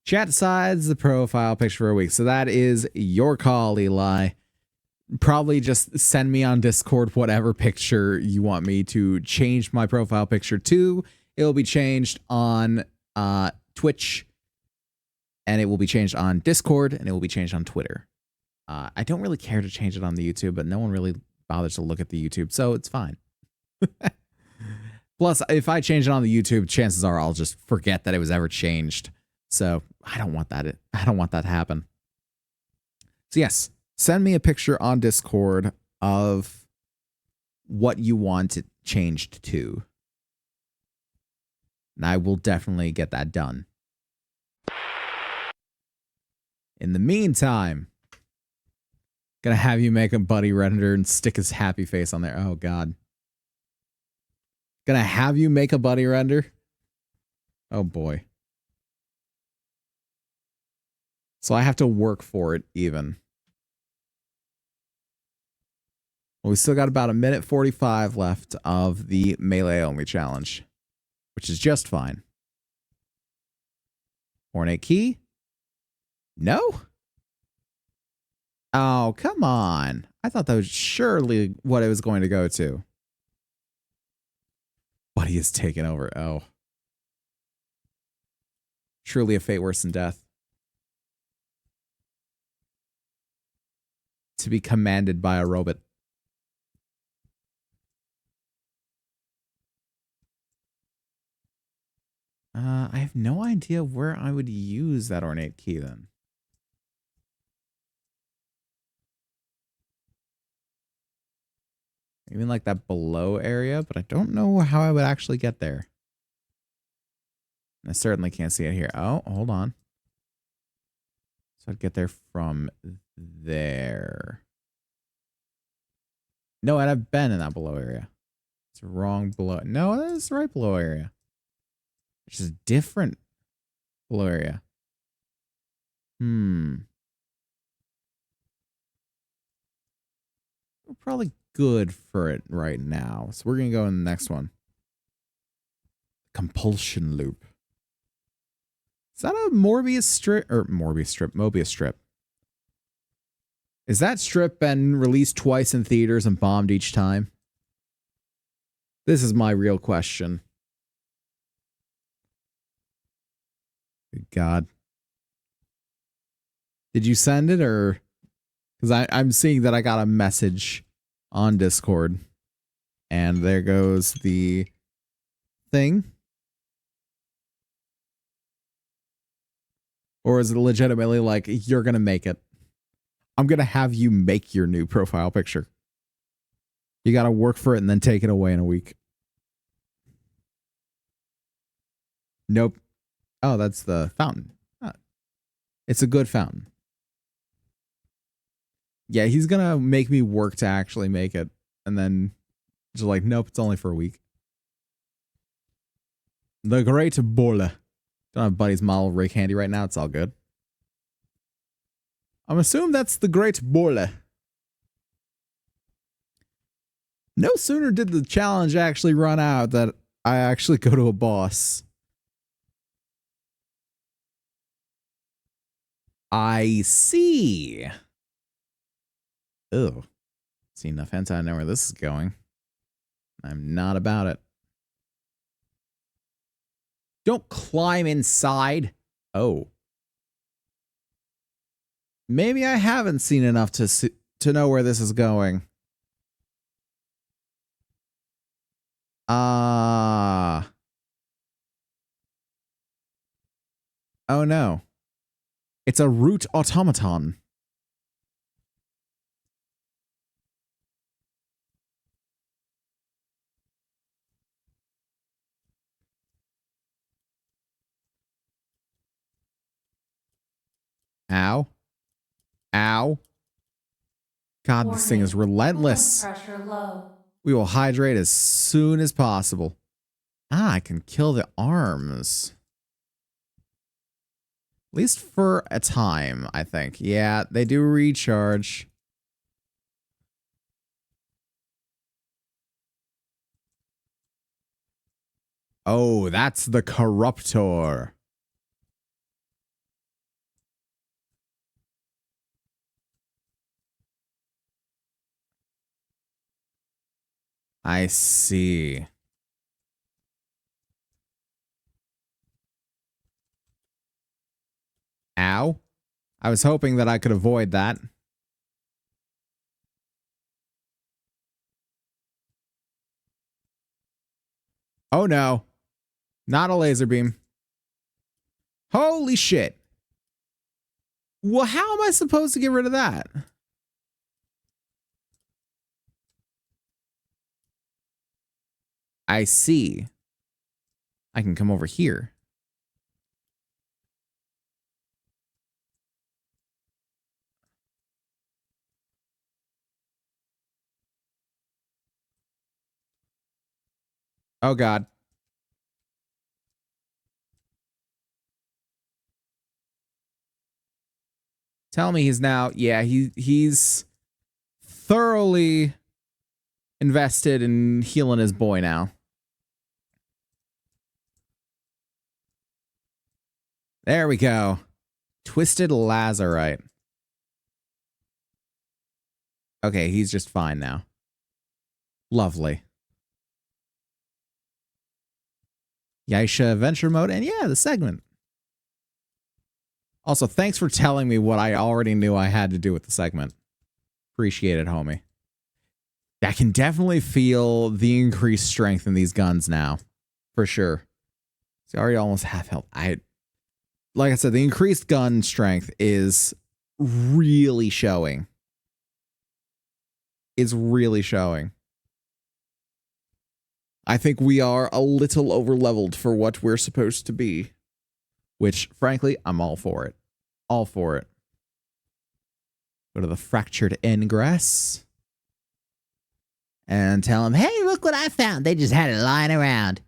chat decides the profile picture for a week. So that is your call, Eli. Probably just send me on Discord whatever picture you want me to change my profile picture to. It will be changed on Twitch, and it will be changed on Discord, and it will be changed on Twitter. I don't really care to change it on the YouTube, but no one really bothers to look at the YouTube, so it's fine. Plus, if I change it on the YouTube, chances are I'll just forget that it was ever changed. So I don't want that. I don't want that to happen. So yes, send me a picture on Discord of what you want it changed to. And I will definitely get that done. In the meantime, gonna have you make a buddy render and stick his happy face on there. Oh God. Gonna have you make a buddy render? Oh boy. So I have to work for it even. Well, we still got about 1:45 left of the melee only challenge, which is just fine. Ornate key? No? Oh, come on. I thought that was surely what it was going to go to. Buddy is taken over. Oh. Truly a fate worse than death. To be commanded by a robot. I have no idea where I would use that ornate key then. Even like that below area, but I don't know how I would actually get there. I certainly can't see it here. Oh, hold on. So I'd get there from there. No, I've been in that below area. It's wrong below. No, that's the right below area. It's just different below area. We're probably good for it right now. So we're going to go in the next one. Compulsion loop. Is that a Mobius strip? Is that strip been released twice in theaters and bombed each time? This is my real question. Good God. Did you send it or? Because I'm seeing that I got a message on Discord. And there goes the thing. Or is it legitimately like, you're going to make it? I'm going to have you make your new profile picture. You got to work for it and then take it away in a week. Nope. Oh, that's the fountain. It's a good fountain. Yeah, he's going to make me work to actually make it. And then just like, nope, it's only for a week. The Great Bola. Don't have Buddy's model rake handy right now. It's all good. I'm assuming that's the Great Bola. No sooner did the challenge actually run out that I actually go to a boss. I see. Ew. Seen enough hentai, I know where this is going. I'm not about it. Don't climb inside. Oh. Maybe I haven't seen enough to know where this is going. Oh no. It's a root automaton. Ow. Ow. God, this thing is relentless. Pressure low. We will hydrate as soon as possible. Ah, I can kill the arms. At least for a time, I think. Yeah, they do recharge. Oh, that's the corruptor. I see. Ow. I was hoping that I could avoid that. Oh no. Not a laser beam. Holy shit. Well, how am I supposed to get rid of that? I see. I can come over here. Oh God. Tell me he's now, yeah, he's thoroughly invested in healing his boy now. There we go. Twisted lazarite. Okay, he's just fine now. Lovely. Yaisha adventure mode, and yeah, the segment. Also, thanks for telling me what I already knew I had to do with the segment. Appreciate it, homie. I can definitely feel the increased strength in these guns now. For sure. It's already almost half health. Like I said, the increased gun strength is really showing. It's really showing. I think we are a little over-leveled for what we're supposed to be. Which, frankly, I'm all for it. All for it. Go to the fractured ingress. And tell him, hey, look what I found. They just had it lying around.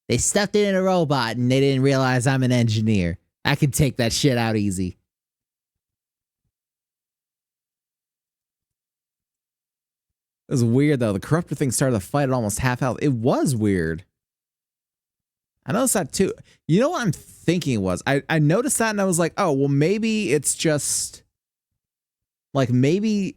They stuffed it in a robot and they didn't realize I'm an engineer. I can take that shit out easy. It was weird, though. The corruptor thing started the fight at almost half health. It was weird. I noticed that, too. You know what I'm thinking it was? I noticed that and I was like, oh, well, maybe it's just... Like, maybe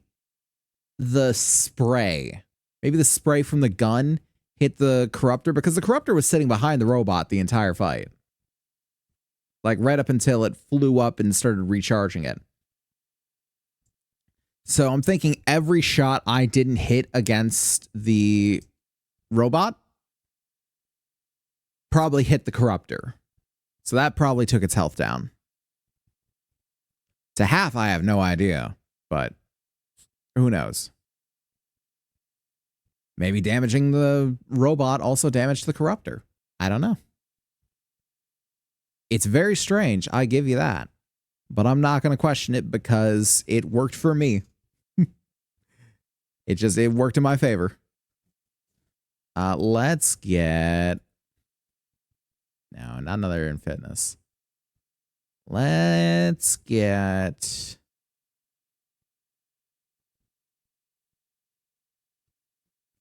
the spray. Maybe the spray from the gun hit the corruptor. Because the corruptor was sitting behind the robot the entire fight. Like, right up until it flew up and started recharging it. So I'm thinking every shot I didn't hit against the robot probably hit the corruptor. So that probably took its health down. To half, I have no idea. But who knows? Maybe damaging the robot also damaged the corruptor. I don't know. It's very strange, I give you that. But I'm not going to question it because it worked for me. It worked in my favor. Let's get... No, not another in fitness. Let's get...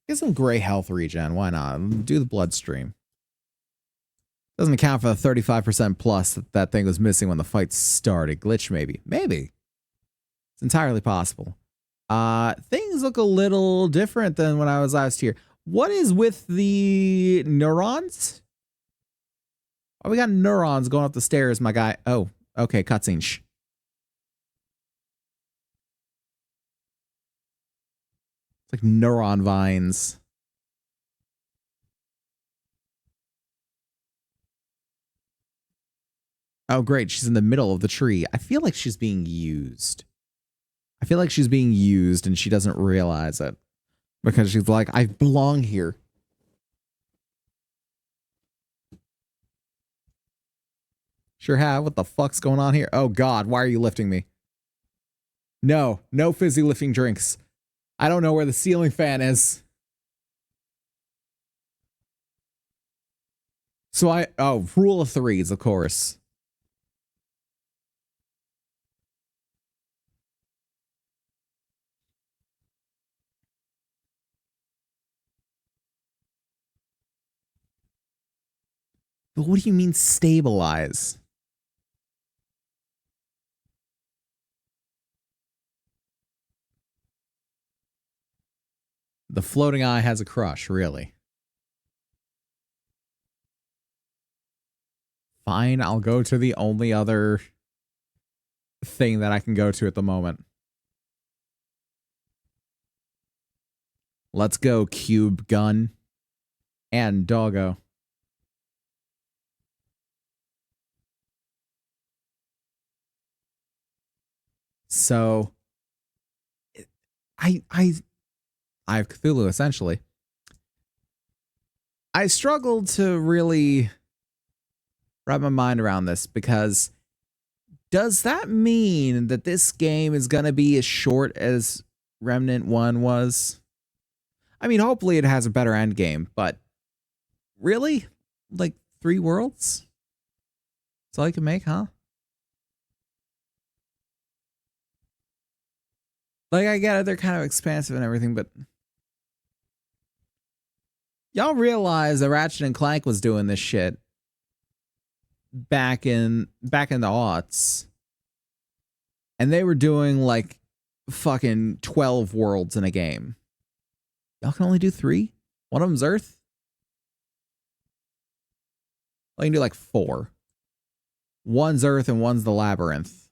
Get some gray health regen. Why not? Do the bloodstream. Doesn't account for the 35% plus that thing was missing when the fight started. Glitch, maybe. Maybe. It's entirely possible. Things look a little different than when I was last here. What is with the neurons? Oh, we got neurons going up the stairs, my guy. Oh, okay, cutscene. Shh. It's like neuron vines. Oh, great. She's in the middle of the tree. I feel like she's being used. I feel like she's being used and she doesn't realize it. Because she's like, I belong here. Sure have. What the fuck's going on here? Oh, God. Why are you lifting me? No. No fizzy lifting drinks. I don't know where the ceiling fan is. So oh, rule of threes, of course. But what do you mean stabilize? The floating eye has a crush, really. Fine, I'll go to the only other thing that I can go to at the moment. Let's go, cube gun and doggo. So I have Cthulhu, essentially. I struggled to really wrap my mind around this because does that mean that this game is going to be as short as Remnant 1 was? I mean, hopefully it has a better end game, but really? Like 3 worlds? That's all you can make, huh? Like, I get it, they're kind of expansive and everything, but y'all realize that Ratchet and Clank was doing this shit back in the aughts. And they were doing like fucking 12 worlds in a game. Y'all can only do 3? One of them's Earth? Well, you can do like 4. One's Earth and one's the Labyrinth.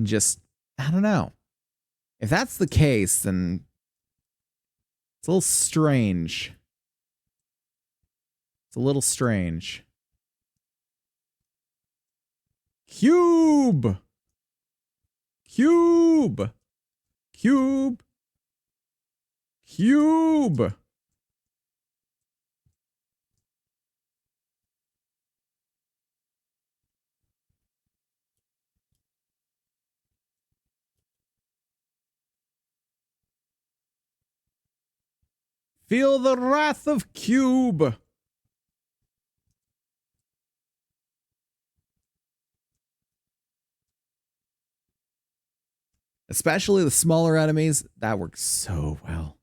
Just, I don't know. If that's the case, then it's a little strange. It's a little strange. Cube! Cube! Cube! Cube! Feel the wrath of Cube. Especially the smaller enemies. That works so well.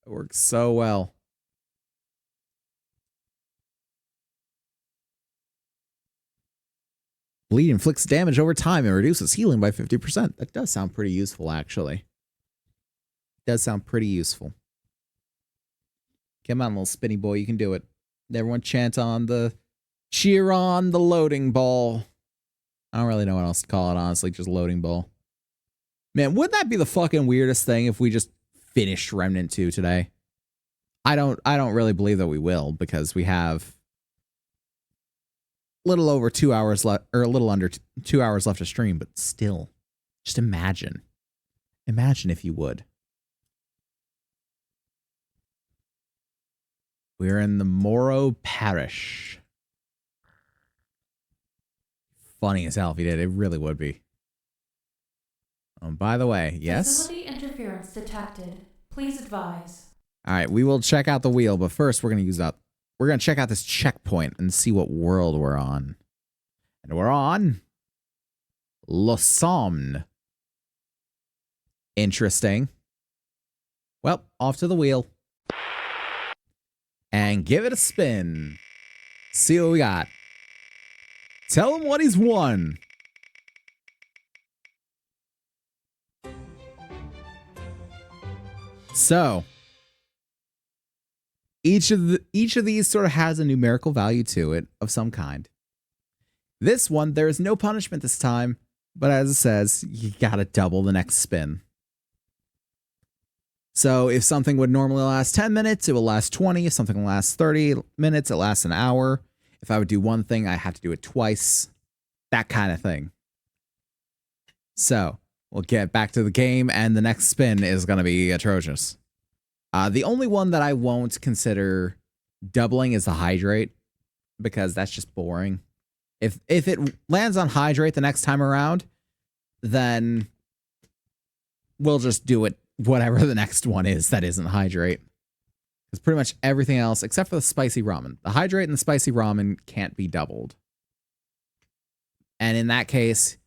It works so well. Bleed inflicts damage over time and reduces healing by 50%. That does sound pretty useful, actually. Does sound pretty useful. Come on, little spinny boy, you can do it. Everyone cheer on the loading ball. I don't really know what else to call it, honestly, just loading ball. Man, wouldn't that be the fucking weirdest thing if we just finished Remnant 2 today? I don't really believe that we will, because we have a little over 2 hours left, or a little under 2 hours left to stream, but still, just imagine. Imagine if you would. We're in the Morrow Parish. Funny as hell if he did. It really would be. By the way, yes? Facility interference detected. Please advise. All right, we will check out the wheel, but first we're going to use that. We're going to check out this checkpoint and see what world we're on. And we're on Le Somme. Interesting. Well, off to the wheel. And give it a spin. See what we got. Tell him what he's won. So, each of these sort of has a numerical value to it of some kind. This one, there is no punishment this time, but as it says, you gotta double the next spin. So if something would normally last 10 minutes, it will last 20. If something lasts 30 minutes, it lasts an hour. If I would do one thing, I have to do it twice. That kind of thing. So we'll get back to the game, and the next spin is going to be atrocious. The only one that I won't consider doubling is the hydrate, because that's just boring. If it lands on hydrate the next time around, then we'll just do it whatever the next one is that isn't hydrate. Because pretty much everything else, except for the spicy ramen. The hydrate and the spicy ramen can't be doubled. And in that case,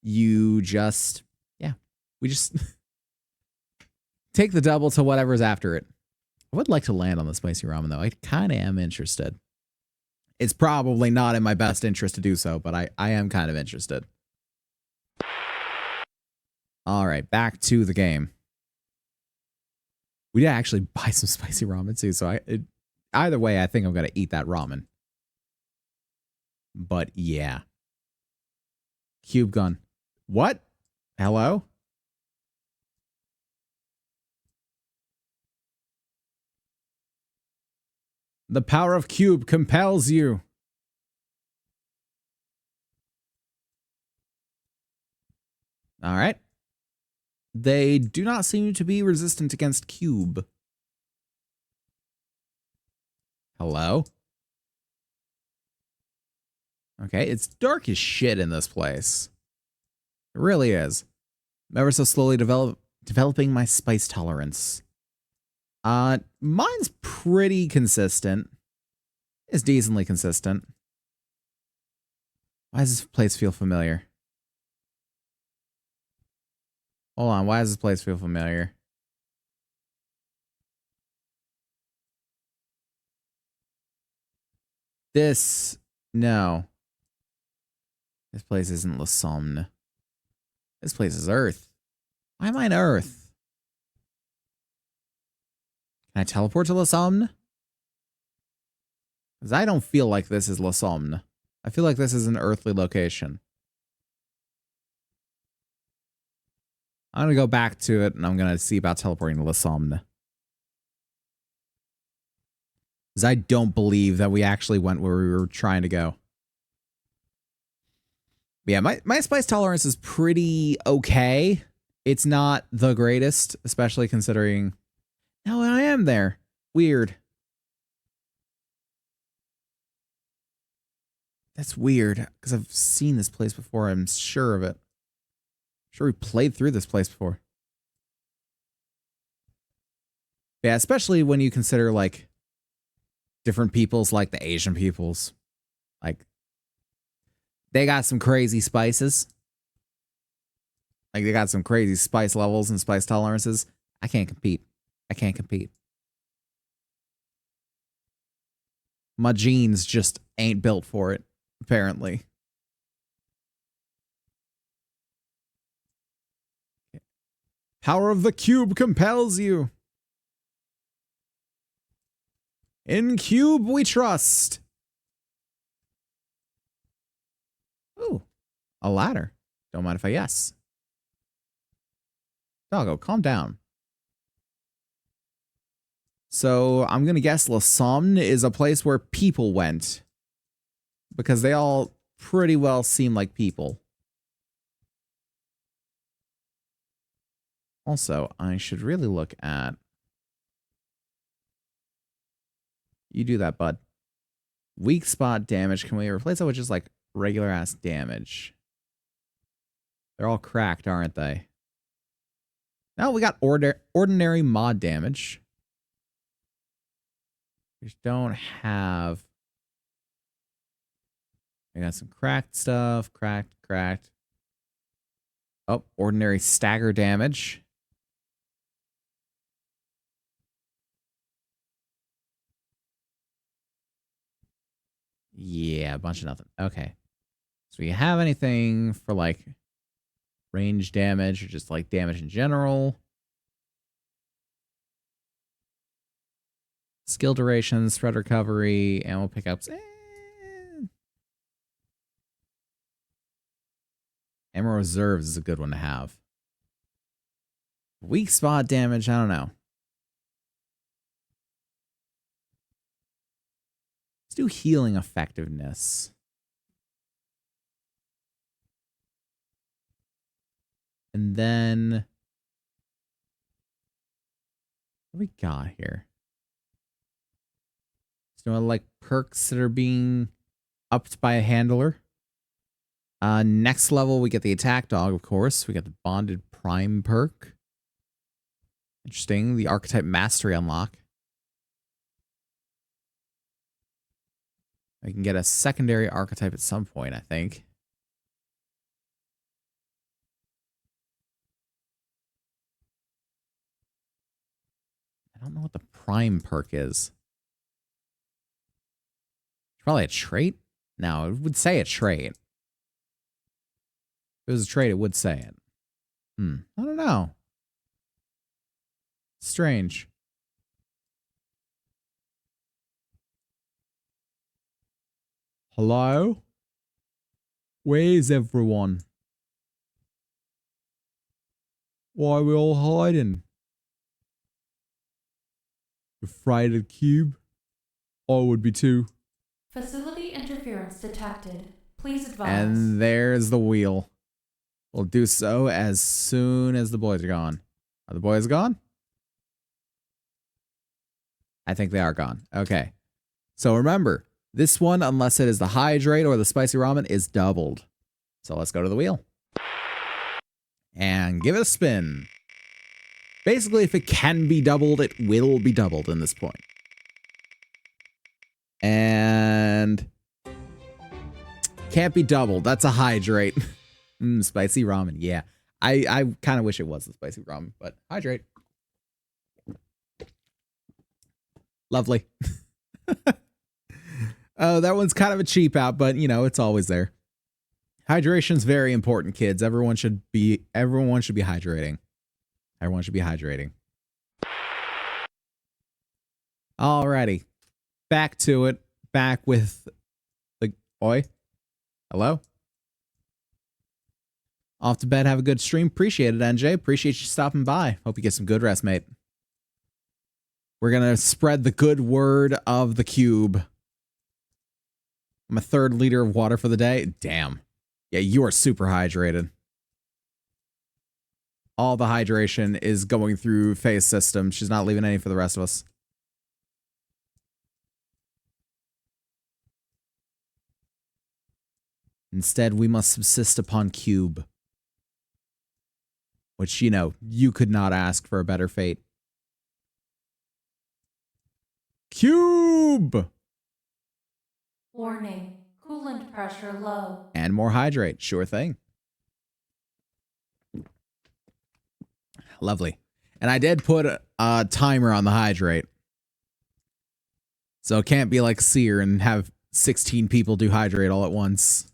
you just, we just take the double to whatever's after it. I would like to land on the spicy ramen, though. I kind of am interested. It's probably not in my best interest to do so, but I am kind of interested. All right, back to the game. We did actually buy some spicy ramen too, so either way, I think I'm gonna eat that ramen. But yeah, cube gun. What? Hello? The power of cube compels you. All right. They do not seem to be resistant against cube. Hello? Okay, it's dark as shit in this place. It really is. I'm ever so slowly developing my spice tolerance. Mine's pretty consistent. It's decently consistent. Why does this place feel familiar? Hold on, why does this place feel familiar? No. This place isn't La Somme. This place is Earth. Why am I in Earth? Can I teleport to La Somme? Because I don't feel like this is La Somme. I feel like this is an earthly location. I'm going to go back to it, and I'm going to see about teleporting to La Somme. Because I don't believe that we actually went where we were trying to go. But yeah, my spice tolerance is pretty okay. It's not the greatest, especially considering... No, I am there. Weird. That's weird, because I've seen this place before. I'm sure of it. Sure, we played through this place before. Yeah, especially when you consider, like, different peoples, like the Asian peoples. Like, they got some crazy spices. Like, they got some crazy spice levels and spice tolerances. I can't compete. I can't compete. My genes just ain't built for it, apparently. Power of the cube compels you. In cube we trust. Ooh, a ladder. Don't mind if I yes. Doggo, calm down. So I'm going to guess La Somme is a place where people went. Because they all pretty well seem like people. Also, I should really look at... You do that, bud. Weak spot damage. Can we replace that with just like regular ass damage? They're all cracked, aren't they? Now we got ordinary mod damage. We just don't have... I got some cracked stuff. Cracked. Oh, ordinary stagger damage. Yeah, a bunch of nothing. Okay. So you have anything for like range damage or just like damage in general? Skill durations, threat recovery, ammo pickups. Ammo reserves is a good one to have. Weak spot damage, I don't know. Let's do healing effectiveness. And then what do we got here? So like perks that are being upped by a handler. Next level, we get the attack dog, of course. We got the bonded prime perk. Interesting. The archetype mastery unlock. We can get a secondary archetype at some point, I think. I don't know what the prime perk is. Probably a trait? No, it would say a trait. If it was a trait, it would say it. I don't know. Strange. Hello? Where's everyone? Why are we all hiding? Afraid of the cube? I would be too. Facility interference detected. Please advise. And there's the wheel. We'll do so as soon as the boys are gone. Are the boys gone? I think they are gone. Okay. So remember, this one, unless it is the hydrate or the spicy ramen, is doubled. So let's go to the wheel. And give it a spin. Basically, if it can be doubled, it will be doubled in this point. And can't be doubled. That's a hydrate. Spicy ramen. Yeah. I kind of wish it was the spicy ramen, but hydrate. Lovely. Oh, that one's kind of a cheap out, but you know, it's always there. Hydration's very important, kids. Everyone should be hydrating. Everyone should be hydrating. Alrighty. Back to it. Back with the oi. Hello? Off to bed. Have a good stream. Appreciate it, NJ. Appreciate you stopping by. Hope you get some good rest, mate. We're going to spread the good word of the cube. I'm a 3rd liter of water for the day. Damn. Yeah, you are super hydrated. All the hydration is going through Faye's system. She's not leaving any for the rest of us. Instead, we must subsist upon cube. Which, you know, you could not ask for a better fate. Cube! Warning. Coolant pressure low. And more hydrate. Sure thing. Lovely. And I did put a timer on the hydrate. So it can't be like Seer and have 16 people do hydrate all at once.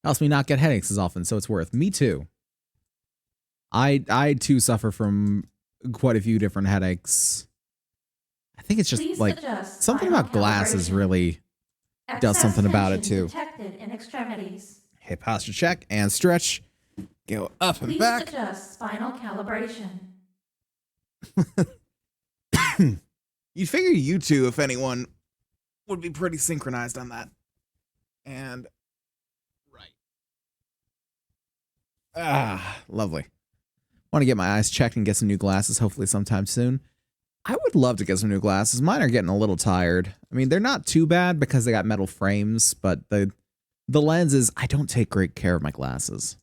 Helps me not get headaches as often, so it's worth. Me too. I too suffer from quite a few different headaches. I think it's just Please like adjust something final about glasses calibration. really does Excess something about it tension too. Detected in extremities. Hip posture check and stretch. Go up and Please back. adjust spinal calibration. You'd figure you two, if anyone, would be pretty synchronized on that. And lovely. Want to get my eyes checked and get some new glasses, hopefully sometime soon. I would love to get some new glasses. Mine are getting a little tired. I mean, they're not too bad because they got metal frames, but the lenses, I don't take great care of my glasses.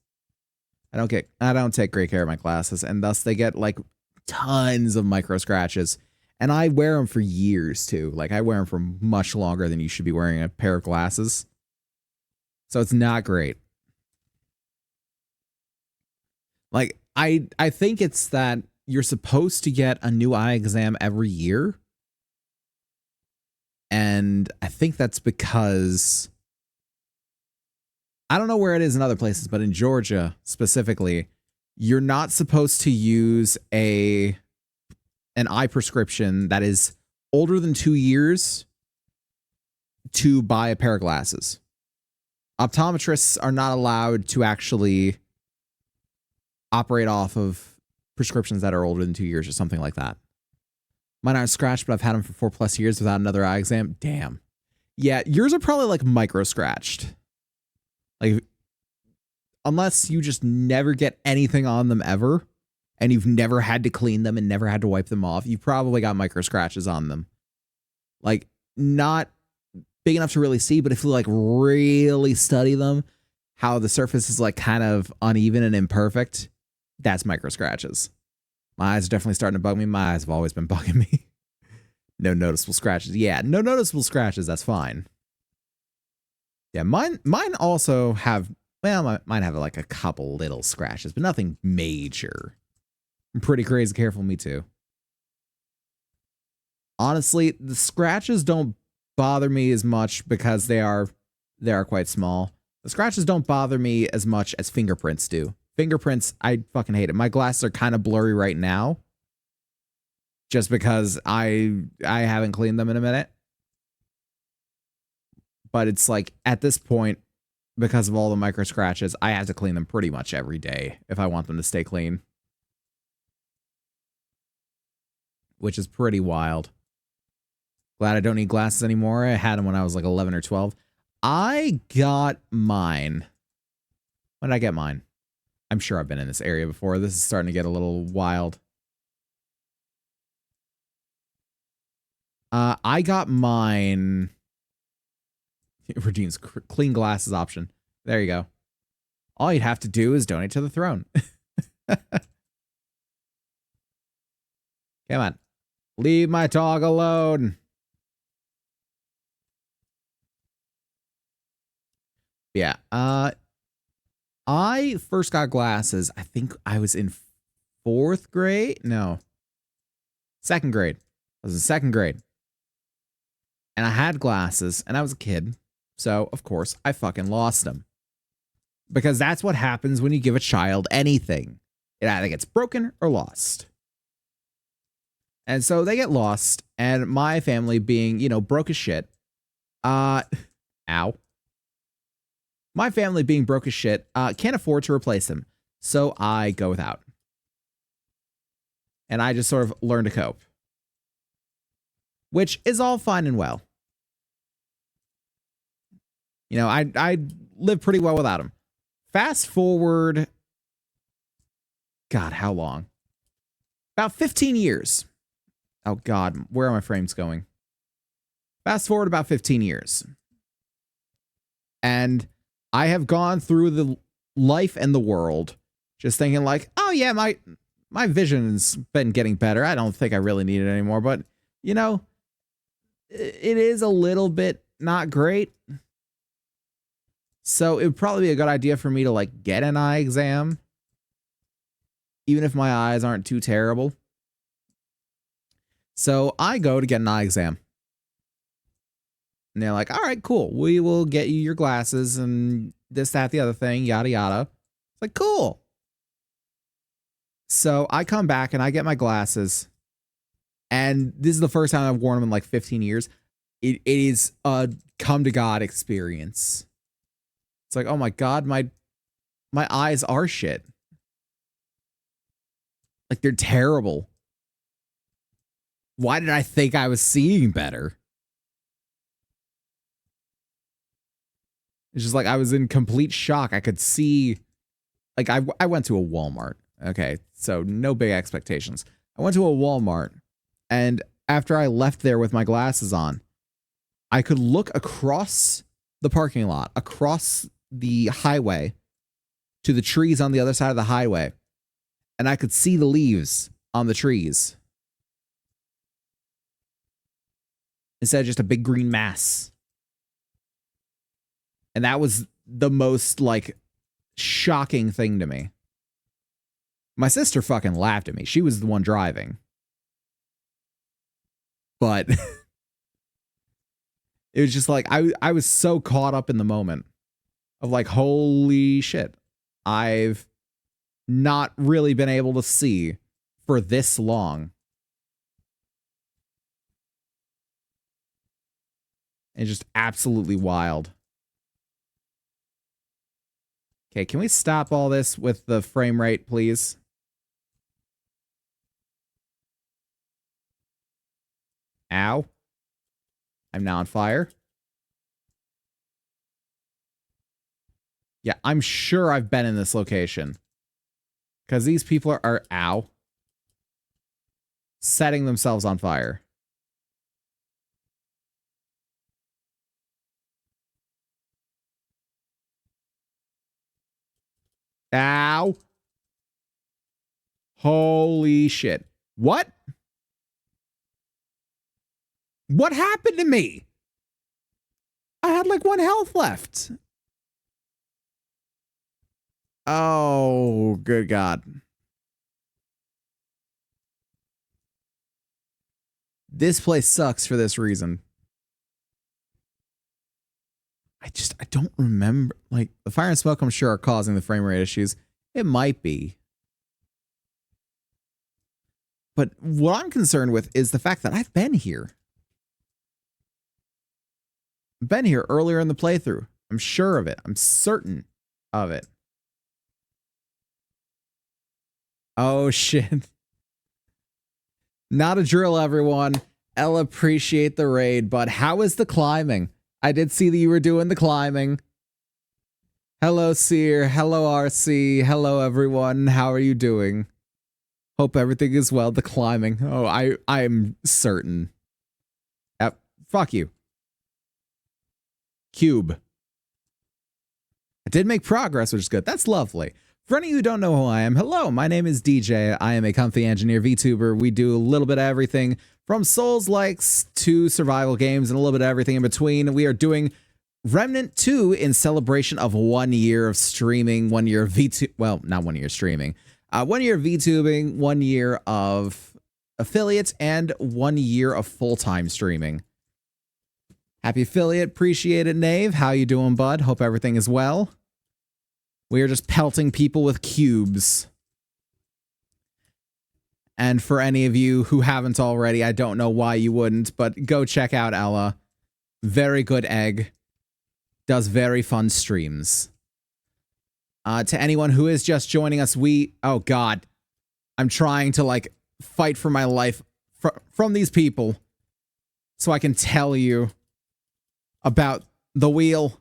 I don't take great care of my glasses, and thus they get like tons of micro scratches. And I wear them for years too. Like I wear them for much longer than you should be wearing a pair of glasses. So it's not great. Like I think it's that you're supposed to get a new eye exam every year. And I think that's because I don't know where it is in other places, but in Georgia specifically, you're not supposed to use an eye prescription that is older than 2 years to buy a pair of glasses. Optometrists are not allowed to actually operate off of prescriptions that are older than 2 years or something like that. Mine aren't scratched, but I've had them for 4+ years without another eye exam. Damn. Yeah, yours are probably like micro scratched. Like, unless you just never get anything on them ever, and you've never had to clean them and never had to wipe them off, you probably got micro scratches on them. Like, not big enough to really see, but if you like really study them, how the surface is like kind of uneven and imperfect, that's micro scratches. My eyes are definitely starting to bug me. My eyes have always been bugging me. No noticeable scratches. Yeah, no noticeable scratches. That's fine. Yeah, mine also have, well, mine have like a couple little scratches, but nothing major. I'm pretty crazy careful, me too. Honestly, the scratches don't bother me as much because they are quite small. The scratches don't bother me as much as fingerprints do. Fingerprints, I fucking hate it. My glasses are kind of blurry right now just because I haven't cleaned them in a minute. But it's like, at this point, because of all the micro scratches, I have to clean them pretty much every day if I want them to stay clean. Which is pretty wild. Glad I don't need glasses anymore. I had them when I was like 11 or 12. I got mine. When did I get mine? I'm sure I've been in this area before. This is starting to get a little wild. I got mine. Redeems clean glasses option. There you go. All you'd have to do is donate to the throne. Come on. Leave my dog alone. Yeah. I first got glasses. I think I was in 4th grade. No. 2nd grade. I was in 2nd grade. And I had glasses and I was a kid. So, of course, I fucking lost them. Because that's what happens when you give a child anything. It either gets broken or lost. And so they get lost, and my family being, you know, broke as shit. Ow. My family being broke as shit, can't afford to replace them. So I go without. And I just sort of learn to cope. Which is all fine and well. You know, I live pretty well without them. Fast forward. God, how long? About 15 years. Oh, God, where are my frames going? Fast forward about 15 years. And I have gone through the life and the world just thinking like, oh, yeah, my vision's been getting better. I don't think I really need it anymore. But, you know, it is a little bit not great. So it would probably be a good idea for me to like get an eye exam. Even if my eyes aren't too terrible. So I go to get an eye exam. And they're like, all right, cool. We will get you your glasses and this, that, the other thing, yada, yada. It's like, cool. So I come back and I get my glasses. And this is the first time I've worn them in like 15 years. It is a come to God experience. It's like, oh my God, my eyes are shit. Like, they're terrible. Why did I think I was seeing better? It's just like I was in complete shock. I could see, like, I went to a Walmart. Okay, so no big expectations. I went to a Walmart, and after I left there with my glasses on, I could look across the parking lot, across the highway, to the trees on the other side of the highway, and I could see the leaves on the trees. Instead of just a big green mass. And that was the most, like, shocking thing to me. My sister fucking laughed at me. She was the one driving. But It was just like, I was so caught up in the moment of like, holy shit. I've not really been able to see for this long. It's just absolutely wild. Okay, can we stop all this with the frame rate, please? Ow. I'm now on fire. Yeah, I'm sure I've been in this location. Because these people are ow. Setting themselves on fire. Ow. Holy shit. What? What happened to me? I had like 1 health left. Oh, good God. This place sucks for this reason. I don't remember. Like, the fire and smoke, I'm sure, are causing the frame rate issues. It might be. But what I'm concerned with is the fact that I've been here. I've been here earlier in the playthrough. I'm sure of it. I'm certain of it. Oh, shit. Not a drill, everyone. I'll appreciate the raid, but how is the climbing? I did see that you were doing the climbing. Hello, Seer. Hello, RC. Hello, everyone. How are you doing? Hope everything is well. The climbing. Oh, I'm certain. Yep. Fuck you. Cube. I did make progress, which is good. That's lovely. For any of you who don't know who I am, hello, my name is DJ. I am a comfy engineer VTuber. We do a little bit of everything from Souls-likes to survival games and a little bit of everything in between. We are doing Remnant 2 in celebration of 1 year of streaming, 1 year of VTubing. Well, not 1 year of streaming. 1 year of VTubing, 1 year of affiliate, and 1 year of full-time streaming. Happy affiliate. Appreciate it, Nave. How you doing, bud? Hope everything is well. We are just pelting people with cubes. And for any of you who haven't already, I don't know why you wouldn't, but go check out Ella. Very good egg. Does very fun streams. To anyone who is just joining us, oh God, I'm trying to like fight for my life from these people so I can tell you about the wheel.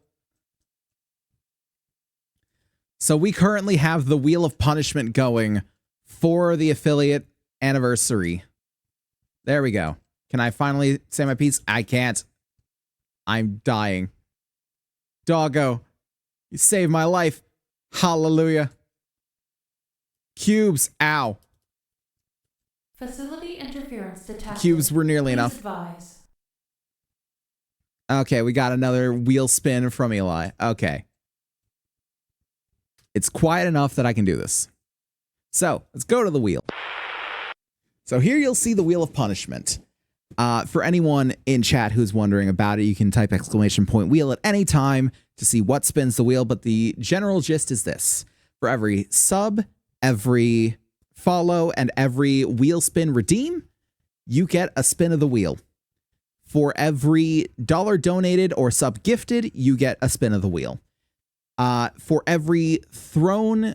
So we currently have the Wheel of Punishment going for the affiliate anniversary. There we go. Can I finally say my piece? I can't. I'm dying. Doggo, you saved my life. Hallelujah. Cubes, ow. Facility interference detected. Cubes were nearly Please enough. advise. Okay, we got another wheel spin from Eli. Okay. It's quiet enough that I can do this. So, let's go to the wheel. So here you'll see the Wheel of Punishment. For anyone in chat who's wondering about it, you can type !wheel at any time to see what spins the wheel, but the general gist is this. For every sub, every follow, and every wheel spin redeem, you get a spin of the wheel. For every $1 donated or sub gifted, you get a spin of the wheel. For every throne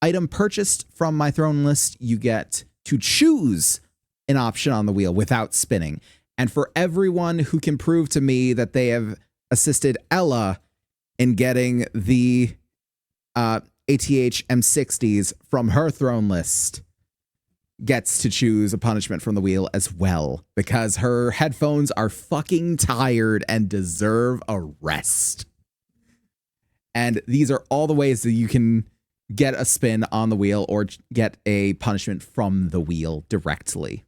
item purchased from my throne list, you get to choose an option on the wheel without spinning. And for everyone who can prove to me that they have assisted Ella in getting the ATH M60s from her throne list, gets to choose a punishment from the wheel as well, because her headphones are fucking tired and deserve a rest. And these are all the ways that you can get a spin on the wheel or get a punishment from the wheel directly.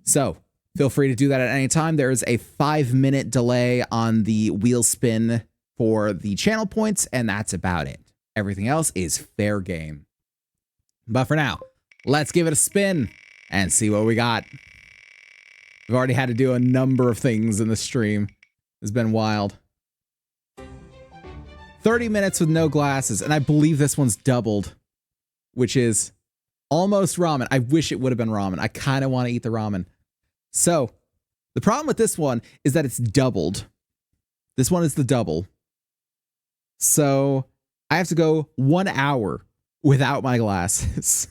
So feel free to do that at any time. There is a 5-minute delay on the wheel spin for the channel points, and that's about it. Everything else is fair game. But for now, let's give it a spin and see what we got. We've already had to do a number of things in the stream. It's been wild. 30 minutes with no glasses, and I believe this one's doubled, which is almost ramen. I wish it would have been ramen. I kind of want to eat the ramen. So, the problem with this one is that it's doubled. This one is the double. So, I have to go 1 hour without my glasses.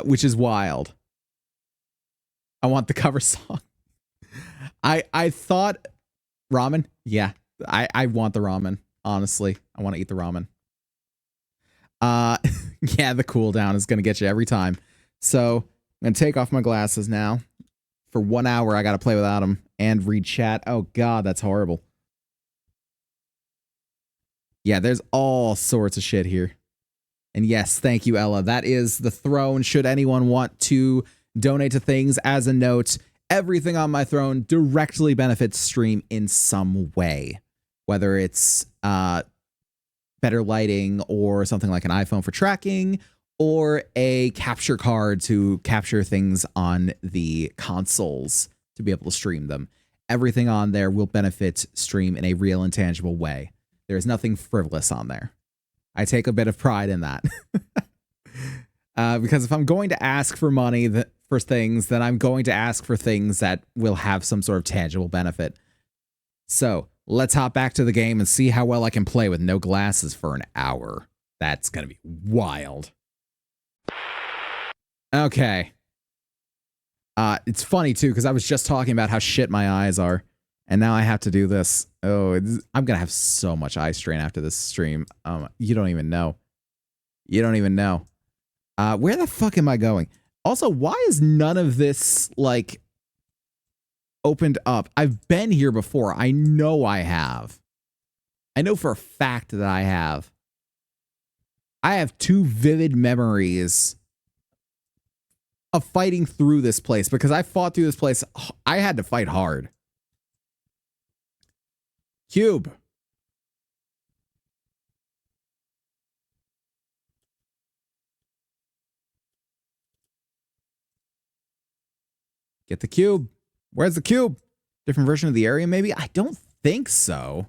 Which is wild. I want the cover song. I thought ramen. Yeah, I want the ramen. Honestly, I want to eat the ramen. Yeah, the cooldown is going to get you every time. So I'm going to take off my glasses now. For 1 hour, I got to play without them and read chat. Oh, God, that's horrible. Yeah, there's all sorts of shit here. And yes, thank you, Ella. That is the throne. Should anyone want to donate to things, as a note, everything on my throne directly benefits stream in some way. Whether it's better lighting or something like an iPhone for tracking or a capture card to capture things on the consoles to be able to stream them. Everything on there will benefit stream in a real and tangible way. There is nothing frivolous on there. I take a bit of pride in that. Because if I'm going to ask for money for things, then I'm going to ask for things that will have some sort of tangible benefit. So let's hop back to the game and see how well I can play with no glasses for an hour. That's going to be wild. Okay. It's funny, too, because I was just talking about how shit my eyes are. And now I have to do this. Oh, I'm going to have so much eye strain after this stream. You don't even know. You don't even know. Where the fuck am I going? Also, why is none of this, like, opened up? I've been here before. I know I have. I know for a fact that I have. I have 2 vivid memories of fighting through this place, because I fought through this place. I had to fight hard. Cube. Get the cube. Where's the cube? Different version of the area, maybe? I don't think so.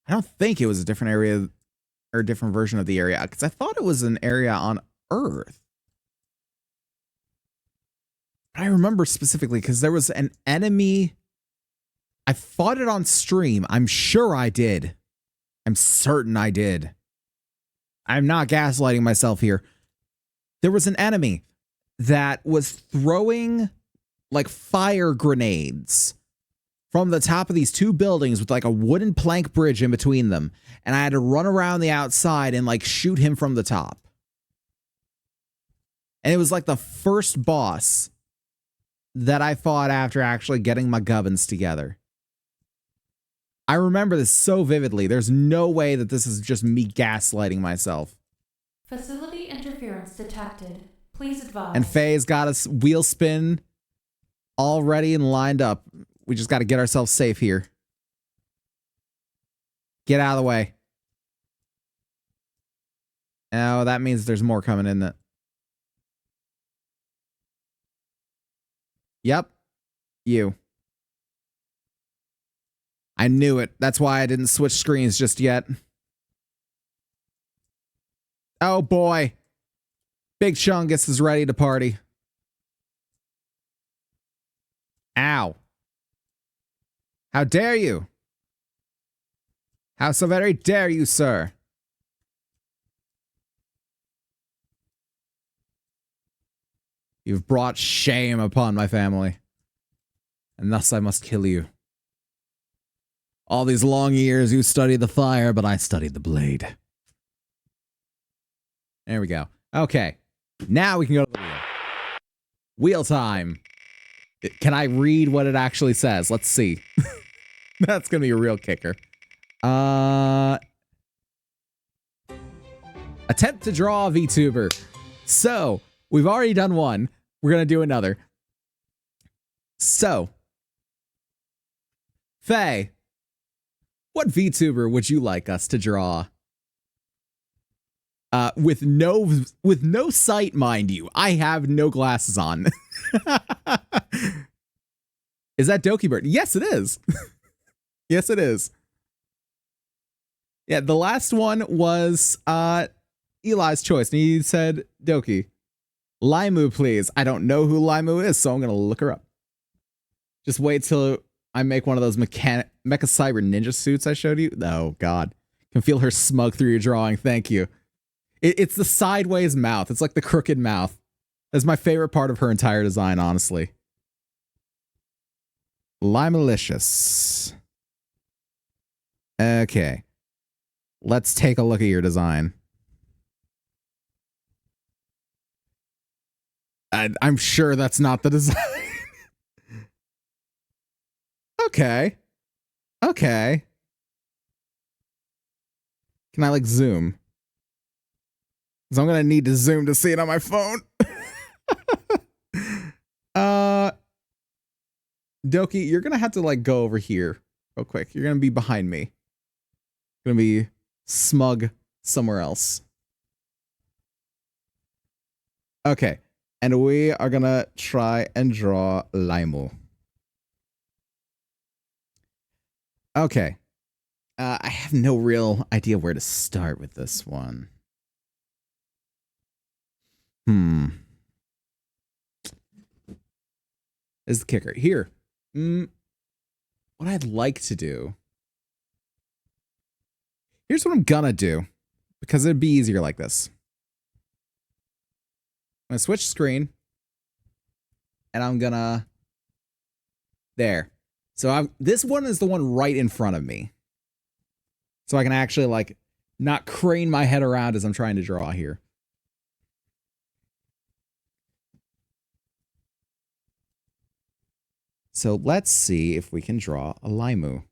I don't think it was a different area or a different version of the area, because I thought it was an area on Earth. I remember specifically because there was an enemy. I fought it on stream. I'm sure I did. I'm certain I did. I'm not gaslighting myself here. There was an enemy that was throwing like fire grenades from the top of these 2 buildings with like a wooden plank bridge in between them. And I had to run around the outside and like shoot him from the top. And it was like the first boss that I fought after actually getting my gubbins together. I remember this so vividly. There's no way that this is just me gaslighting myself. Facility interference detected. Please advise. And Faye's got us wheel spin all ready and lined up. We just got to get ourselves safe here. Get out of the way. Oh, that means there's more coming in that. Yep. You. I knew it. That's why I didn't switch screens just yet. Oh boy. Big Chungus is ready to party. Ow. How dare you? How so very dare you, sir? You've brought shame upon my family, and thus I must kill you. All these long years you studied the fire, but I studied the blade. There we go. Okay. Now we can go to the wheel. Wheel time. Can I read what it actually says? Let's see. That's going to be a real kicker. Attempt to draw a VTuber. So, we've already done one. We're going to do another. So, Faye, what VTuber would you like us to draw? with no sight, mind you. I have no glasses on. Is that Doki Bird? Yes, it is. Yes, it is. Yeah, the last one was Eli's choice, and he said Doki. Limu, please. I don't know who Limu is, so I'm gonna look her up. Just wait till I make one of those Mecha Cyber Ninja suits I showed you. Oh God, can feel her smug through your drawing. Thank you. It's the sideways mouth. It's like the crooked mouth. That's my favorite part of her entire design, honestly. Limalicious. Okay. Let's take a look at your design. I'm sure that's not the design. Okay. Okay. Can I like zoom? Because I'm gonna need to zoom to see it on my phone. Doki, you're gonna have to like go over here real quick. You're gonna be behind me. You're gonna be smug somewhere else. Okay. And we are gonna try and draw Limu. Okay. I have no real idea where to start with this one. Is the kicker. Here. What I'd like to do. Here's what I'm gonna do. Because it'd be easier like this. I'm gonna switch screen. And I'm gonna... There. So this one is the one right in front of me. So I can actually like not crane my head around as I'm trying to draw here. So let's see if we can draw a Limu.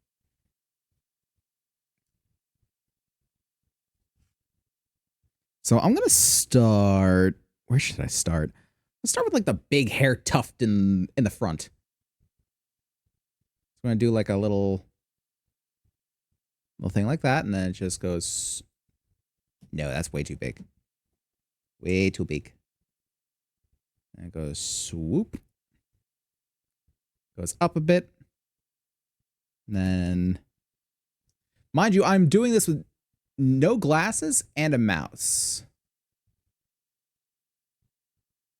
So I'm going to start... Where should I start? Let's start with like the big hair tuft in the front. I'm going to do like a little thing like that, and then it just goes... No, that's way too big. Way too big. And it goes swoop. Goes up a bit. And then... Mind you, I'm doing this with no glasses and a mouse.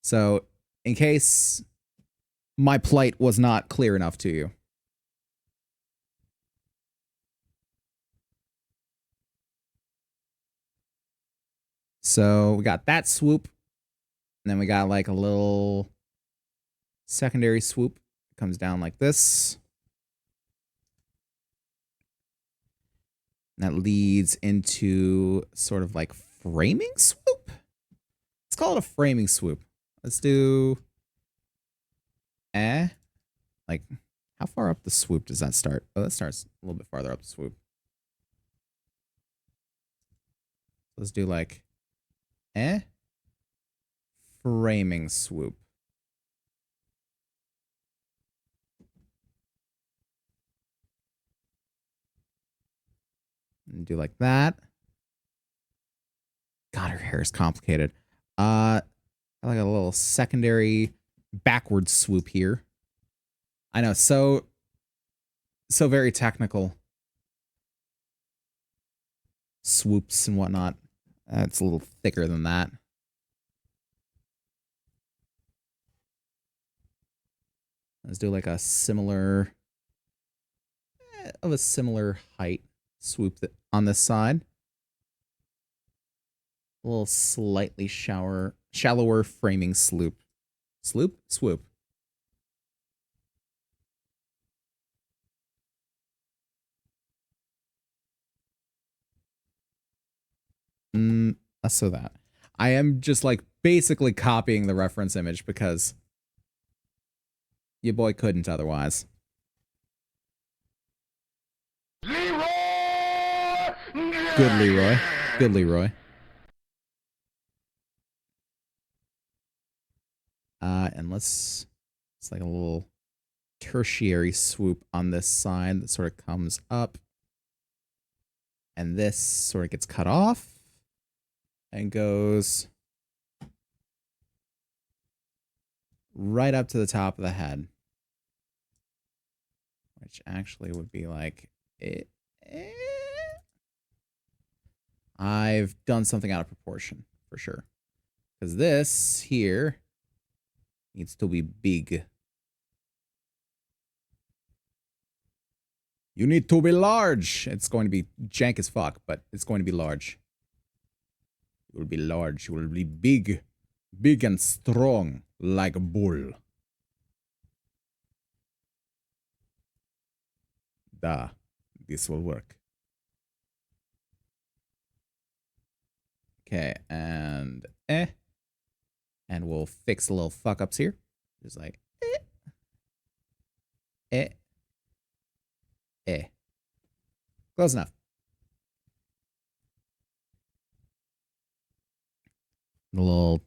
So, in case my plight was not clear enough to you. So we got that swoop. And then we got like a little secondary swoop. It comes down like this. And that leads into sort of like framing swoop. Let's call it a framing swoop. Let's do like how far up the swoop does that start? Oh, that starts a little bit farther up the swoop. Let's do like framing swoop. And do like that. God, her hair is complicated. Like a little secondary backward swoop here. I know, so very technical. Swoops and whatnot. It's a little thicker than that. Let's do like a similar, of a similar height swoop on this side. A little slightly shallower framing swoop. Swoop. Less so that. I am just like basically copying the reference image because your boy couldn't otherwise. Leroy! Good Leroy. Good Leroy. And it's like a little tertiary swoop on this side that sort of comes up. And this sort of gets cut off. and goes right up to the top of the head, which actually would be like it. I've done something out of proportion for sure, because this here needs to be big. You need to be large. It's going to be jank as fuck, but it's going to be large. It will be large. It will be big. Big and strong like a bull. Da. This will work. Okay, and and we'll fix the little fuck ups here. Just like close enough. The little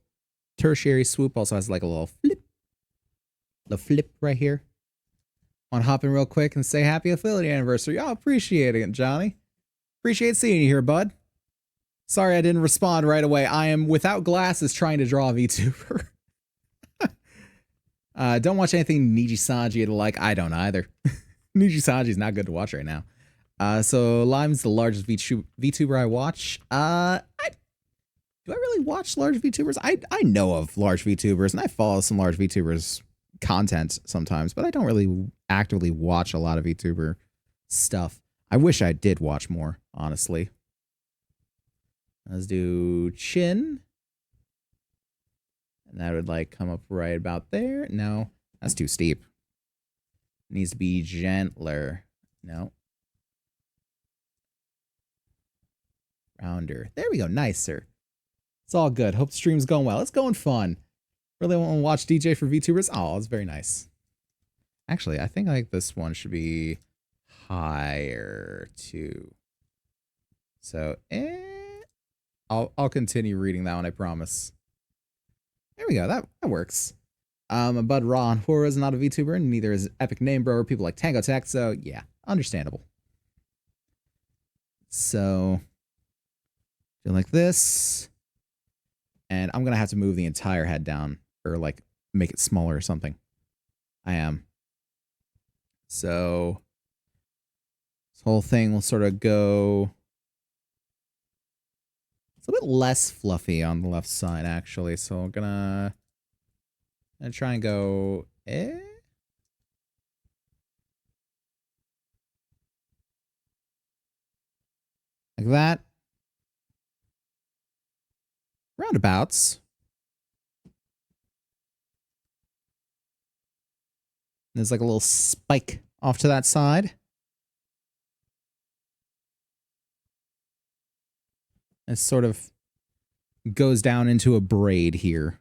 tertiary swoop also has like a little flip. The flip right here. Want to hop in real quick and say happy affiliate anniversary. Oh, appreciate it, Johnny. Appreciate seeing you here, bud. Sorry I didn't respond right away. I am without glasses trying to draw a VTuber. Don't watch anything Nijisanji to like. I don't either. Nijisanji is not good to watch right now. So Lime's the largest VTuber I watch. Do I really watch large VTubers? I know of large VTubers, and I follow some large VTubers content sometimes, but I don't really actively watch a lot of VTuber stuff. I wish I did watch more, honestly. Let's do chin. And that would like come up right about there. No, that's too steep. It needs to be gentler. No. Rounder. There we go. Nicer. It's all good. Hope the stream's going well. It's going fun. Really want to watch DJ for VTubers? Oh, it's very nice. Actually, I think like this one should be higher too. So, I'll continue reading that one, I promise. There we go. That works. Bud Ron Horror is not a VTuber, and neither is Epic Name Bro or people like Tango Tech, so yeah, understandable. So, do like this. And I'm gonna have to move the entire head down, or like make it smaller or something. I am. So this whole thing will sort of go. It's a bit less fluffy on the left side, actually. So I'm gonna try and go. Like that. Roundabouts. There's like a little spike off to that side. It sort of goes down into a braid here.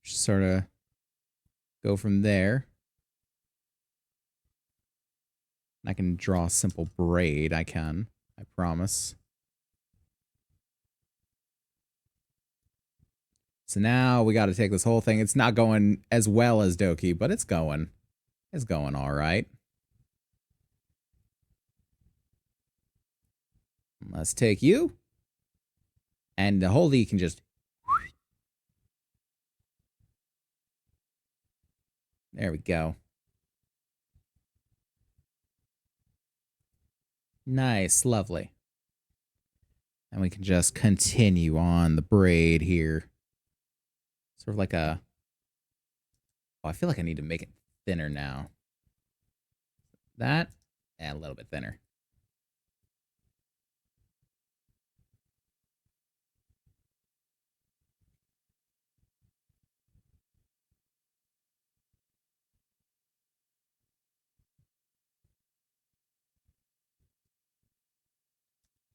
Just sort of go from there. I can draw a simple braid. I promise. So now we got to take this whole thing. It's not going as well as Doki, but it's going. It's going all right. Let's take you. And the whole you can just... There we go. Nice, lovely. And we can just continue on the braid here. Sort of like a... Oh, I feel like I need to make it thinner now. That, and a little bit thinner.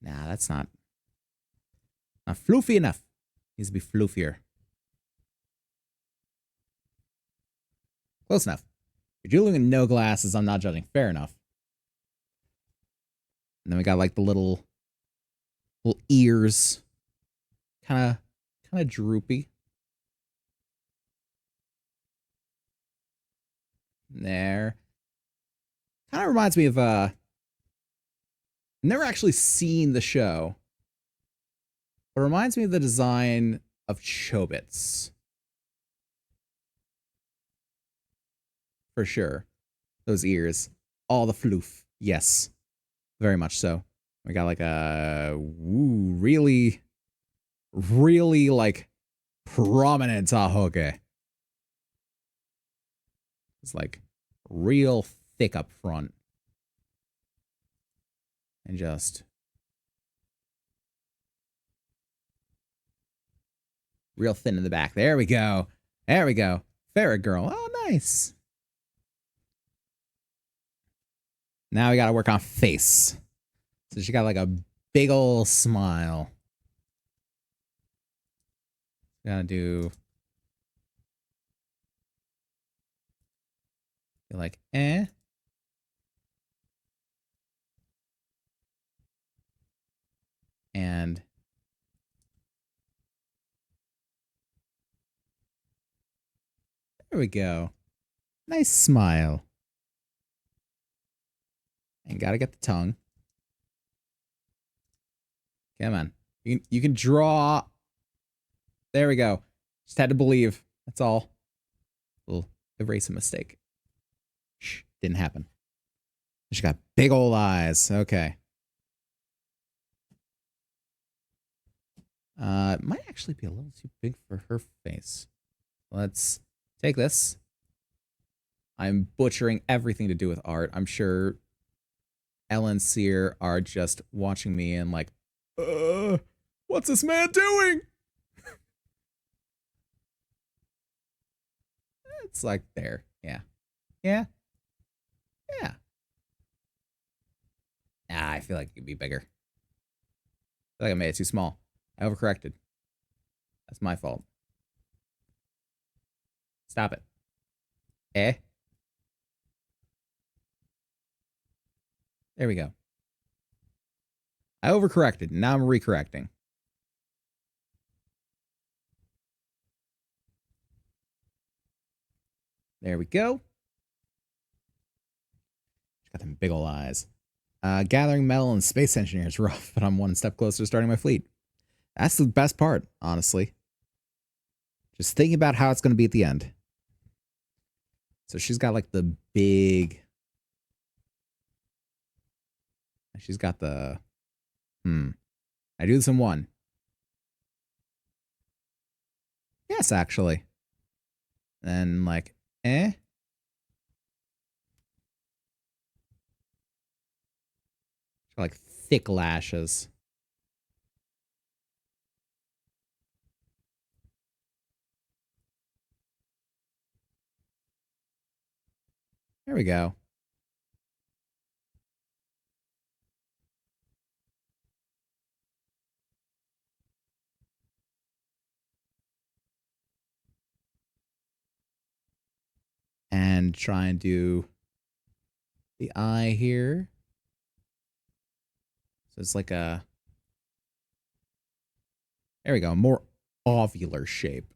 Nah, that's not floofy enough. Needs to be floofier. Close enough. If you're doing no glasses, I'm not judging. Fair enough. And then we got like the little ears. Kind of droopy. There. Kind of reminds me of I've never actually seen the show, But it reminds me of the design of Chobits. For sure. Those ears. All the floof. Yes. Very much so. We got like a really, really like prominent Tahoge. It's like real thick up front. And just real thin in the back. There we go. There we go. Ferret girl. Oh, nice. Now we gotta work on face. So she got like a big old smile. Gotta do like and there we go. Nice smile. And gotta get the tongue. Come on. You can draw. There we go. Just had to believe. That's all. We'll erase a mistake. Shh. Didn't happen. She got big old eyes. Okay. It might actually be a little too big for her face. Let's take this. I'm butchering everything to do with art. I'm sure Ellen and Sear are just watching me and like, what's this man doing? It's like there. Yeah. Yeah. Yeah. Ah, I feel like it could be bigger. I feel like I made it too small. I overcorrected. That's my fault. Stop it. There we go. I overcorrected. Now I'm recorrecting. There we go. She's got them big ol' eyes. Gathering metal and space engineer is rough, but I'm one step closer to starting my fleet. That's the best part, honestly. Just thinking about how it's going to be at the end. So she's got like the big... She's got the... I do this in one. Yes, actually. Then like, like thick lashes. There we go. And try and do the eye here. So it's like a... There we go. More ovular shape.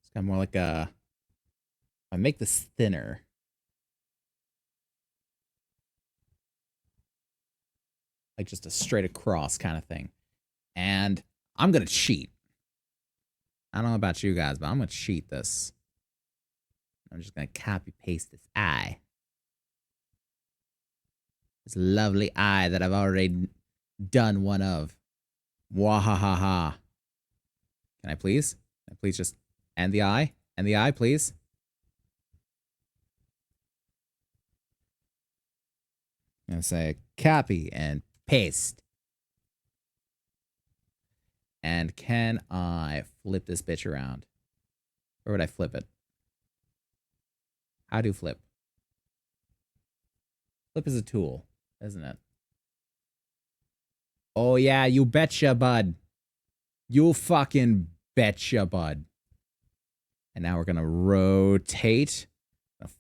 It's got more like a... I make this thinner. Like just a straight across kind of thing. And I'm going to cheat. I don't know about you guys, but I'm going to cheat this. I'm just going to copy paste this eye. This lovely eye that I've already done one of. Wahahaha. Can I please? Can I please just end the eye? End the eye, please. I'm going to say copy and paste. And can I flip this bitch around? Or would I flip it? How do you flip? Flip is a tool, isn't it? Oh, yeah, you betcha, bud. You fucking betcha, bud. And now we're going to rotate.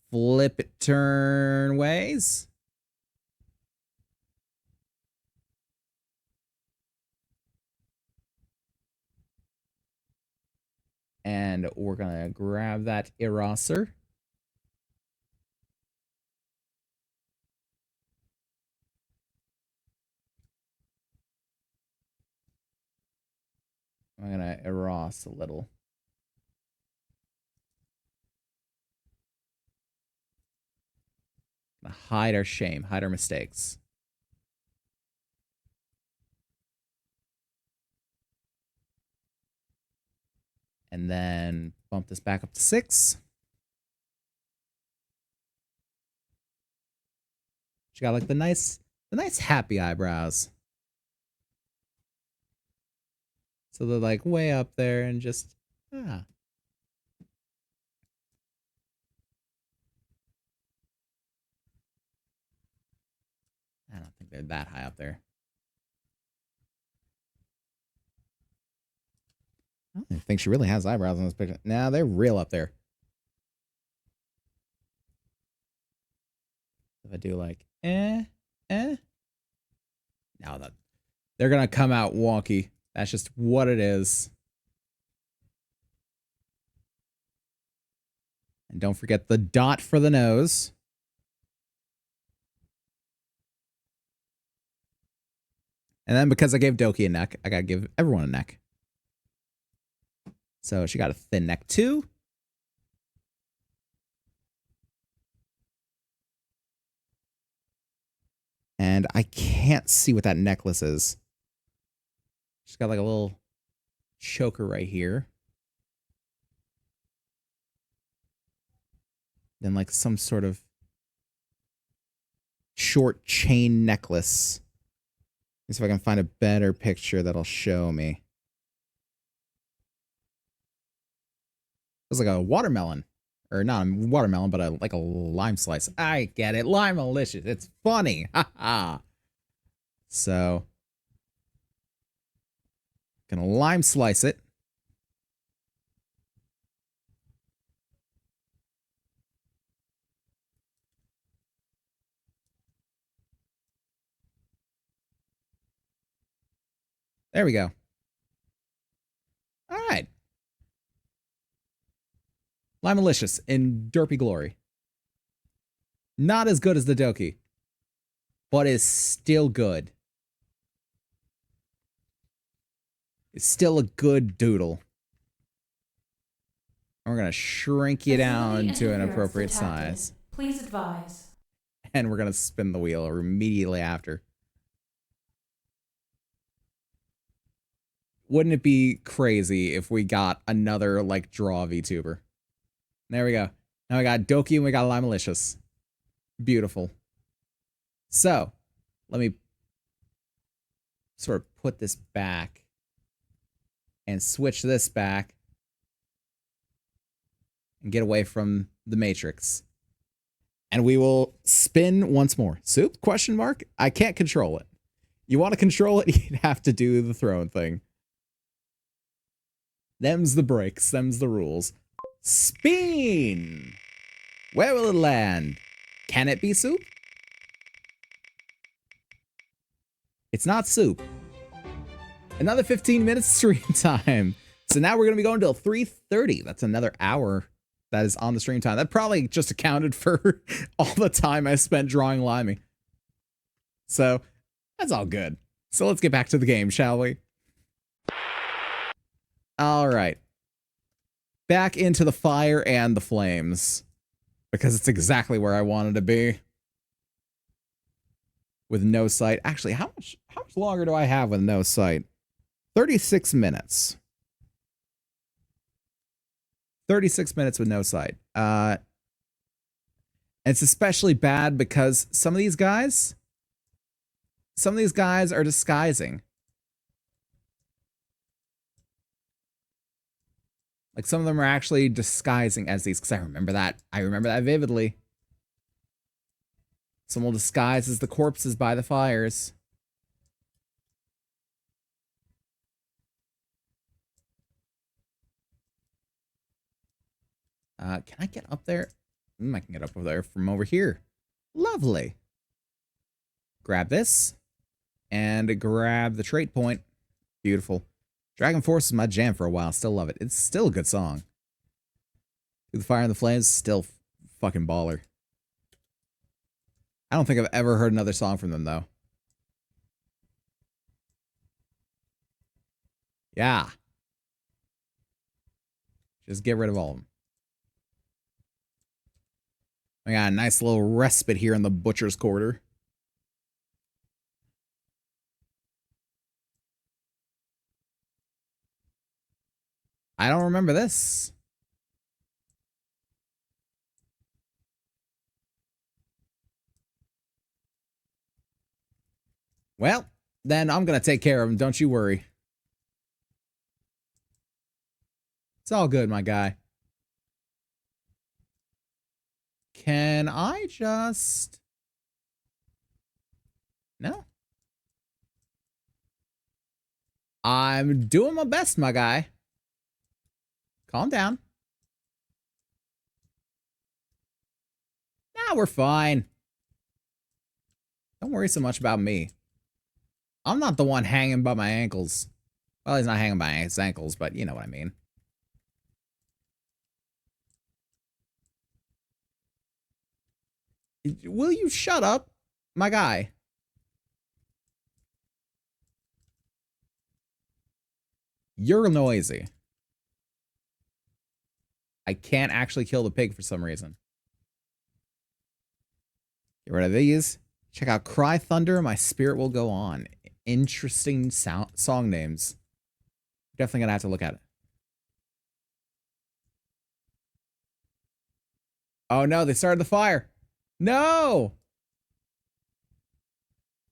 Flip it turn ways. And we're going to grab that eraser. I'm gonna erase a little. Hide our shame, hide our mistakes. And then bump this back up to 6. She got like the nice happy eyebrows. So they're like way up there and just, ah. I don't think they're that high up there. I don't think she really has eyebrows on this picture. Nah, they're real up there. If I do like, no, they're gonna come out wonky. That's just what it is. And don't forget the dot for the nose. And then because I gave Doki a neck, I gotta give everyone a neck. So she got a thin neck too. And I can't see what that necklace is. She's got like a little choker right here. Then like some sort of short chain necklace. Let's see if I can find a better picture that'll show me. It's like a watermelon. Or not a watermelon, but like a lime slice. I get it. Lime-alicious. It's funny. Ha. So, gonna lime slice it. There we go. All right. Lime-alicious in derpy glory. Not as good as the Doki, but is still good. It's still a good doodle. And we're going to shrink you down to an appropriate size. Please advise. And we're going to spin the wheel immediately after. Wouldn't it be crazy if we got another, like, draw VTuber? There we go. Now we got Doki and we got Lime-alicious. Beautiful. So, let me sort of put this back and switch this back and get away from the Matrix. And we will spin once more. Soup? Question mark? I can't control it. You want to control it, you'd have to do the throne thing. Them's the breaks. Them's the rules. Spin! Where will it land? Can it be soup? It's not soup. Another 15 minutes stream time. So now we're going to be going till 3:30. That's another hour that is on the stream time. That probably just accounted for all the time I spent drawing Limey. So that's all good. So let's get back to the game, shall we? All right. Back into the fire and the flames. Because it's exactly where I wanted to be. With no sight. Actually, how much longer do I have with no sight? 36 minutes. 36 minutes with no sight. It's especially bad because some of these guys are disguising. Like, some of them are actually disguising as these, because I remember that vividly. Some will disguise as the corpses by the fires. Can I get up there? I can get up over there from over here. Lovely. Grab this. And grab the trait point. Beautiful. Dragon Force is my jam for a while. Still love it. It's still a good song. Through the Fire and the Flames, still fucking baller. I don't think I've ever heard another song from them, though. Yeah. Just get rid of all of them. I got a nice little respite here in the butcher's quarter. I don't remember this. Well, then I'm going to take care of him. Don't you worry. It's all good, my guy. Can I just... No. I'm doing my best, my guy. Calm down. Nah, we're fine. Don't worry so much about me. I'm not the one hanging by my ankles. Well, he's not hanging by his ankles, but you know what I mean. Will you shut up, my guy? You're noisy. I can't actually kill the pig for some reason. Get rid of these. Check out Cry Thunder, My Spirit Will Go On. Interesting song names. Definitely gonna have to look at it. Oh no, they started the fire. No!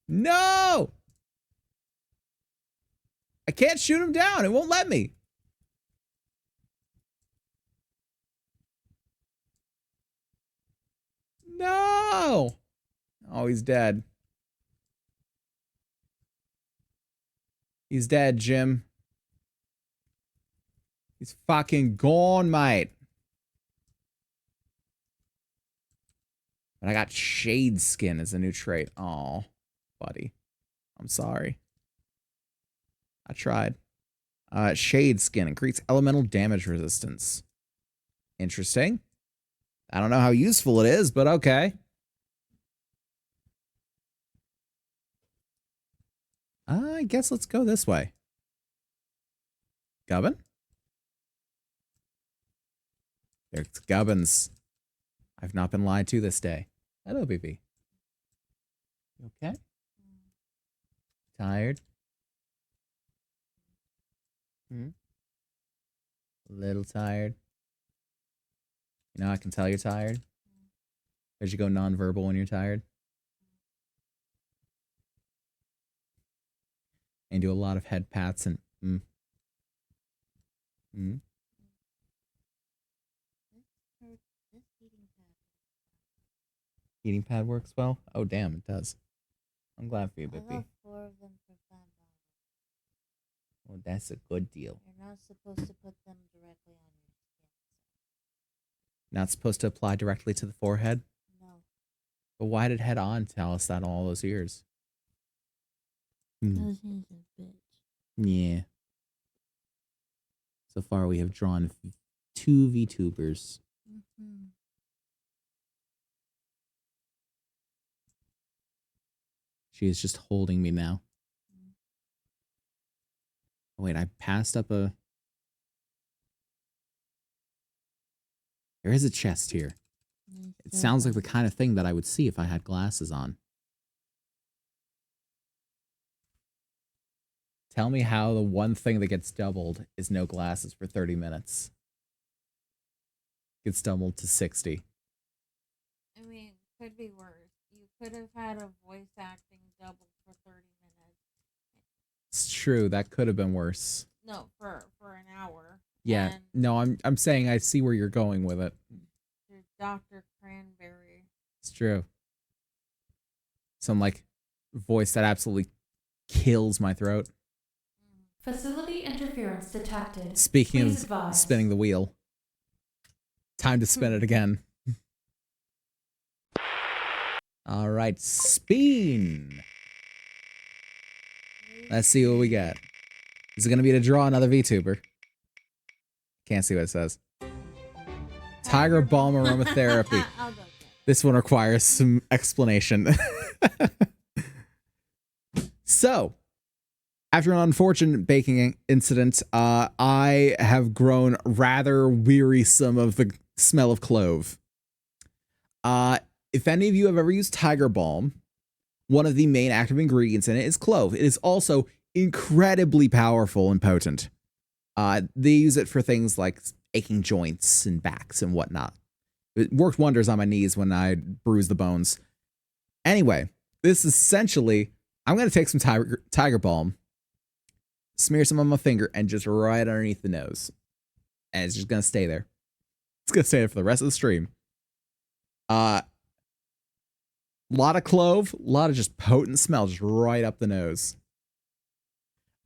No! I can't shoot him down. It won't let me. No! Oh, he's dead. He's dead, Jim. He's fucking gone, mate. But I got shade skin as a new trait. Oh, buddy. I'm sorry. I tried. Shade skin increases elemental damage resistance. Interesting. I don't know how useful it is, but okay. I guess let's go this way. Gubbin? There's Gubbins. I've not been lied to this day. Hello, BB. You okay? Tired? A little tired. You know, I can tell you're tired. Because you go nonverbal when you're tired. And do a lot of head pats and Heating pad works well? Oh, damn, it does. I'm glad for you, Bippy. I got 4 of them for $5. Well, that's a good deal. You're not supposed to put them directly on your skin. Not supposed to apply directly to the forehead? No. But why did Head On tell us that all those years? Because he's a bitch. Yeah. So far, we have drawn 2 VTubers. Mm-hmm. She is just holding me now. Oh, wait, I passed up a... There is a chest here. It sounds like the kind of thing that I would see if I had glasses on. Tell me how the one thing that gets doubled is no glasses for 30 minutes. Gets doubled to 60. I mean, could be worse. You could have had a voice acting doubled for 30 minutes. It's true, that could have been worse. No, for an hour. Yeah, And no, I'm saying I see where you're going with it. there's Dr. Cranberry. It's true. Some, like, voice that absolutely kills my throat. Facility interference detected. Speaking Please of advise. spinning the wheel. Time to spin it again. All right, spin. Let's see what we got. Is it going to be to draw another VTuber? Can't see what it says. Tiger Balm Aromatherapy. I'll go. This one requires some explanation. So, After an unfortunate baking incident, I have grown rather wearisome of the smell of clove. If any of you have ever used Tiger Balm, one of the main active ingredients in it is clove. It is also incredibly powerful and potent. They use it for things like aching joints and backs and whatnot. It worked wonders on my knees when I bruised the bones. Anyway, this is essentially, I'm going to take some Tiger Balm, smear some on my finger, and just right underneath the nose. And it's just going to stay there. It's going to stay there for the rest of the stream. Lot of clove, a lot of just potent smell just right up the nose.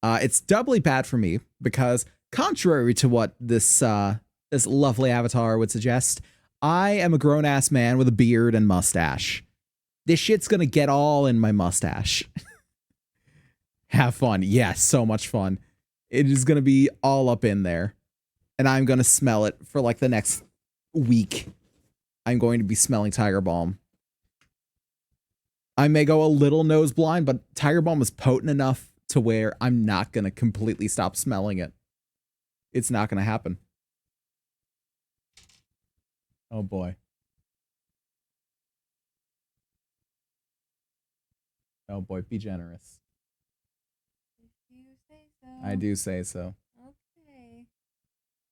It's doubly bad for me because, contrary to what this lovely avatar would suggest, I am a grown-ass man with a beard and mustache. This shit's gonna get all in my mustache. Have fun. Yes, so much fun. It is gonna be all up in there. And I'm gonna smell it for like the next week. I'm going to be smelling Tiger Balm. I may go a little nose blind, but Tiger Balm is potent enough to where I'm not going to completely stop smelling it. It's not going to happen. Oh boy. Oh boy, be generous. If you say so. I do say so. Okay.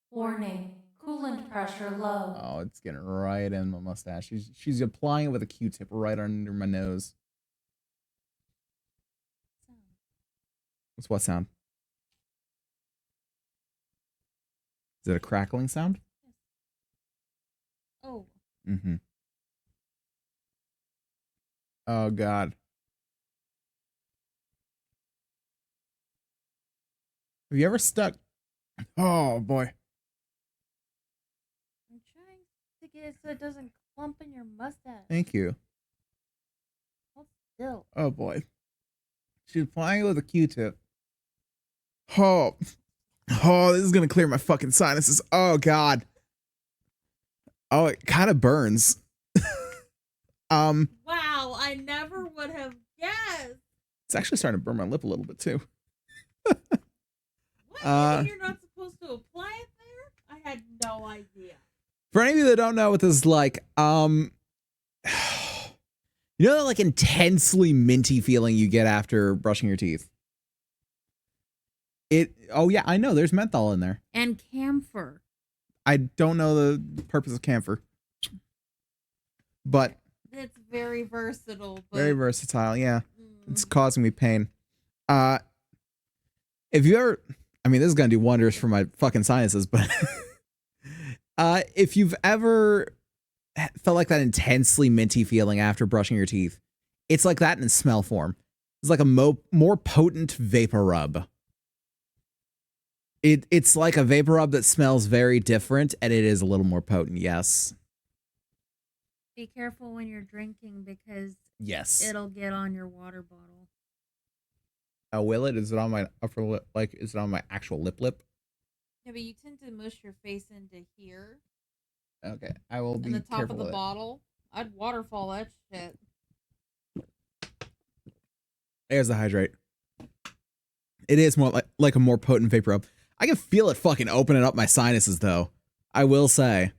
Warning. Coolant pressure low. Oh, it's getting right in my mustache. She's applying it with a Q-tip right under my nose. What's what sound? Is it a crackling sound? Oh. Mm-hmm. Oh, God. Have you ever stuck? Oh, boy. I'm trying to get it so it doesn't clump in your mustache. Thank you. Hold still. Oh, boy. She's applying it with a Q-tip. Oh, this is gonna clear my fucking sinuses. Oh God. Oh, it kind of burns. Wow, I never would have guessed. It's actually starting to burn my lip a little bit too. What? You're not supposed to apply it there? I had no idea. For any of you that don't know what this is like, you know that like intensely minty feeling you get after brushing your teeth? Oh yeah, I know there's menthol in there. And camphor. I don't know the purpose of camphor. But It's very versatile. But, very versatile, yeah. Mm. It's causing me pain. If you ever, I mean, this is gonna do wonders for my fucking sinuses, but if you've ever felt like that intensely minty feeling after brushing your teeth, it's like that in smell form. It's like a more potent vapor rub. It's like a vapor rub that smells very different, and it is a little more potent, yes. Be careful when you're drinking because Yes. it'll get on your water bottle. Oh, will it? Is it on my upper lip? Like, is it on my actual lip? Yeah, but you tend to mush your face into here. Okay, I will be In the top careful of the with it. bottle. I'd waterfall that shit. There's the hydrate. It is more like a more potent vapor rub. I can feel it fucking opening up my sinuses, though. I will say.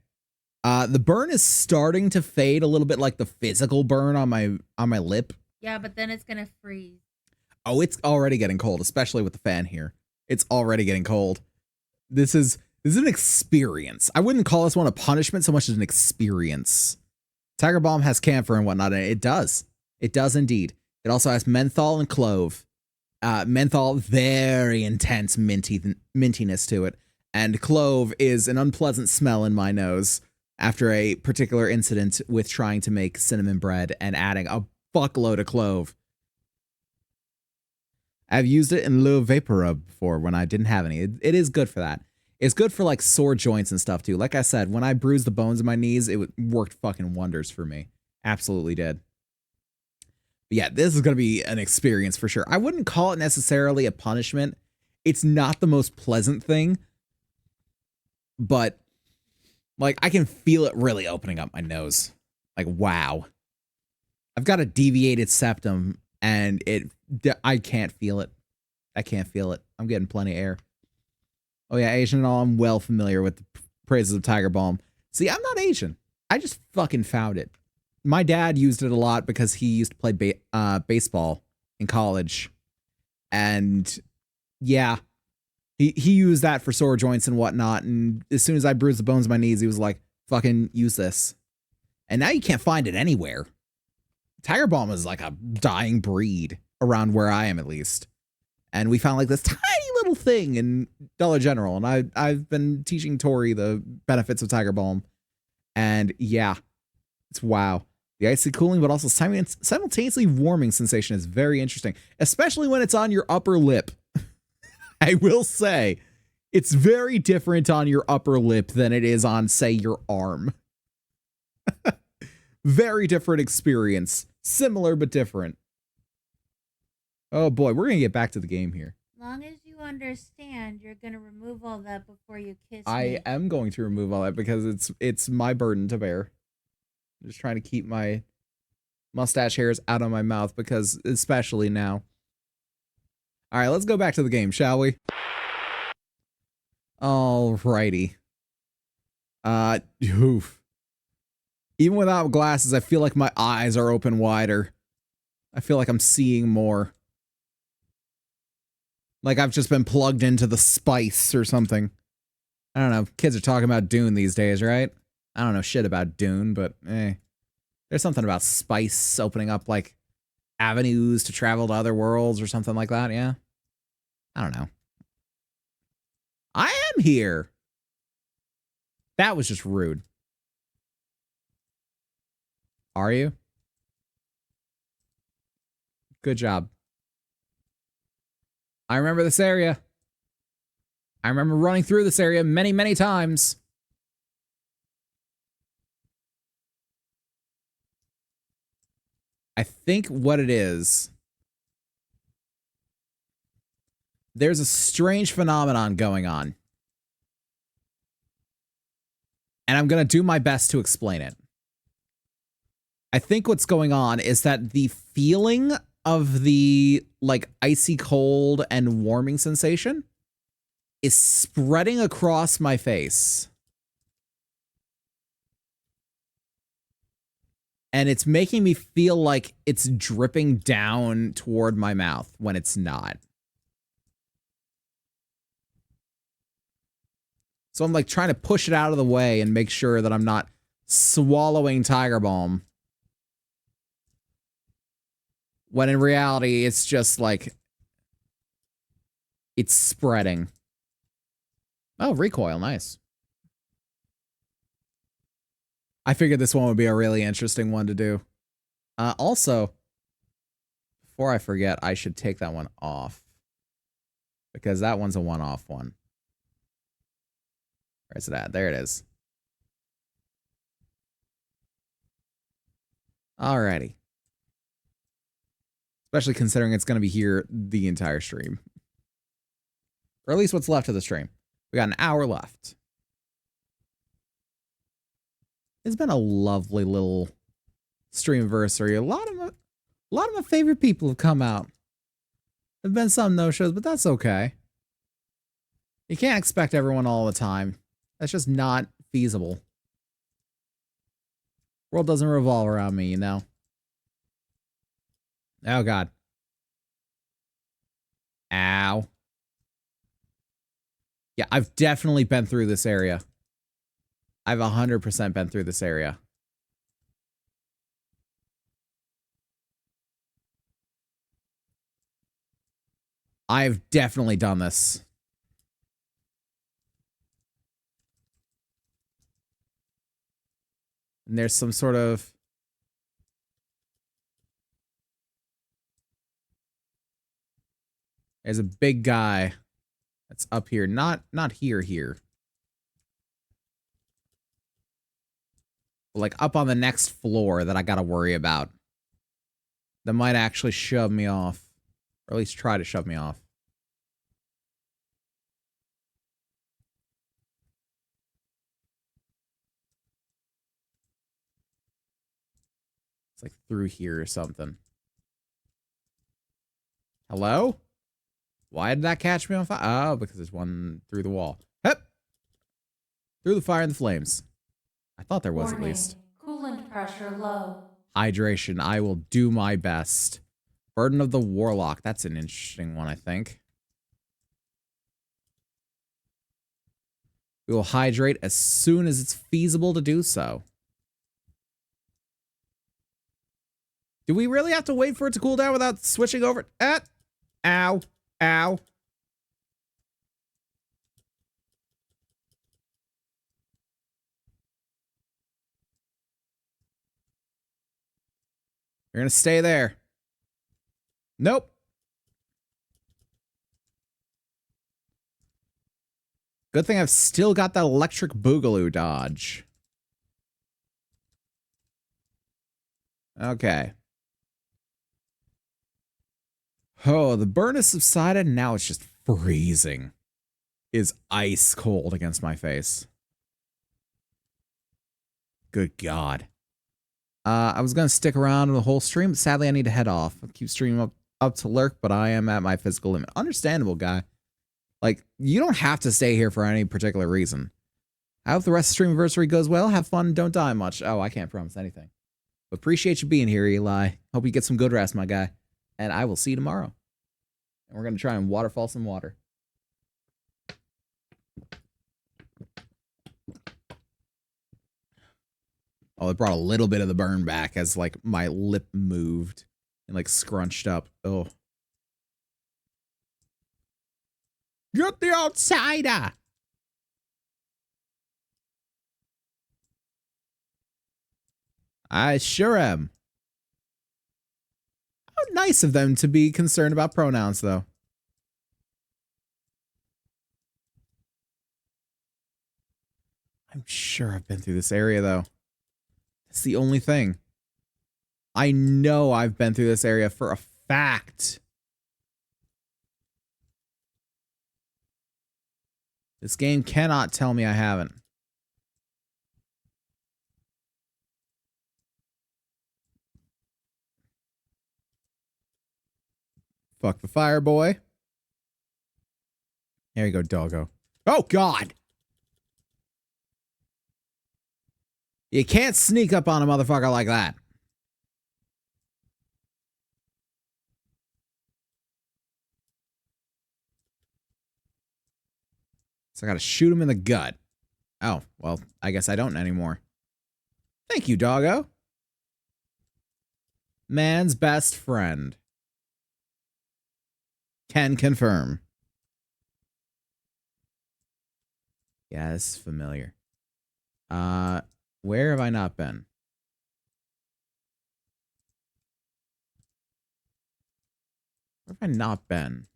The burn is starting to fade a little bit, like the physical burn on my lip. Yeah, but then it's gonna freeze. Oh, it's already getting cold, especially with the fan here. It's already getting cold. This is an experience. I wouldn't call this one a punishment so much as an experience. Tiger Balm has camphor and whatnot, and it does. It does indeed. It also has menthol and clove. Menthol, very intense mintiness to it. And clove is an unpleasant smell in my nose after a particular incident with trying to make cinnamon bread and adding a fuckload of clove. I've used it in lieu of vapor rub before when I didn't have any. It is good for that. It's good for like sore joints and stuff too. Like I said, when I bruised the bones in my knees, it worked fucking wonders for me. Absolutely did. But yeah, this is going to be an experience for sure. I wouldn't call it necessarily a punishment. It's not the most pleasant thing. But like I can feel it really opening up my nose. Like, wow. I've got a deviated septum and I can't feel it I can't feel it. I'm getting plenty of air. Oh yeah, Asian and all, I'm well familiar with the praises of Tiger Balm. See, I'm not Asian. I just fucking found it. My dad used it a lot because he used to play baseball in college. And yeah, he used that for sore joints and whatnot. And as soon as I bruised the bones of my knees, he was like, fucking use this. And now you can't find it anywhere. Tiger Balm is like a dying breed around where I am, at least. And we found like this tiny little thing in Dollar General. And I've been teaching Tori the benefits of Tiger Balm. And yeah, it's wow. The icy cooling, but also simultaneously warming sensation is very interesting, especially when it's on your upper lip. I will say, it's very different on your upper lip than it is on, say, your arm. Very different experience. Similar, but different. Oh boy, we're going to get back to the game here. As long as you understand, you're going to remove all that before you kiss me. I am going to remove all that because it's my burden to bear. I'm just trying to keep my mustache hairs out of my mouth because especially now. All right, let's go back to the game, shall we? Alrighty. Oof. Even without glasses, I feel like my eyes are open wider. I feel like I'm seeing more. Like I've just been plugged into the spice or something. I don't know. Kids are talking about Dune these days, right? I don't know shit about Dune, but there's something about spice opening up like avenues to travel to other worlds or something like that, yeah? I don't know. I am here. That was just rude. Are you? Good job. I remember this area. I remember running through this area many, many times. I think what it is, there's a strange phenomenon going on. And I'm going to do my best to explain it. I think what's going on is that the feeling of the like icy cold and warming sensation is spreading across my face. And it's making me feel like it's dripping down toward my mouth when it's not. So I'm like trying to push it out of the way and make sure that I'm not swallowing Tiger Balm. When in reality, it's just like, it's spreading. Oh, recoil, nice. I figured this one would be a really interesting one to do. Also, before I forget, I should take that one off. Because that one's a one-off one. Where's it at? There it is. Alrighty. Especially considering it's going to be here the entire stream. Or at least what's left of the stream. We got an hour left. It's been a lovely little Streamiversary. A lot of my favorite people have come out. There've been some no-shows, but that's okay. You can't expect everyone all the time. That's just not feasible. World doesn't revolve around me, you know? Oh, God. Ow. Yeah, I've definitely been through this area. I've 100% been through this area. I've definitely done this. And there's some sort of... There's a big guy that's up here. Not here. But like up on the next floor that I gotta worry about. That might actually shove me off. Or at least try to shove me off. It's like through here or something. Hello? Why did that catch me on fire? Oh, because there's one through the wall. Hep! Through the fire and the flames. I thought there was at Warning. least. Coolant pressure low. Hydration. I will do my best. Burden of the Warlock. That's an interesting one, I think. We will hydrate as soon as it's feasible to do so. Do we really have to wait for it to cool down without switching over? Ow. Ow. You're gonna stay there. Nope. Good thing I've still got that electric boogaloo dodge. Okay. Oh, the burn has subsided, and now it's just freezing. Is ice cold against my face. Good God. I was going to stick around the whole stream, but sadly I need to head off. I'll keep streaming up to lurk, but I am at my physical limit. Understandable, guy. Like, you don't have to stay here for any particular reason. I hope the rest of Streamiversary goes well. Have fun, don't die much. Oh, I can't promise anything. But appreciate you being here, Eli. Hope you get some good rest, my guy. And I will see you tomorrow. And we're going to try and waterfall some water. Oh, it brought a little bit of the burn back as, like, my lip moved and, like, scrunched up. Oh. Get the outsider! I sure am. How nice of them to be concerned about pronouns, though. I'm sure I've been through this area, though. That's the only thing. I know I've been through this area for a fact. This game cannot tell me I haven't. Fuck the fire boy. There you go, doggo. Oh, God! You can't sneak up on a motherfucker like that. So I gotta shoot him in the gut. Oh, well, I guess I don't anymore. Thank you, doggo. Man's best friend. Can confirm. Yeah, this is familiar. Where have I not been? Where have I not been?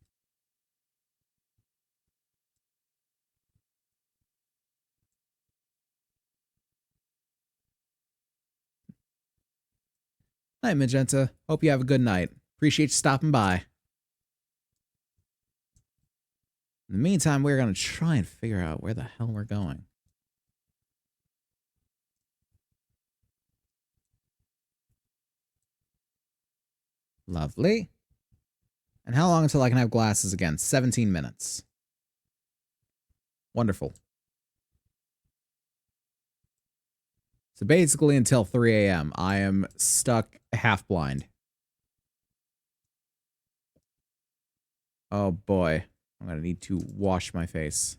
Night, Magenta. Hope you have a good night. Appreciate you stopping by. In the meantime, we're going to try and figure out where the hell we're going. Lovely. And how long until I can have glasses again? 17 minutes. Wonderful. So basically until 3 a.m. I am stuck half blind. Oh boy. I'm going to need to wash my face.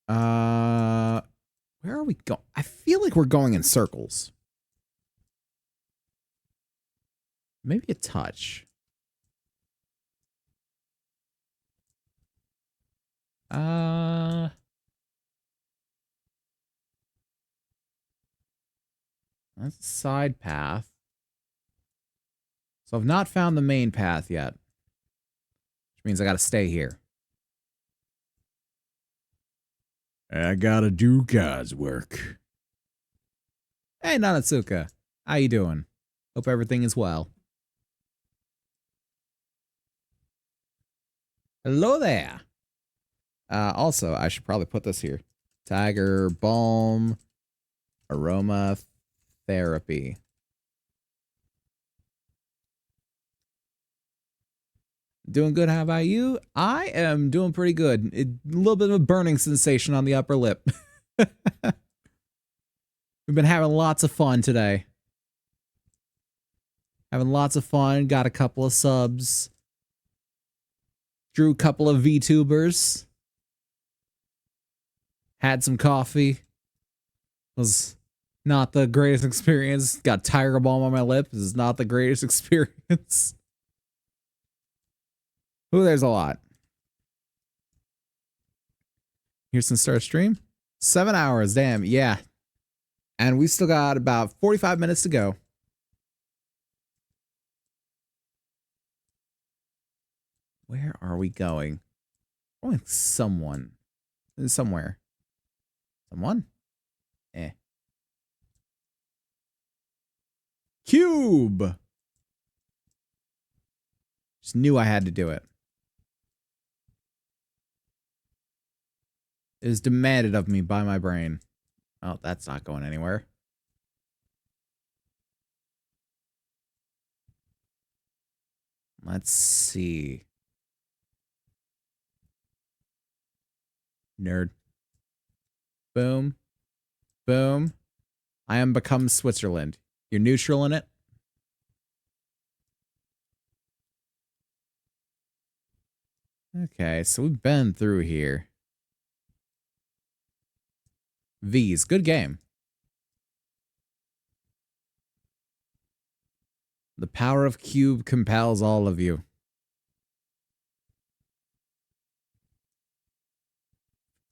Where are we going? I feel like we're going in circles. Maybe a touch. That's a side path. So I've not found the main path yet. Which means I gotta stay here. I gotta do God's work. Hey, Nanatsuka. How you doing? Hope everything is well. Hello there. Also, I should probably put this here. Tiger Balm Aroma Therapy. Doing good. How about you? I am doing pretty good. A little bit of a burning sensation on the upper lip. We've been having lots of fun today. Having lots of fun. Got a couple of subs. Drew a couple of VTubers. Had some coffee. Was not the greatest experience. Got tiger balm on my lip. This is not the greatest experience. Ooh, there's a lot. Houston start stream. 7 hours, damn, yeah. And we still got about 45 minutes to go. Where are we going? Going somewhere. Someone? Eh. Cube! Just knew I had to do it. It was demanded of me by my brain. Oh, that's not going anywhere. Let's see. Nerd. Boom. Boom. I am become Switzerland. You're neutral in it? Okay, so we've been through here. V's, good game. The power of cube compels all of you.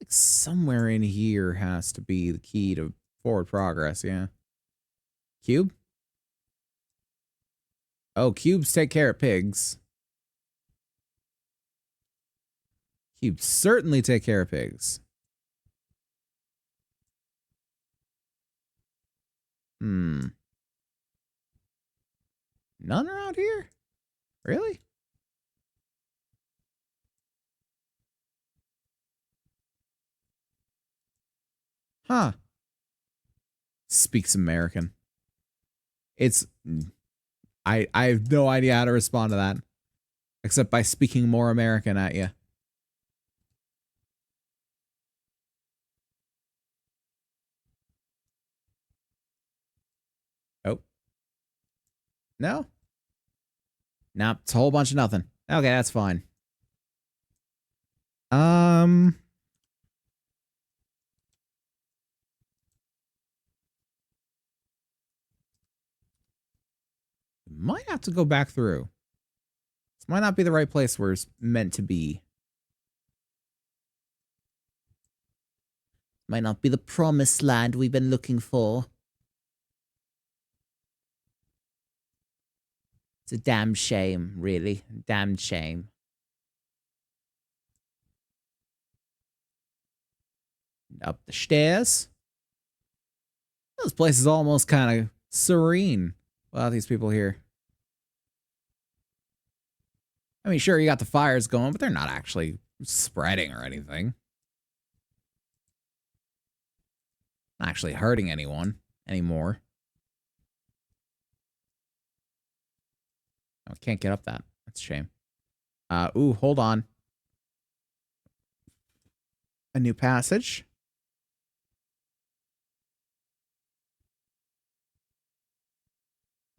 Like somewhere in here has to be the key to forward progress, yeah. Cube? Oh, cubes take care of pigs. Cubes certainly take care of pigs. None around here? Really? Huh. Speaks American. It's... I have no idea how to respond to that. Except by speaking more American at you. Oh. No? Nope, it's a whole bunch of nothing. Okay, that's fine. Might have to go back through. This might not be the right place where it's meant to be. Might not be the promised land we've been looking for. It's a damn shame, really. Damn shame. Up the stairs. This place is almost kind of serene without these people here. I mean, sure, you got the fires going, but they're not actually spreading or anything. Not actually hurting anyone anymore. I can't get up that. That's a shame. Ooh, hold on. A new passage.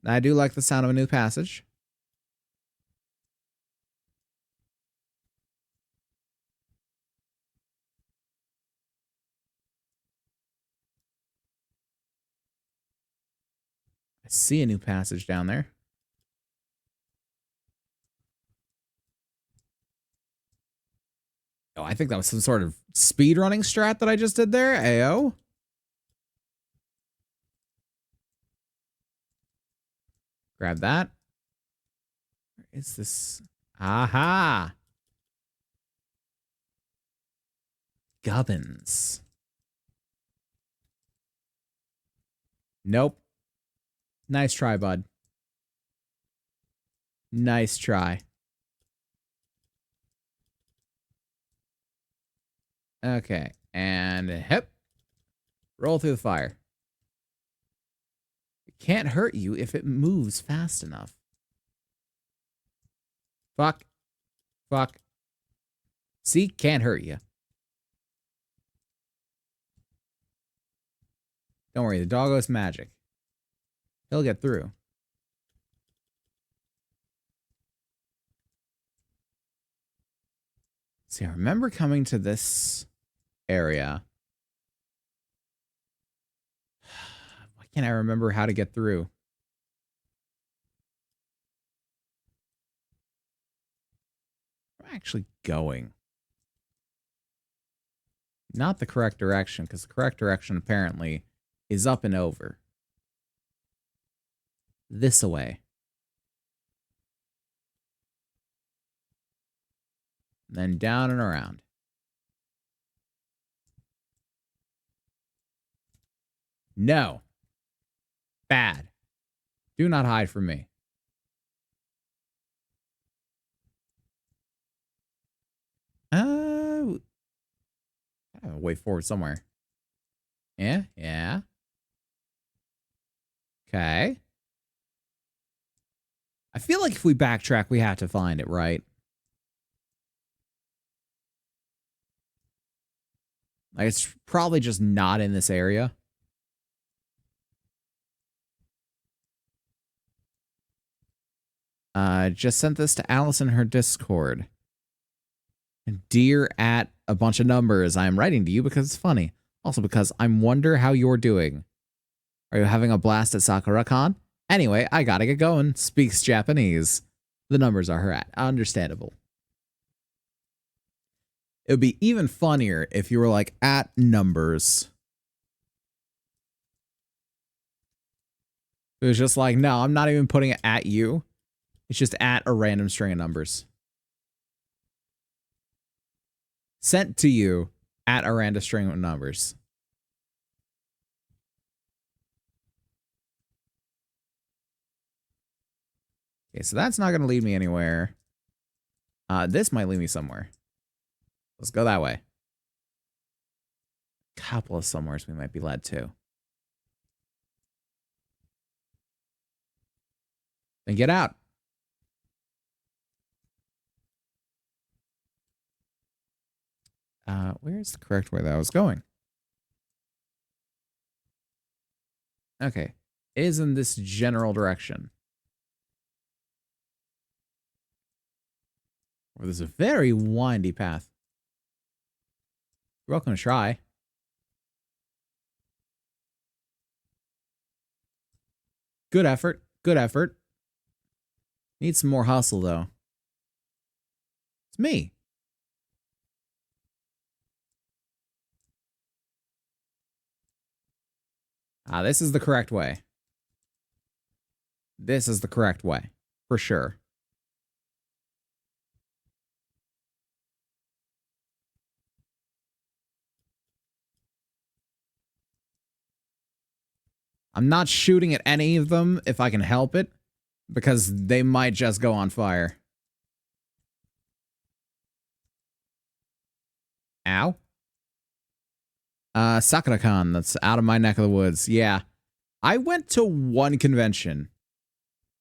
I do like the sound of a new passage. I see a new passage down there. Oh, I think that was some sort of speedrunning strat that I just did there. Ayo. Grab that. Where is this? Aha! Gubbins. Nope. Nice try, bud. Nice try. Okay. And hip. Roll through the fire. It can't hurt you if it moves fast enough. Fuck. Fuck. See? Can't hurt you. Don't worry, the doggo's magic. He'll get through. See, I remember coming to this area. Why can't I remember how to get through? Where am I actually going? Not the correct direction, because the correct direction apparently is up and over. This away. Then down and around. No. Bad. Do not hide from me. I have a way forward somewhere. Yeah, yeah. Okay. I feel like if we backtrack, we have to find it, right? Like, it's probably just not in this area. Just sent this to Alice in her Discord. Dear at a bunch of numbers, I am writing to you because it's funny. Also because I wonder how you're doing. Are you having a blast at Sakura-con? Anyway, I gotta get going. Speaks Japanese. The numbers are her at. Understandable. It would be even funnier if you were like, at numbers. It was just like, no, I'm not even putting it at you. It's just at a random string of numbers. Sent to you at a random string of numbers. Okay, so that's not going to lead me anywhere. This might lead me somewhere. Let's go that way. A couple of somewheres we might be led to. Then get out. Where's the correct way that I was going? Okay. It is in this general direction. Or there's a very windy path. You're welcome to try. Good effort. Good effort. Need some more hustle, though. It's me. This is the correct way. This is the correct way. For sure. I'm not shooting at any of them if I can help it, because they might just go on fire. Ow. Sakura-con, that's out of my neck of the woods. Yeah. I went to one convention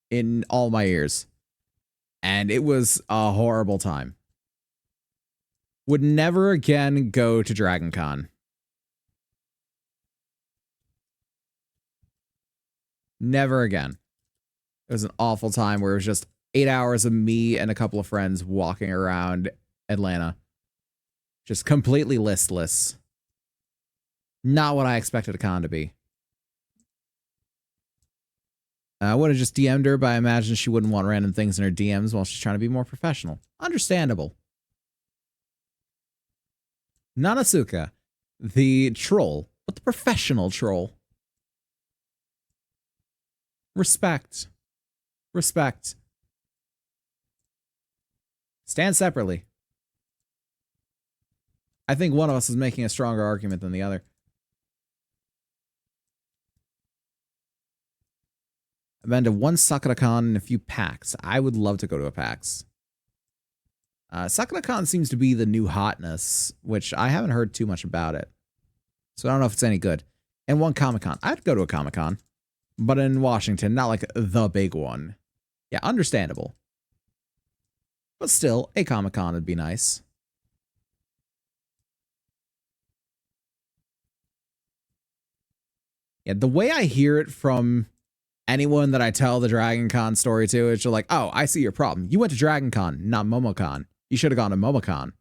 in all my years, and it was a horrible time. Would never again go to Dragon Con. Never again. It was an awful time where it was just 8 hours of me and a couple of friends walking around Atlanta. Just completely listless. Not what I expected a con to be. I would have just DM'd her, but I imagine she wouldn't want random things in her DMs while she's trying to be more professional. Understandable. Nanasuka, the troll, but the professional troll. Respect. Respect. Stand separately. I think one of us is making a stronger argument than the other. I've been to one Sakura-con and a few PAX. I would love to go to a PAX. Sakura-con seems to be the new hotness, which I haven't heard too much about it. So I don't know if it's any good. And one Comic-Con. I'd go to a Comic-Con. But in Washington, not like the big one. Yeah, understandable. But still, a Comic-Con would be nice. Yeah, the way I hear it from anyone that I tell the Dragon Con story to is like, oh, I see your problem. You went to Dragon Con, not MomoCon. You should have gone to MomoCon.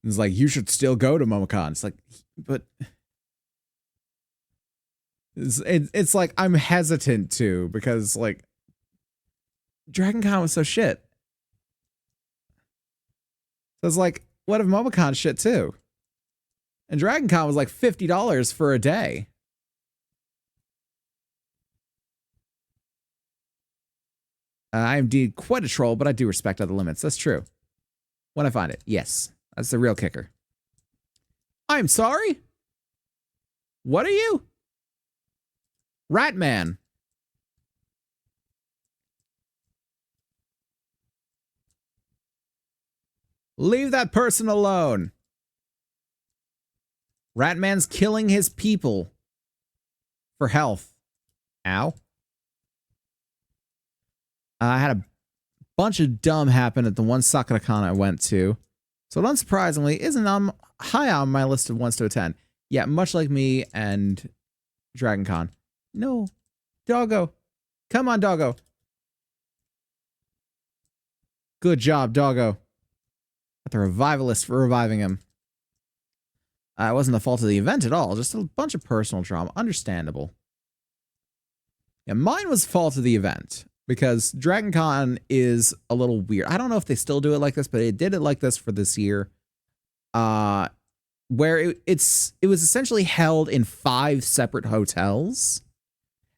It's like, you should still go to MomoCon. It's like, but it's like I'm hesitant to, because like Dragon Con was so shit. So it's like, what if MomoCon shit too? And Dragon Con was like $50 for a day. I am indeed quite a troll, but I do respect other limits. That's true. When I find it, yes. That's the real kicker. I'm sorry? What are you? Ratman. Leave that person alone. Ratman's killing his people for health. Ow. I had a bunch of dumb happen at the one SakuraCon I went to. So it unsurprisingly isn't high on my list of ones to attend. Yeah, much like me and Dragon Con. No. Doggo. Come on, Doggo. Good job, Doggo. Got the revivalist for reviving him. It wasn't the fault of the event at all. Just a bunch of personal drama. Understandable. Yeah, mine was the fault of the event. Because Dragon Con is a little weird. I don't know if they still do it like this, but it did it like this for this year. Where it was essentially held in 5 separate hotels.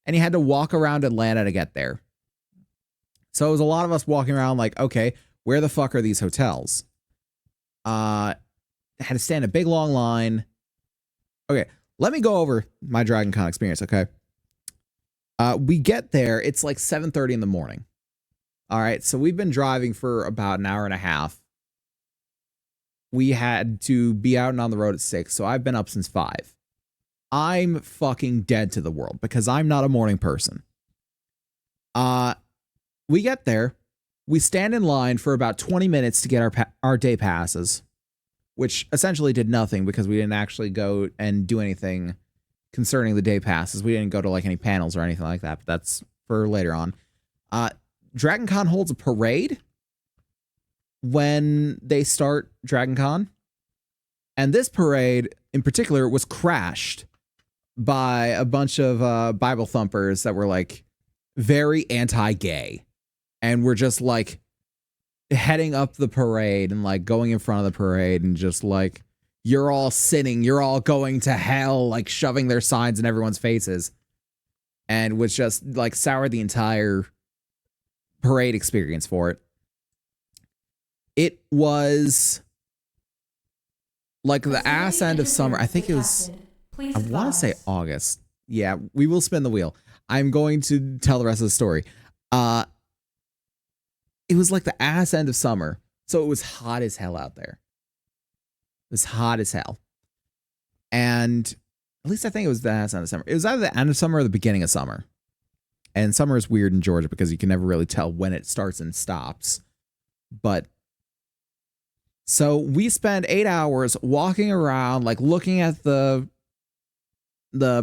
And you had to walk around Atlanta to get there. So it was a lot of us walking around like, okay, where the fuck are these hotels? Had to stand a big long line. Okay, let me go over my Dragon Con experience, okay? We get there, it's like 7:30 in the morning. All right, so we've been driving for about an hour and a half. We had to be out and on the road at 6, so I've been up since 5. I'm fucking dead to the world because I'm not a morning person. We get there, we stand in line for about 20 minutes to get our day passes, which essentially did nothing because we didn't actually go and do anything concerning the day passes. We didn't go to like any panels or anything like that, but that's for later on. Dragon Con holds a parade when they start Dragon Con. And this parade in particular was crashed by a bunch of Bible thumpers that were like very anti-gay. And were just like heading up the parade and like going in front of the parade and just like, you're all sinning, you're all going to hell, like shoving their signs in everyone's faces. And was just like soured the entire parade experience for it. It was like the ass end of summer. I think it was, I want to say August. Yeah, we will spin the wheel. I'm going to tell the rest of the story. It was like the ass end of summer. So it was hot as hell out there. It was hot as hell. And at least I think it was the ass end of summer. It was either the end of summer or the beginning of summer. And summer is weird in Georgia because you can never really tell when it starts and stops. But so we spent 8 hours walking around, like looking at the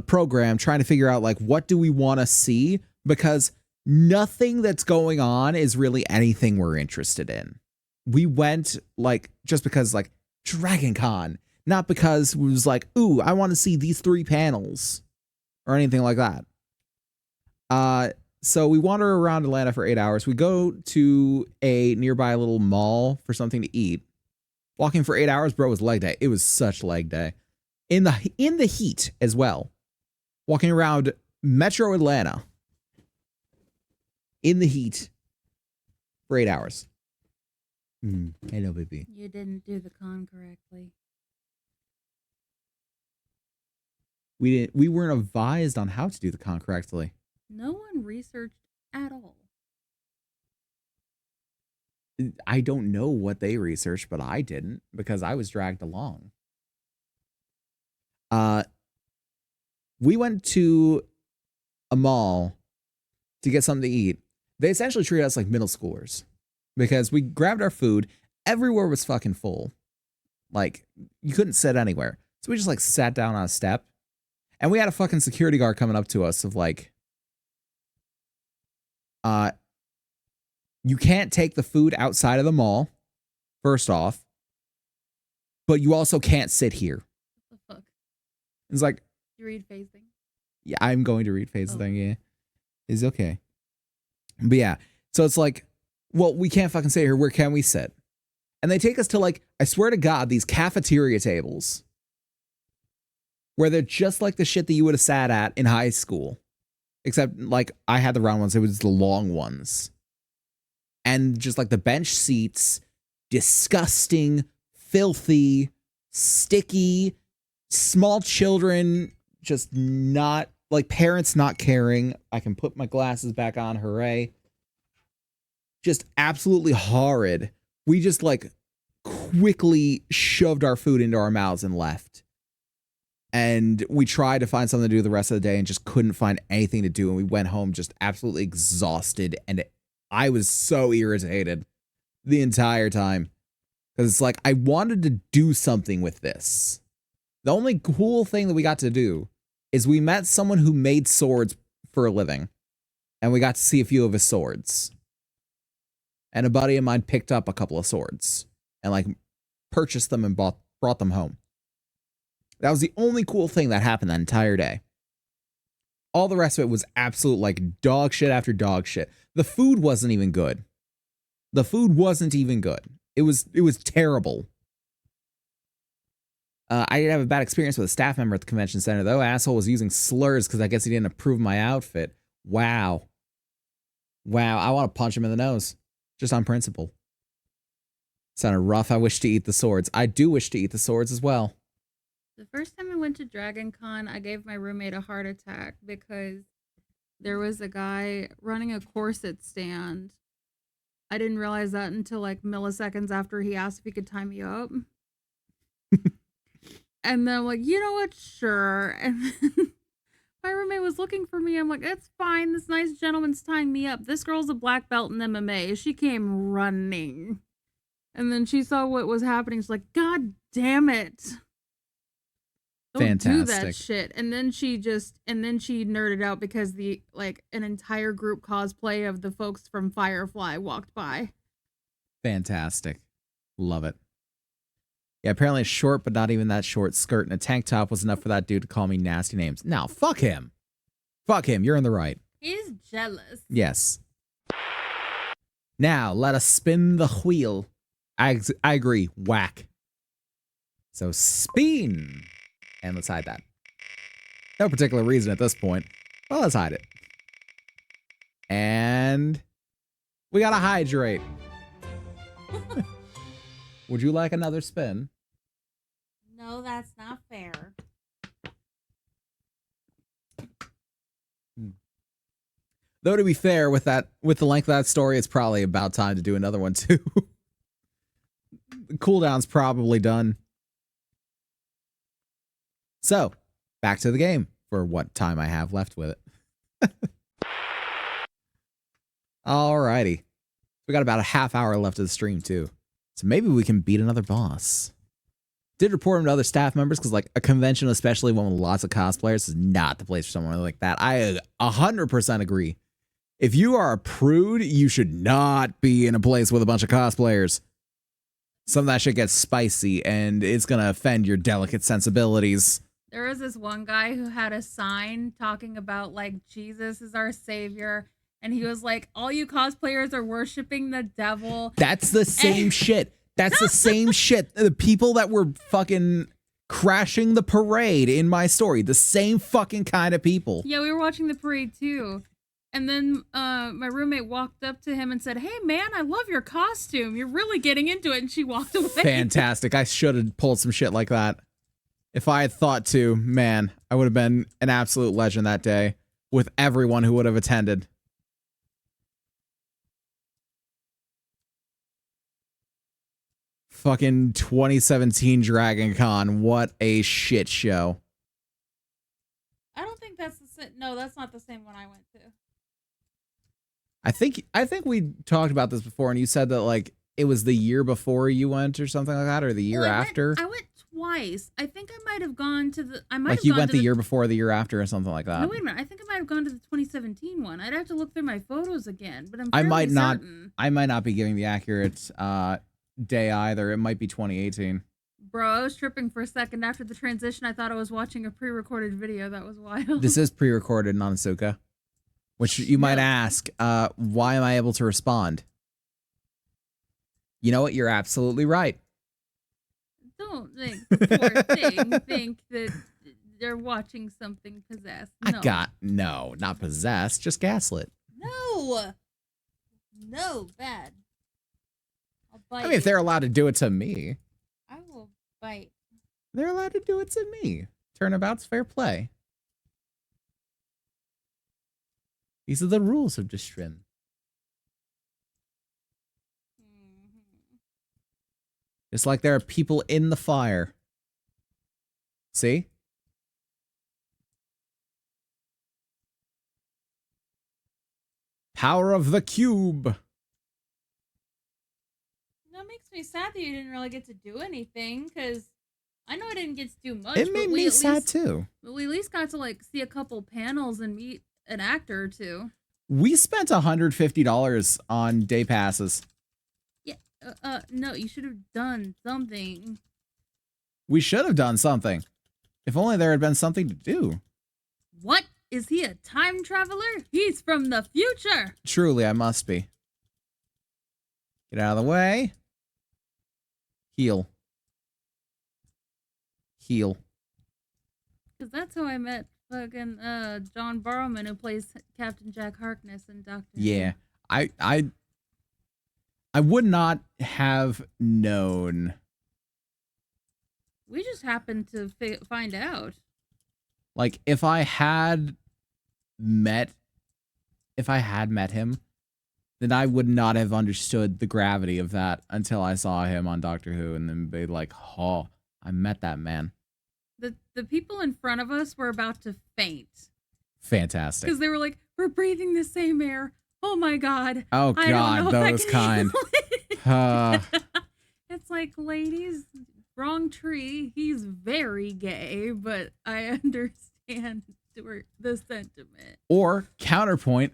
program, trying to figure out like, what do we want to see? Because nothing that's going on is really anything we're interested in. We went like, just because like Dragon Con, not because it was like, ooh, I want to see these 3 panels or anything like that. So we wander around Atlanta for 8 hours. We go to a nearby little mall for something to eat. Walking for 8 hours, bro, was leg day. It was such leg day. In the heat as well. Walking around Metro Atlanta. In the heat for 8 hours. Hello, baby. You didn't do the con correctly. We weren't advised on how to do the con correctly. No one researched at all. I don't know what they researched, but I didn't because I was dragged along. We went to a mall to get something to eat. They essentially treated us like middle schoolers because we grabbed our food. Everywhere was fucking full. Like, you couldn't sit anywhere. So we just like sat down on a step, and we had a fucking security guard coming up to us of like, you can't take the food outside of the mall, first off, but you also can't sit here. What the fuck? It's like, You read phasing? yeah, I'm going to read phase Oh. thing, yeah. Is okay. But yeah, so it's like, well, we can't fucking sit here. Where can we sit? And they take us to like, I swear to God, these cafeteria tables where they're just like the shit that you would have sat at in high school. Except like I had the round ones, it was the long ones. And just like the bench seats, disgusting, filthy, sticky, small children, just not like parents not caring. I can put my glasses back on, hooray. Just absolutely horrid. We just like quickly shoved our food into our mouths and left. And we tried to find something to do the rest of the day and just couldn't find anything to do. And we went home just absolutely exhausted. And I was so irritated the entire time. Because it's like, I wanted to do something with this. The only cool thing that we got to do is we met someone who made swords for a living. And we got to see a few of his swords. And a buddy of mine picked up a couple of swords. And like purchased them and brought them home. That was the only cool thing that happened that entire day. All the rest of it was absolute like dog shit after dog shit. The food wasn't even good. The food wasn't even good. It was terrible. I did have a bad experience with a staff member at the convention center, though. Asshole was using slurs because I guess he didn't approve my outfit. Wow. I want to punch him in the nose. Just on principle. Sounded rough. I wish to eat the swords. I do wish to eat the swords as well. The first time I went to Dragon Con, I gave my roommate a heart attack because there was a guy running a corset stand. I didn't realize that until like milliseconds after he asked if he could tie me up. And then I'm like, you know what? Sure. And then my roommate was looking for me. I'm like, it's fine. This nice gentleman's tying me up. This girl's a black belt in MMA. She came running. And then she saw what was happening. She's like, God damn it. Don't do that Fantastic. shit. And then she nerded out because an entire group cosplay of the folks from Firefly walked by. Fantastic. Love it. Yeah, apparently a short, but not even that short skirt and a tank top was enough for that dude to call me nasty names. Now, fuck him. Fuck him. You're in the right. He's jealous. Yes. Now, let us spin the wheel. I agree. Whack. So, spin. And let's hide that. No particular reason at this point. Well, let's hide it. And we gotta hydrate. Would you like another spin? No, that's not fair. Though to be fair, with the length of that story, it's probably about time to do another one too. The cooldown's probably done. So, back to the game for what time I have left with it. Alrighty. We got about a half hour left of the stream too. So maybe we can beat another boss. Did report him to other staff members because like a convention, especially one with lots of cosplayers, is not the place for someone like that. I 100% agree. If you are a prude, you should not be in a place with a bunch of cosplayers. Some of that shit gets spicy and it's going to offend your delicate sensibilities. There was this one guy who had a sign talking about like Jesus is our savior. And he was like, all you cosplayers are worshiping the devil. That's the same shit. That's the same shit. The people that were fucking crashing the parade in my story. The same fucking kind of people. Yeah, we were watching the parade too. And then my roommate walked up to him and said, hey, man, I love your costume. You're really getting into it. And she walked away. Fantastic. I should have pulled some shit like that. If I had thought to, man, I would have been an absolute legend that day with everyone who would have attended. Fucking 2017 Dragon Con. What a shit show. I don't think that's the same. No, that's not the same one I went to. I think we talked about this before, and you said that like it was the year before you went or something like that, or the year Well, after. I went twice. I think I might have gone to the. I might Like have you gone went to the year before, the year after, or something like that. No, wait a minute. I think I might have gone to the 2017 one. I'd have to look through my photos again, but I might not. certain. I might not be giving the accurate day either. It might be 2018. Bro, I was tripping for a second after the transition. I thought I was watching a pre-recorded video. That was wild. This is pre-recorded, Nanasuka. Which you might ask, why am I able to respond? You know what? You're absolutely right. Don't think the poor thing think that they're watching something possessed. No. No, not possessed, just gaslit. No, bad. I'll bite. I mean, if they're allowed to do it to me, I will bite. they're allowed to do it to me. Turnabout's fair play. These are the rules of Destrin. Just like there are people in the fire. See? Power of the cube. That makes me sad that you didn't really get to do anything, because I know I didn't get to do much. It made me sad too. But we at least got to like see a couple panels and meet an actor or two. We spent $150 on day passes. Yeah. No, you should have done something. We should have done something. If only there had been something to do. What? Is he a time traveler? He's from the future. Truly, I must be. Get out of the way. Heal. Heal. Because that's how I met fucking John Barrowman, who plays Captain Jack Harkness in Doctor Who. Yeah. I would not have known. We just happened to find out. Like, if I had met him, then I would not have understood the gravity of that until I saw him on Doctor Who and then be like, oh, I met that man. The people in front of us were about to faint. Fantastic. Because they were like, we're breathing the same air. Oh my God. Oh God, those kind. It's like, ladies, wrong tree. He's very gay, but I understand the sentiment. Or counterpoint,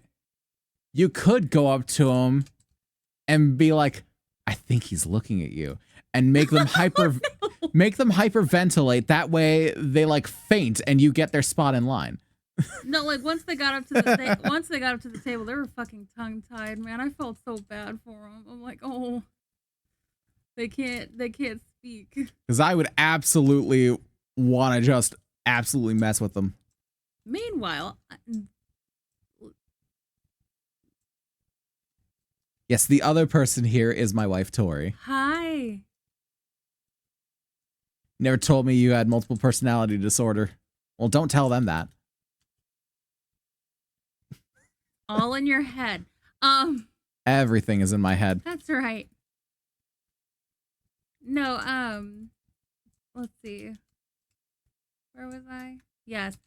you could go up to him and be like, I think he's looking at you, and make them make them hyperventilate. That way they like faint and you get their spot in line. No, like once they got up to the table, they were fucking tongue tied, man. I felt so bad for them. I'm like, oh, they can't speak. Because I would absolutely want to just absolutely mess with them. Meanwhile, yes, the other person here is my wife, Tori. hi. Never told me you had multiple personality disorder. Well, don't tell them that. All in your head. Everything is in my head. That's right. No, let's see. Where was I? Yes.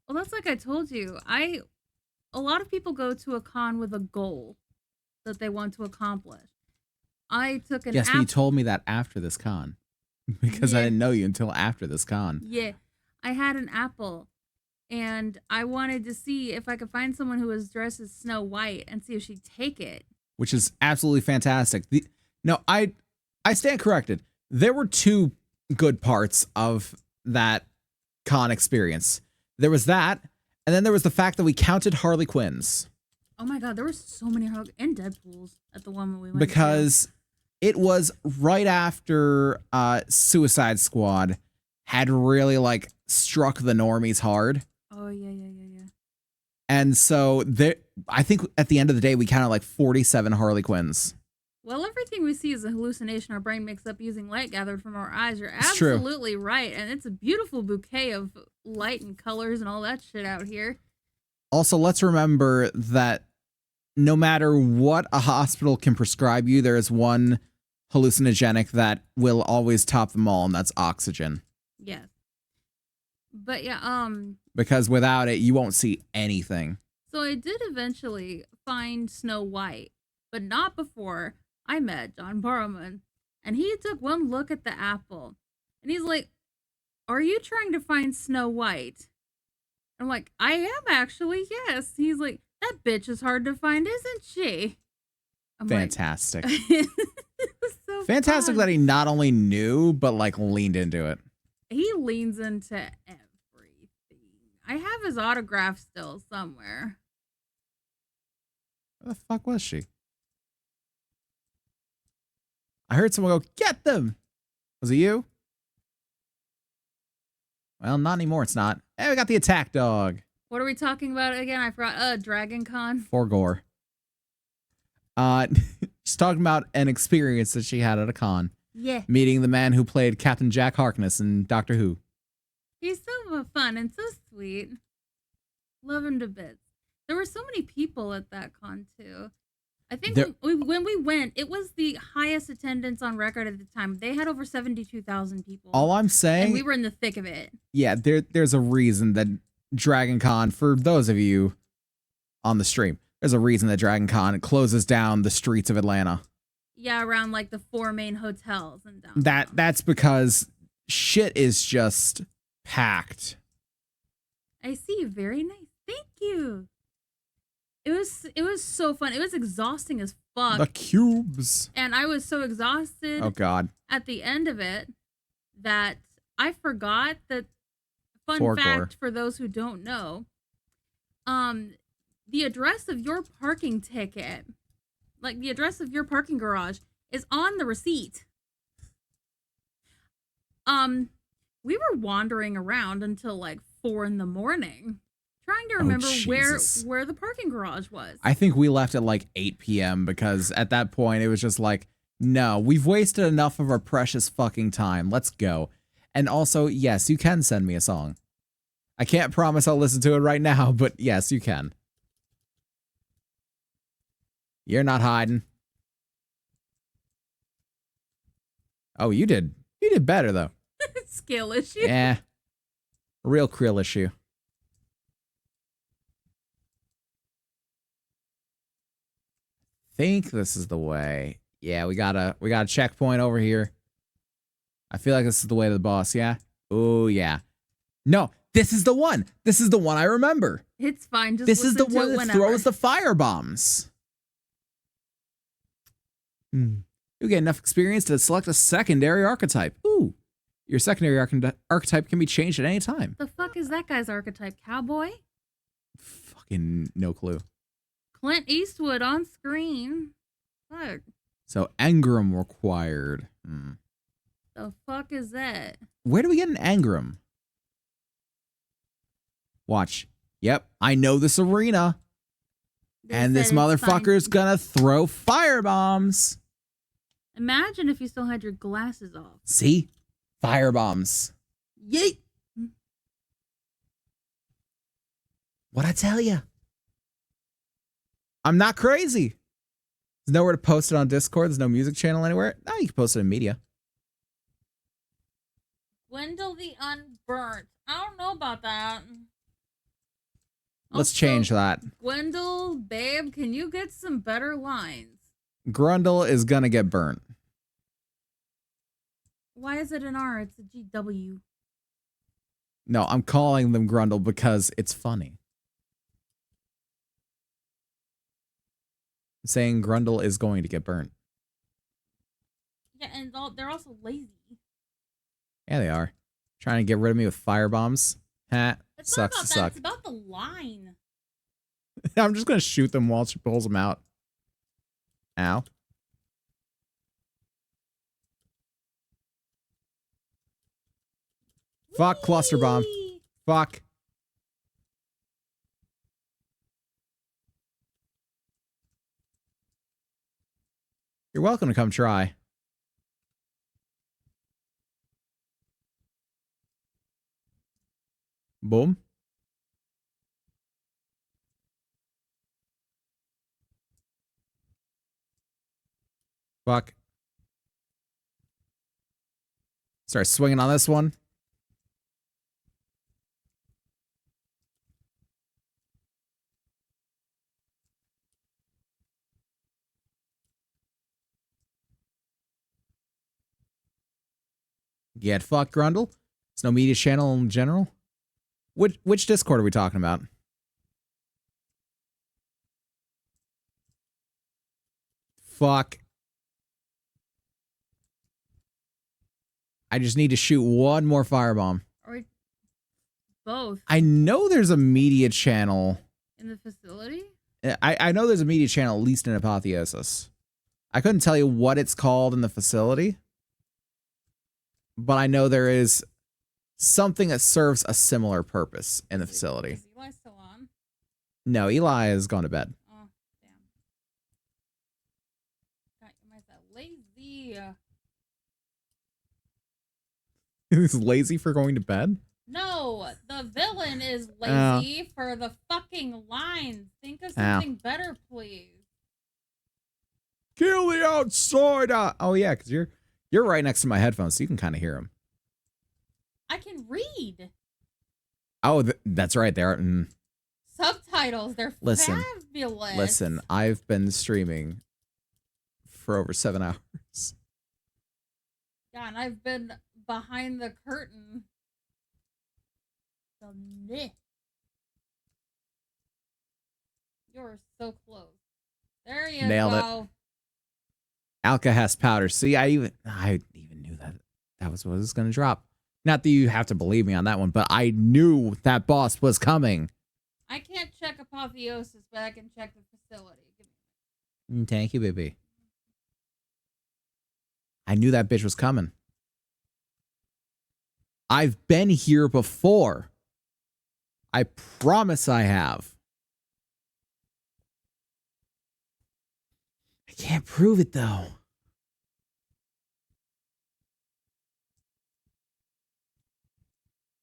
Well, that's like I told you. A lot of people go to a con with a goal that they want to accomplish. I took an Yes, but you told me that after this con. Because I Yeah. didn't know you until after this con. Yeah. I had an apple. And I wanted to see if I could find someone who was dressed as Snow White and see if she'd take it. Which is absolutely fantastic. I stand corrected. There were two good parts of that con experience. There was that, and then there was the fact that we counted Harley Quinns. Oh my God, there were so many and Deadpools at the one when we went. Because it was right after Suicide Squad had really like struck the normies hard. Oh yeah. And so I think at the end of the day, we counted like 47 Harley Quinns. Well, everything we see is a hallucination our brain makes up using light gathered from our eyes. You're It's true. absolutely right. And it's a beautiful bouquet of light and colors and all that shit out here. Also, let's remember that no matter what a hospital can prescribe you, there is one hallucinogenic that will always top them all, and that's oxygen. Yes. But yeah, Because without it, you won't see anything. So I did eventually find Snow White, but not before I met John Barrowman. And he took one look at the apple and he's like, "Are you trying to find Snow White?" I'm like, "I am actually, yes." He's like, "That bitch is hard to find, isn't she?" I'm Fantastic. Like, it was so Fantastic fun. that he not only knew, but like leaned into it. He leans into everything. I have his autograph still somewhere. Where the fuck was she? I heard someone go, "Get them!" Was it you? Well, not anymore. It's not. Hey, we got the attack dog. What are we talking about again? I forgot. Dragon Con. For gore. She's talking about an experience that she had at a con. Yeah. Meeting the man who played Captain Jack Harkness in Doctor Who. He's so fun and so sweet. Love him to bits. There were so many people at that con too. I think when we went, it was the highest attendance on record at the time. They had over 72,000 people. All I'm saying, and we were in the thick of it. Yeah, there's a reason that Dragon Con, for those of you on the stream, there's a reason that Dragon Con closes down the streets of Atlanta. Yeah, around like the 4 main hotels and downtown. That's because shit is just packed. I see. Very nice. Thank you. It was so fun. It was exhausting as fuck. The cubes. And I was so exhausted. Oh God. At the end of it that I forgot that For fact gore. for those who don't know. The address of your parking ticket, like the address of your parking garage, is on the receipt. We were wandering around until like 4 a.m. trying to remember where the parking garage was. I think we left at like 8 p.m. because at that point it was just like, no, we've wasted enough of our precious fucking time. Let's go. And also, yes, you can send me a song. I can't promise I'll listen to it right now, but yes, you can. You're not hiding. Oh, you did. You did better though. Skill issue. Yeah. Real krill issue. Think this is the way. Yeah, we got a checkpoint over here. I feel like this is the way to the boss, yeah? Oh yeah. No, this is the one. This is the one I remember. It's fine. Just this is the listen to one it that whenever. throws the fire bombs. You get enough experience to select a secondary archetype. Ooh. Your secondary archetype can be changed at any time. The fuck is that guy's archetype? Cowboy? Fucking no clue. Clint Eastwood on screen. Fuck. So engram required. The fuck is that? Where do we get an engram? Watch. Yep, I know this arena. And this motherfucker's gonna throw fire bombs. Imagine if you still had your glasses off. See? Fire bombs. Yeet! What'd I tell you? I'm not crazy. There's nowhere to post it on Discord. There's no music channel anywhere. No, you can post it in media. Gwendol the Unburnt. I don't know about that. Let's Also, change that. Gwendol, babe, can you get some better lines? Grundle is gonna get burnt. Why is it an R? It's a GW. No, I'm calling them Grundle because it's funny. I'm saying Grundle is going to get burnt. Yeah, and they're also lazy. Yeah, they are. Trying to get rid of me with fire bombs. Ha. It's Sucks not to about that. suck. It's about the line. I'm just gonna shoot them while she pulls them out. Ow. Fuck, cluster bomb. Whee! Fuck. You're welcome to come try. Boom. Fuck. Start swinging on this one. Get fucked, Grundle. It's no media channel in general. Which Discord are we talking about? Fuck. I just need to shoot one more firebomb. Or both. I know there's a media channel. In the facility? I know there's a media channel, at least in Apotheosis. I couldn't tell you what it's called in the facility, but I know there is something that serves a similar purpose in the facility. Is Eli still on? No, Eli has gone to bed. Oh, damn. God, am I so lazy? He's lazy for going to bed? No, the villain is lazy for the fucking lines. Think of something better, please. Kill the outside. Oh yeah, because you're right next to my headphones, so you can kind of hear him. I can read. Oh, that's right. There are Subtitles. They're fabulous. Listen, I've been streaming for over 7 hours. Yeah, and I've been behind the curtain. So, you're so close. There you Nailed go. it. Alka has powder. See, I even knew that was what was going to drop. Not that you have to believe me on that one, but I knew that boss was coming. I can't check Apotheosis, but I can check the facility. Thank you, baby. I knew that bitch was coming. I've been here before. I promise I have. I can't prove it, though.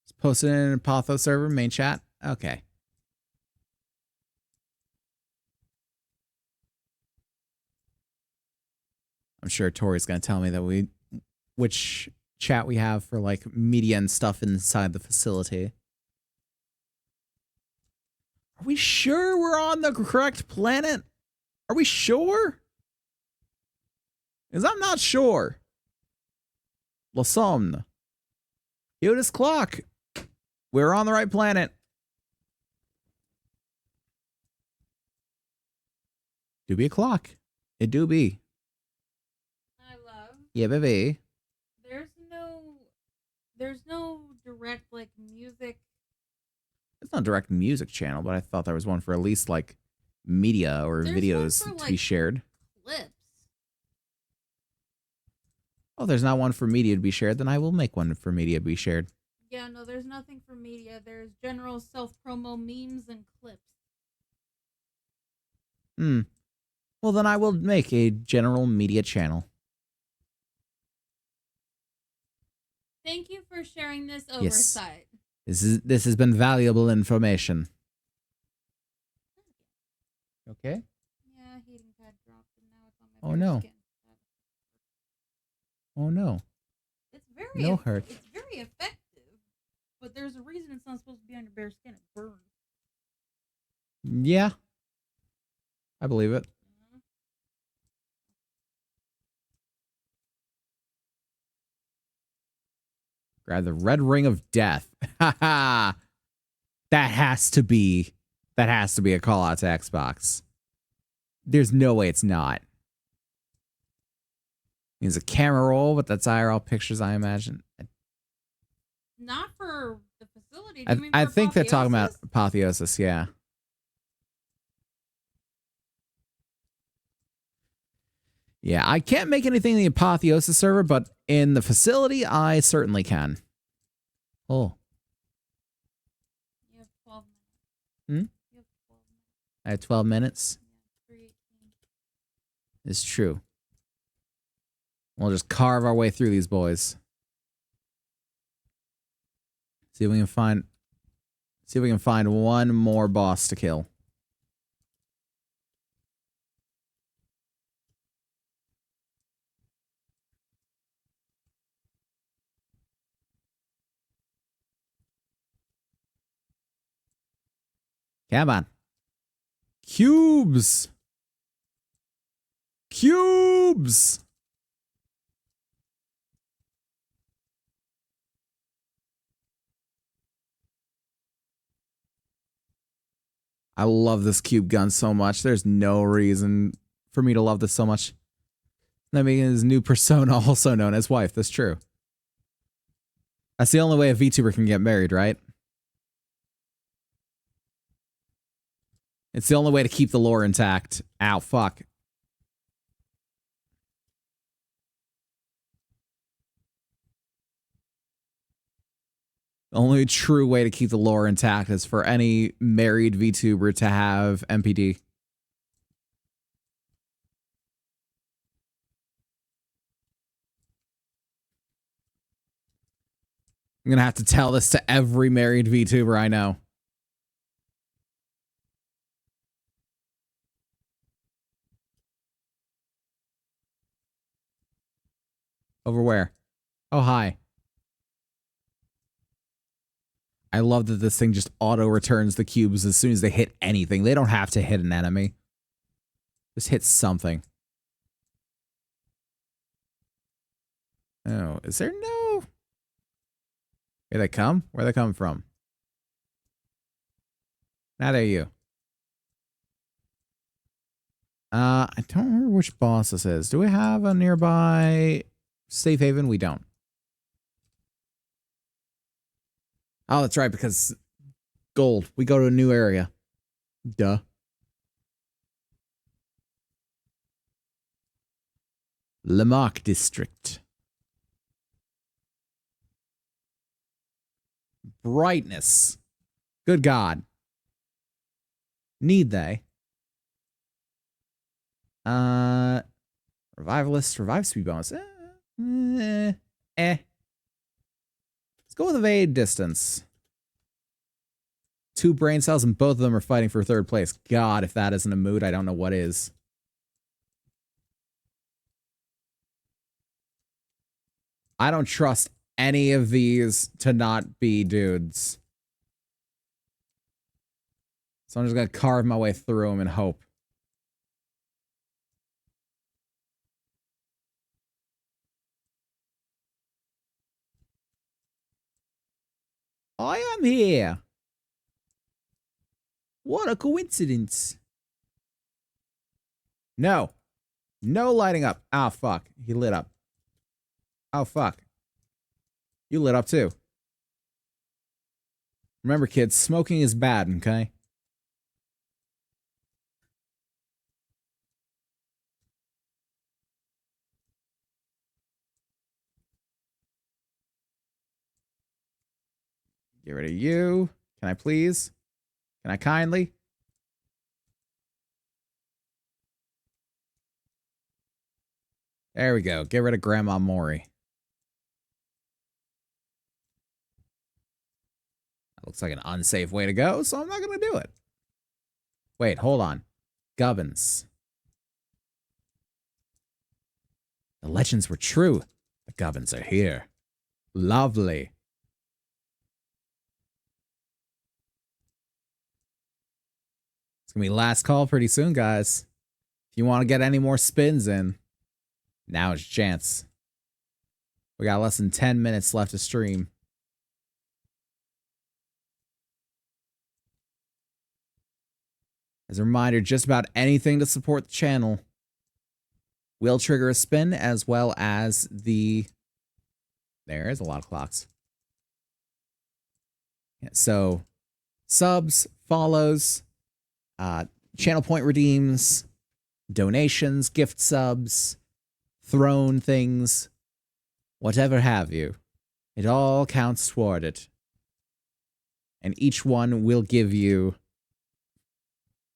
Just post it in a Patho server, main chat. Okay. I'm sure Tori's going to tell me that which chat we have for like media and stuff inside the facility. Are we sure we're on the correct planet? Are we sure? Because I'm not sure. La Somme. Yoda's clock. We're on the right planet. Do be a clock. It do be. I love. Yeah, baby. There's no direct like music. It's not a direct music channel, but I thought there was one for at least like media or There's videos one for, to be shared. Clips. Oh, there's not one for media to be shared, then I will make one for media to be shared. Yeah, no, there's nothing for media. There's general self-promo memes and clips. Well, then I will make a general media channel. Thank you for sharing this oversight. This has been valuable information. Okay? Yeah, heating pad dropped and now it's on my Oh no. skin. Oh no. It's very No hurt. It's very effective, but there's a reason it's not supposed to be on your bare skin. It burns. Yeah. I believe it. Grab the red ring of death. Ha ha. That has to be a call out to Xbox. There's no way it's not. It's a camera roll, but that's IRL pictures, I imagine. Not for the facility. Do you mean I for think they're talking about Apotheosis? Apotheosis, yeah. Yeah, I can't make anything in the Apotheosis server, but in the facility, I certainly can. Oh. You have 12 minutes. Hmm? You have 12 minutes. I have 12 minutes. Yeah, 3:18. It's true. We'll just carve our way through these boys. See if we can find one more boss to kill. Come on. Cubes. Cubes. I love this cube gun so much. There's no reason for me to love this so much. I mean, his new persona, also known as wife. That's true. That's the only way a VTuber can get married, right? It's the only way to keep the lore intact. Ow, fuck. The only true way to keep the lore intact is for any married VTuber to have MPD. I'm gonna have to tell this to every married VTuber I know. Over where? Oh, hi. I love that this thing just auto-returns the cubes as soon as they hit anything. They don't have to hit an enemy. Just hit something. Oh, is there no... Here they come? Where they come from? Now there you. I don't remember which boss this is. Do we have a nearby safe haven? We don't. Oh, that's right, because gold. We go to a new area. Duh. Lamarck District. Brightness. Good God. Need they? Revivalist, revive speed bonus. Let's go with evade distance. 2 brain cells and both of them are fighting for 3rd place. God, if that isn't a mood, I don't know what is. I don't trust any of these to not be dudes. So I'm just gonna carve my way through them and hope. I am here. What a coincidence. No. No lighting up. Ah, fuck. He lit up. Oh, fuck. You lit up too. Remember, kids, smoking is bad, okay? Get rid of you. Can I please? Can I kindly? There we go. Get rid of Grandma Mori. That looks like an unsafe way to go, so I'm not going to do it. Wait, hold on. Gubbins. The legends were true. The Gubbins are here. Lovely. It's going to be last call pretty soon, guys. If you want to get any more spins in, now is your chance. We got less than 10 minutes left to stream. As a reminder, just about anything to support the channel will trigger a spin, as well as the... There's a lot of clocks. Yeah, so, subs, follows, channel point redeems, donations, gift subs, throne things, whatever have you. It all counts toward it. And each one will give you,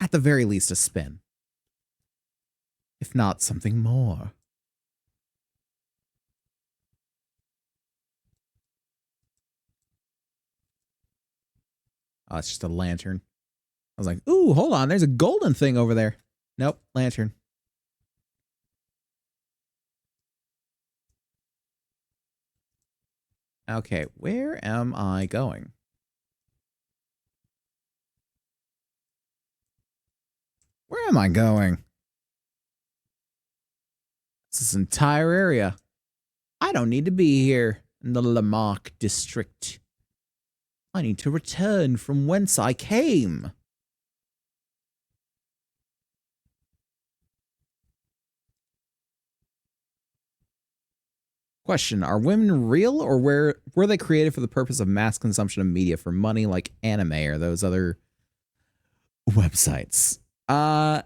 at the very least, a spin. If not something more. Oh, it's just a lantern. I was like, ooh, hold on, there's a golden thing over there. Nope, lantern. Okay, where am I going? Where am I going? It's this entire area. I don't need to be here in the Lamarck district. I need to return from whence I came. Question: are women real, or were they created for the purpose of mass consumption of media for money, like anime or those other websites? I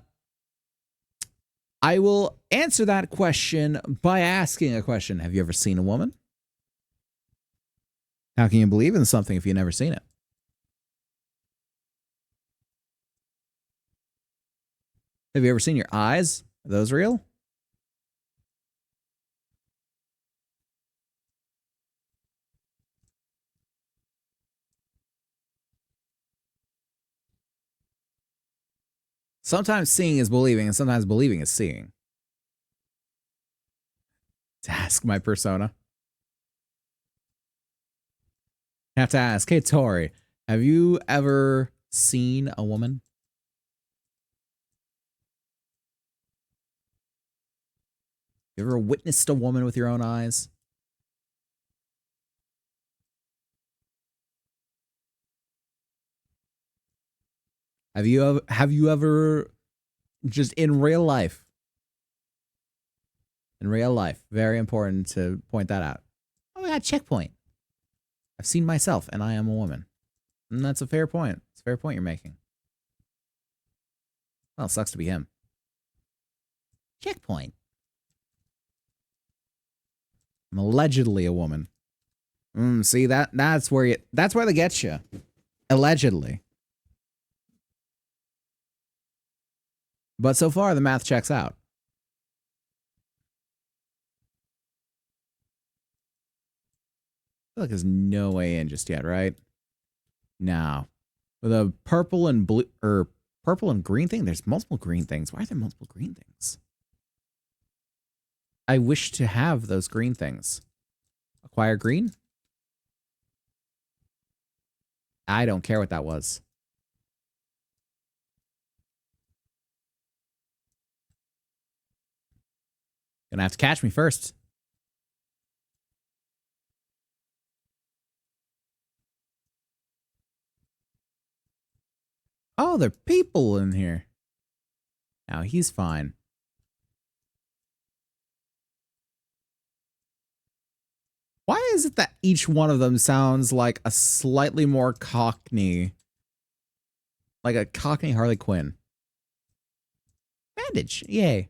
will answer that question by asking a question. Have you ever seen a woman? How can you believe in something if you've never seen it? Have you ever seen your eyes? Are those real? Sometimes seeing is believing, and sometimes believing is seeing. To ask my persona. I have to ask, hey, Tori, have you ever seen a woman? You ever witnessed a woman with your own eyes? Have you ever just in real life? In real life, very important to point that out. Oh my god, checkpoint. I've seen myself and I am a woman. And that's a fair point. It's a fair point you're making. Well, it sucks to be him. Checkpoint. I'm allegedly a woman. See that's where they get you. Allegedly. But so far the math checks out. I feel like there's no way in just yet, right? No. With a purple and blue or purple and green thing, there's multiple green things. Why are there multiple green things? I wish to have those green things. Acquire green? I don't care what that was. Gonna have to catch me first. Oh, there are people in here. Now he's fine. Why is it that each one of them sounds like a slightly more Cockney? Like a Cockney Harley Quinn. Bandage. Yay.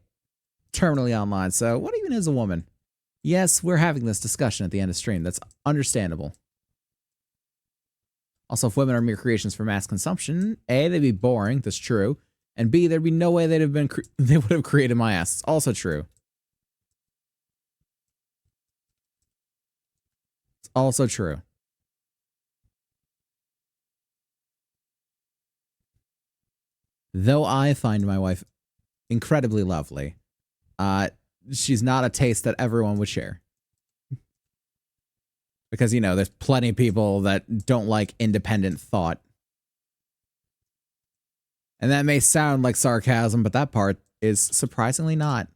Terminally online. So what even is a woman? Yes, we're having this discussion at the end of stream. That's understandable. Also, if women are mere creations for mass consumption, A, they'd be boring. That's true. And B, there'd be no way they would have created my ass. It's also true. It's also true. Though I find my wife incredibly lovely, she's not a taste that everyone would share. Because, you know, there's plenty of people that don't like independent thought. And that may sound like sarcasm, but that part is surprisingly not.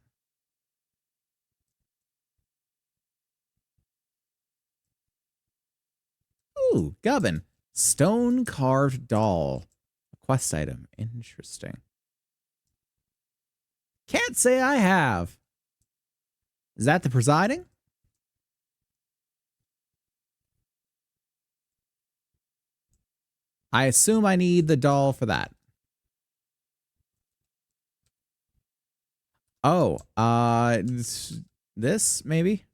Ooh, Gubbin. Stone carved doll. A quest item. Interesting. Can't say I have. Is that the presiding? I assume I need the doll for that. Oh, this maybe?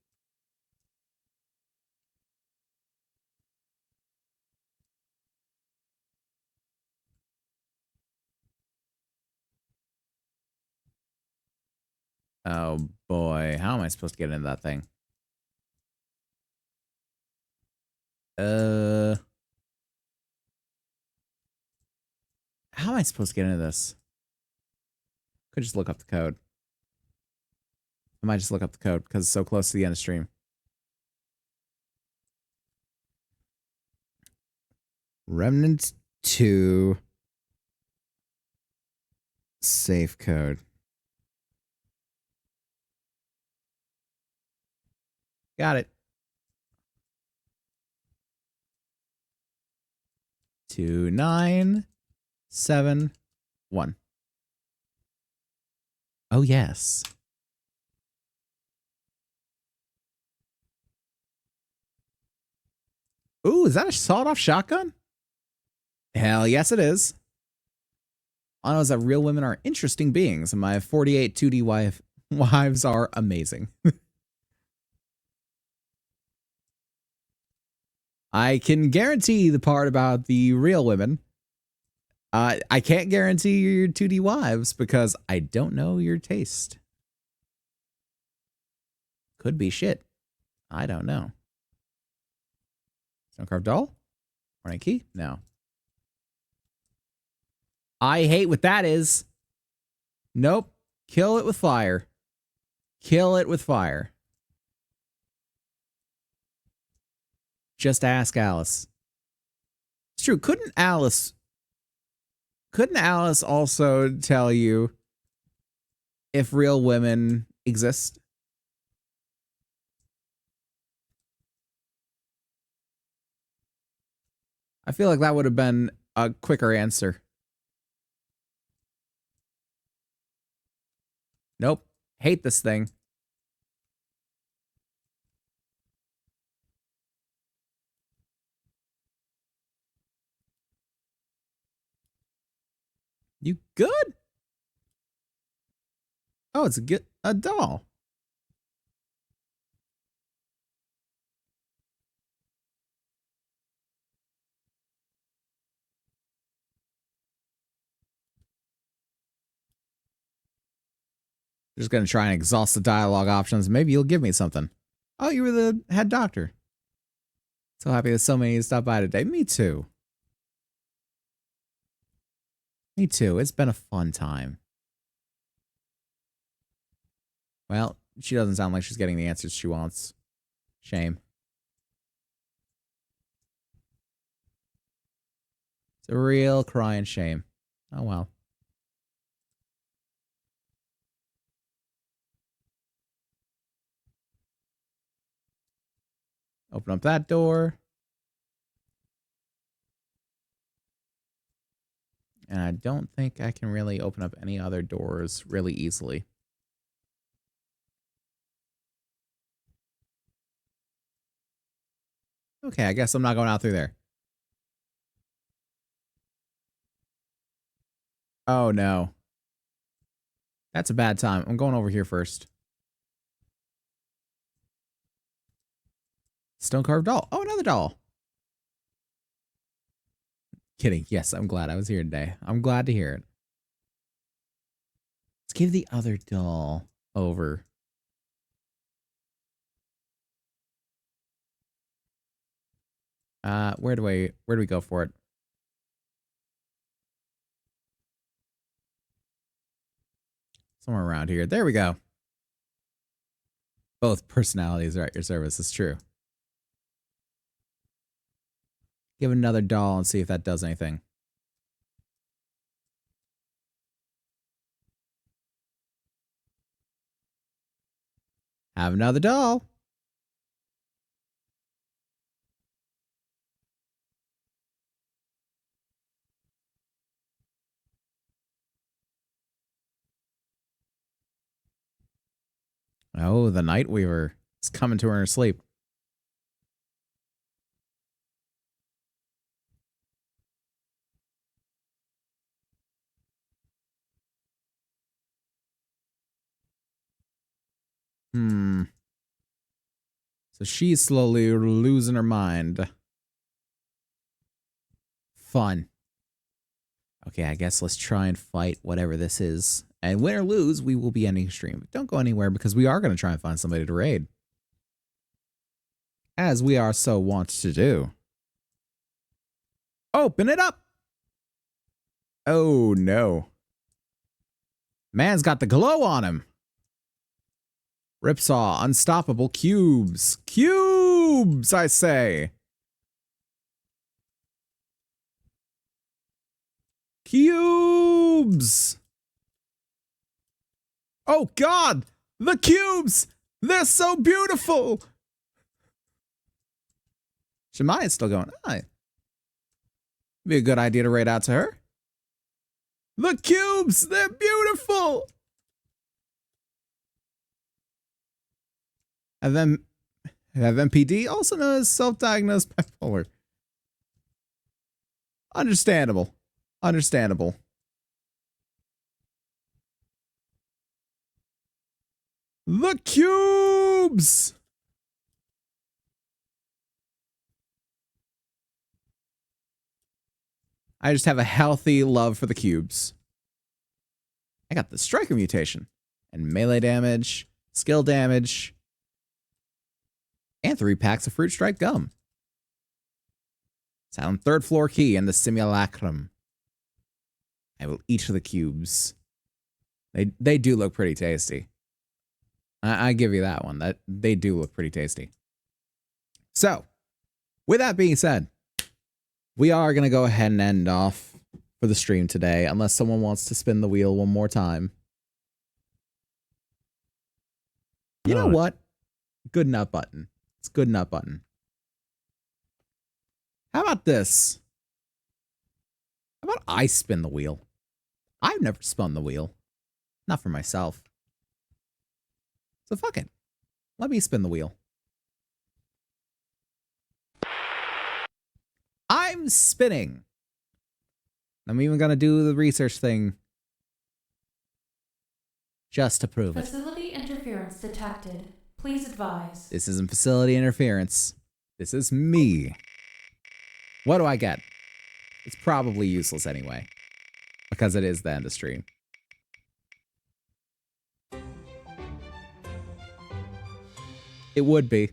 Oh boy, how am I supposed to get into that thing? How am I supposed to get into this? Could just look up the code. I might just look up the code because it's so close to the end of stream. Remnant 2 safe code. Got it. 2971. Oh yes. Ooh, is that a sawed-off shotgun? Hell yes, it is. All I know is that real women are interesting beings, and my 48 2D wives are amazing. I can guarantee the part about the real women. I can't guarantee your 2D wives because I don't know your taste. Could be shit. I don't know. Stone carved doll? Ornate key? No. I hate what that is. Nope. Kill it with fire. Kill it with fire. Just ask Alice. It's true. Couldn't Alice also tell you if real women exist? I feel like that would have been a quicker answer. Nope. Hate this thing. You good? Oh, it's a doll. Just gonna try and exhaust the dialogue options. Maybe you'll give me something. Oh, you were the head doctor. So happy that so many stopped by today. Me too. Me too. It's been a fun time. Well, she doesn't sound like she's getting the answers she wants. Shame. It's a real crying shame. Oh well. Open up that door. And I don't think I can really open up any other doors really easily. Okay, I guess I'm not going out through there. Oh, no. That's a bad time. I'm going over here first. Stone carved doll. Oh, another doll. Kidding. Yes, I'm glad I was here today. I'm glad to hear it. Let's give the other doll over. Where do we go for it? Somewhere around here. There we go. Both personalities are at your service. It's true. Give another doll and see if that does anything. Have another doll. Oh, the Night Weaver is coming to her in her sleep. So she's slowly losing her mind. Fun. Okay, I guess let's try and fight whatever this is. And win or lose, we will be ending stream. But don't go anywhere because we are going to try and find somebody to raid. As we are so wont to do. Open it up! Oh, no. Man's got the glow on him. Ripsaw, unstoppable cubes. Cubes, I say. Cubes. Oh, God. The cubes. They're so beautiful. Shemaya's still going. Hi. Be a good idea to raid out to her. The cubes. They're beautiful. Have MPD, also known as self-diagnosed bipolar. Understandable. Understandable. The cubes! I just have a healthy love for the cubes. I got the striker mutation. And melee damage, skill damage, and 3 packs of fruit strike gum. Sound 3rd floor key and the simulacrum. I will eat the cubes. They do look pretty tasty. I give you that one. That they do look pretty tasty. So, with that being said, we are going to go ahead and end off for the stream today, unless someone wants to spin the wheel one more time. You know what? Good enough button. It's good enough button. How about this? How about I spin the wheel? I've never spun the wheel. Not for myself. So fuck it. Let me spin the wheel. I'm spinning. I'm even going to do the research thing just to prove it. Facility interference detected. Please advise. This isn't facility interference. This is me. What do I get? It's probably useless anyway, because it is the end of stream. It would be.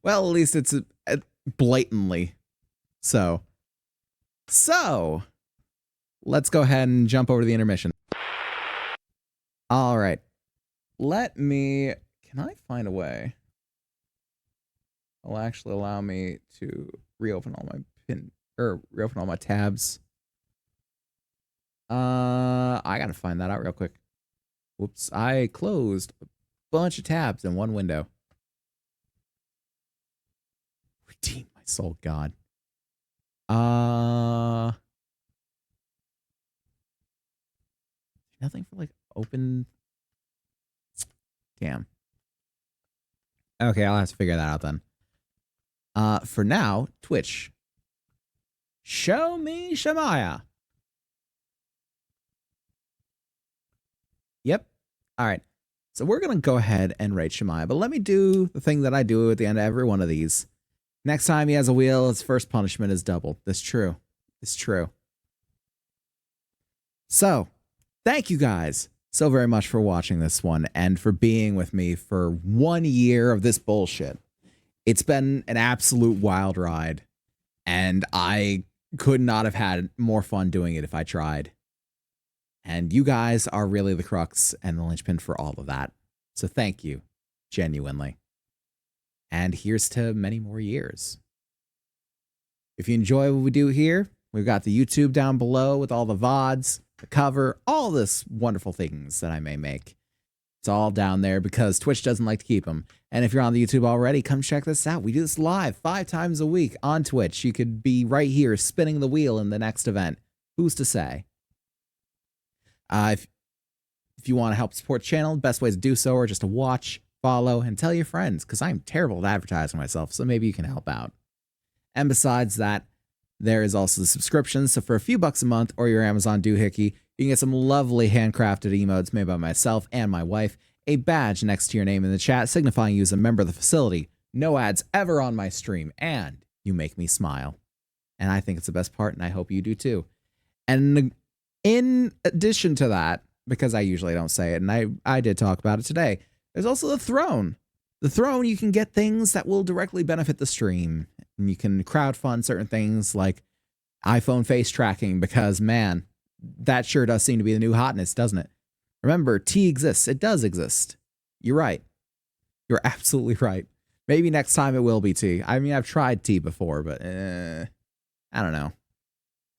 Well, at least it's blatantly so. So, let's go ahead and jump over to the intermission. All right. Let me... Can I find a way? It'll actually allow me to reopen all my tabs. I gotta find that out real quick. Whoops, I closed a bunch of tabs in one window. Redeem my soul, God. Nothing for like open. Damn. Okay, I'll have to figure that out then. For now, Twitch. Show me Shemaya. Yep. All right. So we're going to go ahead and rate Shemaya, but let me do the thing that I do at the end of every one of these. Next time he has a wheel, his first punishment is doubled. That's true. It's true. So, thank you guys so very much for watching this one and for being with me for 1 year of this bullshit. It's been an absolute wild ride, and I could not have had more fun doing it if I tried. And you guys are really the crux and the linchpin for all of that. So thank you, genuinely. And here's to many more years. If you enjoy what we do here, we've got the YouTube down below with all the VODs, the cover, all this wonderful things that I may make. It's all down there because Twitch doesn't like to keep them. And if you're on the YouTube already, come check this out. We do this live 5 times a week on Twitch. You could be right here spinning the wheel in the next event. Who's to say? If you want to help support the channel, the best way to do so are just to watch, follow, and tell your friends, because I'm terrible at advertising myself, so maybe you can help out. And besides that, there is also the subscription, so for a few bucks a month or your Amazon doohickey, you can get some lovely handcrafted emotes made by myself and my wife, a badge next to your name in the chat signifying you as a member of the facility, no ads ever on my stream, and you make me smile. And I think it's the best part, and I hope you do too. And in addition to that, because I usually don't say it, and I did talk about it today, there's also the throne. The throne, you can get things that will directly benefit the stream. And you can crowdfund certain things like iPhone face tracking because, man, that sure does seem to be the new hotness, doesn't it? Remember, tea exists. It does exist. You're right. You're absolutely right. Maybe next time it will be tea. I mean, I've tried tea before, but I don't know.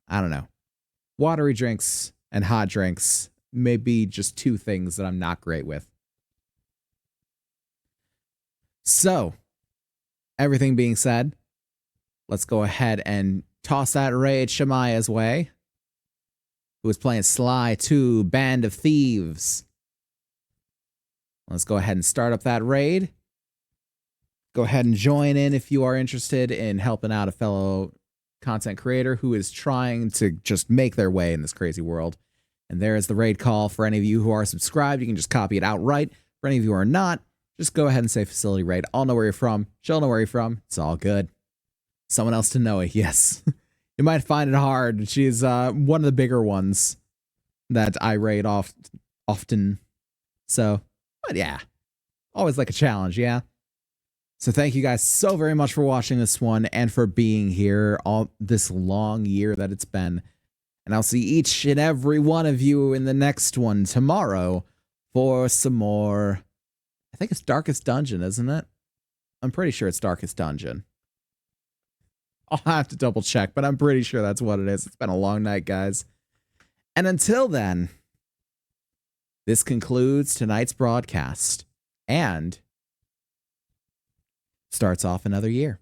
I don't know. Watery drinks and hot drinks may be just two things that I'm not great with. So, everything being said, let's go ahead and toss that raid Shemaya's way, who is playing Sly 2 Band of Thieves. Let's go ahead and start up that raid. Go ahead and join in if you are interested in helping out a fellow content creator who is trying to just make their way in this crazy world. And there is the raid call. For any of you who are subscribed, you can just copy it outright. For any of you who are not, just go ahead and say facility raid. I'll know where you're from. She'll know where you're from. It's all good. Someone else to know it, yes. You might find it hard. She's one of the bigger ones that I raid often. So, but yeah. Always like a challenge, yeah? So thank you guys so very much for watching this one and for being here all this long year that it's been. And I'll see each and every one of you in the next one tomorrow for some more. I think it's Darkest Dungeon, isn't it? I'm pretty sure it's Darkest Dungeon. I'll have to double check, but I'm pretty sure that's what it is. It's been a long night, guys. And until then, this concludes tonight's broadcast and starts off another year.